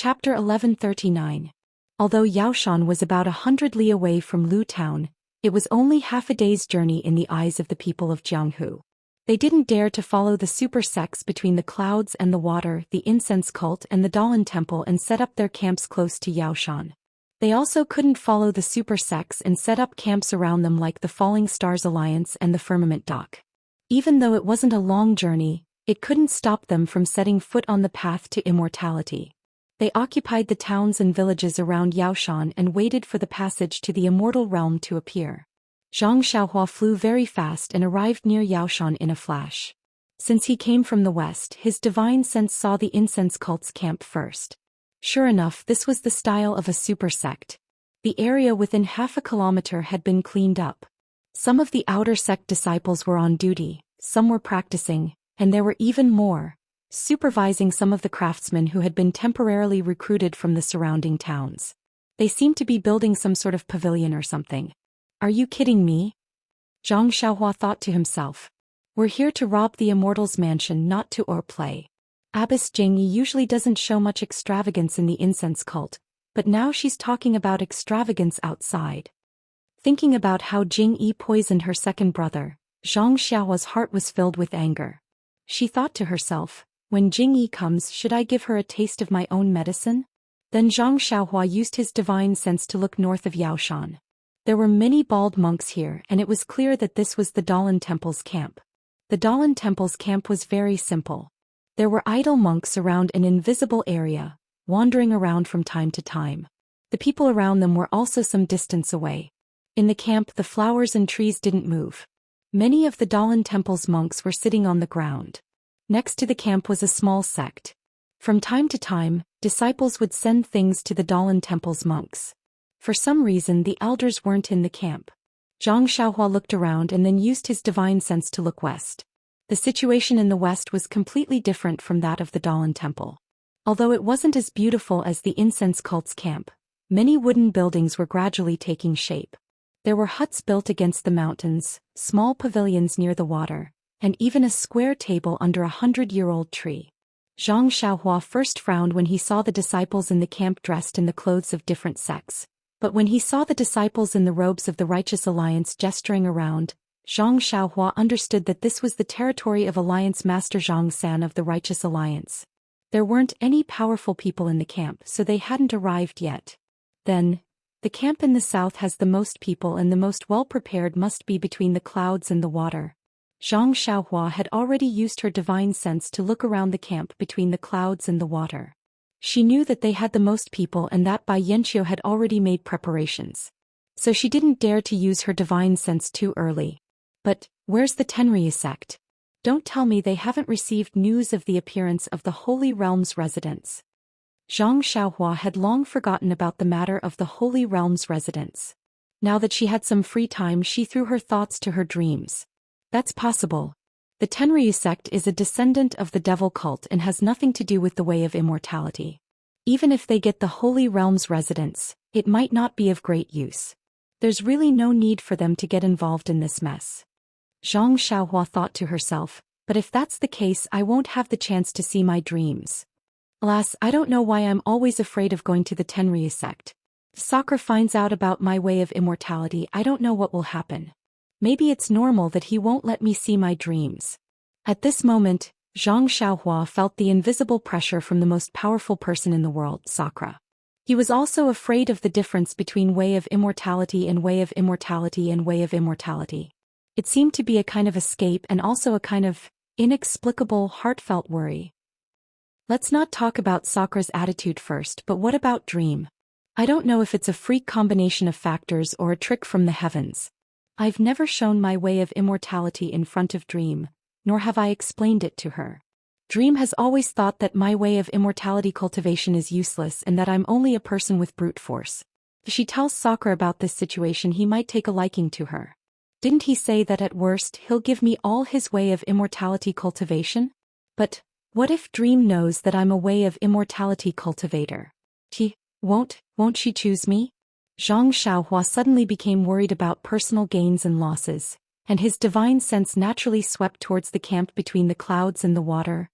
Chapter 1139. Although Yaoshan was about 100 li away from Lu Town, it was only half a day's journey in the eyes of the people of Jianghu. They didn't dare to follow the super sects Between the Clouds and the Water, the incense cult and the Dalan temple, and set up their camps close to Yaoshan. They also couldn't follow the super sects and set up camps around them like the Falling Stars Alliance and the Firmament Dock. Even though it wasn't a long journey, it couldn't stop them from setting foot on the path to immortality. They occupied the towns and villages around Yaoshan and waited for the passage to the immortal realm to appear. Zhang Xiaohua flew very fast and arrived near Yaoshan in a flash. Since he came from the west, his divine sense saw the incense cult's camp first. Sure enough, this was the style of a super sect. The area within half a kilometer had been cleaned up. Some of the outer sect disciples were on duty, some were practicing, and there were even more, supervising some of the craftsmen who had been temporarily recruited from the surrounding towns. They seemed to be building some sort of pavilion or something. Are you kidding me? Zhang Xiaohua thought to himself. We're here to rob the Immortal's mansion, not to play. Abbess Jingyi usually doesn't show much extravagance in the incense cult, but now she's talking about extravagance outside. Thinking about how Jingyi poisoned her second brother, Zhang Xiaohua's heart was filled with anger. She thought to herself, when Jingyi comes, should I give her a taste of my own medicine? Then Zhang Xiaohua used his divine sense to look north of Yaoshan. There were many bald monks here, and it was clear that this was the Dalan Temple's camp. The Dalan Temple's camp was very simple. There were idle monks around an invisible area, wandering around from time to time. The people around them were also some distance away. In the camp, the flowers and trees didn't move. Many of the Dalan Temple's monks were sitting on the ground. Next to the camp was a small sect. From time to time, disciples would send things to the Dalan Temple's monks. For some reason, the elders weren't in the camp. Zhang Xiaohua looked around and then used his divine sense to look west. The situation in the west was completely different from that of the Dalan Temple. Although it wasn't as beautiful as the incense cult's camp, many wooden buildings were gradually taking shape. There were huts built against the mountains, small pavilions near the water, and even a square table under a 100-year-old tree. Zhang Xiaohua first frowned when he saw the disciples in the camp dressed in the clothes of different sects. But when he saw the disciples in the robes of the Righteous Alliance gesturing around, Zhang Xiaohua understood that this was the territory of Alliance Master Zhang San of the Righteous Alliance. There weren't any powerful people in the camp, so they hadn't arrived yet. Then, the camp in the south has the most people and the most well-prepared must be between the clouds and the water. Zhang Xiaohua had already used her divine sense to look around the camp between the clouds and the water. She knew that they had the most people and that Bai Yanqiu had already made preparations. So she didn't dare to use her divine sense too early. But, where's the Tenryu sect? Don't tell me they haven't received news of the appearance of the Holy Realm's residents. Zhang Xiaohua had long forgotten about the matter of the Holy Realm's residents. Now that she had some free time, she threw her thoughts to her dreams. That's possible. The Tenryu sect is a descendant of the devil cult and has nothing to do with the way of immortality. Even if they get the Holy Realm's residents, it might not be of great use. There's really no need for them to get involved in this mess. Zhang Xiaohua thought to herself, but if that's the case, I won't have the chance to see my dreams. Alas, I don't know why I'm always afraid of going to the Tenryu sect. If Sakura finds out about my way of immortality, I don't know what will happen. Maybe it's normal that he won't let me see my dreams. At this moment, Zhang Xiaohua felt the invisible pressure from the most powerful person in the world, Sakura. He was also afraid of the difference between way of immortality and way of immortality and way of immortality. It seemed to be a kind of escape and also a kind of inexplicable, heartfelt worry. Let's not talk about Sakura's attitude first, but what about Dream? I don't know if it's a freak combination of factors or a trick from the heavens. I've never shown my way of immortality in front of Dream, nor have I explained it to her. Dream has always thought that my way of immortality cultivation is useless and that I'm only a person with brute force. If she tells Sakura about this situation, he might take a liking to her. Didn't he say that at worst he'll give me all his way of immortality cultivation? But what if Dream knows that I'm a way of immortality cultivator? Won't she choose me? Zhang Xiaohua suddenly became worried about personal gains and losses, and his divine sense naturally swept towards the camp between the clouds and the water.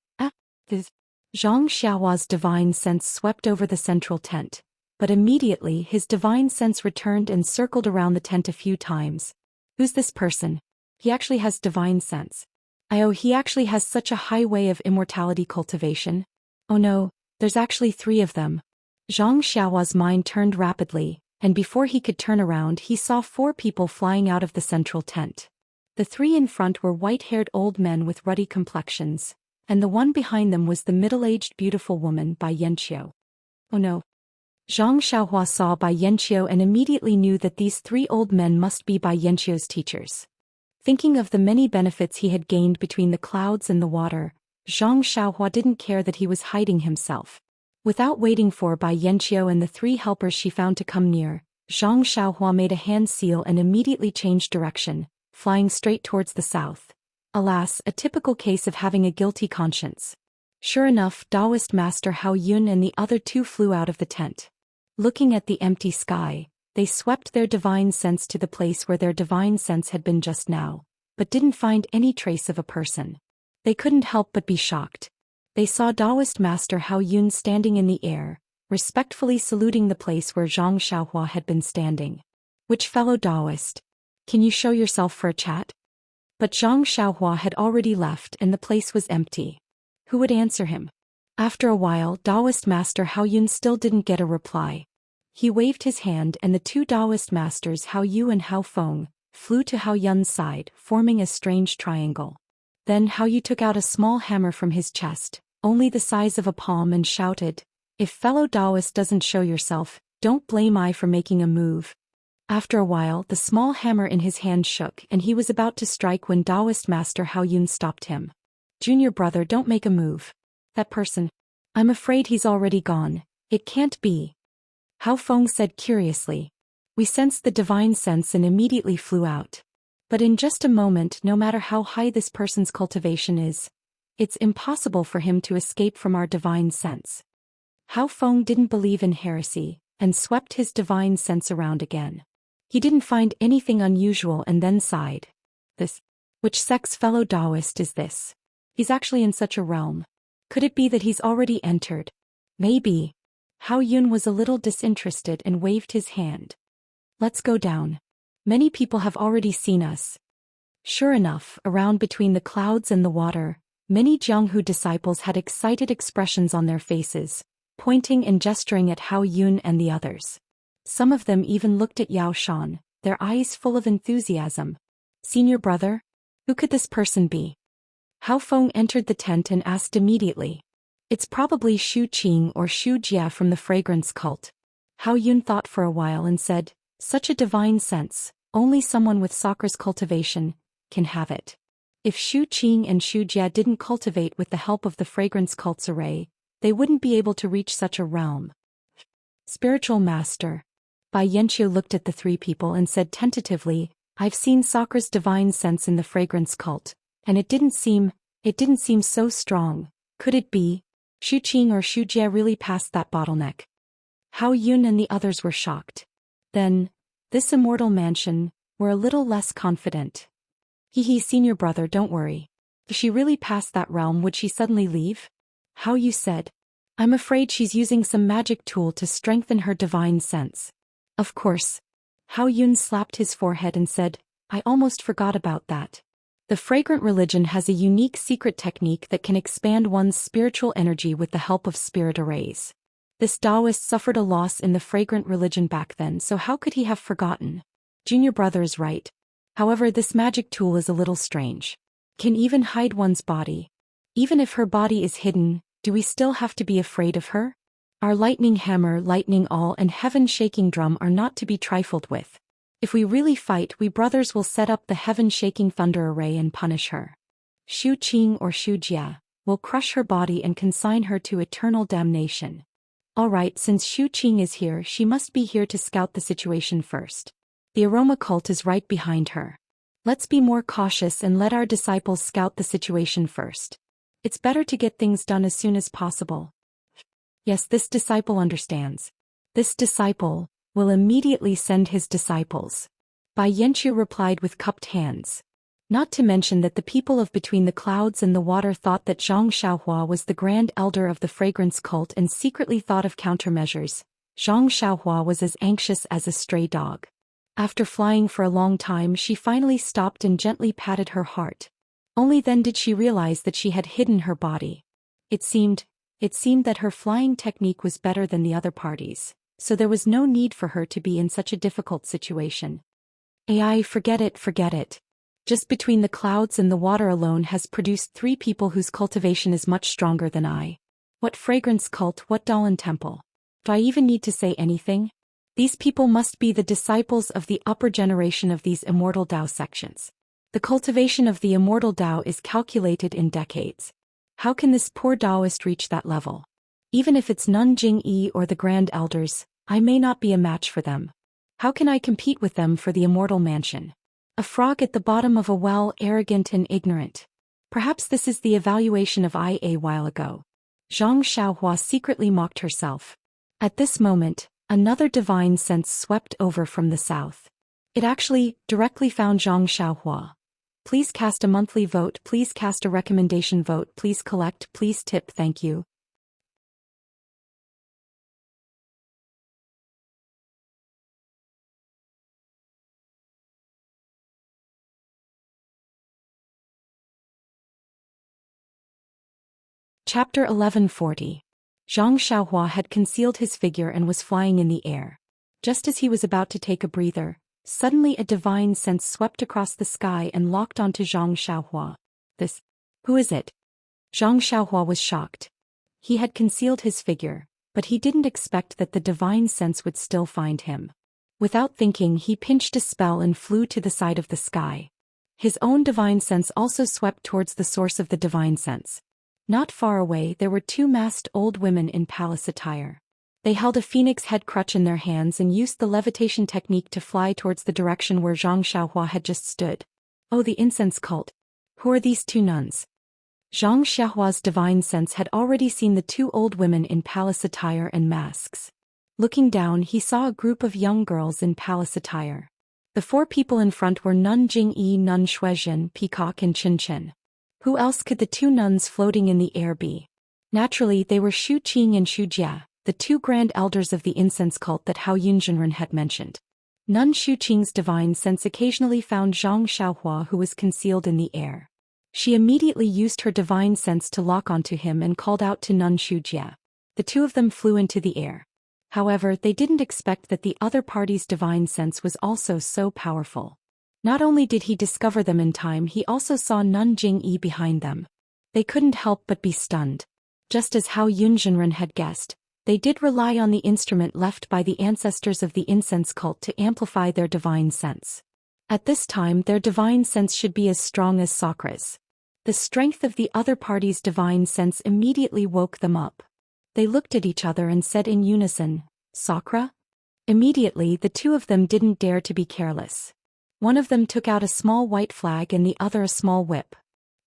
Zhang Xiaohua's divine sense swept over the central tent, but immediately his divine sense returned and circled around the tent a few times. Who's this person? He actually has divine sense. He actually has such a high way of immortality cultivation. Oh no, there's actually 3 of them. Zhang Xiaohua's mind turned rapidly, and before he could turn around he saw 4 people flying out of the central tent. The 3 in front were white-haired old men with ruddy complexions, and the one behind them was the middle-aged beautiful woman Bai Yanqiu. Oh no. Zhang Xiaohua saw Bai Yanqiu and immediately knew that these 3 old men must be Bai Yanqiu's teachers. Thinking of the many benefits he had gained between the clouds and the water, Zhang Xiaohua didn't care that he was hiding himself. Without waiting for Bai Yanqiu and the 3 helpers she found to come near, Zhang Xiaohua made a hand seal and immediately changed direction, flying straight towards the south. Alas, a typical case of having a guilty conscience. Sure enough, Taoist Master Hao Yun and the other 2 flew out of the tent. Looking at the empty sky, they swept their divine sense to the place where their divine sense had been just now, but didn't find any trace of a person. They couldn't help but be shocked. They saw Taoist Master Hao Yun standing in the air, respectfully saluting the place where Zhang Xiaohua had been standing. Which fellow Taoist? Can you show yourself for a chat? But Zhang Xiaohua had already left and the place was empty. Who would answer him? After a while, Taoist Master Hao Yun still didn't get a reply. He waved his hand and the 2 Taoist masters Hao Yu and Hao Feng flew to Hao Yun's side, forming a strange triangle. Then Hao Yu took out a small hammer from his chest, only the size of a palm, and shouted, "If fellow Taoist doesn't show yourself, don't blame I for making a move." After a while, the small hammer in his hand shook and he was about to strike when Taoist Master Hao Yun stopped him. "Junior brother, don't make a move. That person. I'm afraid he's already gone. It can't be." Hao Feng said curiously. "We sensed the divine sense and immediately flew out. But in just a moment, no matter how high this person's cultivation is, it's impossible for him to escape from our divine sense." Hao Feng didn't believe in heresy, and swept his divine sense around again. He didn't find anything unusual and then sighed. Which sex fellow Taoist is this? He's actually in such a realm. Could it be that he's already entered? Maybe. Hao Yun was a little disinterested and waved his hand. "Let's go down. Many people have already seen us." Sure enough, around between the clouds and the water, many Jianghu disciples had excited expressions on their faces, pointing and gesturing at Hao Yun and the others. Some of them even looked at Yao Shan, their eyes full of enthusiasm. "Senior brother? Who could this person be?" Hao Feng entered the tent and asked immediately. "It's probably Shu Qing or Shu Jia from the fragrance cult." Hao Yun thought for a while and said, "Such a divine sense, only someone with Sakra's cultivation can have it. If Shu Qing and Shu Jia didn't cultivate with the help of the fragrance cult's array, they wouldn't be able to reach such a realm." "Spiritual master." Bai Yanqiu looked at the 3 people and said tentatively, "I've seen Sakra's divine sense in the fragrance cult, and it didn't seem so strong. Could it be Shu Qing or Shu Jia really passed that bottleneck?" Hao Yun and the others were shocked. Then, this immortal mansion, were a little less confident. Senior brother, don't worry. If she really passed that realm, would she suddenly leave?" Hao Yu said. "I'm afraid she's using some magic tool to strengthen her divine sense." "Of course." Hao Yun slapped his forehead and said, "I almost forgot about that. The fragrant religion has a unique secret technique that can expand one's spiritual energy with the help of spirit arrays. This Taoist suffered a loss in the fragrant religion back then, so how could he have forgotten? Junior brother is right. However, this magic tool is a little strange. Can even hide one's body. Even if her body is hidden, do we still have to be afraid of her? Our lightning hammer, lightning all, and heaven-shaking drum are not to be trifled with. If we really fight, we brothers will set up the heaven-shaking thunder array and punish her. Shu Qing or Shu Jia will crush her body and consign her to eternal damnation. Alright, since Shu Qing is here, she must be here to scout the situation first. The aroma cult is right behind her. Let's be more cautious and let our disciples scout the situation first. It's better to get things done as soon as possible." Yes, this disciple understands. This disciple will immediately send his disciples. Bai Yanqiu replied with cupped hands. Not to mention that the people of Between the Clouds and the Water thought that Zhang Xiaohua was the grand elder of the fragrance cult and secretly thought of countermeasures. Zhang Xiaohua was as anxious as a stray dog. After flying for a long time, she finally stopped and gently patted her heart. Only then did she realize that she had hidden her body. It seemed It seemed that her flying technique was better than the other parties, so there was no need for her to be in such a difficult situation. AI, forget it, forget it. Just between the clouds and the water alone has produced 3 people whose cultivation is much stronger than I. What fragrance cult, what Dalan temple? Do I even need to say anything? These people must be the disciples of the upper generation of these immortal Tao sections. The cultivation of the immortal Tao is calculated in decades. How can this poor Taoist reach that level? Even if it's Nun Jing Yi or the Grand Elders, I may not be a match for them. How can I compete with them for the immortal mansion? A frog at the bottom of a well, arrogant and ignorant. Perhaps this is the evaluation of I a while ago. Zhang Xiaohua secretly mocked herself. At this moment, another divine sense swept over from the south. It actually directly found Zhang Xiaohua. Please cast a monthly vote, please cast a recommendation vote, please collect, please tip, thank you. Chapter 1140. Zhang Xiaohua had concealed his figure and was flying in the air. Just as he was about to take a breather, suddenly a divine sense swept across the sky and locked onto Zhang Xiaohua. Who is it? Zhang Xiaohua was shocked. He had concealed his figure, but he didn't expect that the divine sense would still find him. Without thinking, he pinched a spell and flew to the side of the sky. His own divine sense also swept towards the source of the divine sense. Not far away there were 2 masked old women in palace attire. They held a phoenix head crutch in their hands and used the levitation technique to fly towards the direction where Zhang Xiaohua had just stood. Oh, the incense cult. Who are these 2 nuns? Zhang Xiaohua's divine sense had already seen the 2 old women in palace attire and masks. Looking down, he saw a group of young girls in palace attire. The 4 people in front were Nun Jingyi, Nun Shuizhen, Peacock and Chen Chen. Who else could the 2 nuns floating in the air be? Naturally, they were Shu Qing and Shu Jia, the 2 grand elders of the incense cult that Hao Yunzhenren had mentioned. Nun Shu Qing's divine sense occasionally found Zhang Xiaohua, who was concealed in the air. She immediately used her divine sense to lock onto him and called out to Nun Shu Jia. The 2 of them flew into the air. However, they didn't expect that the other party's divine sense was also so powerful. Not only did he discover them in time, he also saw Nun Jingyi behind them. They couldn't help but be stunned. Just as Hao Yunzhenren had guessed, they did rely on the instrument left by the ancestors of the incense cult to amplify their divine sense. At this time, their divine sense should be as strong as Sakra's. The strength of the other party's divine sense immediately woke them up. They looked at each other and said in unison, "Sakra?" Immediately, the 2 of them didn't dare to be careless. One of them took out a small white flag and the other a small whip.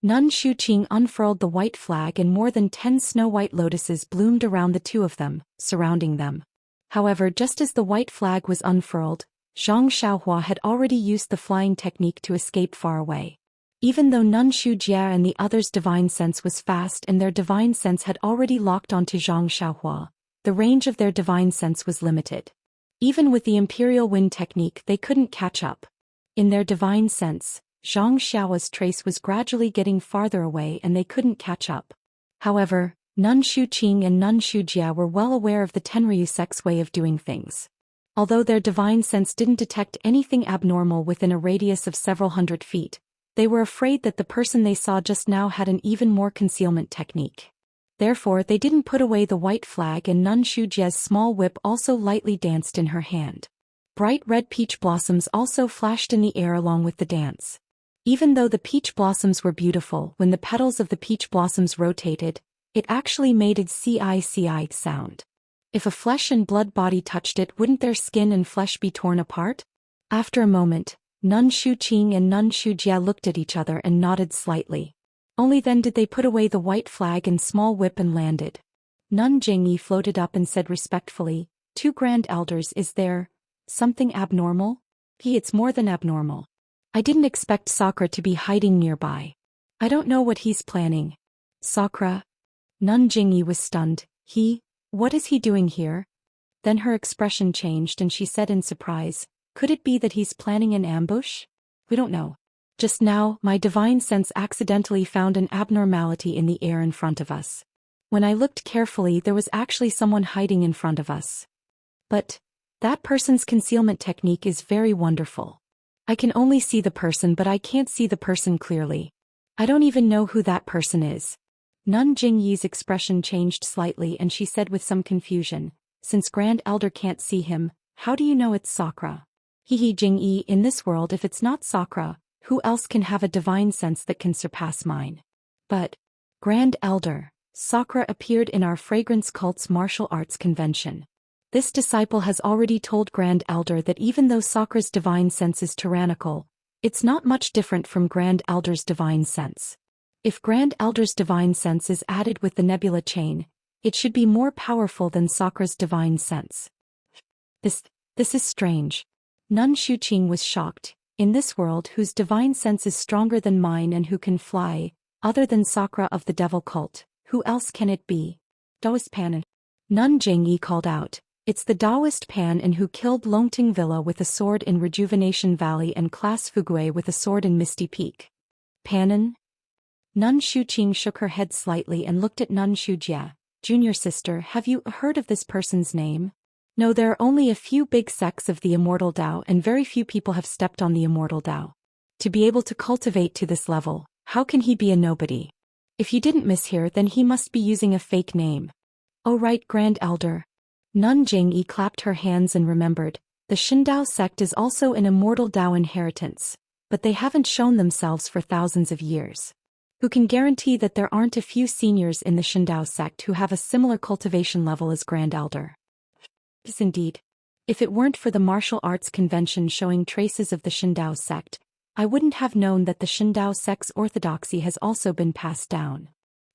Nun Shuqing unfurled the white flag and more than 10 snow-white lotuses bloomed around the 2 of them, surrounding them. However, just as the white flag was unfurled, Zhang Xiaohua had already used the flying technique to escape far away. Even though Nun Shu Jia and the others' divine sense was fast and their divine sense had already locked onto Zhang Xiaohua, the range of their divine sense was limited. Even with the Imperial Wind technique, they couldn't catch up. In their divine sense, Zhang Xiaohua's trace was gradually getting farther away and they couldn't catch up. However, Nun Shuqing and Nun Shu Jia were well aware of the Tenryu sect's way of doing things. Although their divine sense didn't detect anything abnormal within a radius of several hundred feet, they were afraid that the person they saw just now had an even more concealment technique. Therefore, they didn't put away the white flag and Nun Shu Jia's small whip also lightly danced in her hand. Bright red peach blossoms also flashed in the air along with the dance. Even though the peach blossoms were beautiful, when the petals of the peach blossoms rotated, it actually made a ci sound. If a flesh and blood body touched it, wouldn't their skin and flesh be torn apart? After a moment, Nun Shuqing and Nun Shu Jia looked at each other and nodded slightly. Only then did they put away the white flag and small whip and landed. Nun Jingyi floated up and said respectfully, "2 grand elders, is there something abnormal?" It's more than abnormal. I didn't expect Sakra to be hiding nearby. I don't know what he's planning. Sakra? Nun Jingyi was stunned. What is he doing here? Then her expression changed and she said in surprise, "Could it be that he's planning an ambush? We don't know. Just now, my divine sense accidentally found an abnormality in the air in front of us. When I looked carefully, there was actually someone hiding in front of us. But that person's concealment technique is very wonderful. I can only see the person, but I can't see the person clearly. I don't even know who that person is. Nun Jingyi's expression changed slightly and she said with some confusion, since Grand Elder can't see him, how do you know it's Sakura? Hehe Jingyi, in this world if it's not Sakura, who else can have a divine sense that can surpass mine? But, Grand Elder, Sakura appeared in our fragrance cult's martial arts convention. This disciple has already told Grand Elder that even though Sakura's divine sense is tyrannical, it's not much different from Grand Elder's divine sense. If Grand Elder's divine sense is added with the nebula chain, it should be more powerful than Sakura's divine sense. This is strange. Nun Shuqing was shocked. In this world whose divine sense is stronger than mine and who can fly, other than Sakura of the devil cult, who else can it be? Taoist Pan. Nun Jingyi called out, it's the Taoist Pan and who killed Longting Villa with a sword in Rejuvenation Valley and Class Fugui with a sword in Misty Peak. Panin? Nun Shuqing shook her head slightly and looked at Nun Shujia. Junior sister, have you heard of this person's name? No, there are only a few big sects of the Immortal Tao and very few people have stepped on the Immortal Tao. To be able to cultivate to this level, how can he be a nobody? If you didn't mishear, then he must be using a fake name. Oh right, Grand Elder. Nun Jingyi clapped her hands and remembered, the Shindao sect is also an Immortal Tao inheritance, but they haven't shown themselves for thousands of years. Who can guarantee that there aren't a few seniors in the Shindao sect who have a similar cultivation level as Grand Elder? Yes, indeed. If it weren't for the martial arts convention showing traces of the Shindao sect, I wouldn't have known that the Shindao sect's orthodoxy has also been passed down.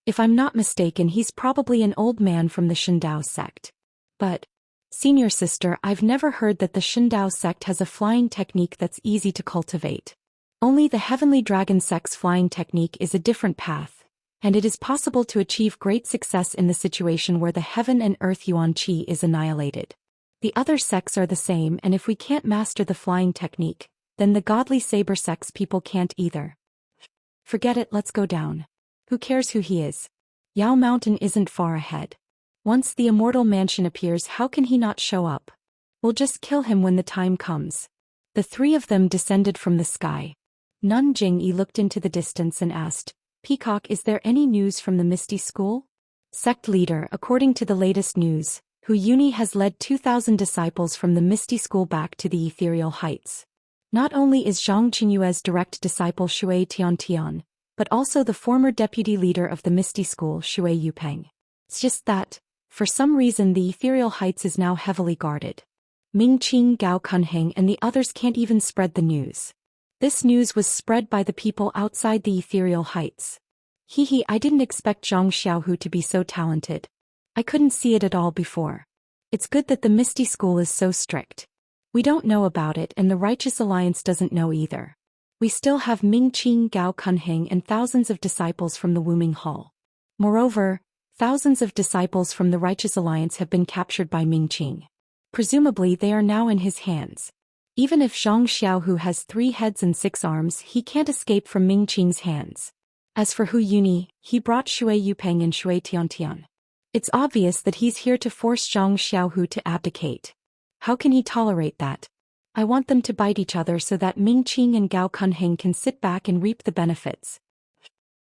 If I'm not mistaken, he's probably an old man from the Shindao sect. But, senior sister, I've never heard that the Shindao sect has a flying technique that's easy to cultivate. Only the Heavenly Dragon sect's flying technique is a different path, and it is possible to achieve great success in the situation where the Heaven and Earth Yuan Qi is annihilated. The other sects are the same, and if we can't master the flying technique, then the Godly Saber sect's people can't either. Forget it, let's go down. Who cares who he is? Yao Mountain isn't far ahead. Once the Immortal Mansion appears, how can he not show up? We'll just kill him when the time comes. The three of them descended from the sky. Nun Jingyi looked into the distance and asked, Peacock, is there any news from the Misty School? Sect leader, according to the latest news, Hu Yuni has led 2,000 disciples from the Misty School back to the Ethereal Heights. Not only is Zhang Qinyue's direct disciple Shui Tiantian, but also the former deputy leader of the Misty School, Shui Yupeng. It's just that, for some reason, the Ethereal Heights is now heavily guarded. Ming Qing, Gao Kunheng, and the others can't even spread the news. This news was spread by the people outside the Ethereal Heights. I didn't expect Zhang Xiaohu to be so talented. I couldn't see it at all before. It's good that the Misty School is so strict. We don't know about it and the Righteous Alliance doesn't know either. We still have Ming Qing, Gao Kunheng and thousands of disciples from the Wuming Hall. Moreover, thousands of disciples from the Righteous Alliance have been captured by Ming Qing. Presumably they are now in his hands. Even if Zhang Xiaohu has 3 heads and 6 arms, he can't escape from Ming Qing's hands. As for Hu Yuni, he brought Shui Yupeng and Shui Tiantian. It's obvious that he's here to force Zhang Xiaohu to abdicate. How can he tolerate that? I want them to bite each other so that Ming Qing and Gao Kunheng can sit back and reap the benefits.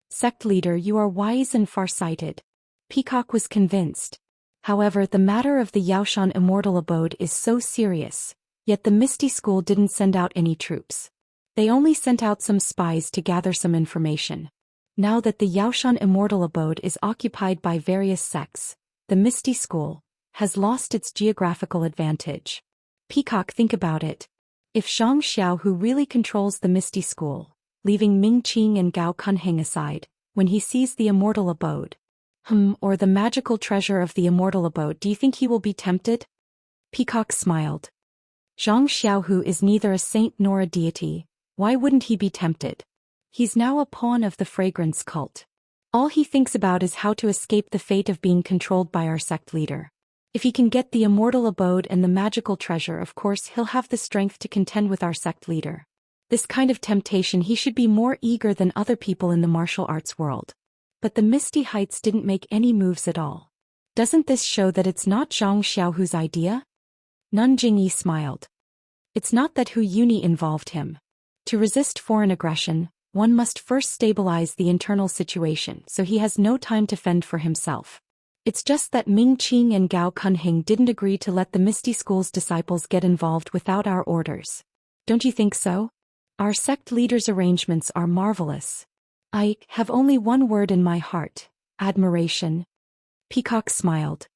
Sect leader, you are wise and far-sighted. Peacock was convinced. However, the matter of the Yaoshan Immortal Abode is so serious. Yet the Misty School didn't send out any troops. They only sent out some spies to gather some information. Now that the Yaoshan Immortal Abode is occupied by various sects, the Misty School has lost its geographical advantage. Peacock, think about it. If Zhang Xiaohu really controls the Misty School, leaving Ming Qing and Gao Kunheng aside, when he sees the Immortal Abode, or the magical treasure of the Immortal Abode, do you think he will be tempted? Peacock smiled. Zhang Xiaohu is neither a saint nor a deity, why wouldn't he be tempted? He's now a pawn of the fragrance cult. All he thinks about is how to escape the fate of being controlled by our sect leader. If he can get the Immortal Abode and the magical treasure, of course he'll have the strength to contend with our sect leader. This kind of temptation, he should be more eager than other people in the martial arts world. But the Misty Heights didn't make any moves at all. Doesn't this show that it's not Zhang Xiaohu's idea? Nun Jingyi smiled. It's not that Hu Yuni involved him. To resist foreign aggression, one must first stabilize the internal situation, so he has no time to fend for himself. It's just that Ming Qing and Gao Kunhing didn't agree to let the Misty School's disciples get involved without our orders. Don't you think so? Our sect leader's arrangements are marvelous. I have only one word in my heart: admiration. Peacock smiled.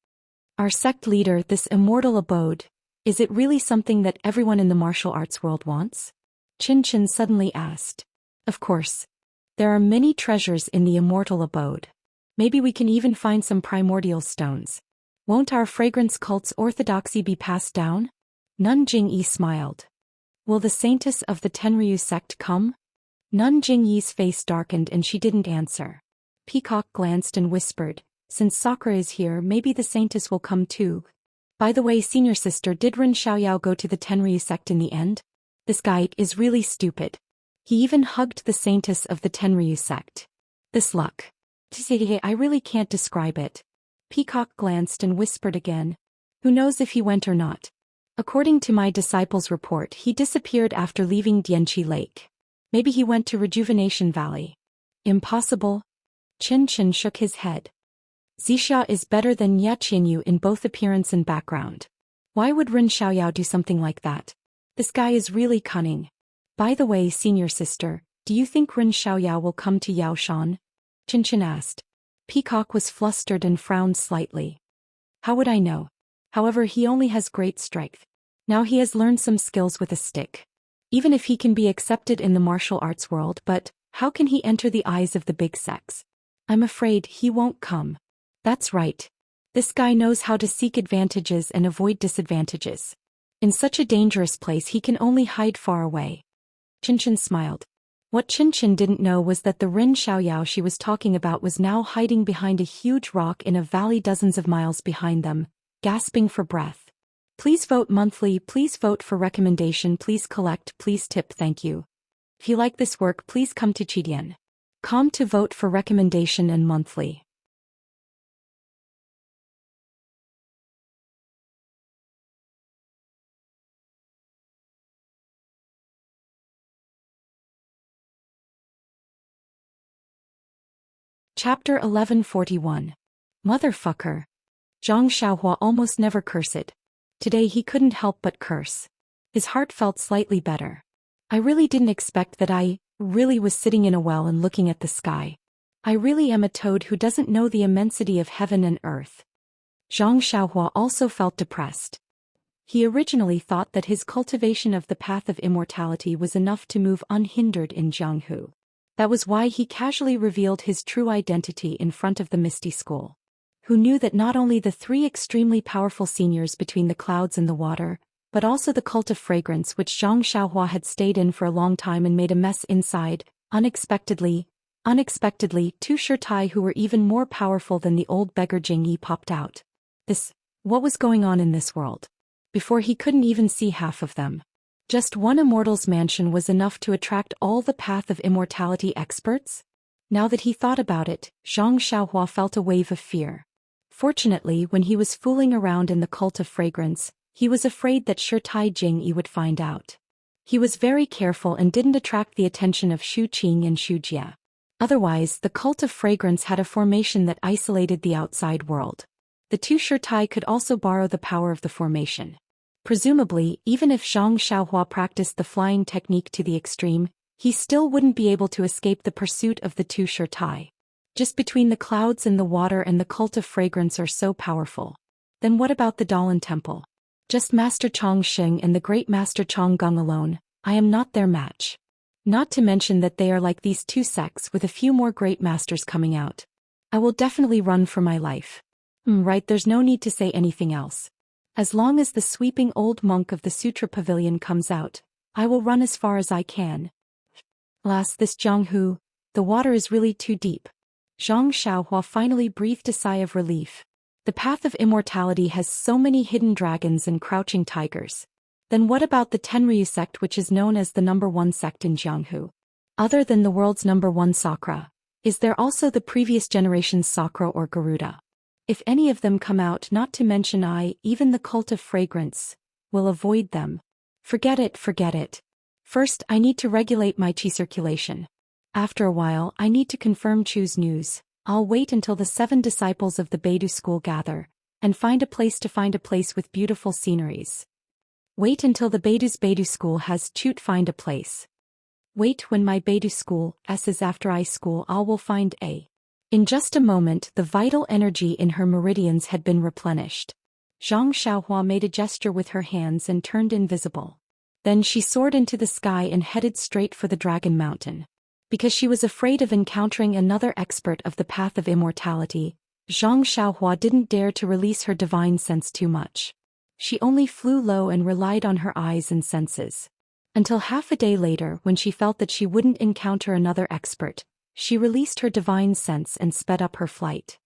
Our sect leader, this immortal abode, is it really something that everyone in the martial arts world wants? Chin Chin suddenly asked. Of course. There are many treasures in the immortal abode. Maybe we can even find some primordial stones. Won't our fragrance cult's orthodoxy be passed down? Nun Jingyi smiled. Will the saintess of the Tenryu sect come? Nun Jingyi's face darkened and she didn't answer. Peacock glanced and whispered, since Sakura is here, maybe the saintess will come too. By the way, senior sister, did Ren Xiaoyao go to the Tenryu sect in the end? This guy is really stupid. He even hugged the saintess of the Tenryu sect. This luck. I really can't describe it. Peacock glanced and whispered again. Who knows if he went or not? According to my disciple's report, he disappeared after leaving Dianqi Lake. Maybe he went to Rejuvenation Valley. Impossible. Chin Chin shook his head. Zixia is better than Ye Qianyu in both appearance and background. Why would Ren Xiaoyao do something like that? This guy is really cunning. By the way, senior sister, do you think Ren Xiaoyao will come to Yaoshan? Chin Chin asked. Peacock was flustered and frowned slightly. How would I know? However, he only has great strength. Now he has learned some skills with a stick. Even if he can be accepted in the martial arts world, but how can he enter the eyes of the big sects? I'm afraid he won't come. That's right. This guy knows how to seek advantages and avoid disadvantages. In such a dangerous place he can only hide far away. Chin Chin smiled. What Chin Chin didn't know was that the Ren Xiaoyao she was talking about was now hiding behind a huge rock in a valley dozens of miles behind them, gasping for breath. Please vote monthly, please vote for recommendation, please collect, please tip, thank you. If you like this work, please come to Chidian.com to vote for recommendation and monthly. Chapter 1141. Motherfucker. Zhang Xiaohua almost never cursed. Today he couldn't help but curse. His heart felt slightly better. I really didn't expect that. I really was sitting in a well and looking at the sky. I really am a toad who doesn't know the immensity of heaven and earth. Zhang Xiaohua also felt depressed. He originally thought that his cultivation of the path of immortality was enough to move unhindered in Jianghu. That was why he casually revealed his true identity in front of the Misty School, who knew that not only the three extremely powerful seniors between the clouds and the water, but also the cult of fragrance which Zhang Xiaohua had stayed in for a long time and made a mess inside. Unexpectedly, two Shirtai who were even more powerful than the old beggar Jingyi popped out. What was going on in this world? Before he couldn't even see half of them. Just one immortal's mansion was enough to attract all the path of immortality experts? Now that he thought about it, Zhang Xiaohua felt a wave of fear. Fortunately, when he was fooling around in the cult of fragrance, he was afraid that Shirtai Jingyi would find out. He was very careful and didn't attract the attention of Xu Qing and Xu Jia. Otherwise, the cult of fragrance had a formation that isolated the outside world. The two Shirtai could also borrow the power of the formation. Presumably, even if Zhang Xiaohua practiced the flying technique to the extreme, he still wouldn't be able to escape the pursuit of the two Shirtai. Just between the clouds and the water and the cult of fragrance are so powerful. Then what about the Dalan Temple? Just Master Chong Xing and the great Master Chong Gong alone, I am not their match. Not to mention that they are like these two sects with a few more great masters coming out. I will definitely run for my life. Right, there's no need to say anything else. As long as the sweeping old monk of the Sutra Pavilion comes out, I will run as far as I can. Alas, this Jianghu, the water is really too deep. Zhang Xiaohua finally breathed a sigh of relief. The path of immortality has so many hidden dragons and crouching tigers. Then what about the Tenryu sect, which is known as the #1 sect in Jianghu? Other than the world's #1 Sakura, Is there also the previous generation's Sakura or Garuda? If any of them come out, not to mention even the cult of fragrance, will avoid them. Forget it, forget it. First, I need to regulate my chi circulation. After a while, I need to confirm Chu's news. I'll wait until the 7 disciples of the Beidou school gather, and find a place with beautiful sceneries. Wait until the Beidou school has Chut find a place. Wait when my Beidou school is after I school I will find a. In just a moment the vital energy in her meridians had been replenished. Zhang Xiaohua made a gesture with her hands and turned invisible. Then she soared into the sky and headed straight for the Dragon Mountain. Because she was afraid of encountering another expert of the path of immortality, Zhang Xiaohua didn't dare to release her divine sense too much. She only flew low and relied on her eyes and senses. Until half a day later, when she felt that she wouldn't encounter another expert, she released her divine sense and sped up her flight.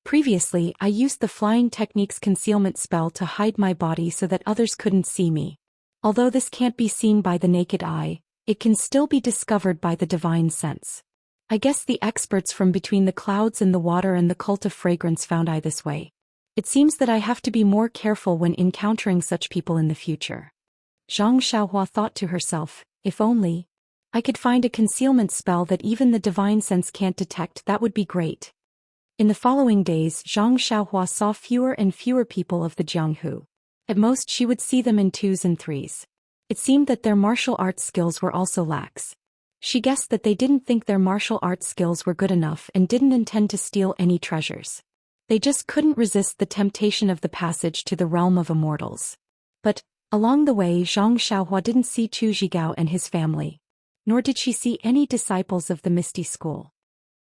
Previously, I used the Flying Technique's concealment spell to hide my body so that others couldn't see me. Although this can't be seen by the naked eye, it can still be discovered by the divine sense. I guess the experts from between the clouds and the water and the cult of fragrance found I this way. It seems that I have to be more careful when encountering such people in the future. Zhang Xiaohua thought to herself, if only I could find a concealment spell that even the divine sense can't detect, that would be great. In the following days, Zhang Xiaohua saw fewer and fewer people of the Jianghu. At most she would see them in 2s and 3s. It seemed that their martial arts skills were also lax. She guessed that they didn't think their martial arts skills were good enough and didn't intend to steal any treasures. They just couldn't resist the temptation of the passage to the realm of immortals. But, along the way, Zhang Xiaohua didn't see Chu Zhigao and his family. Nor did she see any disciples of the Misty School.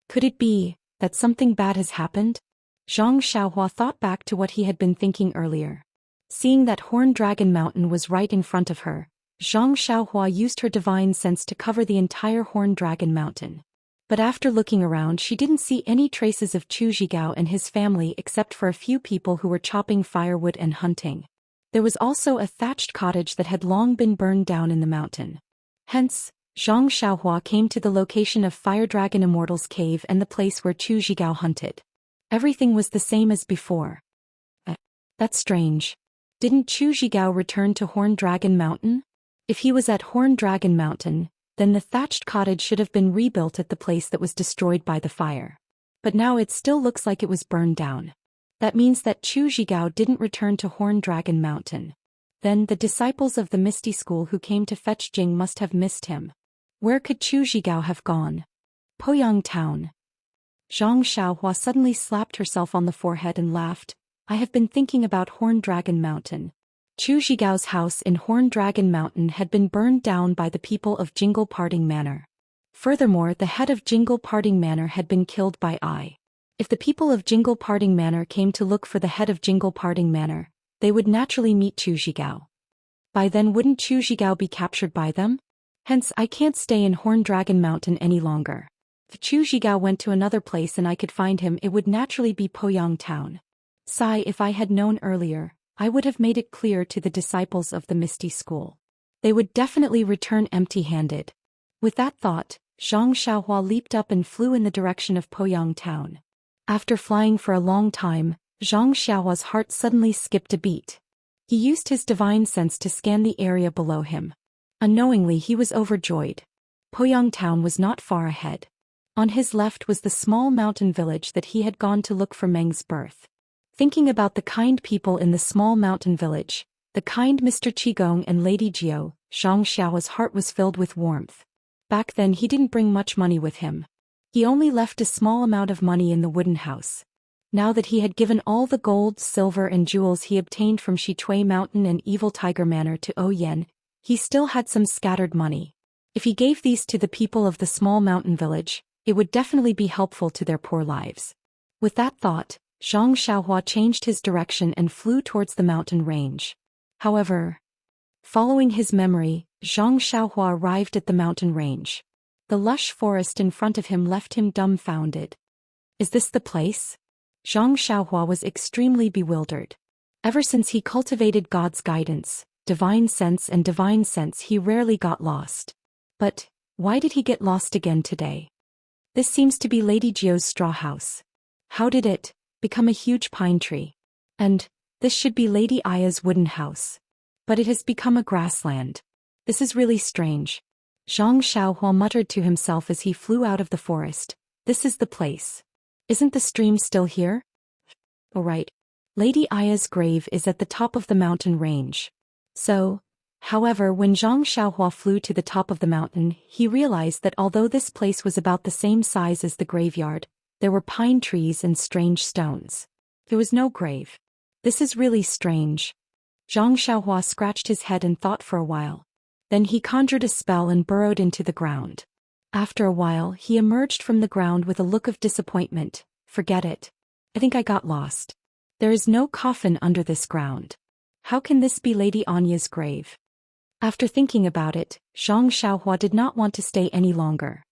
Could it be that something bad has happened? Zhang Xiaohua thought back to what he had been thinking earlier. Seeing that Horned Dragon Mountain was right in front of her, Zhang Xiaohua used her divine sense to cover the entire Horned Dragon Mountain. But after looking around, she didn't see any traces of Chu Zhigao and his family except for a few people who were chopping firewood and hunting. There was also a thatched cottage that had long been burned down in the mountain. Hence, Zhang Xiaohua came to the location of Fire Dragon Immortal's cave and the place where Chu Zhigao hunted. Everything was the same as before. That's strange. Didn't Chu Zhigao return to Horned Dragon Mountain? If he was at Horned Dragon Mountain, then the thatched cottage should have been rebuilt at the place that was destroyed by the fire. But now it still looks like it was burned down. That means that Chu Zhigao didn't return to Horned Dragon Mountain. Then the disciples of the Misty School who came to fetch Jing must have missed him. Where could Chu Zhigao have gone? Poyang Town. Zhang Xiaohua suddenly slapped herself on the forehead and laughed. I have been thinking about Horned Dragon Mountain. Chu Zhigao's house in Horned Dragon Mountain had been burned down by the people of Jingle Parting Manor. Furthermore, the head of Jingle Parting Manor had been killed by I. If the people of Jingle Parting Manor came to look for the head of Jingle Parting Manor, they would naturally meet Chu Zhigao. By then wouldn't Chu Zhigao be captured by them? Hence I can't stay in Horned Dragon Mountain any longer. If Chu Zhigao went to another place and I could find him, it would naturally be Poyang Town. Sigh, if I had known earlier, I would have made it clear to the disciples of the Misty School. They would definitely return empty-handed. With that thought, Zhang Xiaohua leaped up and flew in the direction of Poyang Town. After flying for a long time, Zhang Xiaohua's heart suddenly skipped a beat. He used his divine sense to scan the area below him. Unknowingly he was overjoyed. Poyang Town was not far ahead. On his left was the small mountain village that he had gone to look for Meng's birth. Thinking about the kind people in the small mountain village, the kind Mr. Qigong and Lady Jiao, Zhang Xiaohua's heart was filled with warmth. Back then he didn't bring much money with him. He only left a small amount of money in the wooden house. Now that he had given all the gold, silver and jewels he obtained from Shitui Mountain and Evil Tiger Manor to Oyen, he still had some scattered money. If he gave these to the people of the small mountain village, it would definitely be helpful to their poor lives. With that thought, Zhang Xiaohua changed his direction and flew towards the mountain range. However, following his memory, Zhang Xiaohua arrived at the mountain range. The lush forest in front of him left him dumbfounded. Is this the place? Zhang Xiaohua was extremely bewildered. Ever since he cultivated God's guidance, divine sense he rarely got lost. But why did he get lost again today? This seems to be Lady Jiao's straw house. How did it become a huge pine tree? And this should be Lady Aya's wooden house. But it has become a grassland. This is really strange. Zhang Xiaohua muttered to himself as he flew out of the forest. This is the place. Isn't the stream still here? Oh right. Lady Aya's grave is at the top of the mountain range. So, however, when Zhang Xiaohua flew to the top of the mountain, he realized that although this place was about the same size as the graveyard, there were pine trees and strange stones. There was no grave. This is really strange. Zhang Xiaohua scratched his head and thought for a while. Then he conjured a spell and burrowed into the ground. After a while, he emerged from the ground with a look of disappointment. Forget it. I think I got lost. There is no coffin under this ground. How can this be Lady Anya's grave? After thinking about it, Zhang Xiaohua did not want to stay any longer.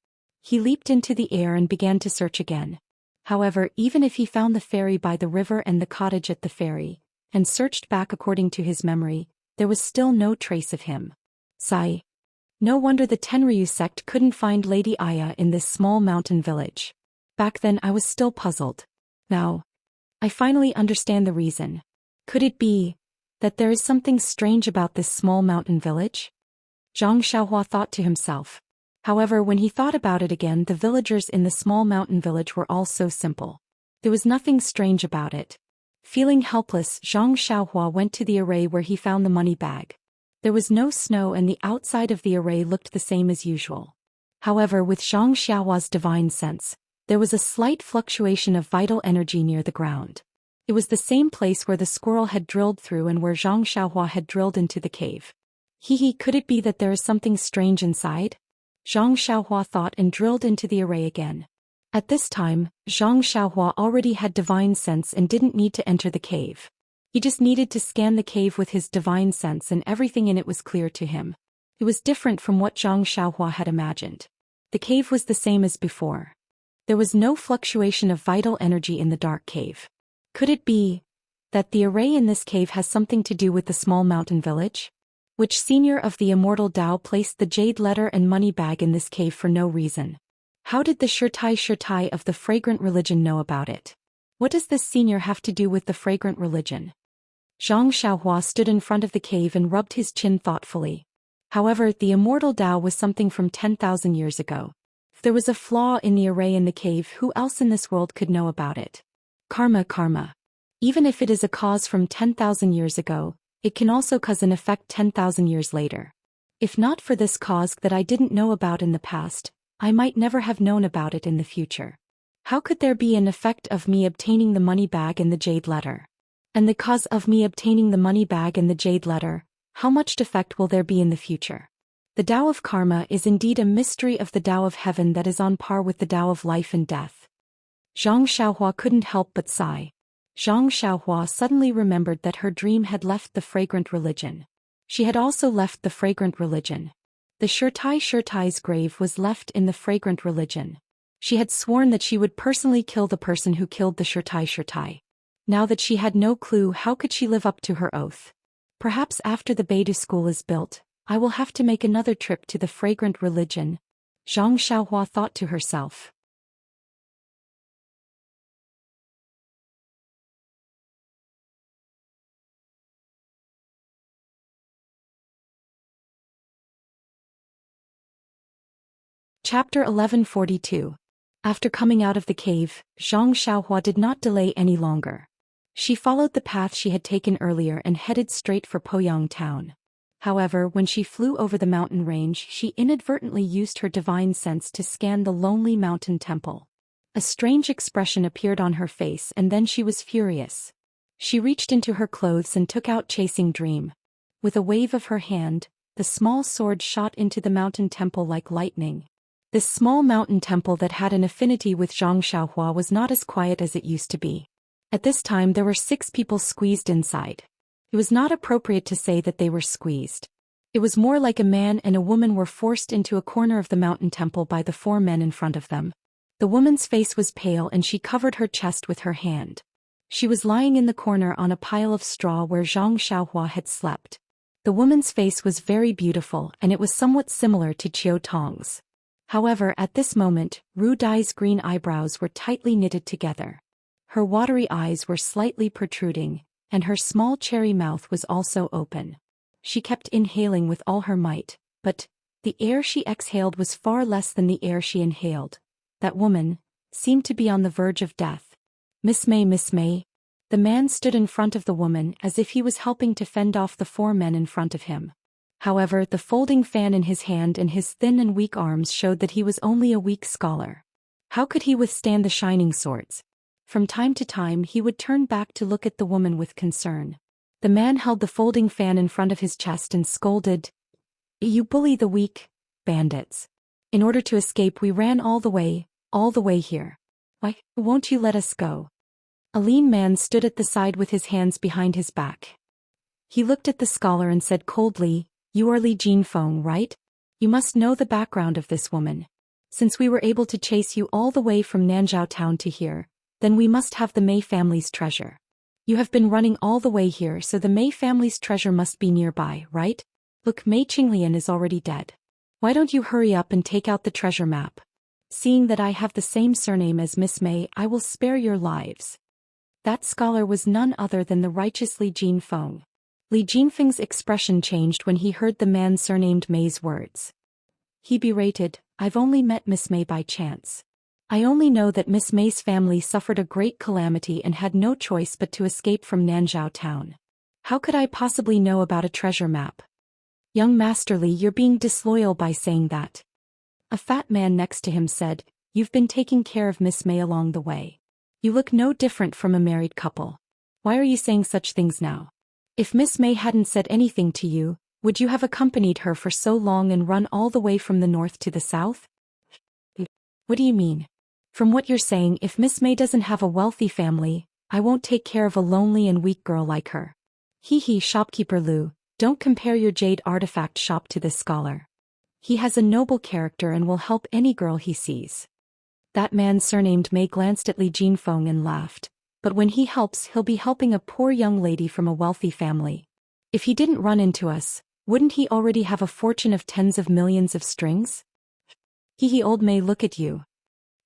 He leaped into the air and began to search again. However, even if he found the ferry by the river and the cottage at the ferry, and searched back according to his memory, there was still no trace of him. Sigh. No wonder the Tenryu sect couldn't find Lady Aya in this small mountain village. Back then I was still puzzled. Now, I finally understand the reason. Could it be that there is something strange about this small mountain village? Zhang Xiaohua thought to himself. However, when he thought about it again, the villagers in the small mountain village were all so simple. There was nothing strange about it. Feeling helpless, Zhang Xiaohua went to the array where he found the money bag. There was no snow and the outside of the array looked the same as usual. However, with Zhang Xiaohua's divine sense, there was a slight fluctuation of vital energy near the ground. It was the same place where the squirrel had drilled through and where Zhang Xiaohua had drilled into the cave. Could it be that there is something strange inside? Zhang Xiaohua thought and drilled into the array again. At this time, Zhang Xiaohua already had divine sense and didn't need to enter the cave. He just needed to scan the cave with his divine sense and everything in it was clear to him. It was different from what Zhang Xiaohua had imagined. The cave was the same as before. There was no fluctuation of vital energy in the dark cave. Could it be that the array in this cave has something to do with the small mountain village? Which senior of the immortal Tao placed the jade letter and money bag in this cave for no reason? How did the Shirtai of the fragrant religion know about it? What does this senior have to do with the fragrant religion? Zhang Xiaohua stood in front of the cave and rubbed his chin thoughtfully. However, the immortal Tao was something from 10,000 years ago. If there was a flaw in the array in the cave, who else in this world could know about it? Karma. Even if it is a cause from 10,000 years ago, it can also cause an effect 10,000 years later. If not for this cause that I didn't know about in the past, I might never have known about it in the future. How could there be an effect of me obtaining the money bag and the jade letter? And the cause of me obtaining the money bag and the jade letter, how much defect will there be in the future? The Tao of Karma is indeed a mystery of the Tao of Heaven that is on par with the Tao of life and death. Zhang Xiaohua couldn't help but sigh. Zhang Xiaohua suddenly remembered that her dream had left the fragrant religion. She had also left the fragrant religion. The Shirtai's grave was left in the fragrant religion. She had sworn that she would personally kill the person who killed the Shirtai. Now that she had no clue, how could she live up to her oath? Perhaps after the Beidou school is built, I will have to make another trip to the fragrant religion, Zhang Xiaohua thought to herself. Chapter 1142. After coming out of the cave, Zhang Xiaohua did not delay any longer. She followed the path she had taken earlier and headed straight for Poyang town. However, when she flew over the mountain range, she inadvertently used her divine sense to scan the lonely mountain temple. A strange expression appeared on her face and then she was furious. She reached into her clothes and took out Chasing Dream. With a wave of her hand, the small sword shot into the mountain temple like lightning. This small mountain temple that had an affinity with Zhang Xiaohua was not as quiet as it used to be. At this time there were 6 people squeezed inside. It was not appropriate to say that they were squeezed. It was more like a man and a woman were forced into a corner of the mountain temple by the 4 men in front of them. The woman's face was pale and she covered her chest with her hand. She was lying in the corner on a pile of straw where Zhang Xiaohua had slept. The woman's face was very beautiful and it was somewhat similar to Qiu Tong's. However, at this moment, Ru Dai's green eyebrows were tightly knitted together. Her watery eyes were slightly protruding, and her small cherry mouth was also open. She kept inhaling with all her might, but the air she exhaled was far less than the air she inhaled. That woman seemed to be on the verge of death. Miss May, Miss May. The man stood in front of the woman as if he was helping to fend off the 4 men in front of him. However, the folding fan in his hand and his thin and weak arms showed that he was only a weak scholar. How could he withstand the shining swords? From time to time he would turn back to look at the woman with concern. The man held the folding fan in front of his chest and scolded, "You bully the weak bandits. In order to escape we ran all the way here. Why, won't you let us go?" A lean man stood at the side with his hands behind his back. He looked at the scholar and said coldly, "You are Li Jinfeng, right? You must know the background of this woman. Since we were able to chase you all the way from Nanzhao town to here, then we must have the Mei family's treasure. You have been running all the way here, so the Mei family's treasure must be nearby, right? Look, Mei Qinglian is already dead. Why don't you hurry up and take out the treasure map? Seeing that I have the same surname as Miss Mei, I will spare your lives." That scholar was none other than the righteous Li Jinfeng. Li Jinfeng's expression changed when he heard the man surnamed Mei's words. He berated, "I've only met Miss Mei by chance. I only know that Miss Mei's family suffered a great calamity and had no choice but to escape from Nanzhao town. How could I possibly know about a treasure map? Young Master Li, you're being disloyal by saying that." A fat man next to him said, "You've been taking care of Miss Mei along the way. You look no different from a married couple. Why are you saying such things now? If Miss Mei hadn't said anything to you, would you have accompanied her for so long and run all the way from the north to the south?" "What do you mean? From what you're saying, if Miss Mei doesn't have a wealthy family, I won't take care of a lonely and weak girl like her." He, shopkeeper Lu, don't compare your jade artifact shop to this scholar. He has a noble character and will help any girl he sees. That man surnamed Mei glanced at Li Jinfeng and laughed. But when he helps, he'll be helping a poor young lady from a wealthy family. If he didn't run into us, wouldn't he already have a fortune of tens of millions of strings? Old Mei, look at you.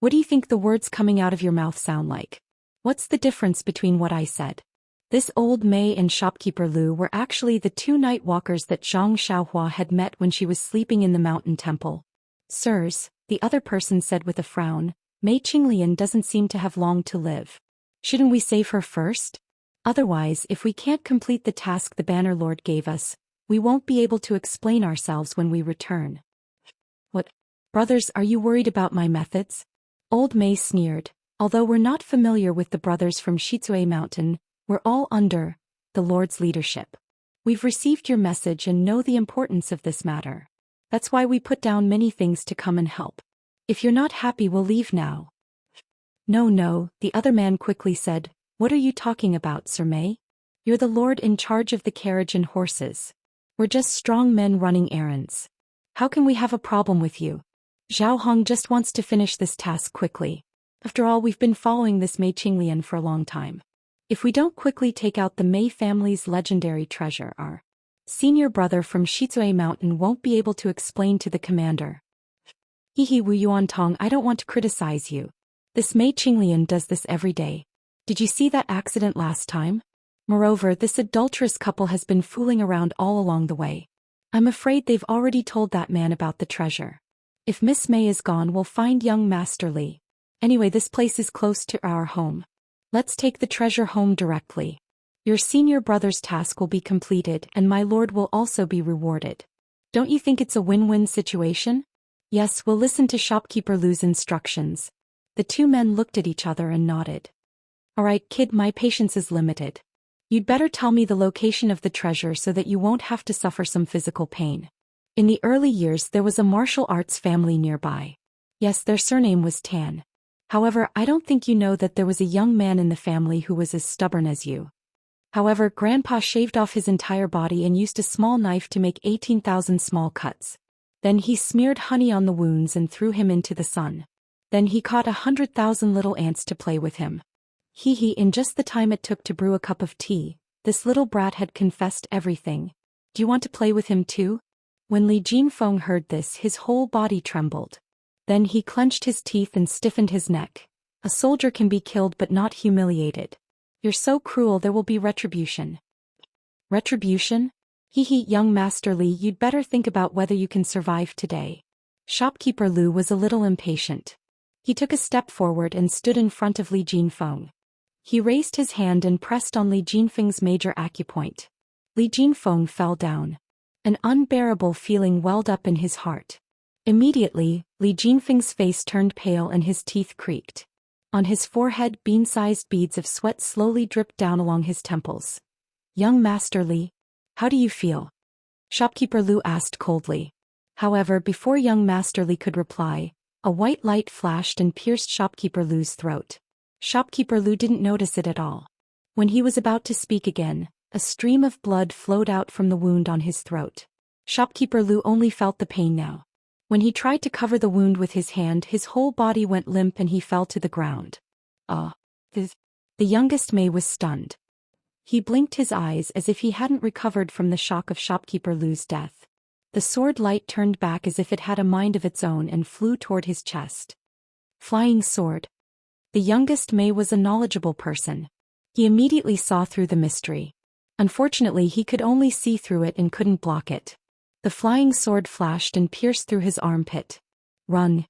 What do you think the words coming out of your mouth sound like? What's the difference between what I said? This old Mei and shopkeeper Lu were actually the 2 night walkers that Zhang Xiaohua had met when she was sleeping in the mountain temple. "Sirs," the other person said with a frown, "Mei Qinglian doesn't seem to have long to live. Shouldn't we save her first? Otherwise, if we can't complete the task the Banner Lord gave us, we won't be able to explain ourselves when we return." "What? Brothers, are you worried about my methods?" Old Mei sneered. "Although we're not familiar with the brothers from Shizue Mountain, we're all under the Lord's leadership. We've received your message and know the importance of this matter. That's why we put down many things to come and help. If you're not happy, we'll leave now." No, the other man quickly said, "What are you talking about, Sir Mei? You're the Lord in charge of the carriage and horses. We're just strong men running errands. How can we have a problem with you? Zhao Hong just wants to finish this task quickly. After all, we've been following this Mei Qinglian for a long time. If we don't quickly take out the Mei family's legendary treasure, our senior brother from Shizue Mountain won't be able to explain to the commander." Wu Yuantong, I don't want to criticize you. This Mei Qinglian does this every day. Did you see that accident last time? Moreover, this adulterous couple has been fooling around all along the way. I'm afraid they've already told that man about the treasure. If Miss Mei is gone, we'll find young Master Li. Anyway, this place is close to our home. Let's take the treasure home directly. Your senior brother's task will be completed and my lord will also be rewarded. Don't you think it's a win-win situation? Yes, we'll listen to shopkeeper Lu's instructions. The 2 men looked at each other and nodded. All right, kid, my patience is limited. You'd better tell me the location of the treasure so that you won't have to suffer some physical pain. In the early years there was a martial arts family nearby. Yes, their surname was Tan. However, I don't think you know that there was a young man in the family who was as stubborn as you. However, Grandpa shaved off his entire body and used a small knife to make 18,000 small cuts. Then he smeared honey on the wounds and threw him into the sun. Then he caught 100,000 little ants to play with him. In just the time it took to brew a cup of tea, this little brat had confessed everything. Do you want to play with him too? When Li Jinfeng heard this, his whole body trembled. Then he clenched his teeth and stiffened his neck. A soldier can be killed but not humiliated. You're so cruel, there will be retribution. Retribution? Hee hee, young Master Li, you'd better think about whether you can survive today. Shopkeeper Lu was a little impatient. He took a step forward and stood in front of Li Jinfeng. He raised his hand and pressed on Li Jinfeng's major acupoint. Li Jinfeng fell down. An unbearable feeling welled up in his heart. Immediately, Li Jinfeng's face turned pale and his teeth creaked. On his forehead, bean-sized beads of sweat slowly dripped down along his temples. Young Master Li, how do you feel? Shopkeeper Lu asked coldly. However, before young Master Li could reply, a white light flashed and pierced Shopkeeper Lu's throat. Shopkeeper Lu didn't notice it at all. When he was about to speak again, a stream of blood flowed out from the wound on his throat. Shopkeeper Lu only felt the pain now. When he tried to cover the wound with his hand, his whole body went limp and he fell to the ground. The youngest Mei was stunned. He blinked his eyes as if he hadn't recovered from the shock of Shopkeeper Lu's death. The sword light turned back as if it had a mind of its own and flew toward his chest. Flying sword. The youngest Mei was a knowledgeable person. He immediately saw through the mystery. Unfortunately, he could only see through it and couldn't block it. The flying sword flashed and pierced through his armpit. Run!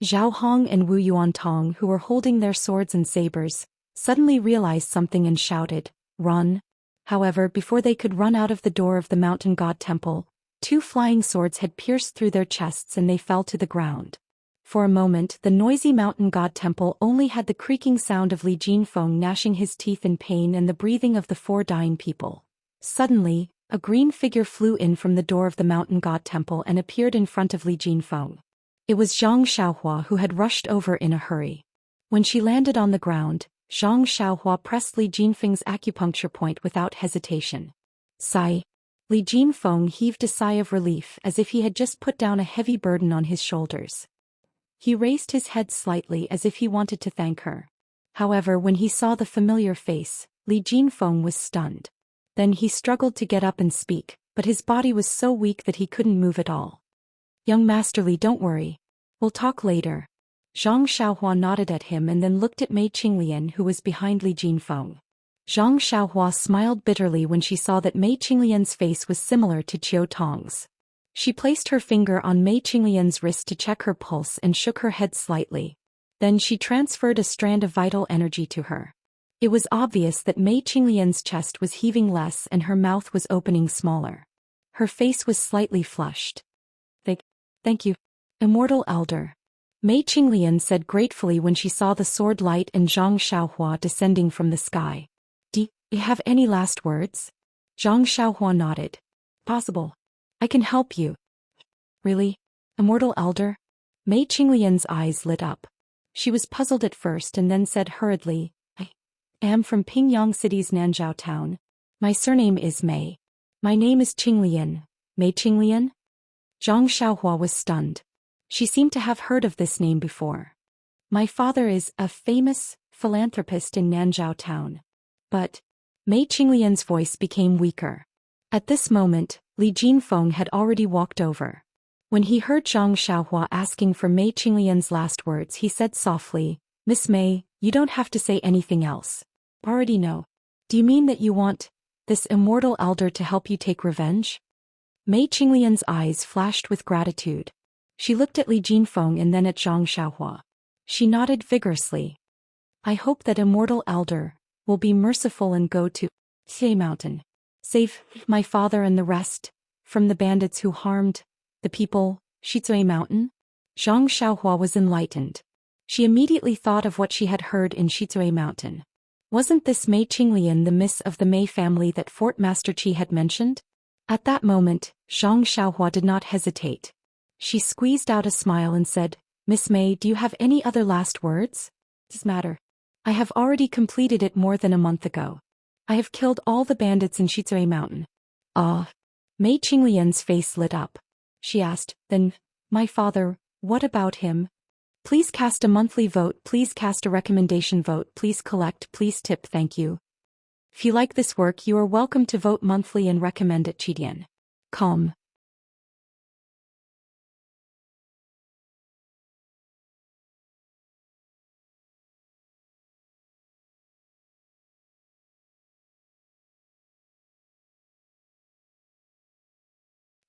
Zhao Hong and Wu Yuantong, who were holding their swords and sabers, suddenly realized something and shouted, "Run!" However, before they could run out of the door of the mountain god temple, 2 flying swords had pierced through their chests and they fell to the ground. For a moment, the noisy mountain god temple only had the creaking sound of Li Jinfeng gnashing his teeth in pain and the breathing of the 4 dying people. Suddenly, a green figure flew in from the door of the mountain god temple and appeared in front of Li Jinfeng. It was Zhang Xiaohua, who had rushed over in a hurry. When she landed on the ground, Zhang Xiaohua pressed Li Jinfeng's acupuncture point without hesitation. Sigh. Li Jinfeng heaved a sigh of relief as if he had just put down a heavy burden on his shoulders. He raised his head slightly as if he wanted to thank her. However, when he saw the familiar face, Li Jinfeng was stunned. Then he struggled to get up and speak, but his body was so weak that he couldn't move at all. Young Master Li, don't worry. We'll talk later. Zhang Xiaohua nodded at him and then looked at Mei Qinglian, who was behind Li Jinfeng. Zhang Xiaohua smiled bitterly when she saw that Mei Qinglian's face was similar to Qiu Tong's. She placed her finger on Mei Qinglian's wrist to check her pulse and shook her head slightly. Then she transferred a strand of vital energy to her. It was obvious that Mei Qinglian's chest was heaving less and her mouth was opening smaller. Her face was slightly flushed. Thank you, Immortal Elder. Mei Qinglian said gratefully when she saw the sword light and Zhang Xiaohua descending from the sky. Do you have any last words? Zhang Xiaohua nodded. Possible. I can help you. Really? Immortal Elder? Mei Qinglian's eyes lit up. She was puzzled at first and then said hurriedly, I am from Pingyang City's Nanzhao town. My surname is Mei. My name is Qinglian. Mei Qinglian? Zhang Xiaohua was stunned. She seemed to have heard of this name before. My father is a famous philanthropist in Nanzhao town. But Mei Qinglian's voice became weaker. At this moment, Li Jinfeng had already walked over. When he heard Zhang Xiaohua asking for Mei Qinglian's last words, he said softly, Miss Mei, you don't have to say anything else. Already know. Do you mean that you want this immortal elder to help you take revenge? Mei Qinglian's eyes flashed with gratitude. She looked at Li Jinfeng and then at Zhang Xiaohua. She nodded vigorously. I hope that immortal elder will be merciful and go to Xie Mountain. Save my father and the rest from the bandits who harmed the people, Shizui Mountain? Zhang Xiaohua was enlightened. She immediately thought of what she had heard in Shizui Mountain. Wasn't this Mei Qinglian the miss of the Mei family that Fort Master Qi had mentioned? At that moment, Zhang Xiaohua did not hesitate. She squeezed out a smile and said, Miss Mei, do you have any other last words? This matter. I have already completed it more than a month ago. I have killed all the bandits in Shizui Mountain. Mei Qinglian's face lit up. She asked, then, my father, what about him? Please cast a monthly vote, please cast a recommendation vote, please collect, please tip, thank you. If you like this work, you are welcome to vote monthly and recommend it. Chidian.com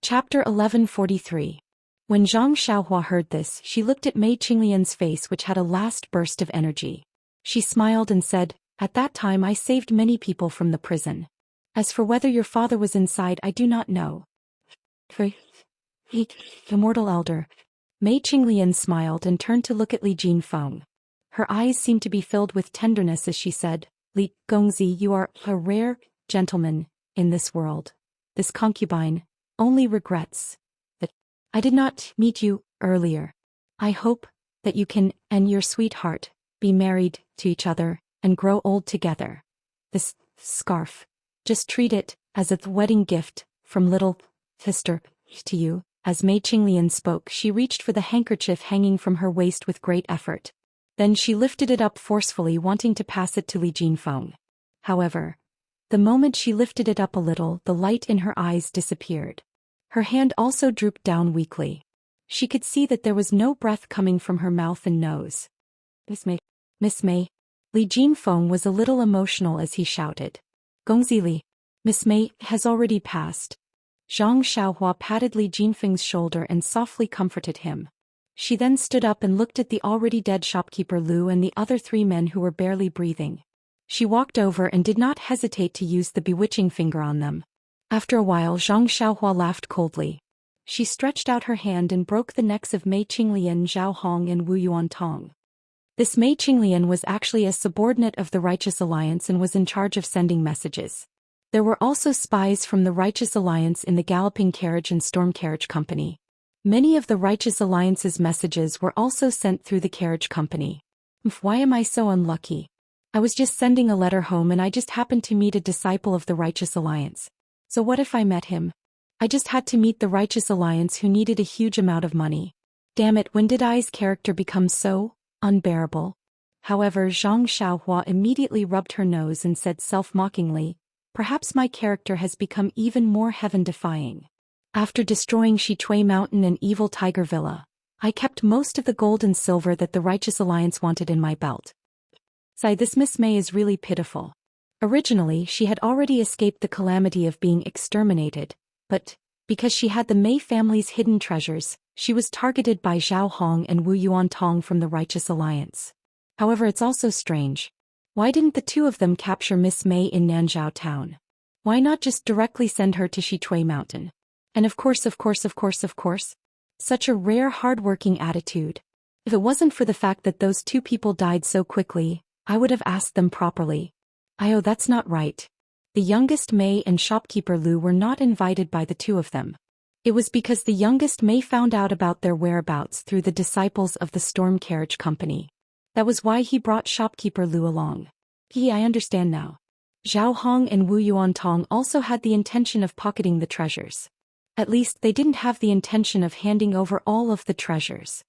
Chapter 1143. When Zhang Xiaohua heard this, she looked at Mei Qinglian's face, which had a last burst of energy. She smiled and said, "At that time I saved many people from the prison. As for whether your father was inside, I do not know." Immortal elder. Mei Qinglian smiled and turned to look at Li Jinfeng. Her eyes seemed to be filled with tenderness as she said, "Li Gongzi, you are a rare gentleman in this world. This concubine only regrets that I did not meet you earlier. I hope that you can and your sweetheart be married to each other and grow old together. This scarf, just treat it as a wedding gift from little sister to you." As Mei Qinglian spoke, she reached for the handkerchief hanging from her waist with great effort. Then she lifted it up forcefully, wanting to pass it to Li Jinfeng. However, the moment she lifted it up a little, the light in her eyes disappeared. Her hand also drooped down weakly. She could see that there was no breath coming from her mouth and nose. Miss Mei. Li Jinfeng was a little emotional as he shouted. "Gongzi Li. Miss Mei has already passed." Zhang Xiaohua patted Li Jinfeng's shoulder and softly comforted him. She then stood up and looked at the already dead shopkeeper Lu and the other 3 men who were barely breathing. She walked over and did not hesitate to use the bewitching finger on them. After a while, Zhang Xiaohua laughed coldly. She stretched out her hand and broke the necks of Mei Qinglian, Zhao Hong and Wu Yuantong. This Mei Qinglian was actually a subordinate of the Righteous Alliance and was in charge of sending messages. There were also spies from the Righteous Alliance in the Galloping Carriage and Storm Carriage Company. Many of the Righteous Alliance's messages were also sent through the carriage company. Why am I so unlucky? I was just sending a letter home and I just happened to meet a disciple of the Righteous Alliance. So what if I met him? I just had to meet the Righteous Alliance who needed a huge amount of money. Damn it, when did I's character become so unbearable? However, Zhang Xiaohua immediately rubbed her nose and said self-mockingly, "Perhaps my character has become even more heaven-defying. After destroying Shitui Mountain and Evil Tiger Villa, I kept most of the gold and silver that the Righteous Alliance wanted in my belt." This Miss Mei is really pitiful. Originally, she had already escaped the calamity of being exterminated, but because she had the Mei family's hidden treasures, she was targeted by Zhao Hong and Wu Yuantong from the Righteous Alliance. However, it's also strange. Why didn't the 2 of them capture Miss Mei in Nanzhao town? Why not just directly send her to Shitui Mountain? And of course, such a rare hard-working attitude. If it wasn't for the fact that those 2 people died so quickly, I would have asked them properly. That's not right. The youngest Mei and shopkeeper Lu were not invited by the 2 of them. It was because the youngest Mei found out about their whereabouts through the disciples of the Storm Carriage Company. That was why he brought shopkeeper Lu along. I understand now. Zhao Hong and Wu Yuantong also had the intention of pocketing the treasures. At least they didn't have the intention of handing over all of the treasures.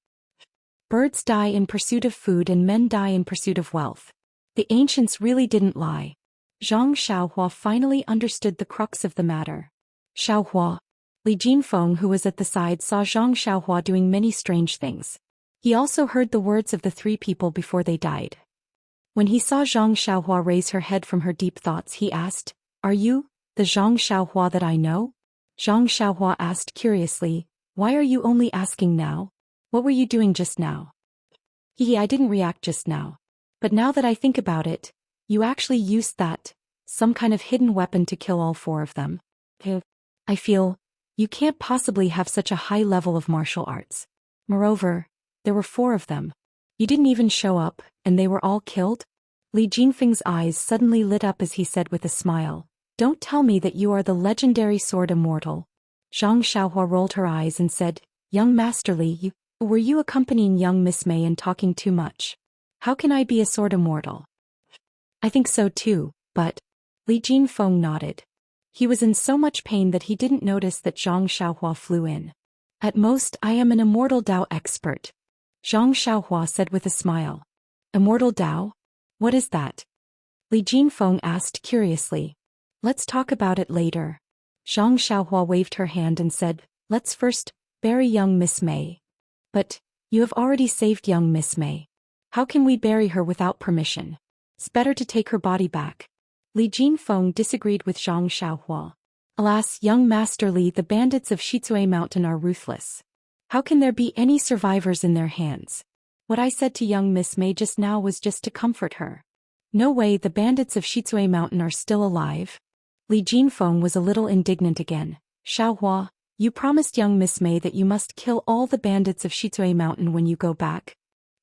Birds die in pursuit of food and men die in pursuit of wealth. The ancients really didn't lie. Zhang Xiaohua finally understood the crux of the matter. Xiaohua. Li Jinfeng, who was at the side, saw Zhang Xiaohua doing many strange things. He also heard the words of the 3 people before they died. When he saw Zhang Xiaohua raise her head from her deep thoughts, he asked, "Are you the Zhang Xiaohua that I know?" Zhang Xiaohua asked curiously, "Why are you only asking now? What were you doing just now?" I didn't react just now. But now that I think about it, you actually used some kind of hidden weapon to kill all 4 of them. I feel, you can't possibly have such a high level of martial arts. Moreover, there were 4 of them. You didn't even show up, and they were all killed? Li Jinfeng's eyes suddenly lit up as he said with a smile, "Don't tell me that you are the legendary sword immortal." Zhang Xiaohua rolled her eyes and said, "Young Master Li, were you accompanying young Miss Mei and talking too much? How can I be a sword immortal?" "I think so too, but..." Li Jinfeng nodded. He was in so much pain that he didn't notice that Zhang Xiaohua flew in. "At most, I am an immortal Dao expert," Zhang Xiaohua said with a smile. "Immortal Dao? What is that?" Li Jinfeng asked curiously. "Let's talk about it later." Zhang Xiaohua waved her hand and said, "Let's first bury young Miss Mei." "But you have already saved young Miss Mei. How can we bury her without permission? It's better to take her body back." Li Jinfeng disagreed with Zhang Xiaohua. Alas, young Master Li, the bandits of Shitsue Mountain are ruthless. How can there be any survivors in their hands? What I said to young Miss May just now was just to comfort her. No way, the bandits of Shitsue Mountain are still alive. Li Jinfeng was a little indignant again. Xiaohua, you promised young Miss May that you must kill all the bandits of Shitsue Mountain when you go back.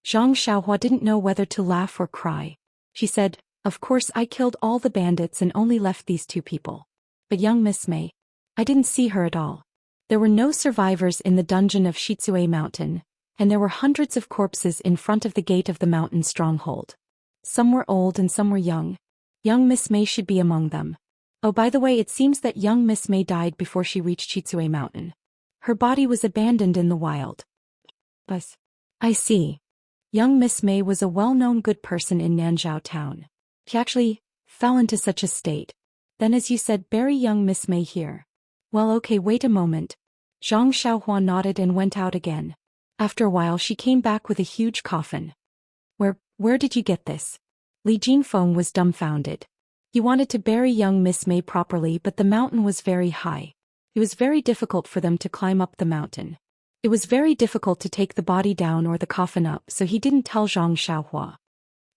Zhang Xiaohua didn't know whether to laugh or cry. She said, of course I killed all the bandits and only left these two people. But young Miss May, I didn't see her at all. There were no survivors in the dungeon of Shitsue Mountain, and there were hundreds of corpses in front of the gate of the mountain stronghold. Some were old and some were young. Young Miss May should be among them. Oh, by the way, it seems that young Miss May died before she reached Shitsue Mountain. Her body was abandoned in the wild. But I see. Young Miss May was a well-known good person in Nanzhao town. She actually fell into such a state. Then, as you said, bury young Miss May here. Well, okay, wait a moment. Zhang Xiaohua nodded and went out again. After a while she came back with a huge coffin. Where did you get this? Li Jinfeng was dumbfounded. He wanted to bury young Miss May properly, but the mountain was very high. It was very difficult for them to climb up the mountain. It was very difficult to take the body down or the coffin up, so he didn't tell Zhang Xiaohua.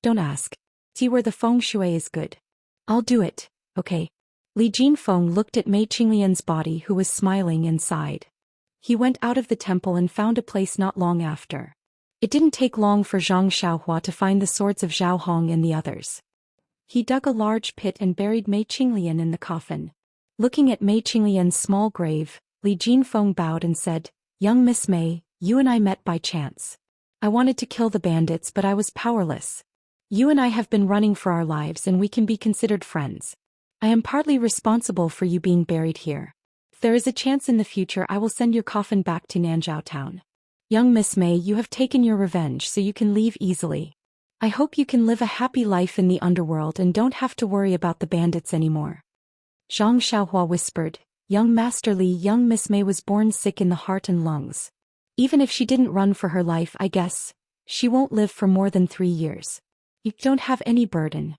Don't ask. See where the feng shui is good. I'll do it, okay. Li Jinfeng looked at Mei Qinglian's body, who was smiling, and sighed. He went out of the temple and found a place not long after. It didn't take long for Zhang Xiaohua to find the swords of Zhao Hong and the others. He dug a large pit and buried Mei Qinglian in the coffin. Looking at Mei Qinglian's small grave, Li Jinfeng bowed and said, young Miss May, you and I met by chance. I wanted to kill the bandits, but I was powerless. You and I have been running for our lives and we can be considered friends. I am partly responsible for you being buried here. If there is a chance in the future, I will send your coffin back to Nanzhao town. Young Miss May, you have taken your revenge, so you can leave easily. I hope you can live a happy life in the underworld and don't have to worry about the bandits anymore. Zhang Xiaohua whispered, young Master Li, young Miss May was born sick in the heart and lungs. Even if she didn't run for her life, I guess she won't live for more than 3 years. You don't have any burden.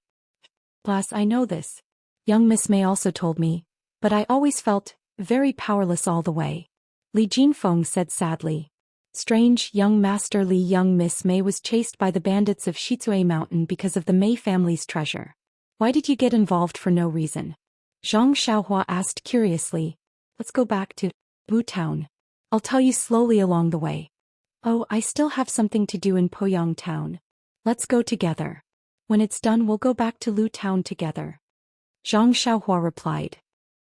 Plus, I know this. Young Miss May also told me, but I always felt very powerless all the way. Li Jinfeng said sadly. Strange, young Master Li, young Miss May was chased by the bandits of Shitsue Mountain because of the May family's treasure. Why did you get involved for no reason? Zhang Xiaohua asked curiously. Let's go back to Wu Town. I'll tell you slowly along the way. Oh, I still have something to do in Poyang Town. Let's go together. When it's done, we'll go back to Lu Town together. Zhang Xiaohua replied.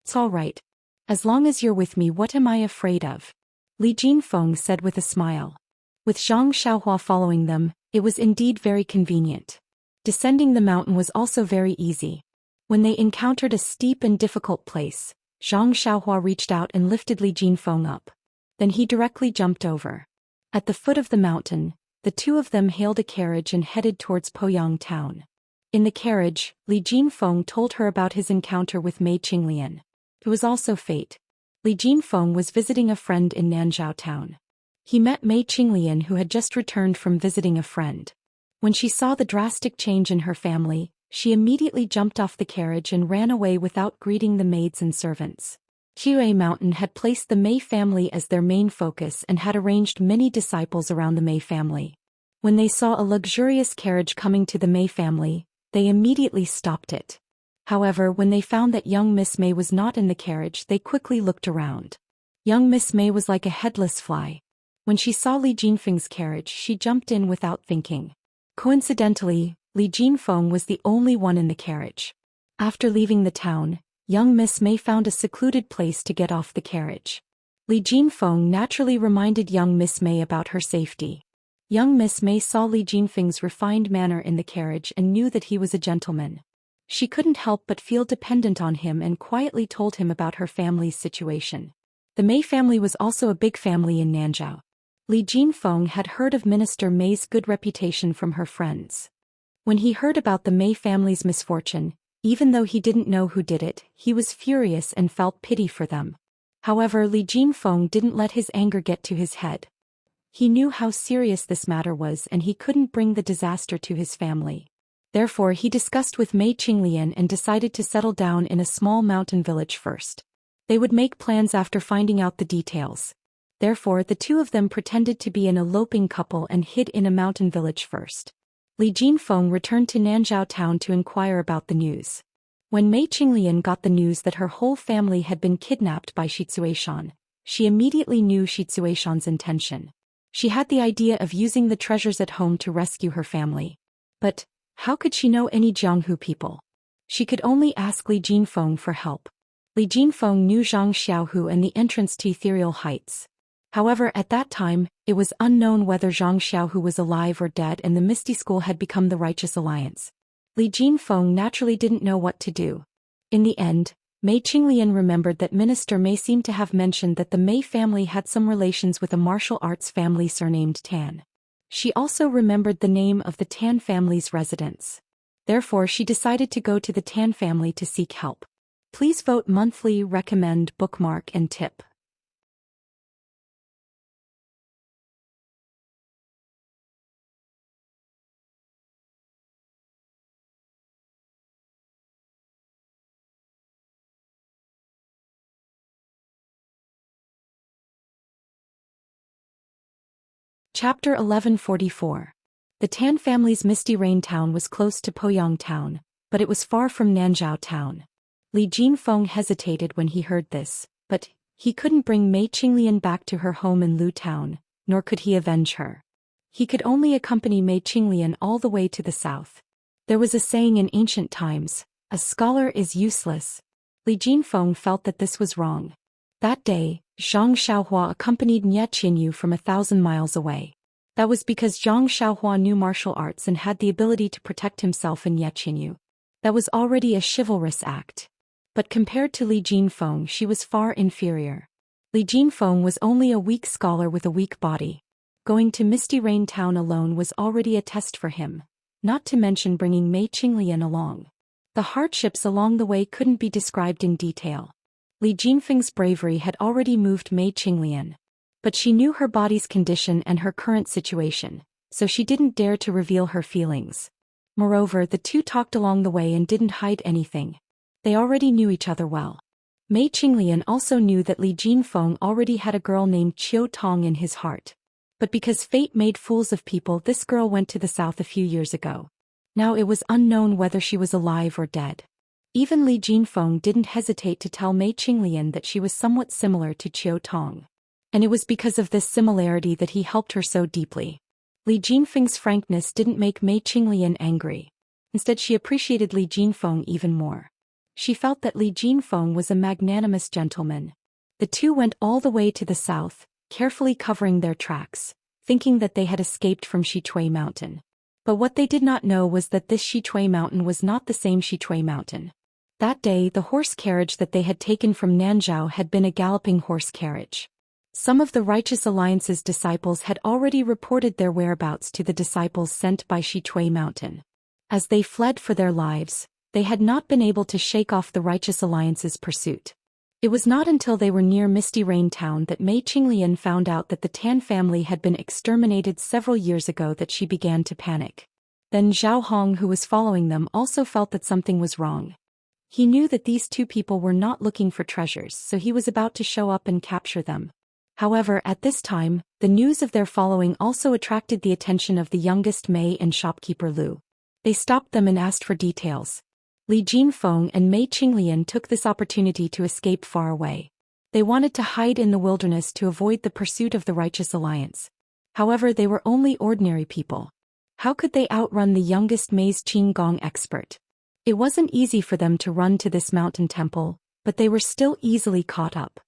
It's all right. As long as you're with me, what am I afraid of? Li Jinfeng said with a smile. With Zhang Xiaohua following them, it was indeed very convenient. Descending the mountain was also very easy. When they encountered a steep and difficult place, Zhang Xiaohua reached out and lifted Li Jinfeng up. Then he directly jumped over. At the foot of the mountain, the two of them hailed a carriage and headed towards Poyang Town. In the carriage, Li Jinfeng told her about his encounter with Mei Qinglian. It was also fate. Li Jinfeng was visiting a friend in Nanzhao Town. He met Mei Qinglian, who had just returned from visiting a friend. When she saw the drastic change in her family, she immediately jumped off the carriage and ran away without greeting the maids and servants. Shitsue Mountain had placed the Mei family as their main focus and had arranged many disciples around the Mei family. When they saw a luxurious carriage coming to the Mei family, they immediately stopped it. However, when they found that young Miss May was not in the carriage, they quickly looked around. Young Miss May was like a headless fly. When she saw Li Jinfeng's carriage, she jumped in without thinking. Coincidentally, Li Jinfeng was the only one in the carriage. After leaving the town, young Miss May found a secluded place to get off the carriage. Li Jinfeng naturally reminded young Miss May about her safety. Young Miss May saw Li Jinfeng's refined manner in the carriage and knew that he was a gentleman. She couldn't help but feel dependent on him and quietly told him about her family's situation. The Mei family was also a big family in Nanzhao. Li Jinfeng had heard of Minister Mei's good reputation from her friends. When he heard about the Mei family's misfortune, even though he didn't know who did it, he was furious and felt pity for them. However, Li Jinfeng didn't let his anger get to his head. He knew how serious this matter was and he couldn't bring the disaster to his family. Therefore, he discussed with Mei Qinglian and decided to settle down in a small mountain village first. They would make plans after finding out the details. Therefore, the two of them pretended to be an eloping couple and hid in a mountain village first. Li Jinfeng returned to Nanzhao town to inquire about the news. When Mei Qinglian got the news that her whole family had been kidnapped by Shi Zuishan, she immediately knew Shi Zuishan's intention. She had the idea of using the treasures at home to rescue her family. But how could she know any Jianghu people? She could only ask Li Jinfeng for help. Li Jinfeng knew Zhang Xiaohu and the entrance to Ethereal Heights. However, at that time, it was unknown whether Zhang Xiaohu was alive or dead, and the Misty School had become the Righteous Alliance. Li Jinfeng naturally didn't know what to do. In the end, Mei Qinglian remembered that Minister Mei seemed to have mentioned that the Mei family had some relations with a martial arts family surnamed Tan. She also remembered the name of the Tan family's residence. Therefore, she decided to go to the Tan family to seek help. Please vote monthly, recommend, bookmark, and tip. Chapter 1144. The Tan family's Misty Rain town was close to Poyang town, but it was far from Nanzhao town. Li Jinfeng hesitated when he heard this, but he couldn't bring Mei Qinglian back to her home in Lu town, nor could he avenge her. He could only accompany Mei Qinglian all the way to the south. There was a saying in ancient times, "A scholar is useless." Li Jinfeng felt that this was wrong. That day, Zhang Xiaohua accompanied Nye Qinyu from 1,000 miles away. That was because Zhang Xiaohua knew martial arts and had the ability to protect himself in Nye Qinyu. That was already a chivalrous act. But compared to Li Jinfeng, she was far inferior. Li Jinfeng was only a weak scholar with a weak body. Going to Misty Rain town alone was already a test for him, not to mention bringing Mei Qinglian along. The hardships along the way couldn't be described in detail. Li Jinfeng's bravery had already moved Mei Qinglian. But she knew her body's condition and her current situation, so she didn't dare to reveal her feelings. Moreover, the two talked along the way and didn't hide anything. They already knew each other well. Mei Qinglian also knew that Li Jinfeng already had a girl named Qiu Tong in his heart. But because fate made fools of people, this girl went to the south a few years ago. Now it was unknown whether she was alive or dead. Even Li Jinfeng didn't hesitate to tell Mei Qinglian that she was somewhat similar to Qiu Tong. And it was because of this similarity that he helped her so deeply. Li Jinfeng's frankness didn't make Mei Qinglian angry. Instead, she appreciated Li Jinfeng even more. She felt that Li Jinfeng was a magnanimous gentleman. The two went all the way to the south, carefully covering their tracks, thinking that they had escaped from Shichui Mountain. But what they did not know was that this Shichui Mountain was not the same Shichui Mountain. That day, the horse carriage that they had taken from Nanzhao had been a galloping horse carriage. Some of the Righteous Alliance's disciples had already reported their whereabouts to the disciples sent by Shichui Mountain. As they fled for their lives, they had not been able to shake off the Righteous Alliance's pursuit. It was not until they were near Misty Rain town that Mei Qinglian found out that the Tan family had been exterminated several years ago that she began to panic. Then Zhao Hong, who was following them, also felt that something was wrong. He knew that these two people were not looking for treasures, so he was about to show up and capture them. However, at this time, the news of their following also attracted the attention of the youngest Mei and shopkeeper Lu. They stopped them and asked for details. Li Jinfeng and Mei Qinglian took this opportunity to escape far away. They wanted to hide in the wilderness to avoid the pursuit of the Righteous Alliance. However, they were only ordinary people. How could they outrun the youngest Mei's Qinggong expert? It wasn't easy for them to run to this mountain temple, but they were still easily caught up.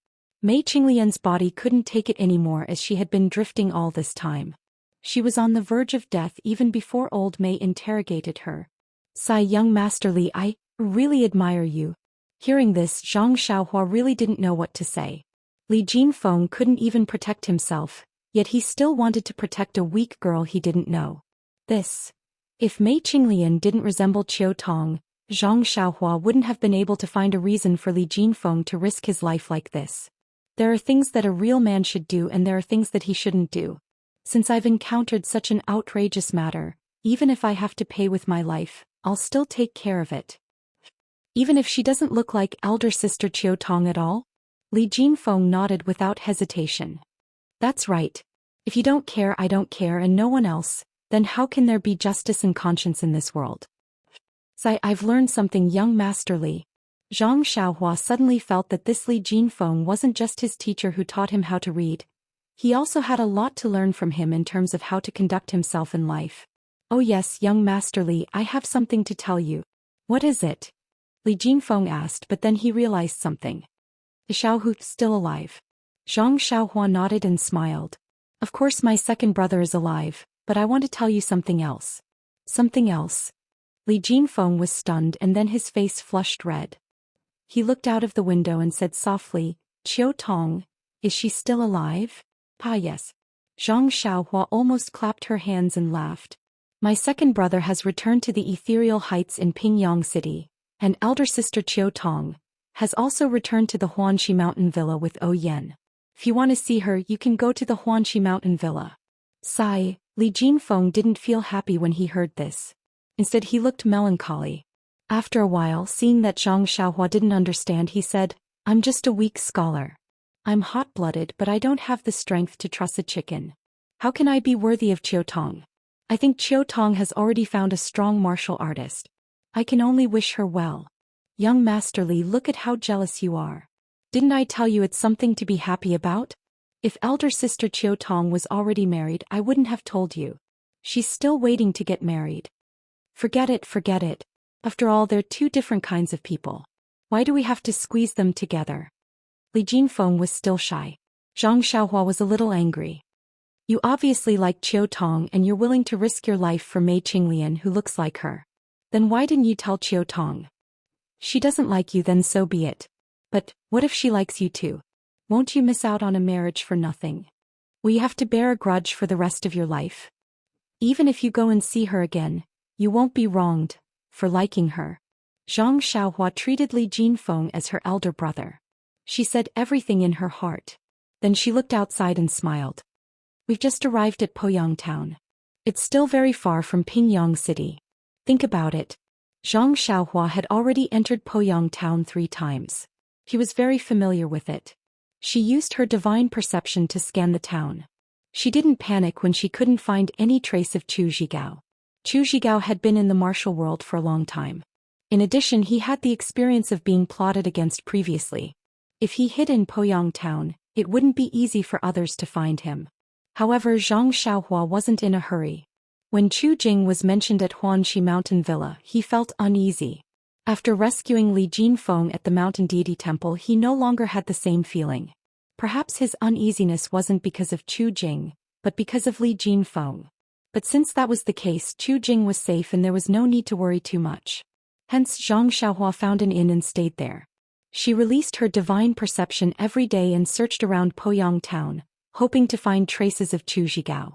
Mei Qinglian's body couldn't take it anymore as she had been drifting all this time. She was on the verge of death even before old Mei interrogated her. "Sai, young Master Li, I really admire you." Hearing this, Zhang Xiaohua really didn't know what to say. Li Jinfeng couldn't even protect himself, yet he still wanted to protect a weak girl he didn't know. If Mei Qinglian didn't resemble Qiu Tong, Zhang Xiaohua wouldn't have been able to find a reason for Li Jinfeng to risk his life like this. There are things that a real man should do and there are things that he shouldn't do. Since I've encountered such an outrageous matter, even if I have to pay with my life, I'll still take care of it. Even if she doesn't look like elder sister Qiu Tong at all? Li Jinfeng nodded without hesitation. That's right. If you don't care, I don't care, and no one else, then how can there be justice and conscience in this world? I've learned something, young Master Li. Zhang Xiaohua suddenly felt that this Li Jinfeng wasn't just his teacher who taught him how to read. He also had a lot to learn from him in terms of how to conduct himself in life. Oh yes, young Master Li, I have something to tell you. What is it? Li Jinfeng asked, but then he realized something. Is Xiaohu still alive? Zhang Xiaohua nodded and smiled. Of course my second brother is alive, but I want to tell you something else. Something else? Li Jinfeng was stunned and then his face flushed red. He looked out of the window and said softly, Qiu Tong, is she still alive? Ah yes. Zhang Xiaohua almost clapped her hands and laughed. My second brother has returned to the ethereal heights in Pingyang City, and elder sister Qiu Tong has also returned to the Huanxi Mountain Villa with O Yen. If you want to see her, you can go to the Huanxi Mountain Villa. Sigh, Li Jinfeng didn't feel happy when he heard this. Instead he looked melancholy. After a while, seeing that Zhang Xiaohua didn't understand, he said, I'm just a weak scholar. I'm hot-blooded, but I don't have the strength to truss a chicken. How can I be worthy of Qiu Tong? I think Qiu Tong has already found a strong martial artist. I can only wish her well. Young Master Li, look at how jealous you are. Didn't I tell you it's something to be happy about? If elder sister Qiu Tong was already married, I wouldn't have told you. She's still waiting to get married. Forget it, forget it. After all, they're two different kinds of people. Why do we have to squeeze them together? Li Jinfeng was still shy. Zhang Xiaohua was a little angry. You obviously like Qiu Tong and you're willing to risk your life for Mei Qinglian who looks like her. Then why didn't you tell Qiu Tong? She doesn't like you, then so be it. But, what if she likes you too? Won't you miss out on a marriage for nothing? Will you have to bear a grudge for the rest of your life? Even if you go and see her again, you won't be wronged for liking her. Zhang Xiaohua treated Li Jinfeng as her elder brother. She said everything in her heart. Then she looked outside and smiled. We've just arrived at Poyang Town. It's still very far from Pingyang City. Think about it. Zhang Xiaohua had already entered Poyang Town 3 times. He was very familiar with it. She used her divine perception to scan the town. She didn't panic when she couldn't find any trace of Chu Zhigao. Chu Zhigao had been in the martial world for a long time. In addition, he had the experience of being plotted against previously. If he hid in Poyang Town, it wouldn't be easy for others to find him. However, Zhang Xiaohua wasn't in a hurry. When Chu Jing was mentioned at Huanxi Mountain Villa, he felt uneasy. After rescuing Li Jinfeng at the Mountain Deity Temple, he no longer had the same feeling. Perhaps his uneasiness wasn't because of Chu Jing, but because of Li Jinfeng. But since that was the case, Chu Jing was safe and there was no need to worry too much. Hence Zhang Xiaohua found an inn and stayed there. She released her divine perception every day and searched around Poyang Town, hoping to find traces of Chu Zhigao.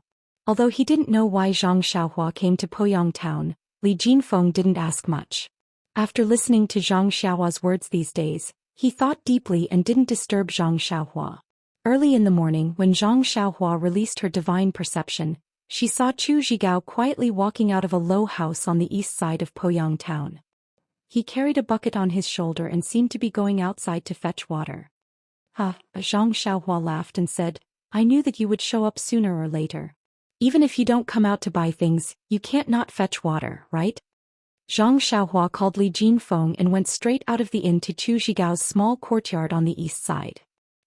Although he didn't know why Zhang Xiaohua came to Poyang Town, Li Jinfeng didn't ask much. After listening to Zhang Xiaohua's words these days, he thought deeply and didn't disturb Zhang Xiaohua. Early in the morning, when Zhang Xiaohua released her divine perception, she saw Chu Zhigao quietly walking out of a low house on the east side of Poyang Town. He carried a bucket on his shoulder and seemed to be going outside to fetch water. Zhang Xiaohua laughed and said, I knew that you would show up sooner or later. Even if you don't come out to buy things, you can't not fetch water, right? Zhang Xiaohua called Li Jinfeng and went straight out of the inn to Chu Zhigao's small courtyard on the east side.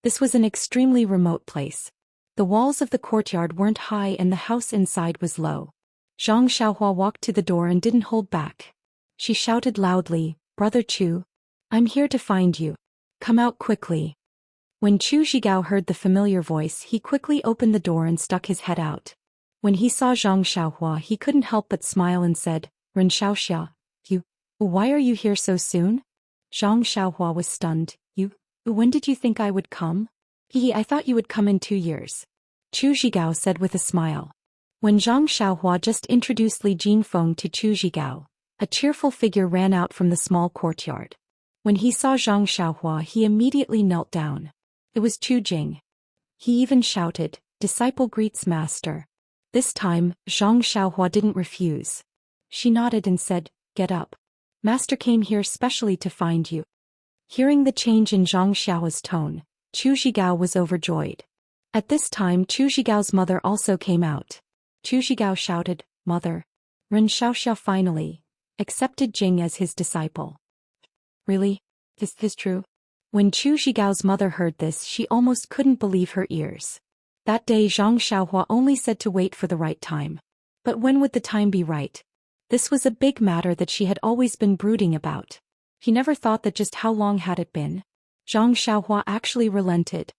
This was an extremely remote place. The walls of the courtyard weren't high and the house inside was low. Zhang Xiaohua walked to the door and didn't hold back. She shouted loudly, Brother Chu, I'm here to find you. Come out quickly. When Chu Zhigao heard the familiar voice, he quickly opened the door and stuck his head out. When he saw Zhang Xiaohua, he couldn't help but smile and said, Ren Xiaoxia, why are you here so soon? Zhang Xiaohua was stunned. When did you think I would come? I thought you would come in 2 years. Chu Zhigao said with a smile. When Zhang Xiaohua just introduced Li Jinfeng to Chu Zhigao, a cheerful figure ran out from the small courtyard. When he saw Zhang Xiaohua, he immediately knelt down. It was Chu Jing. He even shouted, Disciple greets master. This time, Zhang Xiaohua didn't refuse. She nodded and said, Get up. Master came here specially to find you. Hearing the change in Zhang Xiaohua's tone, Chu Zhigao was overjoyed. At this time Chu Zhigao's mother also came out. Chu Zhigao shouted, "Mother!" Ren Xiaoxia finally accepted Jing as his disciple. Really? This is true? When Chu Zhigao's mother heard this, she almost couldn't believe her ears. That day Zhang Xiaohua only said to wait for the right time. But when would the time be right? This was a big matter that she had always been brooding about. She never thought that just how long had it been. Zhang Xiaohua actually relented.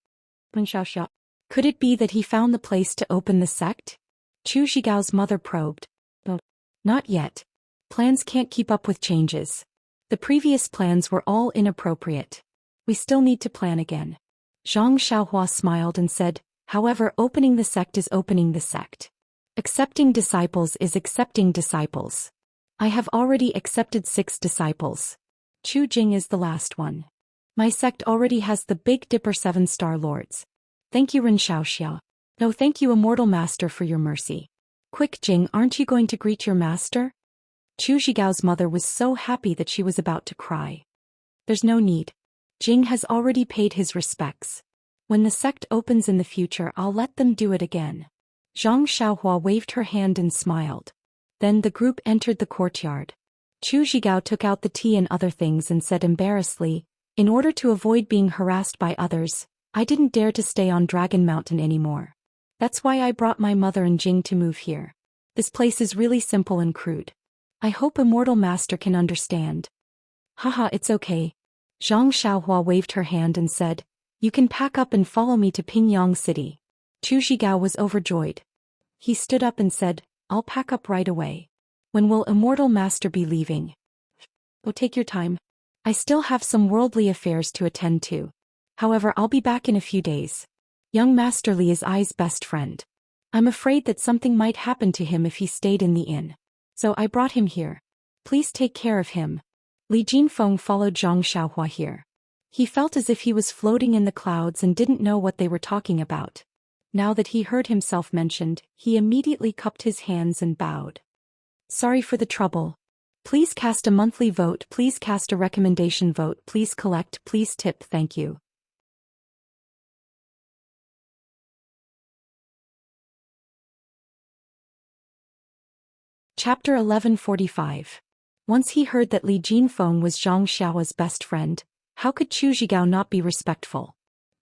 Ren Xiaoxia. Could it be that he found the place to open the sect? Chu Zhigao's mother probed. No. Not yet. Plans can't keep up with changes. The previous plans were all inappropriate. We still need to plan again. Zhang Xiaohua smiled and said, however, opening the sect is opening the sect. Accepting disciples is accepting disciples. I have already accepted 6 disciples. Chu Jing is the last one. My sect already has the Big Dipper 7-star lords. Thank you Ren Xiaoxia. No, thank you Immortal Master for your mercy. Quick Jing, aren't you going to greet your master? Chu Zhigao's mother was so happy that she was about to cry. There's no need. Jing has already paid his respects. When the sect opens in the future, I'll let them do it again. Zhang Xiaohua waved her hand and smiled. Then the group entered the courtyard. Chu Zhigao took out the tea and other things and said embarrassedly, in order to avoid being harassed by others, I didn't dare to stay on Dragon Mountain anymore. That's why I brought my mother and Jing to move here. This place is really simple and crude. I hope Immortal Master can understand. Haha, it's okay. Zhang Xiaohua waved her hand and said, you can pack up and follow me to Pingyang City. Chu Zhigao was overjoyed. He stood up and said, I'll pack up right away. When will Immortal Master be leaving? Oh, take your time. I still have some worldly affairs to attend to. However, I'll be back in a few days. Young Master Li is Ai's best friend. I'm afraid that something might happen to him if he stayed in the inn. So I brought him here. Please take care of him. Li Jinfeng followed Zhang Xiaohua here. He felt as if he was floating in the clouds and didn't know what they were talking about. Now that he heard himself mentioned, he immediately cupped his hands and bowed. Sorry for the trouble. Please cast a monthly vote, please cast a recommendation vote, please collect, please tip, thank you. Chapter 1145. Once he heard that Li Jinfeng was Zhang Xiaohua's best friend, how could Chu Zhigao not be respectful?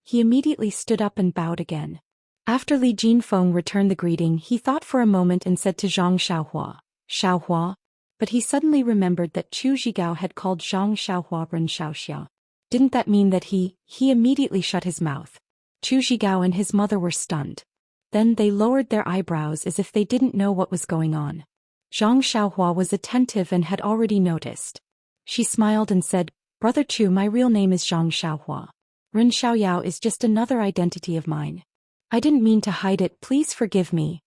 He immediately stood up and bowed again. After Li Jinfeng returned the greeting, he thought for a moment and said to Zhang Xiaohua, Xiaohua? But he suddenly remembered that Chu Zhigao had called Zhang Xiaohua Ren Xiaoxia. Didn't that mean that he immediately shut his mouth? Chu Zhigao and his mother were stunned. Then they lowered their eyebrows as if they didn't know what was going on. Zhang Xiaohua was attentive and had already noticed. She smiled and said, Brother Chu, my real name is Zhang Xiaohua. Ren Xiaoyao is just another identity of mine. I didn't mean to hide it, please forgive me.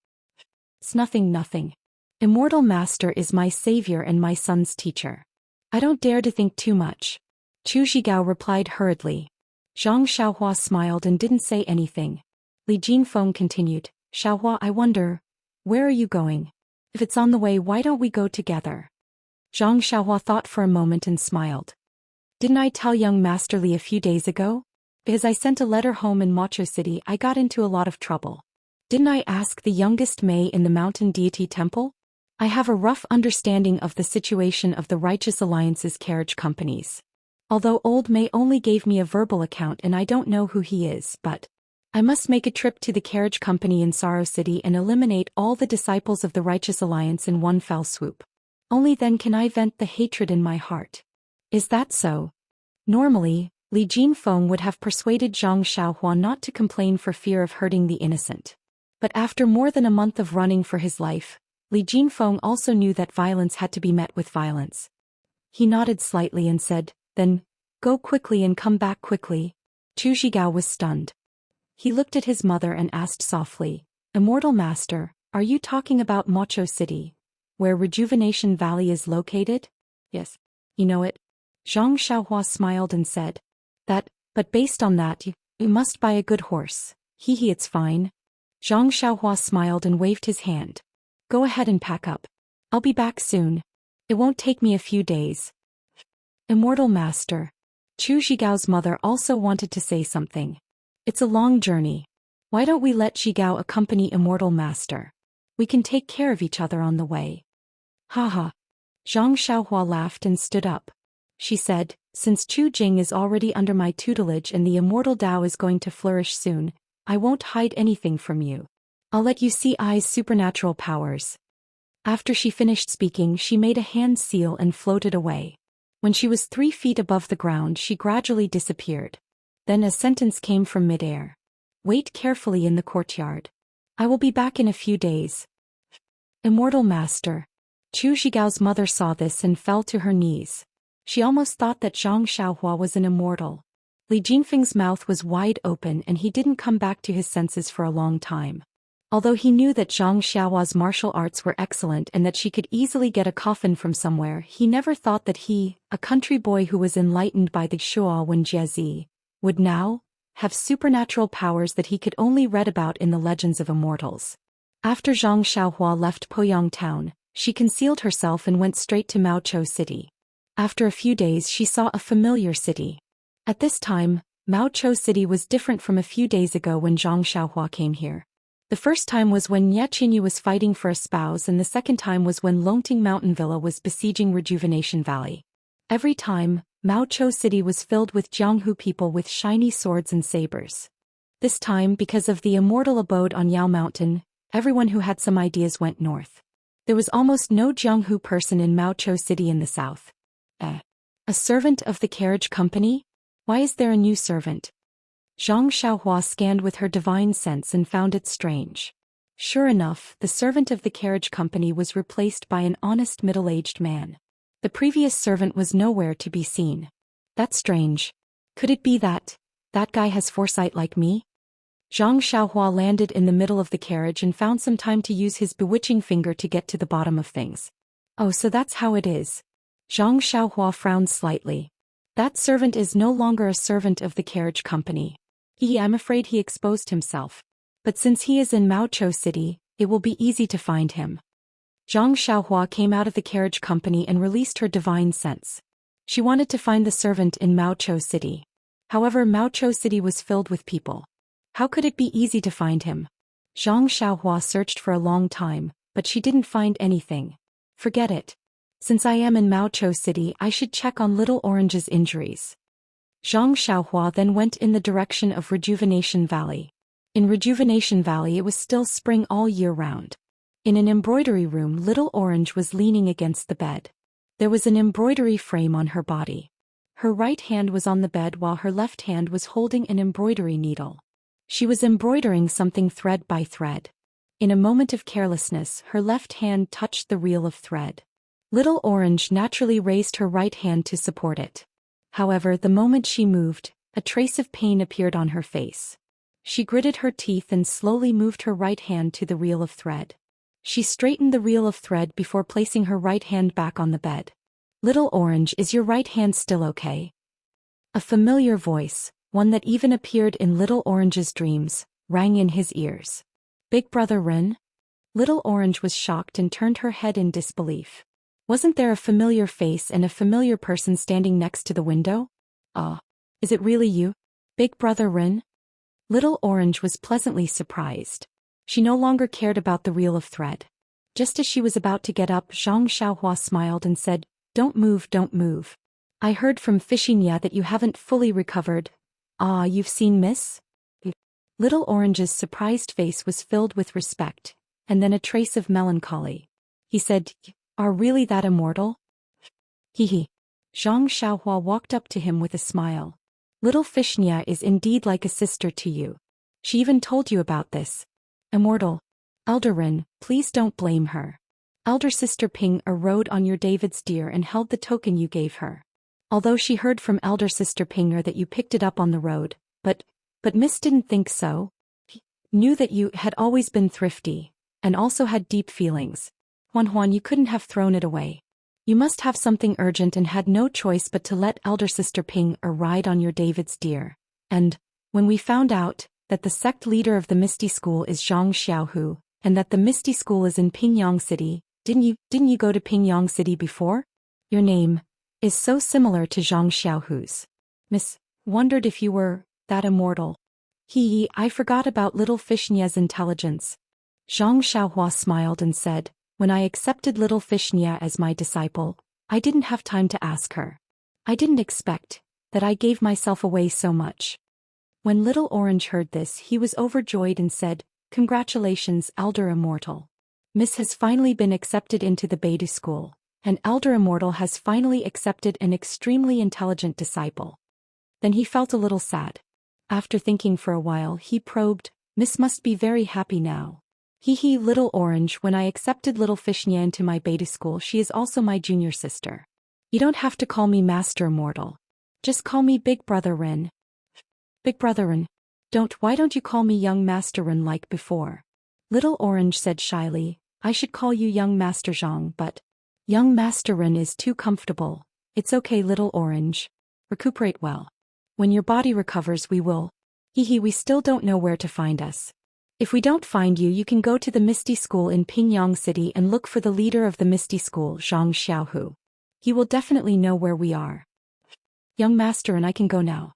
It's nothing. Immortal Master is my savior and my son's teacher. I don't dare to think too much. Chu Zhigao replied hurriedly. Zhang Xiaohua smiled and didn't say anything. Li Jinfeng continued, Xiaohua, I wonder, where are you going? If it's on the way, why don't we go together? Zhang Xiaohua thought for a moment and smiled. Didn't I tell young Master Li a few days ago? Because I sent a letter home in Macho City, I got into a lot of trouble. Didn't I ask the youngest Mei in the Mountain Deity Temple? I have a rough understanding of the situation of the Righteous Alliance's carriage companies. Although old Mei only gave me a verbal account and I don't know who he is, but I must make a trip to the carriage company in Sorrow City and eliminate all the disciples of the Righteous Alliance in one fell swoop. Only then can I vent the hatred in my heart. Is that so? Normally, Li Jinfeng would have persuaded Zhang Xiaohua not to complain for fear of hurting the innocent. But after more than a month of running for his life, Li Jinfeng also knew that violence had to be met with violence. He nodded slightly and said, then, go quickly and come back quickly. Chu Zhigao was stunned. He looked at his mother and asked softly, Immortal Master, are you talking about Macho City, where Rejuvenation Valley is located? Yes. You know it? Zhang Xiaohua smiled and said, but based on that, you must buy a good horse. It's fine. Zhang Xiaohua smiled and waved his hand. Go ahead and pack up. I'll be back soon. It won't take me a few days. Immortal Master. Chu Zhigao's mother also wanted to say something. It's a long journey. Why don't we let Zhigao accompany Immortal Master? We can take care of each other on the way. Haha. Zhang Xiaohua laughed and stood up. She said, since Chu Jing is already under my tutelage and the immortal Tao is going to flourish soon, I won't hide anything from you. I'll let you see Ai's supernatural powers. After she finished speaking, she made a hand seal and floated away. When she was 3 feet above the ground, she gradually disappeared. Then a sentence came from midair. Wait carefully in the courtyard. I will be back in a few days. Immortal Master. Chu Zhigao's mother saw this and fell to her knees. She almost thought that Zhang Xiaohua was an immortal. Li Jinfeng's mouth was wide open and he didn't come back to his senses for a long time. Although he knew that Zhang Xiaohua's martial arts were excellent and that she could easily get a coffin from somewhere, he never thought that he, a country boy who was enlightened by the Shuo Wen Jiezi, would now have supernatural powers that he could only read about in the legends of immortals. After Zhang Xiaohua left Poyang town, she concealed herself and went straight to Maochou City. After a few days she saw a familiar city. At this time, Maochou City was different from a few days ago when Zhang Xiaohua came here. The first time was when Nye Qinyu was fighting for a spouse and the second time was when Longting Mountain Villa was besieging Rejuvenation Valley. Every time, Maochou City was filled with Jianghu people with shiny swords and sabers. This time, because of the immortal abode on Yao Mountain, everyone who had some ideas went north. There was almost no Jianghu person in Maochou City in the south. A servant of the carriage company? Why is there a new servant? Zhang Xiaohua scanned with her divine sense and found it strange. Sure enough, the servant of the carriage company was replaced by an honest middle-aged man. The previous servant was nowhere to be seen. That's strange. Could it be that guy has foresight like me? Zhang Xiaohua landed in the middle of the carriage and found some time to use his bewitching finger to get to the bottom of things. Oh, so that's how it is. Zhang Xiaohua frowned slightly. That servant is no longer a servant of the carriage company. I'm afraid he exposed himself. But since he is in Maochou City, it will be easy to find him. Zhang Xiaohua came out of the carriage company and released her divine sense. She wanted to find the servant in Maochou City. However, Maochou City was filled with people. How could it be easy to find him? Zhang Xiaohua searched for a long time, but she didn't find anything. Forget it. Since I am in Maochou City, I should check on Little Orange's injuries. Zhang Xiaohua then went in the direction of Rejuvenation Valley. In Rejuvenation Valley it was still spring all year round. In an embroidery room, Little Orange was leaning against the bed. There was an embroidery frame on her body. Her right hand was on the bed while her left hand was holding an embroidery needle. She was embroidering something thread by thread. In a moment of carelessness, her left hand touched the reel of thread. Little Orange naturally raised her right hand to support it. However, the moment she moved, a trace of pain appeared on her face. She gritted her teeth and slowly moved her right hand to the reel of thread. She straightened the reel of thread before placing her right hand back on the bed. Little Orange, is your right hand still okay? A familiar voice, one that even appeared in Little Orange's dreams, rang in his ears. Big Brother Rin? Little Orange was shocked and turned her head in disbelief. Wasn't there a familiar face and a familiar person standing next to the window? Is it really you, Big Brother Rin? Little Orange was pleasantly surprised. She no longer cared about the reel of thread. Just as she was about to get up, Zhang Xiaohua smiled and said, Don't move, don't move. I heard from Fishinya that you haven't fully recovered. You've seen Miss? Little Orange's surprised face was filled with respect, and then a trace of melancholy. He said, Are really that immortal? He. Zhang Xiaohua walked up to him with a smile. Little Fishnya is indeed like a sister to you. She even told you about this. Immortal. Elder Rin, please don't blame her. Elder Sister Ping rode on your David's deer and held the token you gave her. Although she heard from Elder Sister Pinger that you picked it up on the road, but Miss didn't think so. He knew that you had always been thrifty, and also had deep feelings. Huan, you couldn't have thrown it away. You must have something urgent and had no choice but to let Elder Sister Ping ride on your David's deer. And, when we found out that the sect leader of the Misty School is Zhang Xiaohu, and that the Misty School is in Pingyang City, didn't you go to Pingyang City before? Your name is so similar to Zhang Xiaohu's. Miss wondered if you were that immortal. I forgot about little Fishnia's intelligence. Zhang Xiaohua smiled and said, when I accepted little Fishnia as my disciple, I didn't have time to ask her. I didn't expect that I gave myself away so much. When Little Orange heard this, he was overjoyed and said, Congratulations, Elder Immortal. Miss has finally been accepted into the Beidou school, and Elder Immortal has finally accepted an extremely intelligent disciple. Then he felt a little sad. After thinking for a while, he probed, Miss must be very happy now. Little Orange, when I accepted little Fishnia into my Beidou school, she is also my junior sister. You don't have to call me Master Immortal. Just call me Big Brother Ren. Big Brother Ren. Why don't you call me Young Master Ren like before? Little Orange said shyly, I should call you Young Master Zhang, but Young Master Ren is too comfortable. It's okay, Little Orange. Recuperate well. When your body recovers, we will. We still don't know where to find us. If we don't find you, you can go to the Misty School in Pingyang City and look for the leader of the Misty School, Zhang Xiaohu. He will definitely know where we are. Young Master and I can go now.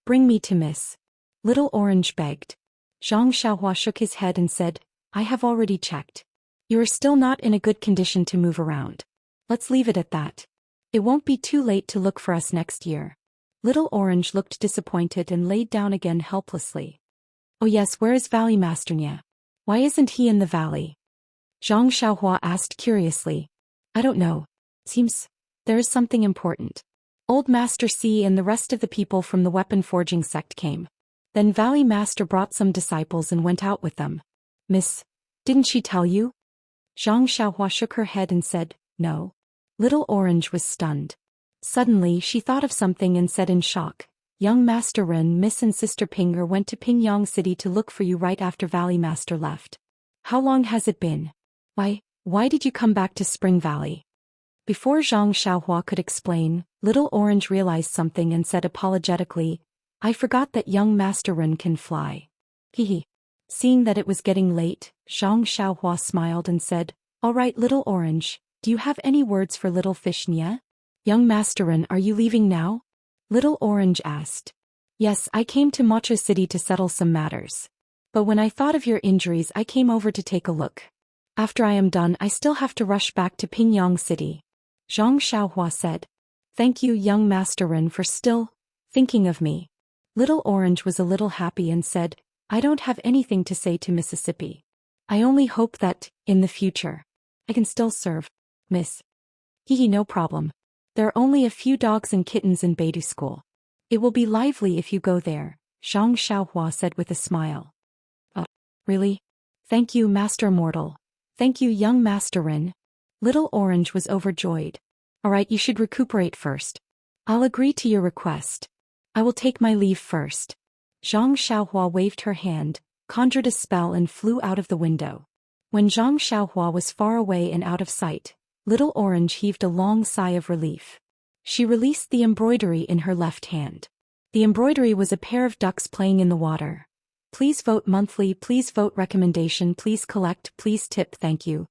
Bring me to Miss. Little Orange begged. Zhang Xiaohua shook his head and said, I have already checked. You are still not in a good condition to move around. Let's leave it at that. It won't be too late to look for us next year. Little Orange looked disappointed and laid down again helplessly. Oh yes, where is Valley Master Nya? Why isn't he in the valley? Zhang Xiaohua asked curiously. I don't know. Seems there is something important. Old Master C and the rest of the people from the weapon forging sect came. Then Valley Master brought some disciples and went out with them. Miss, didn't she tell you? Zhang Xiaohua shook her head and said, no. Little Orange was stunned. Suddenly she thought of something and said in shock, Young Master Ren, Miss and Sister Pinger went to Pingyang City to look for you right after Valley Master left. How long has it been? Why did you come back to Spring Valley? Before Zhang Xiaohua could explain, Little Orange realized something and said apologetically, I forgot that Young Master Ren can fly. Seeing that it was getting late, Zhang Xiaohua smiled and said, All right, Little Orange, do you have any words for Little Fishnia? Young Master Ren, are you leaving now? Little Orange asked. Yes, I came to Macho City to settle some matters. But when I thought of your injuries, I came over to take a look. After I am done, I still have to rush back to Pingyang City. Zhang Xiaohua said. Thank you, Young Master Ren, for still thinking of me. Little Orange was a little happy and said, I don't have anything to say to Mississippi. I only hope that, in the future, I can still serve Miss. No problem. There are only a few dogs and kittens in Beidou School. It will be lively if you go there, Zhang Xiaohua said with a smile. Really? Thank you, Master Immortal. Thank you, Young Master Ren. Little Orange was overjoyed. Alright, you should recuperate first. I'll agree to your request. I will take my leave first. Zhang Xiaohua waved her hand, conjured a spell and flew out of the window. When Zhang Xiaohua was far away and out of sight, Little Orange heaved a long sigh of relief. She released the embroidery in her left hand. The embroidery was a pair of ducks playing in the water. Please vote monthly, please vote recommendation, please collect, please tip, thank you.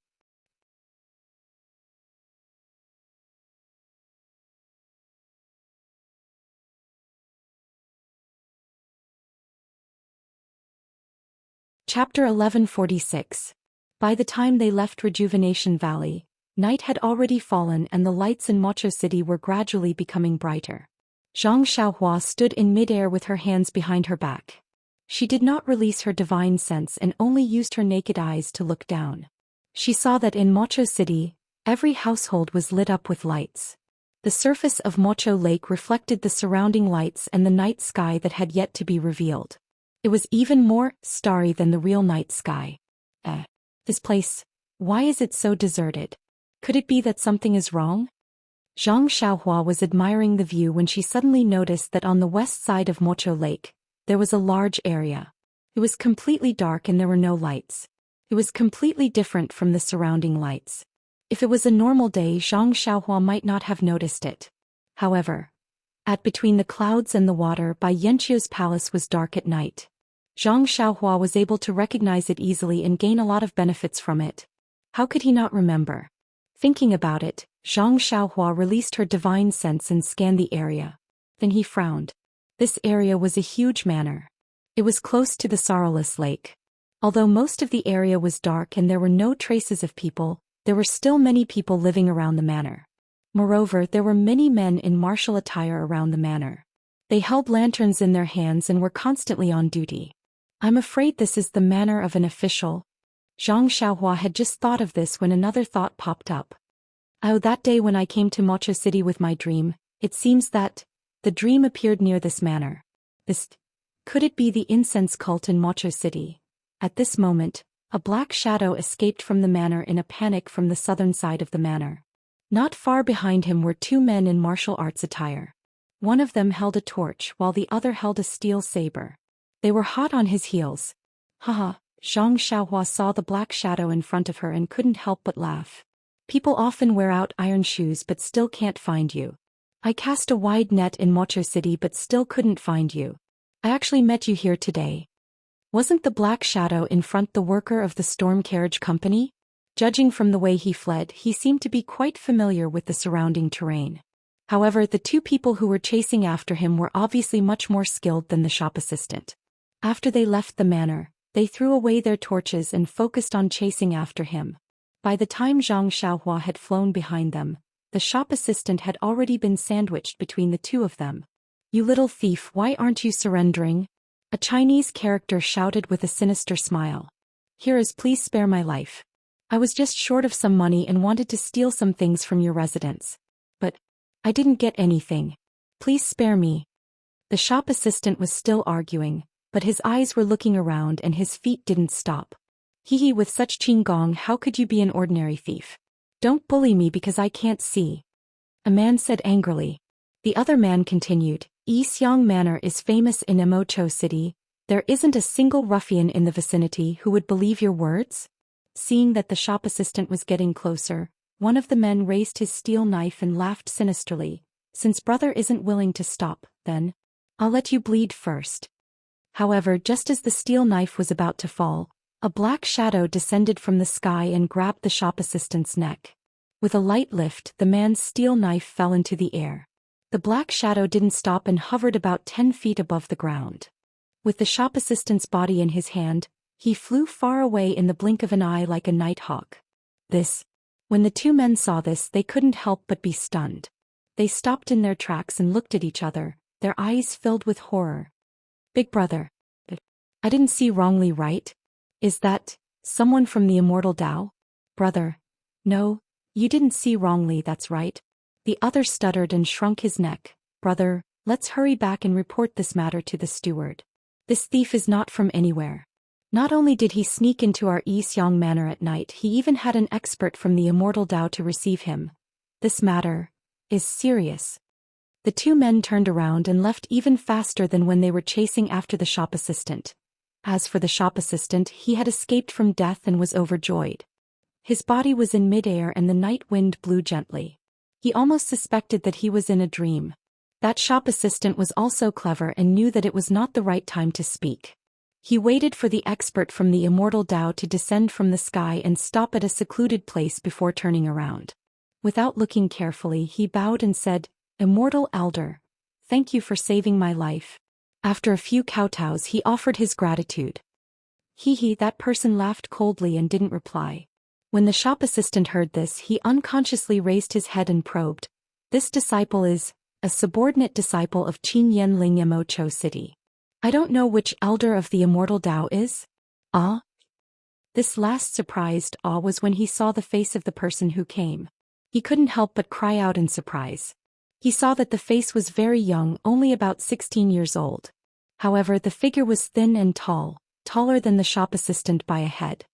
Chapter 1146. By the time they left Rejuvenation Valley, night had already fallen and the lights in Macho City were gradually becoming brighter. Zhang Xiaohua stood in midair with her hands behind her back. She did not release her divine sense and only used her naked eyes to look down. She saw that in Macho City, every household was lit up with lights. The surface of Macho Lake reflected the surrounding lights and the night sky that had yet to be revealed. It was even more starry than the real night sky. This place, why is it so deserted? Could it be that something is wrong? Zhang Xiaohua was admiring the view when she suddenly noticed that on the west side of Macho Lake, there was a large area. It was completely dark and there were no lights. It was completely different from the surrounding lights. If it was a normal day, Zhang Xiaohua might not have noticed it. However, between the clouds and the water by Yanqiu's palace was dark at night. Zhang Xiaohua was able to recognize it easily and gain a lot of benefits from it. How could he not remember? Thinking about it, Zhang Xiaohua released her divine sense and scanned the area. Then he frowned. This area was a huge manor. It was close to the sorrowless lake. Although most of the area was dark and there were no traces of people, there were still many people living around the manor. Moreover, there were many men in martial attire around the manor. They held lanterns in their hands and were constantly on duty. I'm afraid this is the manor of an official. Zhang Xiaohua had just thought of this when another thought popped up. Oh, that day when I came to Mocho City with my dream, it seems that the dream appeared near this manor. Could it be the incense cult in Mocho City? At this moment, a black shadow escaped from the manor in a panic from the southern side of the manor. Not far behind him were two men in martial arts attire. One of them held a torch while the other held a steel saber. They were hot on his heels. Haha, Zhang Xiaohua saw the black shadow in front of her and couldn't help but laugh. People often wear out iron shoes but still can't find you. I cast a wide net in Mocho City but still couldn't find you. I actually met you here today. Wasn't the black shadow in front the worker of the storm carriage company? Judging from the way he fled, he seemed to be quite familiar with the surrounding terrain. However, the two people who were chasing after him were obviously much more skilled than the shop assistant. After they left the manor, they threw away their torches and focused on chasing after him. By the time Zhang Xiaohua had flown behind them, the shop assistant had already been sandwiched between the two of them. You little thief, why aren't you surrendering? A Chinese character shouted with a sinister smile. Here is, please spare my life. I was just short of some money and wanted to steal some things from your residence. But I didn't get anything. Please spare me. The shop assistant was still arguing, but his eyes were looking around and his feet didn't stop. Hee, with such qinggong, how could you be an ordinary thief? Don't bully me because I can't see. A man said angrily. The other man continued, Yixiang Manor is famous in Emocho City. There isn't a single ruffian in the vicinity who would believe your words? Seeing that the shop assistant was getting closer, one of the men raised his steel knife and laughed sinisterly. Since brother isn't willing to stop, then I'll let you bleed first. However, just as the steel knife was about to fall, a black shadow descended from the sky and grabbed the shop assistant's neck. With a light lift, the man's steel knife fell into the air. The black shadow didn't stop and hovered about 10 feet above the ground. With the shop assistant's body in his hand, he flew far away in the blink of an eye like a night hawk. When the two men saw this, they couldn't help but be stunned. They stopped in their tracks and looked at each other, their eyes filled with horror. Big brother. I didn't see wrongly, right? Is that someone from the immortal Tao? Brother. No, you didn't see wrongly, that's right. The other stuttered and shrunk his neck. Brother, let's hurry back and report this matter to the steward. This thief is not from anywhere. Not only did he sneak into our Yixiang Manor at night, he even had an expert from the immortal Tao to receive him. This matter is serious. The two men turned around and left even faster than when they were chasing after the shop assistant. As for the shop assistant, he had escaped from death and was overjoyed. His body was in midair and the night wind blew gently. He almost suspected that he was in a dream. That shop assistant was also clever and knew that it was not the right time to speak. He waited for the expert from the immortal Tao to descend from the sky and stop at a secluded place before turning around. Without looking carefully, he bowed and said, Immortal Elder, thank you for saving my life. After a few kowtows, he offered his gratitude. That person laughed coldly and didn't reply. When the shop assistant heard this, he unconsciously raised his head and probed. This disciple is a subordinate disciple of Qin Yanling Emocho City. I don't know which elder of the immortal Tao is. Ah? This last surprised awe was when he saw the face of the person who came. He couldn't help but cry out in surprise. He saw that the face was very young, only about 16 years old. However, the figure was thin and tall, taller than the shop assistant by a head.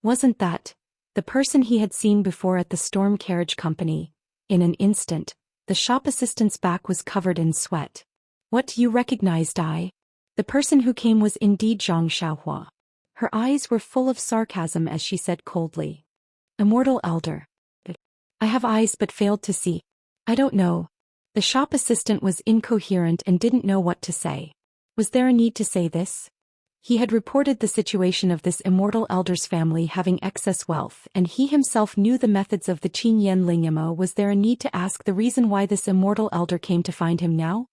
Wasn't that the person he had seen before at the storm carriage company? In an instant, the shop assistant's back was covered in sweat. What, you recognized I? The person who came was indeed Zhang Xiaohua. Her eyes were full of sarcasm as she said coldly. Immortal Elder. I have eyes but failed to see. I don't know. The shop assistant was incoherent and didn't know what to say. Was there a need to say this? He had reported the situation of this immortal elder's family having excess wealth, and he himself knew the methods of the Qin Yan Lingyamo. Was there a need to ask the reason why this immortal elder came to find him now?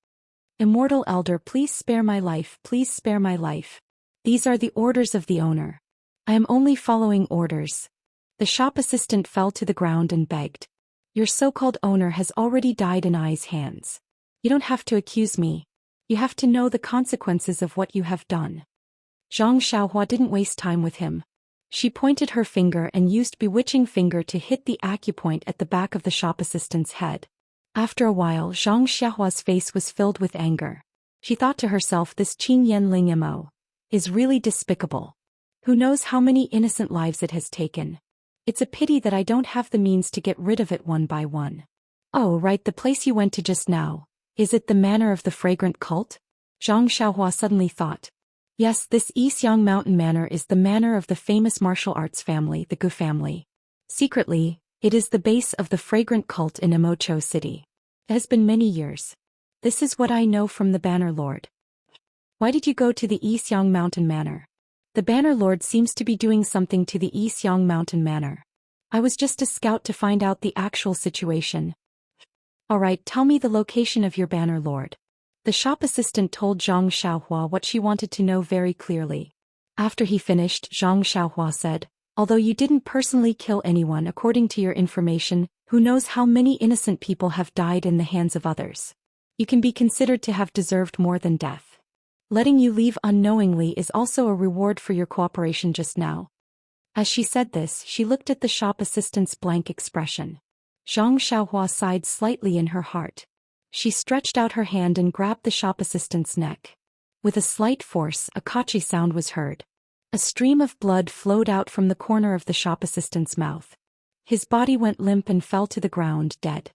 Immortal elder, please spare my life, please spare my life. These are the orders of the owner. I am only following orders. The shop assistant fell to the ground and begged. Your so-called owner has already died in Ai's hands. You don't have to accuse me. You have to know the consequences of what you have done. Zhang Xiaohua didn't waste time with him. She pointed her finger and used bewitching finger to hit the acupoint at the back of the shop assistant's head. After a while, Zhang Xiaohua's face was filled with anger. She thought to herself, this Qin Yanling Mo is really despicable. Who knows how many innocent lives it has taken. It's a pity that I don't have the means to get rid of it one by one. Oh, right, the place you went to just now. Is it the manor of the fragrant cult? Zhang Xiaohua suddenly thought. Yes, this Yixiang Mountain Manor is the manor of the famous martial arts family, the Gu family. Secretly, it is the base of the fragrant cult in Emocho City. It has been many years. This is what I know from the Banner Lord. Why did you go to the Yixiang Mountain Manor? The Banner Lord seems to be doing something to the Yixiang Mountain Manor. I was just a scout to find out the actual situation. Alright, tell me the location of your Banner Lord. The shop assistant told Zhang Xiaohua what she wanted to know very clearly. After he finished, Zhang Xiaohua said, although you didn't personally kill anyone according to your information, who knows how many innocent people have died in the hands of others. You can be considered to have deserved more than death. Letting you leave unknowingly is also a reward for your cooperation just now. As she said this, she looked at the shop assistant's blank expression. Zhang Xiaohua sighed slightly in her heart. She stretched out her hand and grabbed the shop assistant's neck. With a slight force, a kachi sound was heard. A stream of blood flowed out from the corner of the shop assistant's mouth. His body went limp and fell to the ground, dead.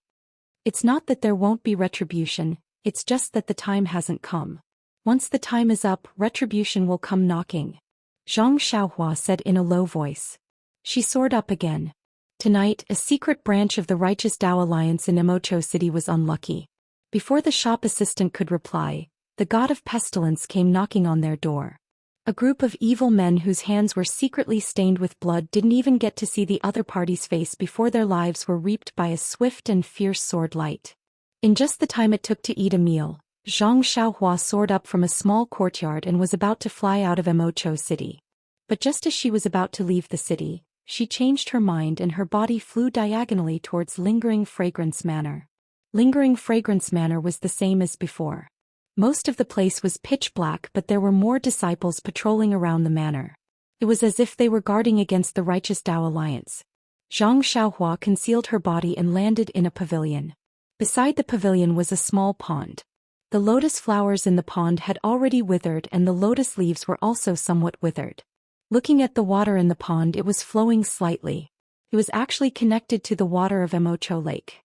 It's not that there won't be retribution, it's just that the time hasn't come. Once the time is up, retribution will come knocking. Zhang Xiaohua said in a low voice. She soared up again. Tonight, a secret branch of the Righteous Tao Alliance in Emocho City was unlucky. Before the shop assistant could reply, the god of pestilence came knocking on their door. A group of evil men whose hands were secretly stained with blood didn't even get to see the other party's face before their lives were reaped by a swift and fierce sword light. In just the time it took to eat a meal, Zhang Xiaohua soared up from a small courtyard and was about to fly out of Emocho City. But just as she was about to leave the city, she changed her mind and her body flew diagonally towards Lingering Fragrance Manor. Lingering Fragrance Manor was the same as before. Most of the place was pitch black, but there were more disciples patrolling around the manor. It was as if they were guarding against the Righteous Tao Alliance. Zhang Xiaohua concealed her body and landed in a pavilion. Beside the pavilion was a small pond. The lotus flowers in the pond had already withered and the lotus leaves were also somewhat withered. Looking at the water in the pond, it was flowing slightly. It was actually connected to the water of Emocho Lake.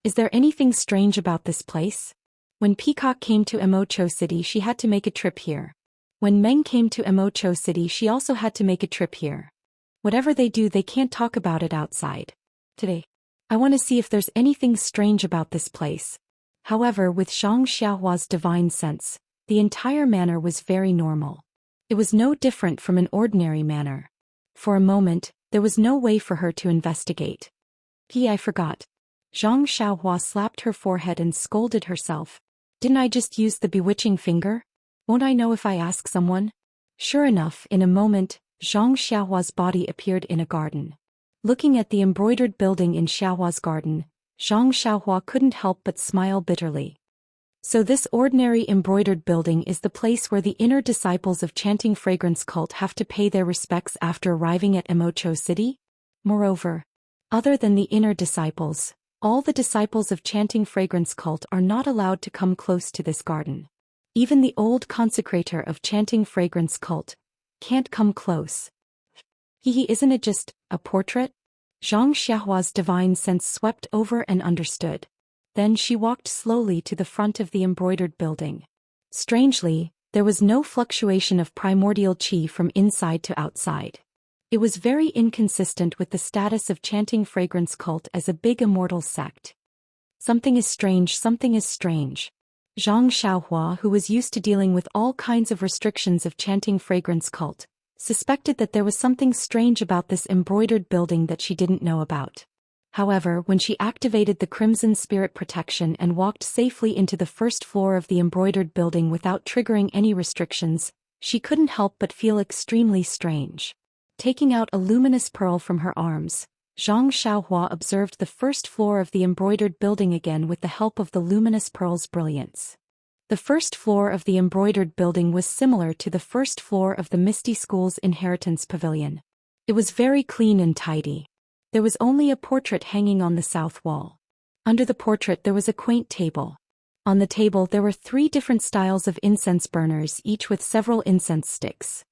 Is there anything strange about this place? When Peacock came to Emocho City, she had to make a trip here. When Meng came to Emocho City, she also had to make a trip here. Whatever they do, they can't talk about it outside. Today, I want to see if there's anything strange about this place. However, with Zhang Xiaohua's divine sense, the entire manor was very normal. It was no different from an ordinary manor. For a moment, there was no way for her to investigate. I forgot. Zhang Xiaohua slapped her forehead and scolded herself. Didn't I just use the bewitching finger? Won't I know if I ask someone? Sure enough, in a moment, Zhang Xiaohua's body appeared in a garden. Looking at the embroidered building in Xiaohua's garden, Zhang Xiaohua couldn't help but smile bitterly. So this ordinary embroidered building is the place where the inner disciples of Chanting Fragrance cult have to pay their respects after arriving at Emocho City? Moreover, other than the inner disciples, all the disciples of Chanting Fragrance cult are not allowed to come close to this garden. Even the old consecrator of Chanting Fragrance cult can't come close. Isn't it just a portrait? Zhang Xiaohua's divine sense swept over and understood. Then she walked slowly to the front of the embroidered building. Strangely, there was no fluctuation of primordial qi from inside to outside. It was very inconsistent with the status of Chanting Fragrance cult as a big immortal sect. Something is strange, something is strange. Zhang Xiaohua, who was used to dealing with all kinds of restrictions of Chanting Fragrance cult, suspected that there was something strange about this embroidered building that she didn't know about. However, when she activated the Crimson Spirit protection and walked safely into the first floor of the embroidered building without triggering any restrictions, she couldn't help but feel extremely strange. Taking out a luminous pearl from her arms, Zhang Xiaohua observed the first floor of the embroidered building again with the help of the luminous pearl's brilliance. The first floor of the embroidered building was similar to the first floor of the Misty School's Inheritance Pavilion. It was very clean and tidy. There was only a portrait hanging on the south wall. Under the portrait there was a quaint table. On the table there were 3 different styles of incense burners, each with several incense sticks.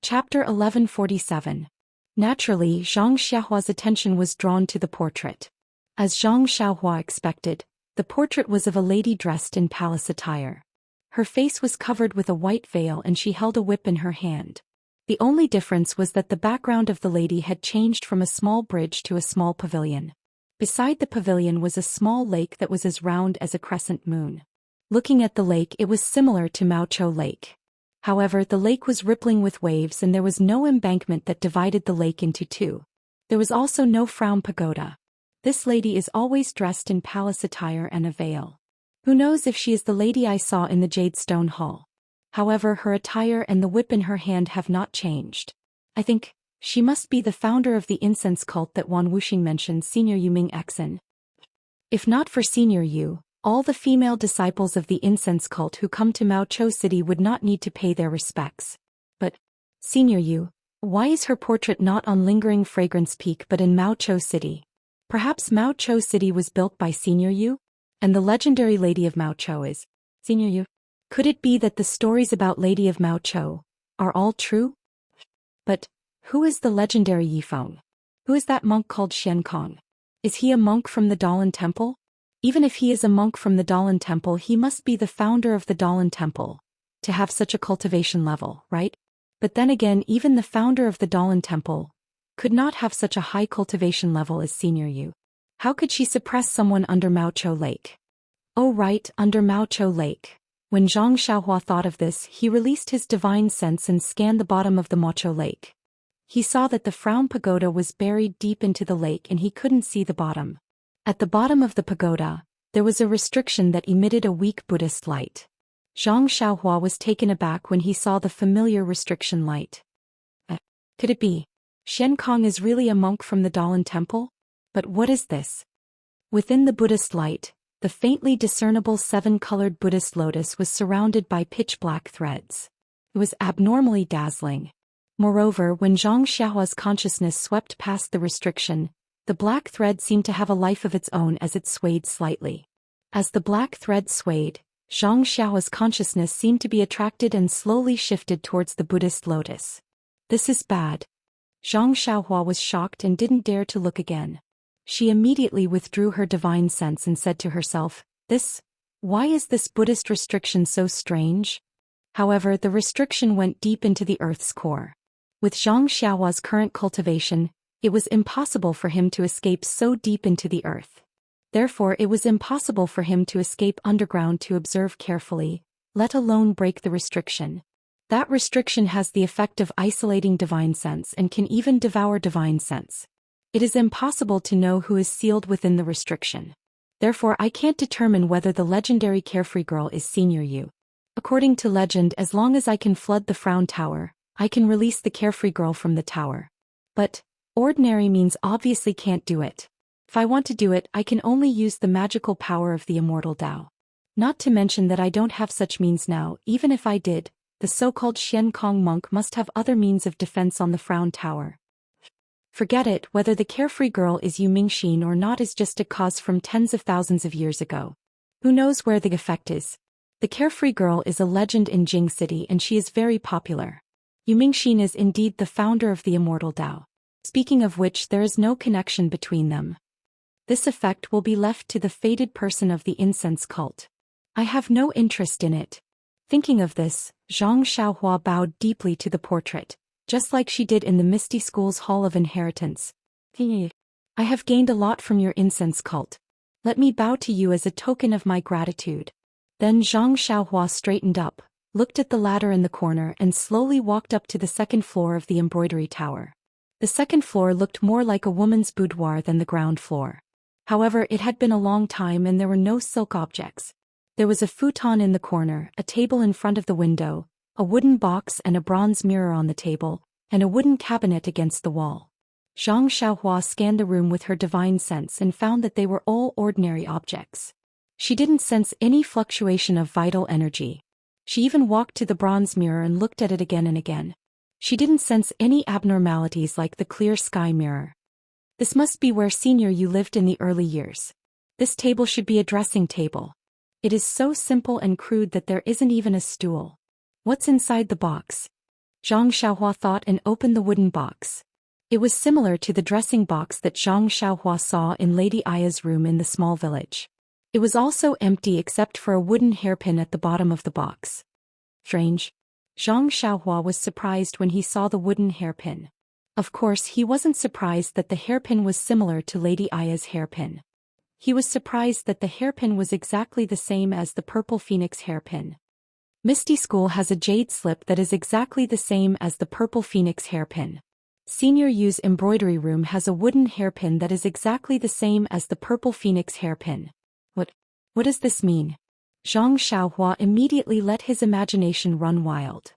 Chapter 1147. Naturally, Zhang Xiaohua's attention was drawn to the portrait. As Zhang Xiaohua expected, the portrait was of a lady dressed in palace attire. Her face was covered with a white veil and she held a whip in her hand. The only difference was that the background of the lady had changed from a small bridge to a small pavilion. Beside the pavilion was a small lake that was as round as a crescent moon. Looking at the lake, it was similar to Maochou Lake. However, the lake was rippling with waves and there was no embankment that divided the lake into 2. There was also no frown pagoda. This lady is always dressed in palace attire and a veil. Who knows if she is the lady I saw in the Jade Stone Hall? However, her attire and the whip in her hand have not changed. I think she must be the founder of the incense cult that Wan Wuxing mentioned, Senior Yu Ming Exen. If not for Senior Yu, all the female disciples of the incense cult who come to Maochou City would not need to pay their respects. But, Senior Yu, why is her portrait not on Lingering Fragrance Peak but in Maochou City? Perhaps Maochou City was built by Senior Yu? And the legendary Lady of Maochou is Senior Yu? Could it be that the stories about Lady of Maochou are all true? But, who is the legendary Yifeng? Who is that monk called Xian Kong? Is he a monk from the Dalan Temple? Even if he is a monk from the Dalan Temple, he must be the founder of the Dalan Temple, to have such a cultivation level, right? But then again, even the founder of the Dalan Temple could not have such a high cultivation level as Senior Yu. How could she suppress someone under Maochou Lake? Oh right, under Maochou Lake. When Zhang Xiaohua thought of this, he released his divine sense and scanned the bottom of the Maochou Lake. He saw that the Frown Pagoda was buried deep into the lake and he couldn't see the bottom. At the bottom of the pagoda, there was a restriction that emitted a weak Buddhist light. Zhang Xiaohua was taken aback when he saw the familiar restriction light. Could it be? Xian Kong is really a monk from the Dalan Temple? But what is this? Within the Buddhist light, the faintly discernible 7-colored Buddhist lotus was surrounded by pitch-black threads. It was abnormally dazzling. Moreover, when Zhang Xiaohua's consciousness swept past the restriction, the black thread seemed to have a life of its own as it swayed slightly. As the black thread swayed, Zhang Xiaohua's consciousness seemed to be attracted and slowly shifted towards the Buddhist lotus. This is bad. Zhang Xiaohua was shocked and didn't dare to look again. She immediately withdrew her divine sense and said to herself, why is this Buddhist restriction so strange? However, the restriction went deep into the earth's core. With Zhang Xiaohua's current cultivation, it was impossible for him to escape so deep into the earth. Therefore, it was impossible for him to escape underground to observe carefully, let alone break the restriction. That restriction has the effect of isolating divine sense and can even devour divine sense. It is impossible to know who is sealed within the restriction. Therefore, I can't determine whether the legendary carefree girl is Senior Yu. According to legend, as long as I can flood the Frown Tower, I can release the carefree girl from the tower. But ordinary means obviously can't do it. If I want to do it, I can only use the magical power of the immortal Tao. Not to mention that I don't have such means now. Even if I did, the so-called Xian Kong monk must have other means of defense on the Frown Tower. Forget it, whether the carefree girl is Yu Mingxin or not is just a cause from tens of thousands of years ago. Who knows where the effect is? The carefree girl is a legend in Jing City and she is very popular. Yu Mingxin is indeed the founder of the immortal Tao. Speaking of which, there is no connection between them. This effect will be left to the fated person of the incense cult. I have no interest in it. Thinking of this, Zhang Xiaohua bowed deeply to the portrait, just like she did in the Misty School's Hall of Inheritance. I have gained a lot from your incense cult. Let me bow to you as a token of my gratitude. Then Zhang Xiaohua straightened up, looked at the ladder in the corner and slowly walked up to the second floor of the embroidery tower. The second floor looked more like a woman's boudoir than the ground floor. However, it had been a long time and there were no silk objects. There was a futon in the corner, a table in front of the window, a wooden box and a bronze mirror on the table, and a wooden cabinet against the wall. Zhang Xiaohua scanned the room with her divine sense and found that they were all ordinary objects. She didn't sense any fluctuation of vital energy. She even walked to the bronze mirror and looked at it again and again. She didn't sense any abnormalities like the clear sky mirror. This must be where Senior Yu lived in the early years. This table should be a dressing table. It is so simple and crude that there isn't even a stool. What's inside the box? Zhang Xiaohua thought and opened the wooden box. It was similar to the dressing box that Zhang Xiaohua saw in Lady Aya's room in the small village. It was also empty except for a wooden hairpin at the bottom of the box. Strange. Zhang Xiaohua was surprised when he saw the wooden hairpin. Of course, he wasn't surprised that the hairpin was similar to Lady Aya's hairpin. He was surprised that the hairpin was exactly the same as the purple phoenix hairpin. Misty School has a jade slip that is exactly the same as the purple phoenix hairpin. Senior Yu's embroidery room has a wooden hairpin that is exactly the same as the purple phoenix hairpin. What does this mean? Zhang Xiaohua immediately let his imagination run wild.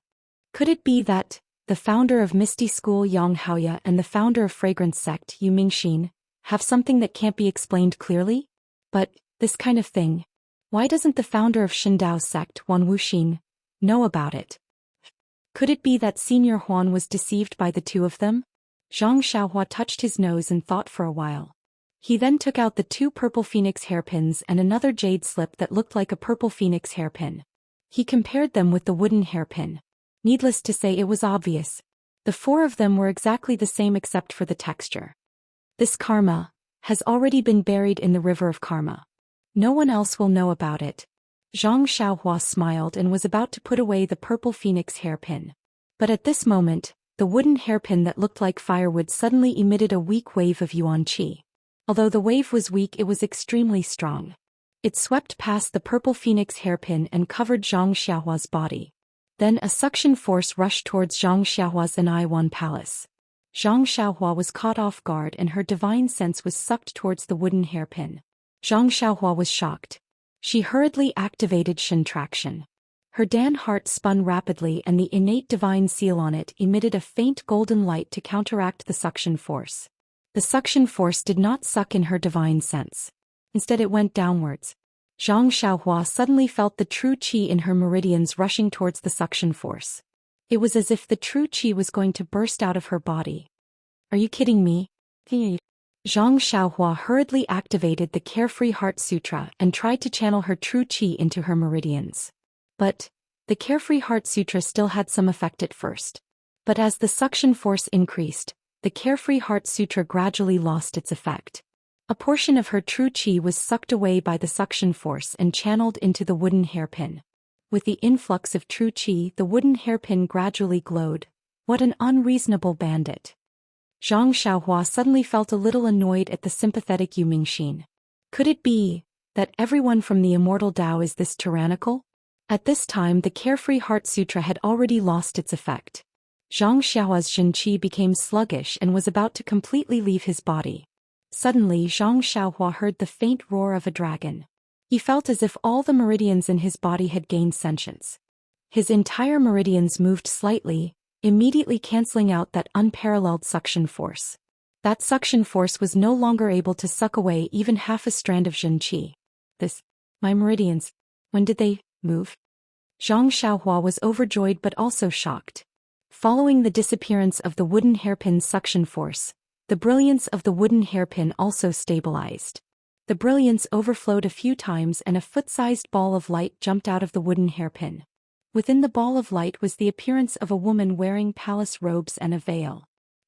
Could it be that the founder of Misty School Yang Haoya and the founder of Fragrance Sect Yu Mingxin have something that can't be explained clearly? But this kind of thing, why doesn't the founder of Shindao Sect Wan Wuxin know about it? Could it be that Senior Huan was deceived by the two of them? Zhang Xiaohua touched his nose and thought for a while. He then took out the two purple phoenix hairpins and another jade slip that looked like a purple phoenix hairpin. He compared them with the wooden hairpin. Needless to say, it was obvious. The four of them were exactly the same except for the texture. This karma has already been buried in the river of karma. No one else will know about it. Zhang Xiaohua smiled and was about to put away the purple phoenix hairpin. But at this moment, the wooden hairpin that looked like firewood suddenly emitted a weak wave of yuan qi. Although the wave was weak, it was extremely strong. It swept past the purple phoenix hairpin and covered Zhang Xiaohua's body. Then a suction force rushed towards Zhang Xiaohua's Anaiwan palace. Zhang Xiaohua was caught off guard and her divine sense was sucked towards the wooden hairpin. Zhang Xiaohua was shocked. She hurriedly activated Shin Traction. Her Dan heart spun rapidly and the innate divine seal on it emitted a faint golden light to counteract the suction force. The suction force did not suck in her divine sense. Instead it went downwards. Zhang Xiaohua suddenly felt the true qi in her meridians rushing towards the suction force. It was as if the true qi was going to burst out of her body. Are you kidding me? Zhang Xiaohua hurriedly activated the Carefree Heart Sutra and tried to channel her true qi into her meridians. But the Carefree Heart Sutra still had some effect at first. But as the suction force increased, the Carefree Heart Sutra gradually lost its effect. A portion of her true qi was sucked away by the suction force and channeled into the wooden hairpin. With the influx of true qi, the wooden hairpin gradually glowed. What an unreasonable bandit. Zhang Xiaohua suddenly felt a little annoyed at the sympathetic Yu Mingxin. Could it be that everyone from the Immortal Tao is this tyrannical? At this time the Carefree Heart Sutra had already lost its effect. Zhang Xiaohua's Jin Qi became sluggish and was about to completely leave his body. Suddenly Zhang Xiaohua heard the faint roar of a dragon. He felt as if all the meridians in his body had gained sentience. His entire meridians moved slightly, immediately cancelling out that unparalleled suction force. That suction force was no longer able to suck away even half a strand of Jin Qi. My meridians, when did they move? Zhang Xiaohua was overjoyed but also shocked. Following the disappearance of the wooden hairpin's suction force, the brilliance of the wooden hairpin also stabilized. The brilliance overflowed a few times and a foot-sized ball of light jumped out of the wooden hairpin. Within the ball of light was the appearance of a woman wearing palace robes and a veil.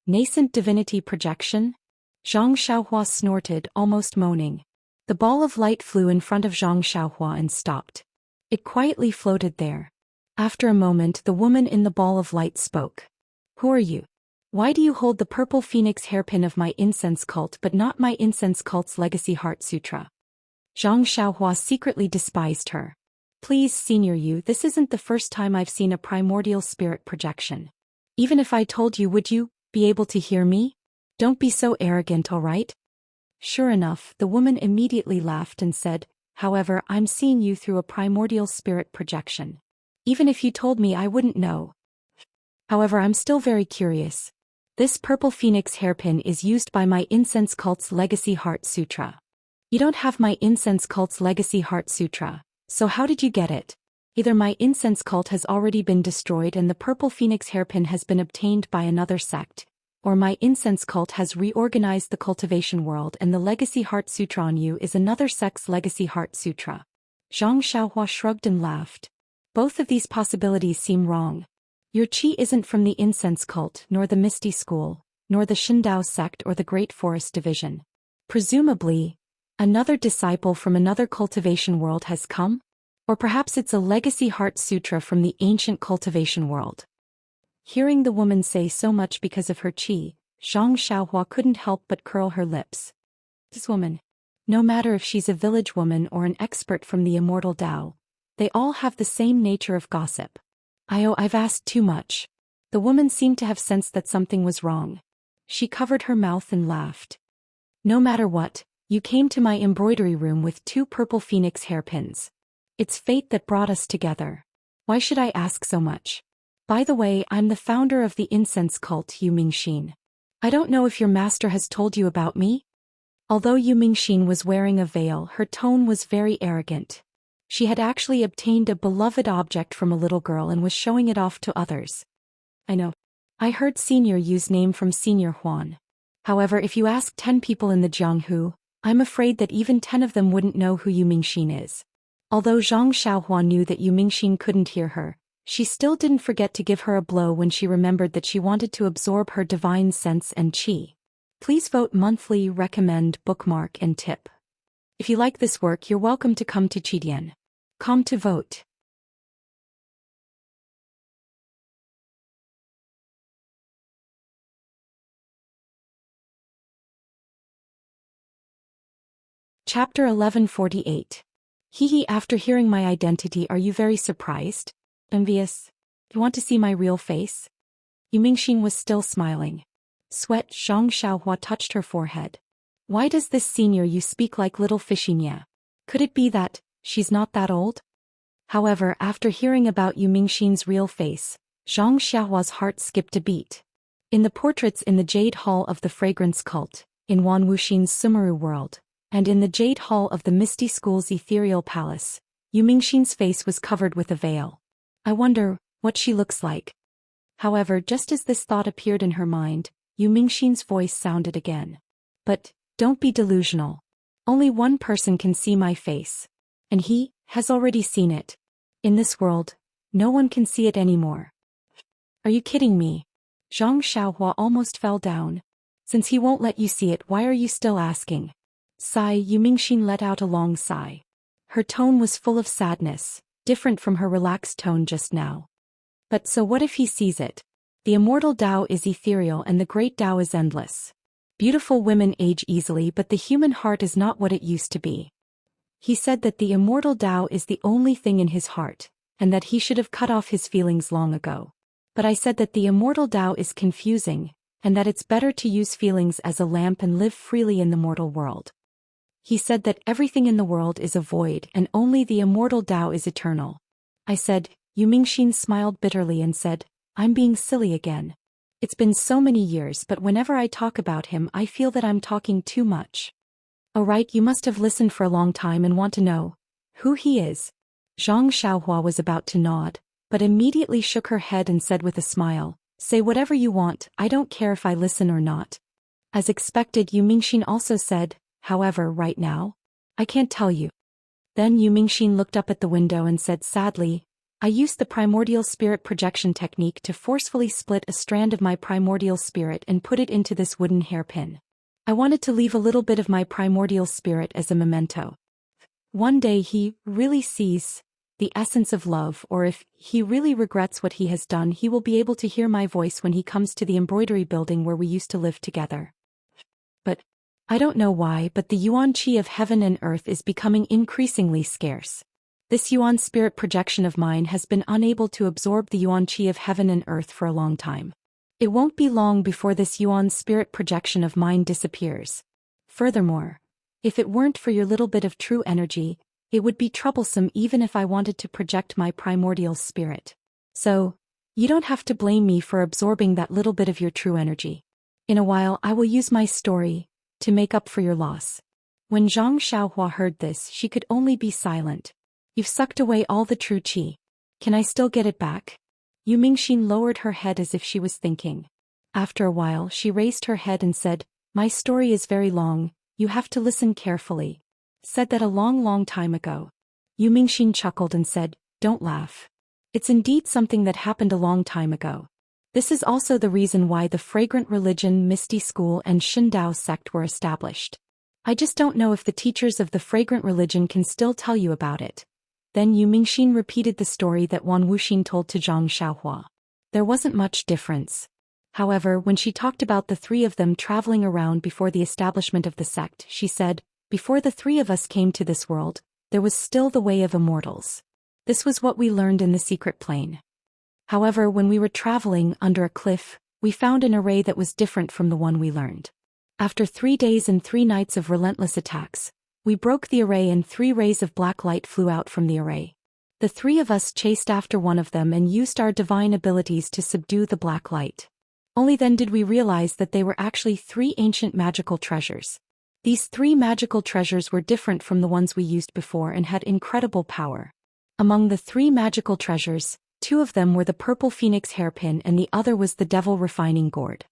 Nascent divinity projection? Zhang Xiaohua snorted, almost moaning. The ball of light flew in front of Zhang Xiaohua and stopped. It quietly floated there. After a moment the woman in the ball of light spoke. Who are you? Why do you hold the purple phoenix hairpin of my incense cult but not my incense cult's legacy heart sutra? Zhang Xiaohua secretly despised her. Please, Senior Yu, this isn't the first time I've seen a primordial spirit projection. Even if I told you, would you be able to hear me? Don't be so arrogant, all right? Sure enough, the woman immediately laughed and said, however, I'm seeing you through a primordial spirit projection. Even if you told me, I wouldn't know. However, I'm still very curious. This purple phoenix hairpin is used by my incense cult's legacy heart sutra. You don't have my incense cult's legacy heart sutra, so how did you get it? Either my incense cult has already been destroyed and the purple phoenix hairpin has been obtained by another sect, or my incense cult has reorganized the cultivation world and the legacy heart sutra on you is another sect's legacy heart sutra. Zhang Xiaohua shrugged and laughed. Both of these possibilities seem wrong. Your qi isn't from the incense cult, nor the Misty School, nor the Shindao sect or the Great Forest Division. Presumably, another disciple from another cultivation world has come? Or perhaps it's a legacy heart sutra from the ancient cultivation world. Hearing the woman say so much because of her qi, Zhang Xiaohua couldn't help but curl her lips. This woman, no matter if she's a village woman or an expert from the immortal Tao, they all have the same nature of gossip. I've asked too much. The woman seemed to have sensed that something was wrong. She covered her mouth and laughed. No matter what, you came to my embroidery room with 2 purple phoenix hairpins. It's fate that brought us together. Why should I ask so much? By the way, I'm the founder of the incense cult, Yu Mingxin. I don't know if your master has told you about me? Although Yu Mingxin was wearing a veil, her tone was very arrogant. She had actually obtained a beloved object from a little girl and was showing it off to others. I know. I heard Senior Yu's name from Senior Huan. However, if you ask 10 people in the Jianghu, I'm afraid that even 10 of them wouldn't know who Yu Mingxin is. Although Zhang Xiaohua knew that Yu Mingxin couldn't hear her, she still didn't forget to give her a blow when she remembered that she wanted to absorb her divine sense and qi. Please vote monthly, recommend, bookmark, and tip. If you like this work, you're welcome to come to Chidian.com to vote. Chapter 1148. Hehe, after hearing my identity, are you very surprised? Envious? You want to see my real face? Yu Mingxin was still smiling. Sweat. Zhang Xiaohua touched her forehead. Why does this Senior Yu speak like little Fishinya? Could it be that she's not that old? However, after hearing about Yu Mingxin's real face, Zhang Xiaohua's heart skipped a beat. In the portraits in the Jade Hall of the Fragrance Cult, in Wan Wuxin's Sumeru world, and in the Jade Hall of the Misty School's Ethereal Palace, Yu Mingxin's face was covered with a veil. I wonder what she looks like. However, just as this thought appeared in her mind, Yu Mingxin's voice sounded again. But don't be delusional. Only one person can see my face. And he has already seen it. In this world, no one can see it anymore. Are you kidding me? Zhang Xiaohua almost fell down. Since he won't let you see it, why are you still asking? Sigh. Yu Mingxin let out a long sigh. Her tone was full of sadness, different from her relaxed tone just now. But so what if he sees it? The immortal Tao is ethereal and the great Tao is endless. Beautiful women age easily, but the human heart is not what it used to be. He said that the immortal Tao is the only thing in his heart, and that he should have cut off his feelings long ago. But I said that the immortal Tao is confusing, and that it's better to use feelings as a lamp and live freely in the mortal world. He said that everything in the world is a void and only the immortal Tao is eternal. I said. Yu Mingxin smiled bitterly and said, I'm being silly again. It's been so many years, but whenever I talk about him, I feel that I'm talking too much. Oh right, you must have listened for a long time and want to know who he is. Zhang Xiaohua was about to nod, but immediately shook her head and said with a smile, say whatever you want, I don't care if I listen or not. As expected, Yu Mingxin also said, however, right now, I can't tell you. Then Yu Mingxin looked up at the window and said sadly, I used the primordial spirit projection technique to forcefully split a strand of my primordial spirit and put it into this wooden hairpin. I wanted to leave a little bit of my primordial spirit as a memento. One day he really sees the essence of love, or if he really regrets what he has done, he will be able to hear my voice when he comes to the embroidery building where we used to live together. But I don't know why, but the yuan qi of heaven and earth is becoming increasingly scarce. This Yuan spirit projection of mine has been unable to absorb the Yuan Qi of heaven and earth for a long time. It won't be long before this Yuan spirit projection of mine disappears. Furthermore, if it weren't for your little bit of true energy, it would be troublesome even if I wanted to project my primordial spirit. So, you don't have to blame me for absorbing that little bit of your true energy. In a while I will use my story to make up for your loss. When Zhang Xiaohua heard this, she could only be silent. You've sucked away all the true qi. Can I still get it back? Yu Mingxin lowered her head as if she was thinking. After a while she raised her head and said, my story is very long, you have to listen carefully. Said that a long time ago. Yu Mingxin chuckled and said, don't laugh. It's indeed something that happened a long time ago. This is also the reason why the Fragrant Religion, Misty School and Shindao sect were established. I just don't know if the teachers of the Fragrant Religion can still tell you about it. Then Yu Mingxin repeated the story that Wan Wuxin told to Zhang Xiaohua. There wasn't much difference. However, when she talked about the three of them traveling around before the establishment of the sect, she said, before the three of us came to this world, there was still the way of immortals. This was what we learned in the secret plane. However, when we were traveling under a cliff, we found an array that was different from the one we learned. After 3 days and 3 nights of relentless attacks, we broke the array and 3 rays of black light flew out from the array. The 3 of us chased after one of them and used our divine abilities to subdue the black light. Only then did we realize that they were actually 3 ancient magical treasures. These 3 magical treasures were different from the ones we used before and had incredible power. Among the 3 magical treasures, 2 of them were the purple phoenix hairpin and the other was the devil refining gourd.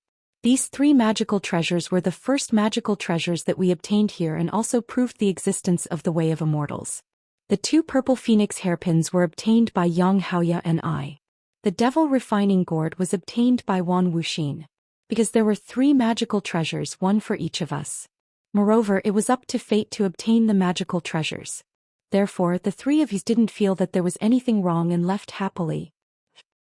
These 3 magical treasures were the first magical treasures that we obtained here and also proved the existence of the way of immortals. The 2 purple phoenix hairpins were obtained by Yang Haoya and I. The devil refining gourd was obtained by Wan Wuxin. Because there were 3 magical treasures, 1 for each of us. Moreover, it was up to fate to obtain the magical treasures. Therefore, the 3 of you didn't feel that there was anything wrong and left happily.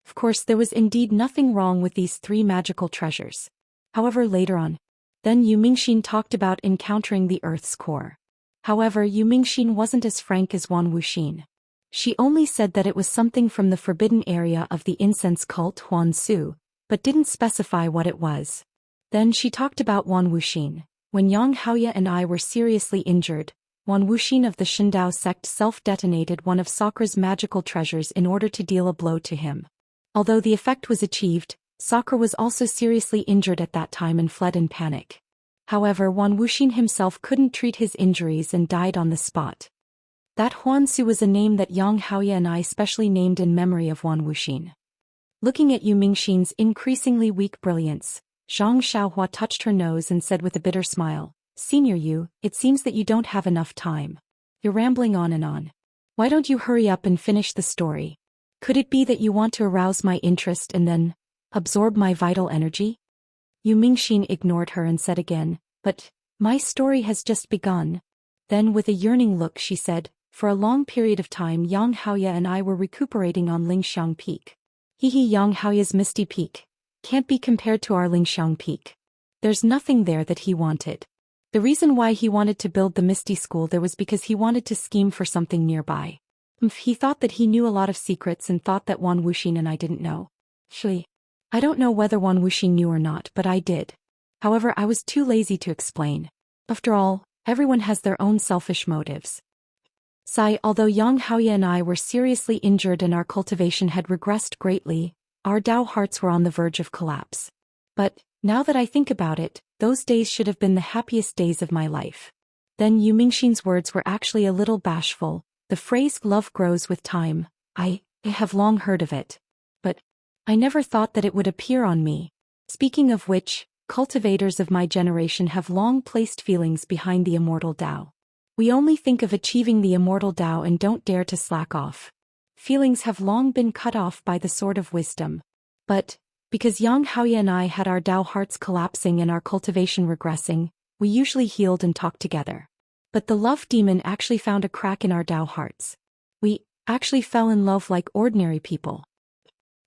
Of course, there was indeed nothing wrong with these 3 magical treasures. However, later on, then Yu Mingxin talked about encountering the Earth's core. However, Yu Mingxin wasn't as frank as Wan Wuxin. She only said that it was something from the forbidden area of the incense cult Huan Su, but didn't specify what it was. Then she talked about Wan Wuxin. When Yang Haoya and I were seriously injured, Wan Wuxin of the Shindao sect self-detonated one of Sakra's magical treasures in order to deal a blow to him. Although the effect was achieved, Sakra was also seriously injured at that time and fled in panic. However, Wan Wuxin himself couldn't treat his injuries and died on the spot. That Huan Su was a name that Yang Haoya and I specially named in memory of Wan Wuxin. Looking at Yu Mingxin's increasingly weak brilliance, Zhang Xiaohua touched her nose and said with a bitter smile, Senior Yu, it seems that you don't have enough time. You're rambling on and on. Why don't you hurry up and finish the story? Could it be that you want to arouse my interest and then absorb my vital energy? Yu Mingxin ignored her and said again, but my story has just begun. Then with a yearning look she said, for a long period of time Yang Haoya and I were recuperating on Lingxiang Peak. Yang Haoya's Misty Peak can't be compared to our Lingxiang Peak. There's nothing there that he wanted. The reason why he wanted to build the Misty School there was because he wanted to scheme for something nearby. He thought that he knew a lot of secrets and thought that Wan Wuxin and I didn't know. I don't know whether Wan Wuxin knew or not, but I did. However, I was too lazy to explain. After all, everyone has their own selfish motives. Although Yang Haoya and I were seriously injured and our cultivation had regressed greatly, our Dao hearts were on the verge of collapse. But, now that I think about it, those days should have been the happiest days of my life. Then Yu Mingxin's words were actually a little bashful. The phrase love grows with time, I have long heard of it. But I never thought that it would appear on me. Speaking of which, cultivators of my generation have long placed feelings behind the immortal Dao. We only think of achieving the immortal Dao and don't dare to slack off. Feelings have long been cut off by the sword of wisdom. But, because Yang Haoya and I had our Dao hearts collapsing and our cultivation regressing, we usually healed and talked together. But the love demon actually found a crack in our Dao hearts. We actually fell in love like ordinary people.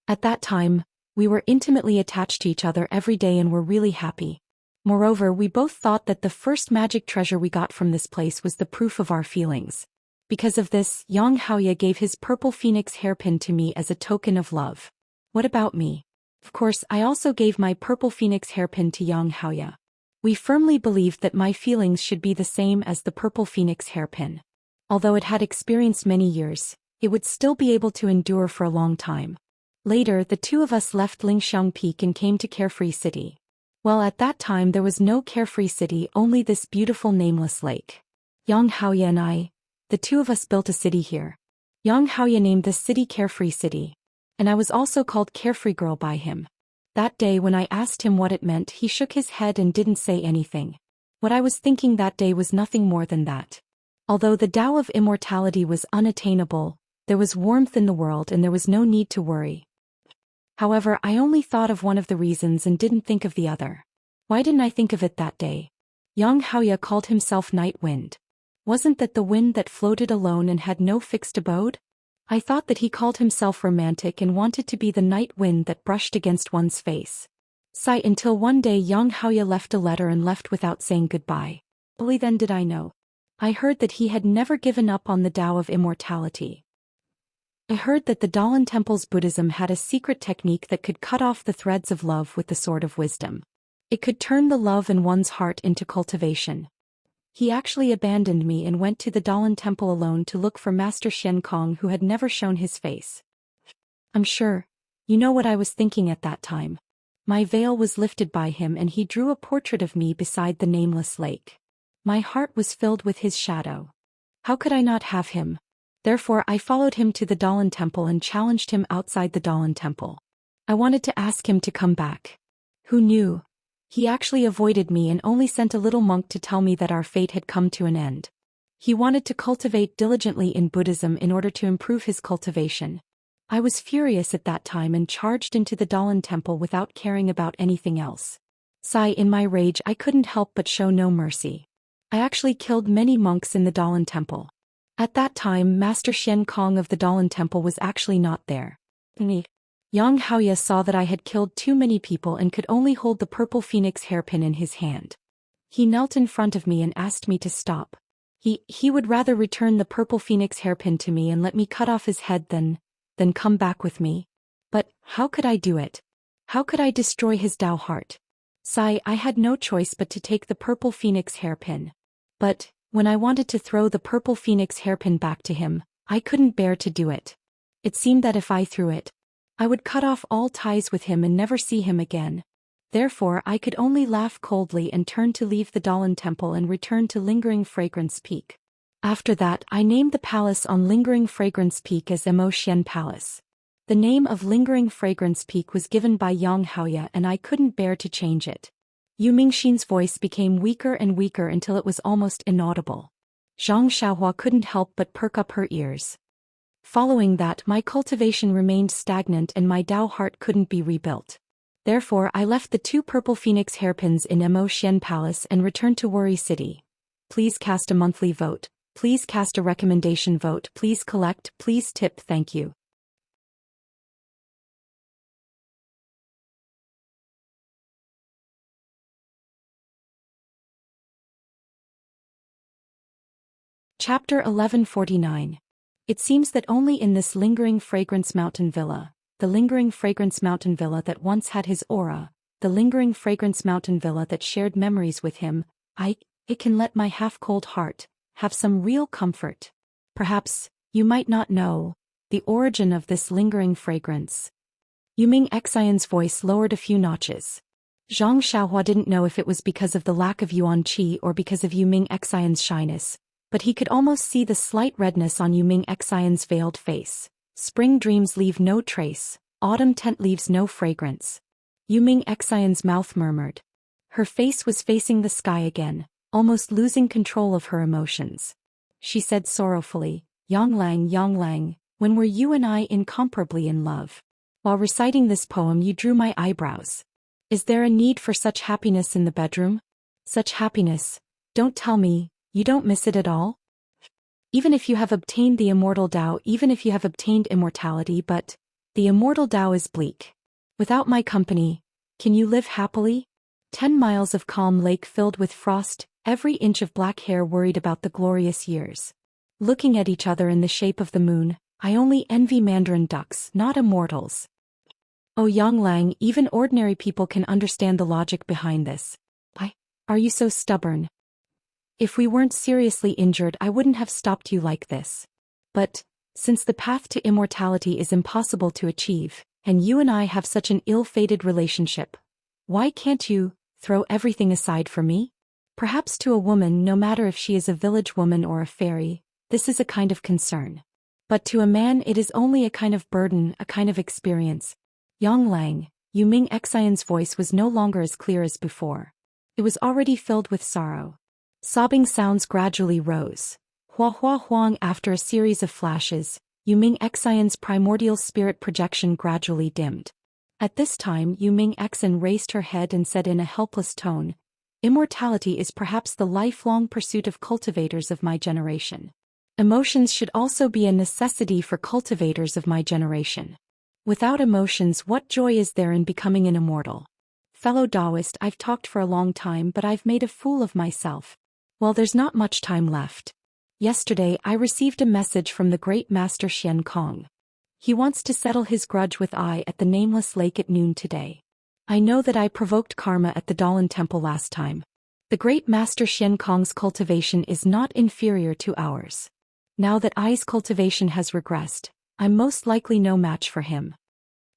At that time, we were intimately attached to each other every day and were really happy. Moreover, we both thought that the first magic treasure we got from this place was the proof of our feelings. Because of this, Yang Haoya gave his purple phoenix hairpin to me as a token of love. What about me? Of course, I also gave my purple phoenix hairpin to Yang Haoya. We firmly believed that my feelings should be the same as the purple phoenix hairpin. Although it had experienced many years, it would still be able to endure for a long time. Later, the two of us left Lingxiang Peak and came to Carefree City. Well, at that time there was no Carefree City, only this beautiful nameless lake. Yang Haoya and I, the two of us built a city here. Yang Haoya named this city Carefree City. And I was also called Carefree Girl by him. That day when I asked him what it meant, he shook his head and didn't say anything. What I was thinking that day was nothing more than that. Although the Tao of immortality was unattainable, there was warmth in the world and there was no need to worry. However, I only thought of one of the reasons and didn't think of the other. Why didn't I think of it that day? Yang Haoya called himself Night Wind. Wasn't that the wind that floated alone and had no fixed abode? I thought that he called himself romantic and wanted to be the night wind that brushed against one's face. Sigh until one day Yang Haoya left a letter and left without saying goodbye. Only then did I know. I heard that he had never given up on the Tao of immortality. I heard that the Dalan Temple's Buddhism had a secret technique that could cut off the threads of love with the sword of wisdom. It could turn the love in one's heart into cultivation. He actually abandoned me and went to the Dalan Temple alone to look for Master Shen Kong, who had never shown his face. I'm sure you know what I was thinking at that time. My veil was lifted by him and he drew a portrait of me beside the nameless lake. My heart was filled with his shadow. How could I not have him? Therefore I followed him to the Dalan Temple and challenged him outside the Dalan Temple. I wanted to ask him to come back. Who knew? He actually avoided me and only sent a little monk to tell me that our fate had come to an end. He wanted to cultivate diligently in Buddhism in order to improve his cultivation. I was furious at that time and charged into the Dalan Temple without caring about anything else. Sigh, in my rage I couldn't help but show no mercy. I actually killed many monks in the Dalan Temple. At that time Master Shen Kong of the Dalan Temple was actually not there. Yang Haoya saw that I had killed too many people and could only hold the purple phoenix hairpin in his hand. He knelt in front of me and asked me to stop. He would rather return the purple phoenix hairpin to me and let me cut off his head than come back with me. But how could I do it? How could I destroy his Tao heart? Sigh, I had no choice but to take the purple phoenix hairpin. But when I wanted to throw the purple phoenix hairpin back to him, I couldn't bear to do it. It seemed that if I threw it, I would cut off all ties with him and never see him again. Therefore I could only laugh coldly and turn to leave the Dalan Temple and return to Lingering Fragrance Peak. After that I named the palace on Lingering Fragrance Peak as Mo Xian Palace. The name of Lingering Fragrance Peak was given by Yang Haoya and I couldn't bear to change it. Yu Mingxin's voice became weaker and weaker until it was almost inaudible. Zhang Xiaohua couldn't help but perk up her ears. Following that my cultivation remained stagnant and my Tao heart couldn't be rebuilt. Therefore I left the 2 purple phoenix hairpins in Mo Xian Palace and returned to Worry City. Please cast a monthly vote. Please cast a recommendation vote. Please collect. Please tip. Thank you. Chapter 1149. It seems that only in this Lingering Fragrance Mountain Villa, the Lingering Fragrance Mountain Villa that once had his aura, the Lingering Fragrance Mountain Villa that shared memories with him, it can let my half-cold heart have some real comfort. Perhaps you might not know the origin of this lingering fragrance. Yuming Xian's voice lowered a few notches. Zhang Xiaohua didn't know if it was because of the lack of yuan qi or because of Yuming Xian's shyness, but he could almost see the slight redness on Yuming Xian's veiled face. Spring dreams leave no trace, autumn tent leaves no fragrance. Yuming Xian's mouth murmured. Her face was facing the sky again, almost losing control of her emotions. She said sorrowfully, Yang Lang, when were you and I incomparably in love? While reciting this poem you drew my eyebrows. Is there a need for such happiness in the bedroom? Such happiness, don't tell me, you don't miss it at all? Even if you have obtained the immortal Tao, even if you have obtained immortality, but the immortal Tao is bleak. Without my company, can you live happily? 10 miles of calm lake filled with frost, every inch of black hair worried about the glorious years. looking at each other in the shape of the moon. I only envy mandarin ducks, not immortals. Oh Yang Lang, even ordinary people can understand the logic behind this. Why are you so stubborn? If we weren't seriously injured, I wouldn't have stopped you like this. But, since the path to immortality is impossible to achieve, and you and I have such an ill-fated relationship, why can't you throw everything aside for me? Perhaps to a woman, no matter if she is a village woman or a fairy, this is a kind of concern. But to a man it is only a kind of burden, a kind of experience. Yang Lang, Yu Ming Xian's voice was no longer as clear as before. It was already filled with sorrow. Sobbing sounds gradually rose. Hua Hua Huang. After a series of flashes, Yu Ming Xian's primordial spirit projection gradually dimmed. At this time Yu Ming Xian raised her head and said in a helpless tone, "Immortality is perhaps the lifelong pursuit of cultivators of my generation. Emotions should also be a necessity for cultivators of my generation. Without emotions, what joy is there in becoming an immortal? Fellow Taoist, I've talked for a long time, but I've made a fool of myself. Well, there's not much time left. Yesterday I received a message from the great master Xian Kong. He wants to settle his grudge with I at the nameless lake at noon today. I know that I provoked karma at the Dalan temple last time. The great master Xian Kong's cultivation is not inferior to ours. Now that I's cultivation has regressed, I'm most likely no match for him.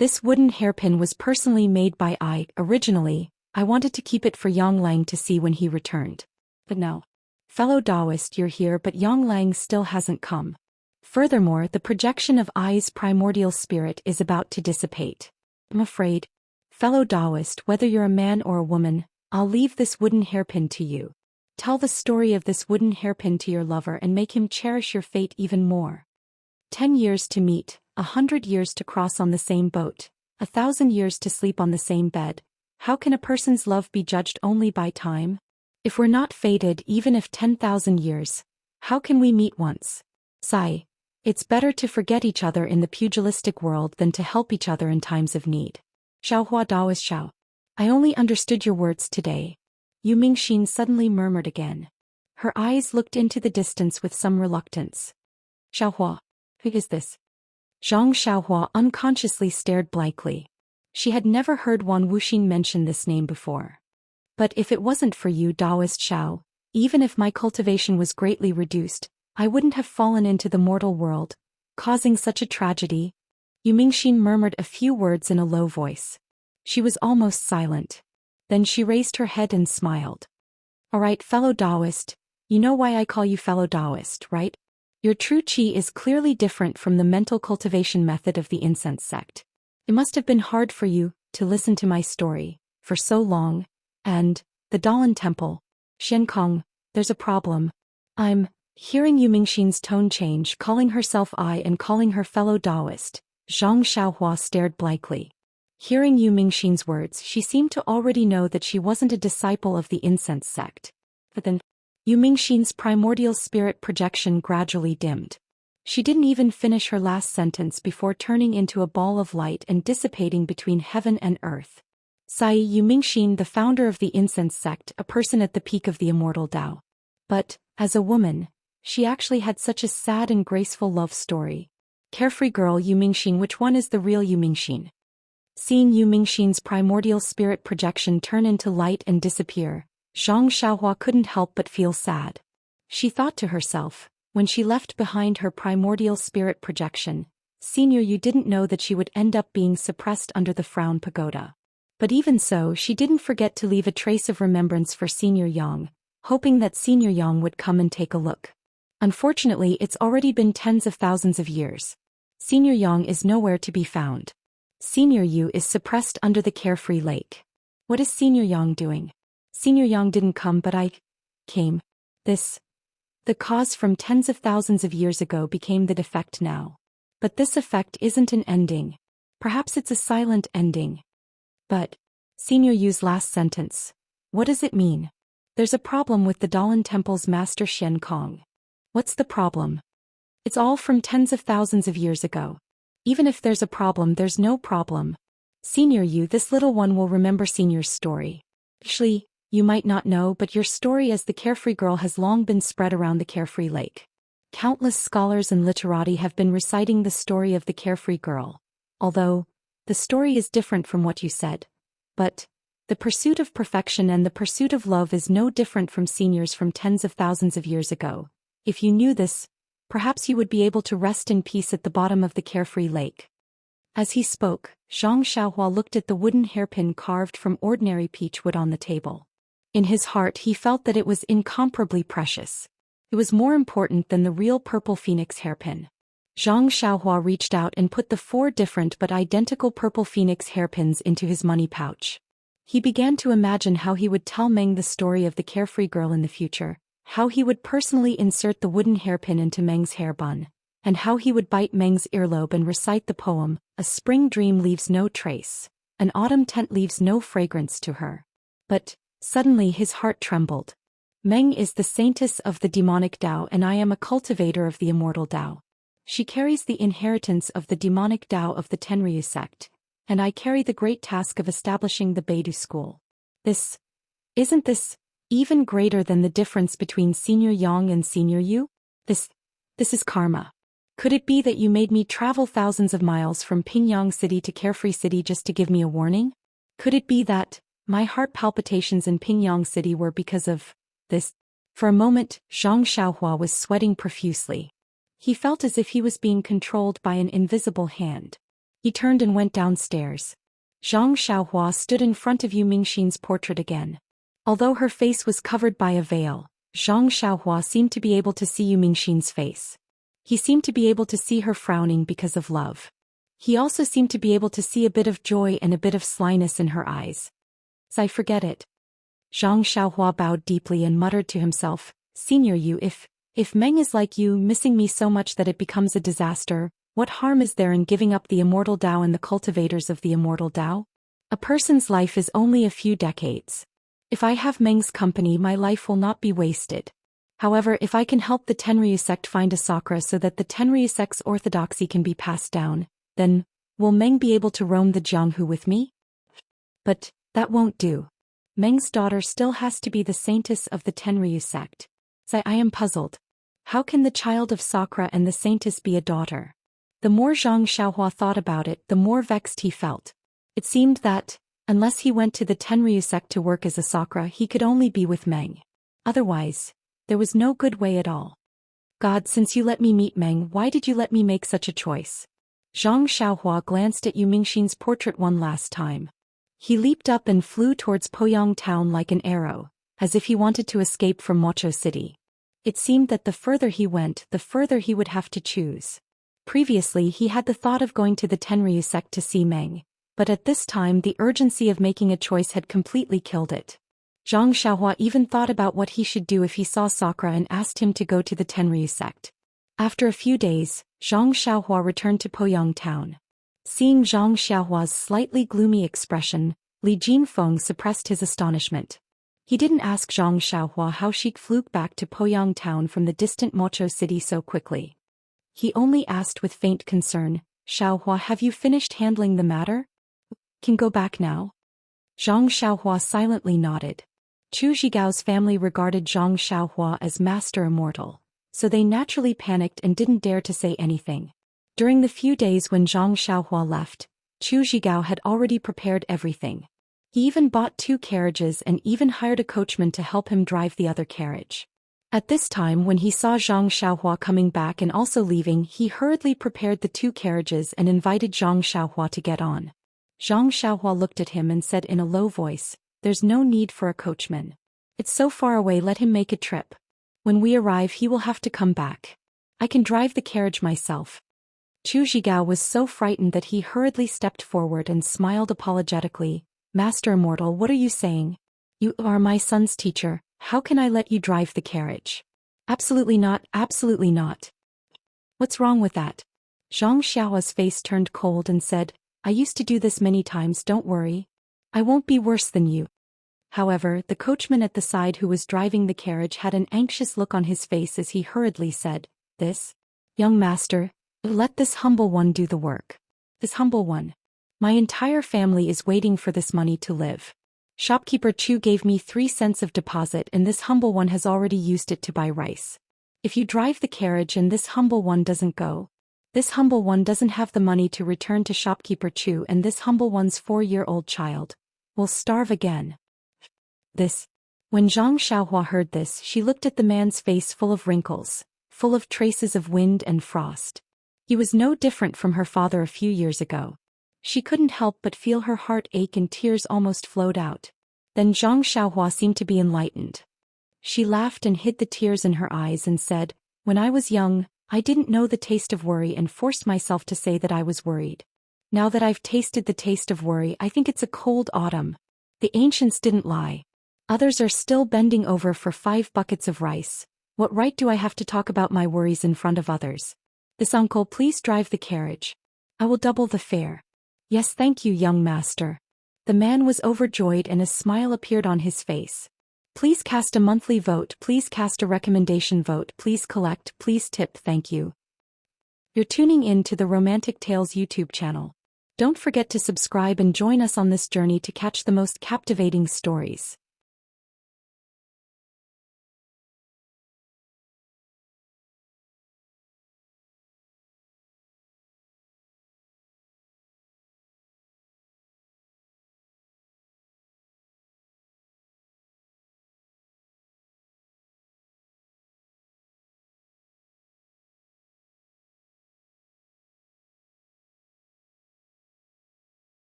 This wooden hairpin was personally made by I. Originally, I wanted to keep it for Yang Lang to see when he returned. But now, fellow Taoist, you're here, but Yang Lang still hasn't come. Furthermore, the projection of I's primordial spirit is about to dissipate. I'm afraid, fellow Taoist, whether you're a man or a woman, I'll leave this wooden hairpin to you. Tell the story of this wooden hairpin to your lover and make him cherish your fate even more. 10 years to meet, 100 years to cross on the same boat, 1,000 years to sleep on the same bed. How can a person's love be judged only by time? If we're not fated, even if 10,000 years, how can we meet once? Sigh. It's better to forget each other in the pugilistic world than to help each other in times of need. Xiaohua Daoist Xiao. I only understood your words today. Yu Mingxin suddenly murmured again. Her eyes looked into the distance with some reluctance. Xiaohua. Who is this? Zhang Xiaohua unconsciously stared blankly. She had never heard Wan Wuxin mention this name before. But if it wasn't for you, Taoist Xiao, even if my cultivation was greatly reduced, I wouldn't have fallen into the mortal world, causing such a tragedy. Yu Mingxin murmured a few words in a low voice. She was almost silent. Then she raised her head and smiled. All right, fellow Taoist, you know why I call you fellow Taoist, right? Your true qi is clearly different from the mental cultivation method of the incense sect. It must have been hard for you to listen to my story for so long. And the Dalan temple, Xiankong, there's a problem. I'm hearing Yu Mingxin's tone change, calling herself I and calling her fellow Taoist. Zhang Xiaohua stared blankly. Hearing Yu Mingxin's words, she seemed to already know that she wasn't a disciple of the incense sect. But then, Yu Mingxin's primordial spirit projection gradually dimmed. She didn't even finish her last sentence before turning into a ball of light and dissipating between heaven and earth. Sai Yu Mingxin, the founder of the incense sect, a person at the peak of the immortal Tao. But, as a woman, she actually had such a sad and graceful love story. Carefree girl Yu Mingxin, which one is the real Yu Mingxin? Seeing Yu Mingxin's primordial spirit projection turn into light and disappear, Zhang Xiaohua couldn't help but feel sad. She thought to herself, when she left behind her primordial spirit projection, Senior Yu didn't know that she would end up being suppressed under the Frown Pagoda. But even so, she didn't forget to leave a trace of remembrance for Senior Yang, hoping that Senior Yang would come and take a look. Unfortunately, it's already been tens of thousands of years. Senior Yang is nowhere to be found. Senior Yu is suppressed under the Carefree Lake. What is Senior Yang doing? Senior Yang didn't come, but I came. The cause from tens of thousands of years ago became the defect now. But this effect isn't an ending. Perhaps it's a silent ending. But, Senior Yu's last sentence. What does it mean? There's a problem with the Dalan Temple's master Xian Kong. What's the problem? It's all from tens of thousands of years ago. Even if there's a problem, there's no problem. Senior Yu, this little one will remember Senior's story. Actually, you might not know, but your story as the Carefree Girl has long been spread around the Carefree Lake. Countless scholars and literati have been reciting the story of the carefree girl. Although, the story is different from what you said. But, the pursuit of perfection and the pursuit of love is no different from seniors from tens of thousands of years ago. If you knew this, perhaps you would be able to rest in peace at the bottom of the carefree lake. As he spoke, Zhang Xiaohua looked at the wooden hairpin carved from ordinary peach wood on the table. In his heart he felt that it was incomparably precious. It was more important than the real purple phoenix hairpin. Zhang Xiaohua reached out and put the 4 different but identical purple phoenix hairpins into his money pouch. He began to imagine how he would tell Meng the story of the carefree girl in the future, how he would personally insert the wooden hairpin into Meng's hair bun, and how he would bite Meng's earlobe and recite the poem, "A spring dream leaves no trace, an autumn tent leaves no fragrance to her." But, suddenly his heart trembled. Meng is the saintess of the demonic Tao and I am a cultivator of the immortal Tao. She carries the inheritance of the demonic Tao of the Tenryu sect, and I carry the great task of establishing the Beidou school. Isn't this even greater than the difference between Senior Yang and Senior Yu? This is karma. Could it be that you made me travel thousands of miles from Pingyang City to Carefree City just to give me a warning? Could it be that my heart palpitations in Pingyang City were because of this? For a moment, Zhang Xiaohua was sweating profusely. He felt as if he was being controlled by an invisible hand. He turned and went downstairs. Zhang Xiaohua stood in front of Yu Mingxin's portrait again. Although her face was covered by a veil, Zhang Xiaohua seemed to be able to see Yu Mingxin's face. He seemed to be able to see her frowning because of love. He also seemed to be able to see a bit of joy and a bit of slyness in her eyes. I forget it. Zhang Xiaohua bowed deeply and muttered to himself, "Senior Yu, if Meng is like you, missing me so much that it becomes a disaster, what harm is there in giving up the immortal Tao and the cultivators of the immortal Tao? A person's life is only a few decades. If I have Meng's company, my life will not be wasted. However, if I can help the Tenryu sect find a Sakura so that the Tenryu sect's orthodoxy can be passed down, then, will Meng be able to roam the Jianghu with me? But, that won't do. Meng's daughter still has to be the saintess of the Tenryu sect. I am puzzled. How can the child of Sakura and the saintess be a daughter? The more Zhang Xiaohua thought about it, the more vexed he felt. It seemed that, unless he went to the Tenryu sect to work as a Sakura, he could only be with Meng. Otherwise, there was no good way at all. God, since you let me meet Meng, why did you let me make such a choice? Zhang Xiaohua glanced at Yu Mingxin's portrait one last time. He leaped up and flew towards Poyang town like an arrow, as if he wanted to escape from Mocho City. It seemed that the further he went, the further he would have to choose. Previously he had the thought of going to the Tenryu sect to see Meng, but at this time the urgency of making a choice had completely killed it. Zhang Xiaohua even thought about what he should do if he saw Sakura and asked him to go to the Tenryu sect. After a few days, Zhang Xiaohua returned to Poyang town. Seeing Zhang Xiaohua's slightly gloomy expression, Li Jinfeng suppressed his astonishment. He didn't ask Zhang Xiaohua how she flew back to Poyang town from the distant Mocho City so quickly. He only asked with faint concern, "Xiaohua, have you finished handling the matter? Can go back now?" Zhang Xiaohua silently nodded. Chu Zhigao's family regarded Zhang Xiaohua as master immortal, so they naturally panicked and didn't dare to say anything. During the few days when Zhang Xiaohua left, Chu Zhigao had already prepared everything. He even bought 2 carriages and even hired a coachman to help him drive the other carriage. At this time, when he saw Zhang Xiaohua coming back and also leaving, he hurriedly prepared the 2 carriages and invited Zhang Xiaohua to get on. Zhang Xiaohua looked at him and said in a low voice, "There's no need for a coachman. It's so far away, let him make a trip. When we arrive he will have to come back. I can drive the carriage myself." Chu Zhigao was so frightened that he hurriedly stepped forward and smiled apologetically. "Master Immortal, what are you saying? You are my son's teacher, how can I let you drive the carriage?" Absolutely not, absolutely not. What's wrong with that? Zhang Xiaohua's face turned cold and said, "I used to do this many times, don't worry. I won't be worse than you." However, the coachman at the side who was driving the carriage had an anxious look on his face as he hurriedly said, "This young master, let this humble one do the work. This humble one. My entire family is waiting for this money to live. Shopkeeper Chu gave me 3 cents of deposit and this humble one has already used it to buy rice. If you drive the carriage and this humble one doesn't go, this humble one doesn't have the money to return to shopkeeper Chu, and this humble one's 4-year-old child will starve again. This. When Zhang Xiaohua heard this, she looked at the man's face full of wrinkles, full of traces of wind and frost. He was no different from her father a few years ago. She couldn't help but feel her heart ache and tears almost flowed out. Then Zhang Xiaohua seemed to be enlightened. She laughed and hid the tears in her eyes and said, "When I was young, I didn't know the taste of worry and forced myself to say that I was worried. Now that I've tasted the taste of worry, I think it's a cold autumn. The ancients didn't lie. Others are still bending over for 5 buckets of rice. What right do I have to talk about my worries in front of others? This uncle, please drive the carriage. I will double the fare." "Yes, thank you, young master." The man was overjoyed and a smile appeared on his face. "Please cast a monthly vote, please cast a recommendation vote, please collect, please tip, thank you." You're tuning in to the Romantic Tales YouTube channel. Don't forget to subscribe and join us on this journey to catch the most captivating stories.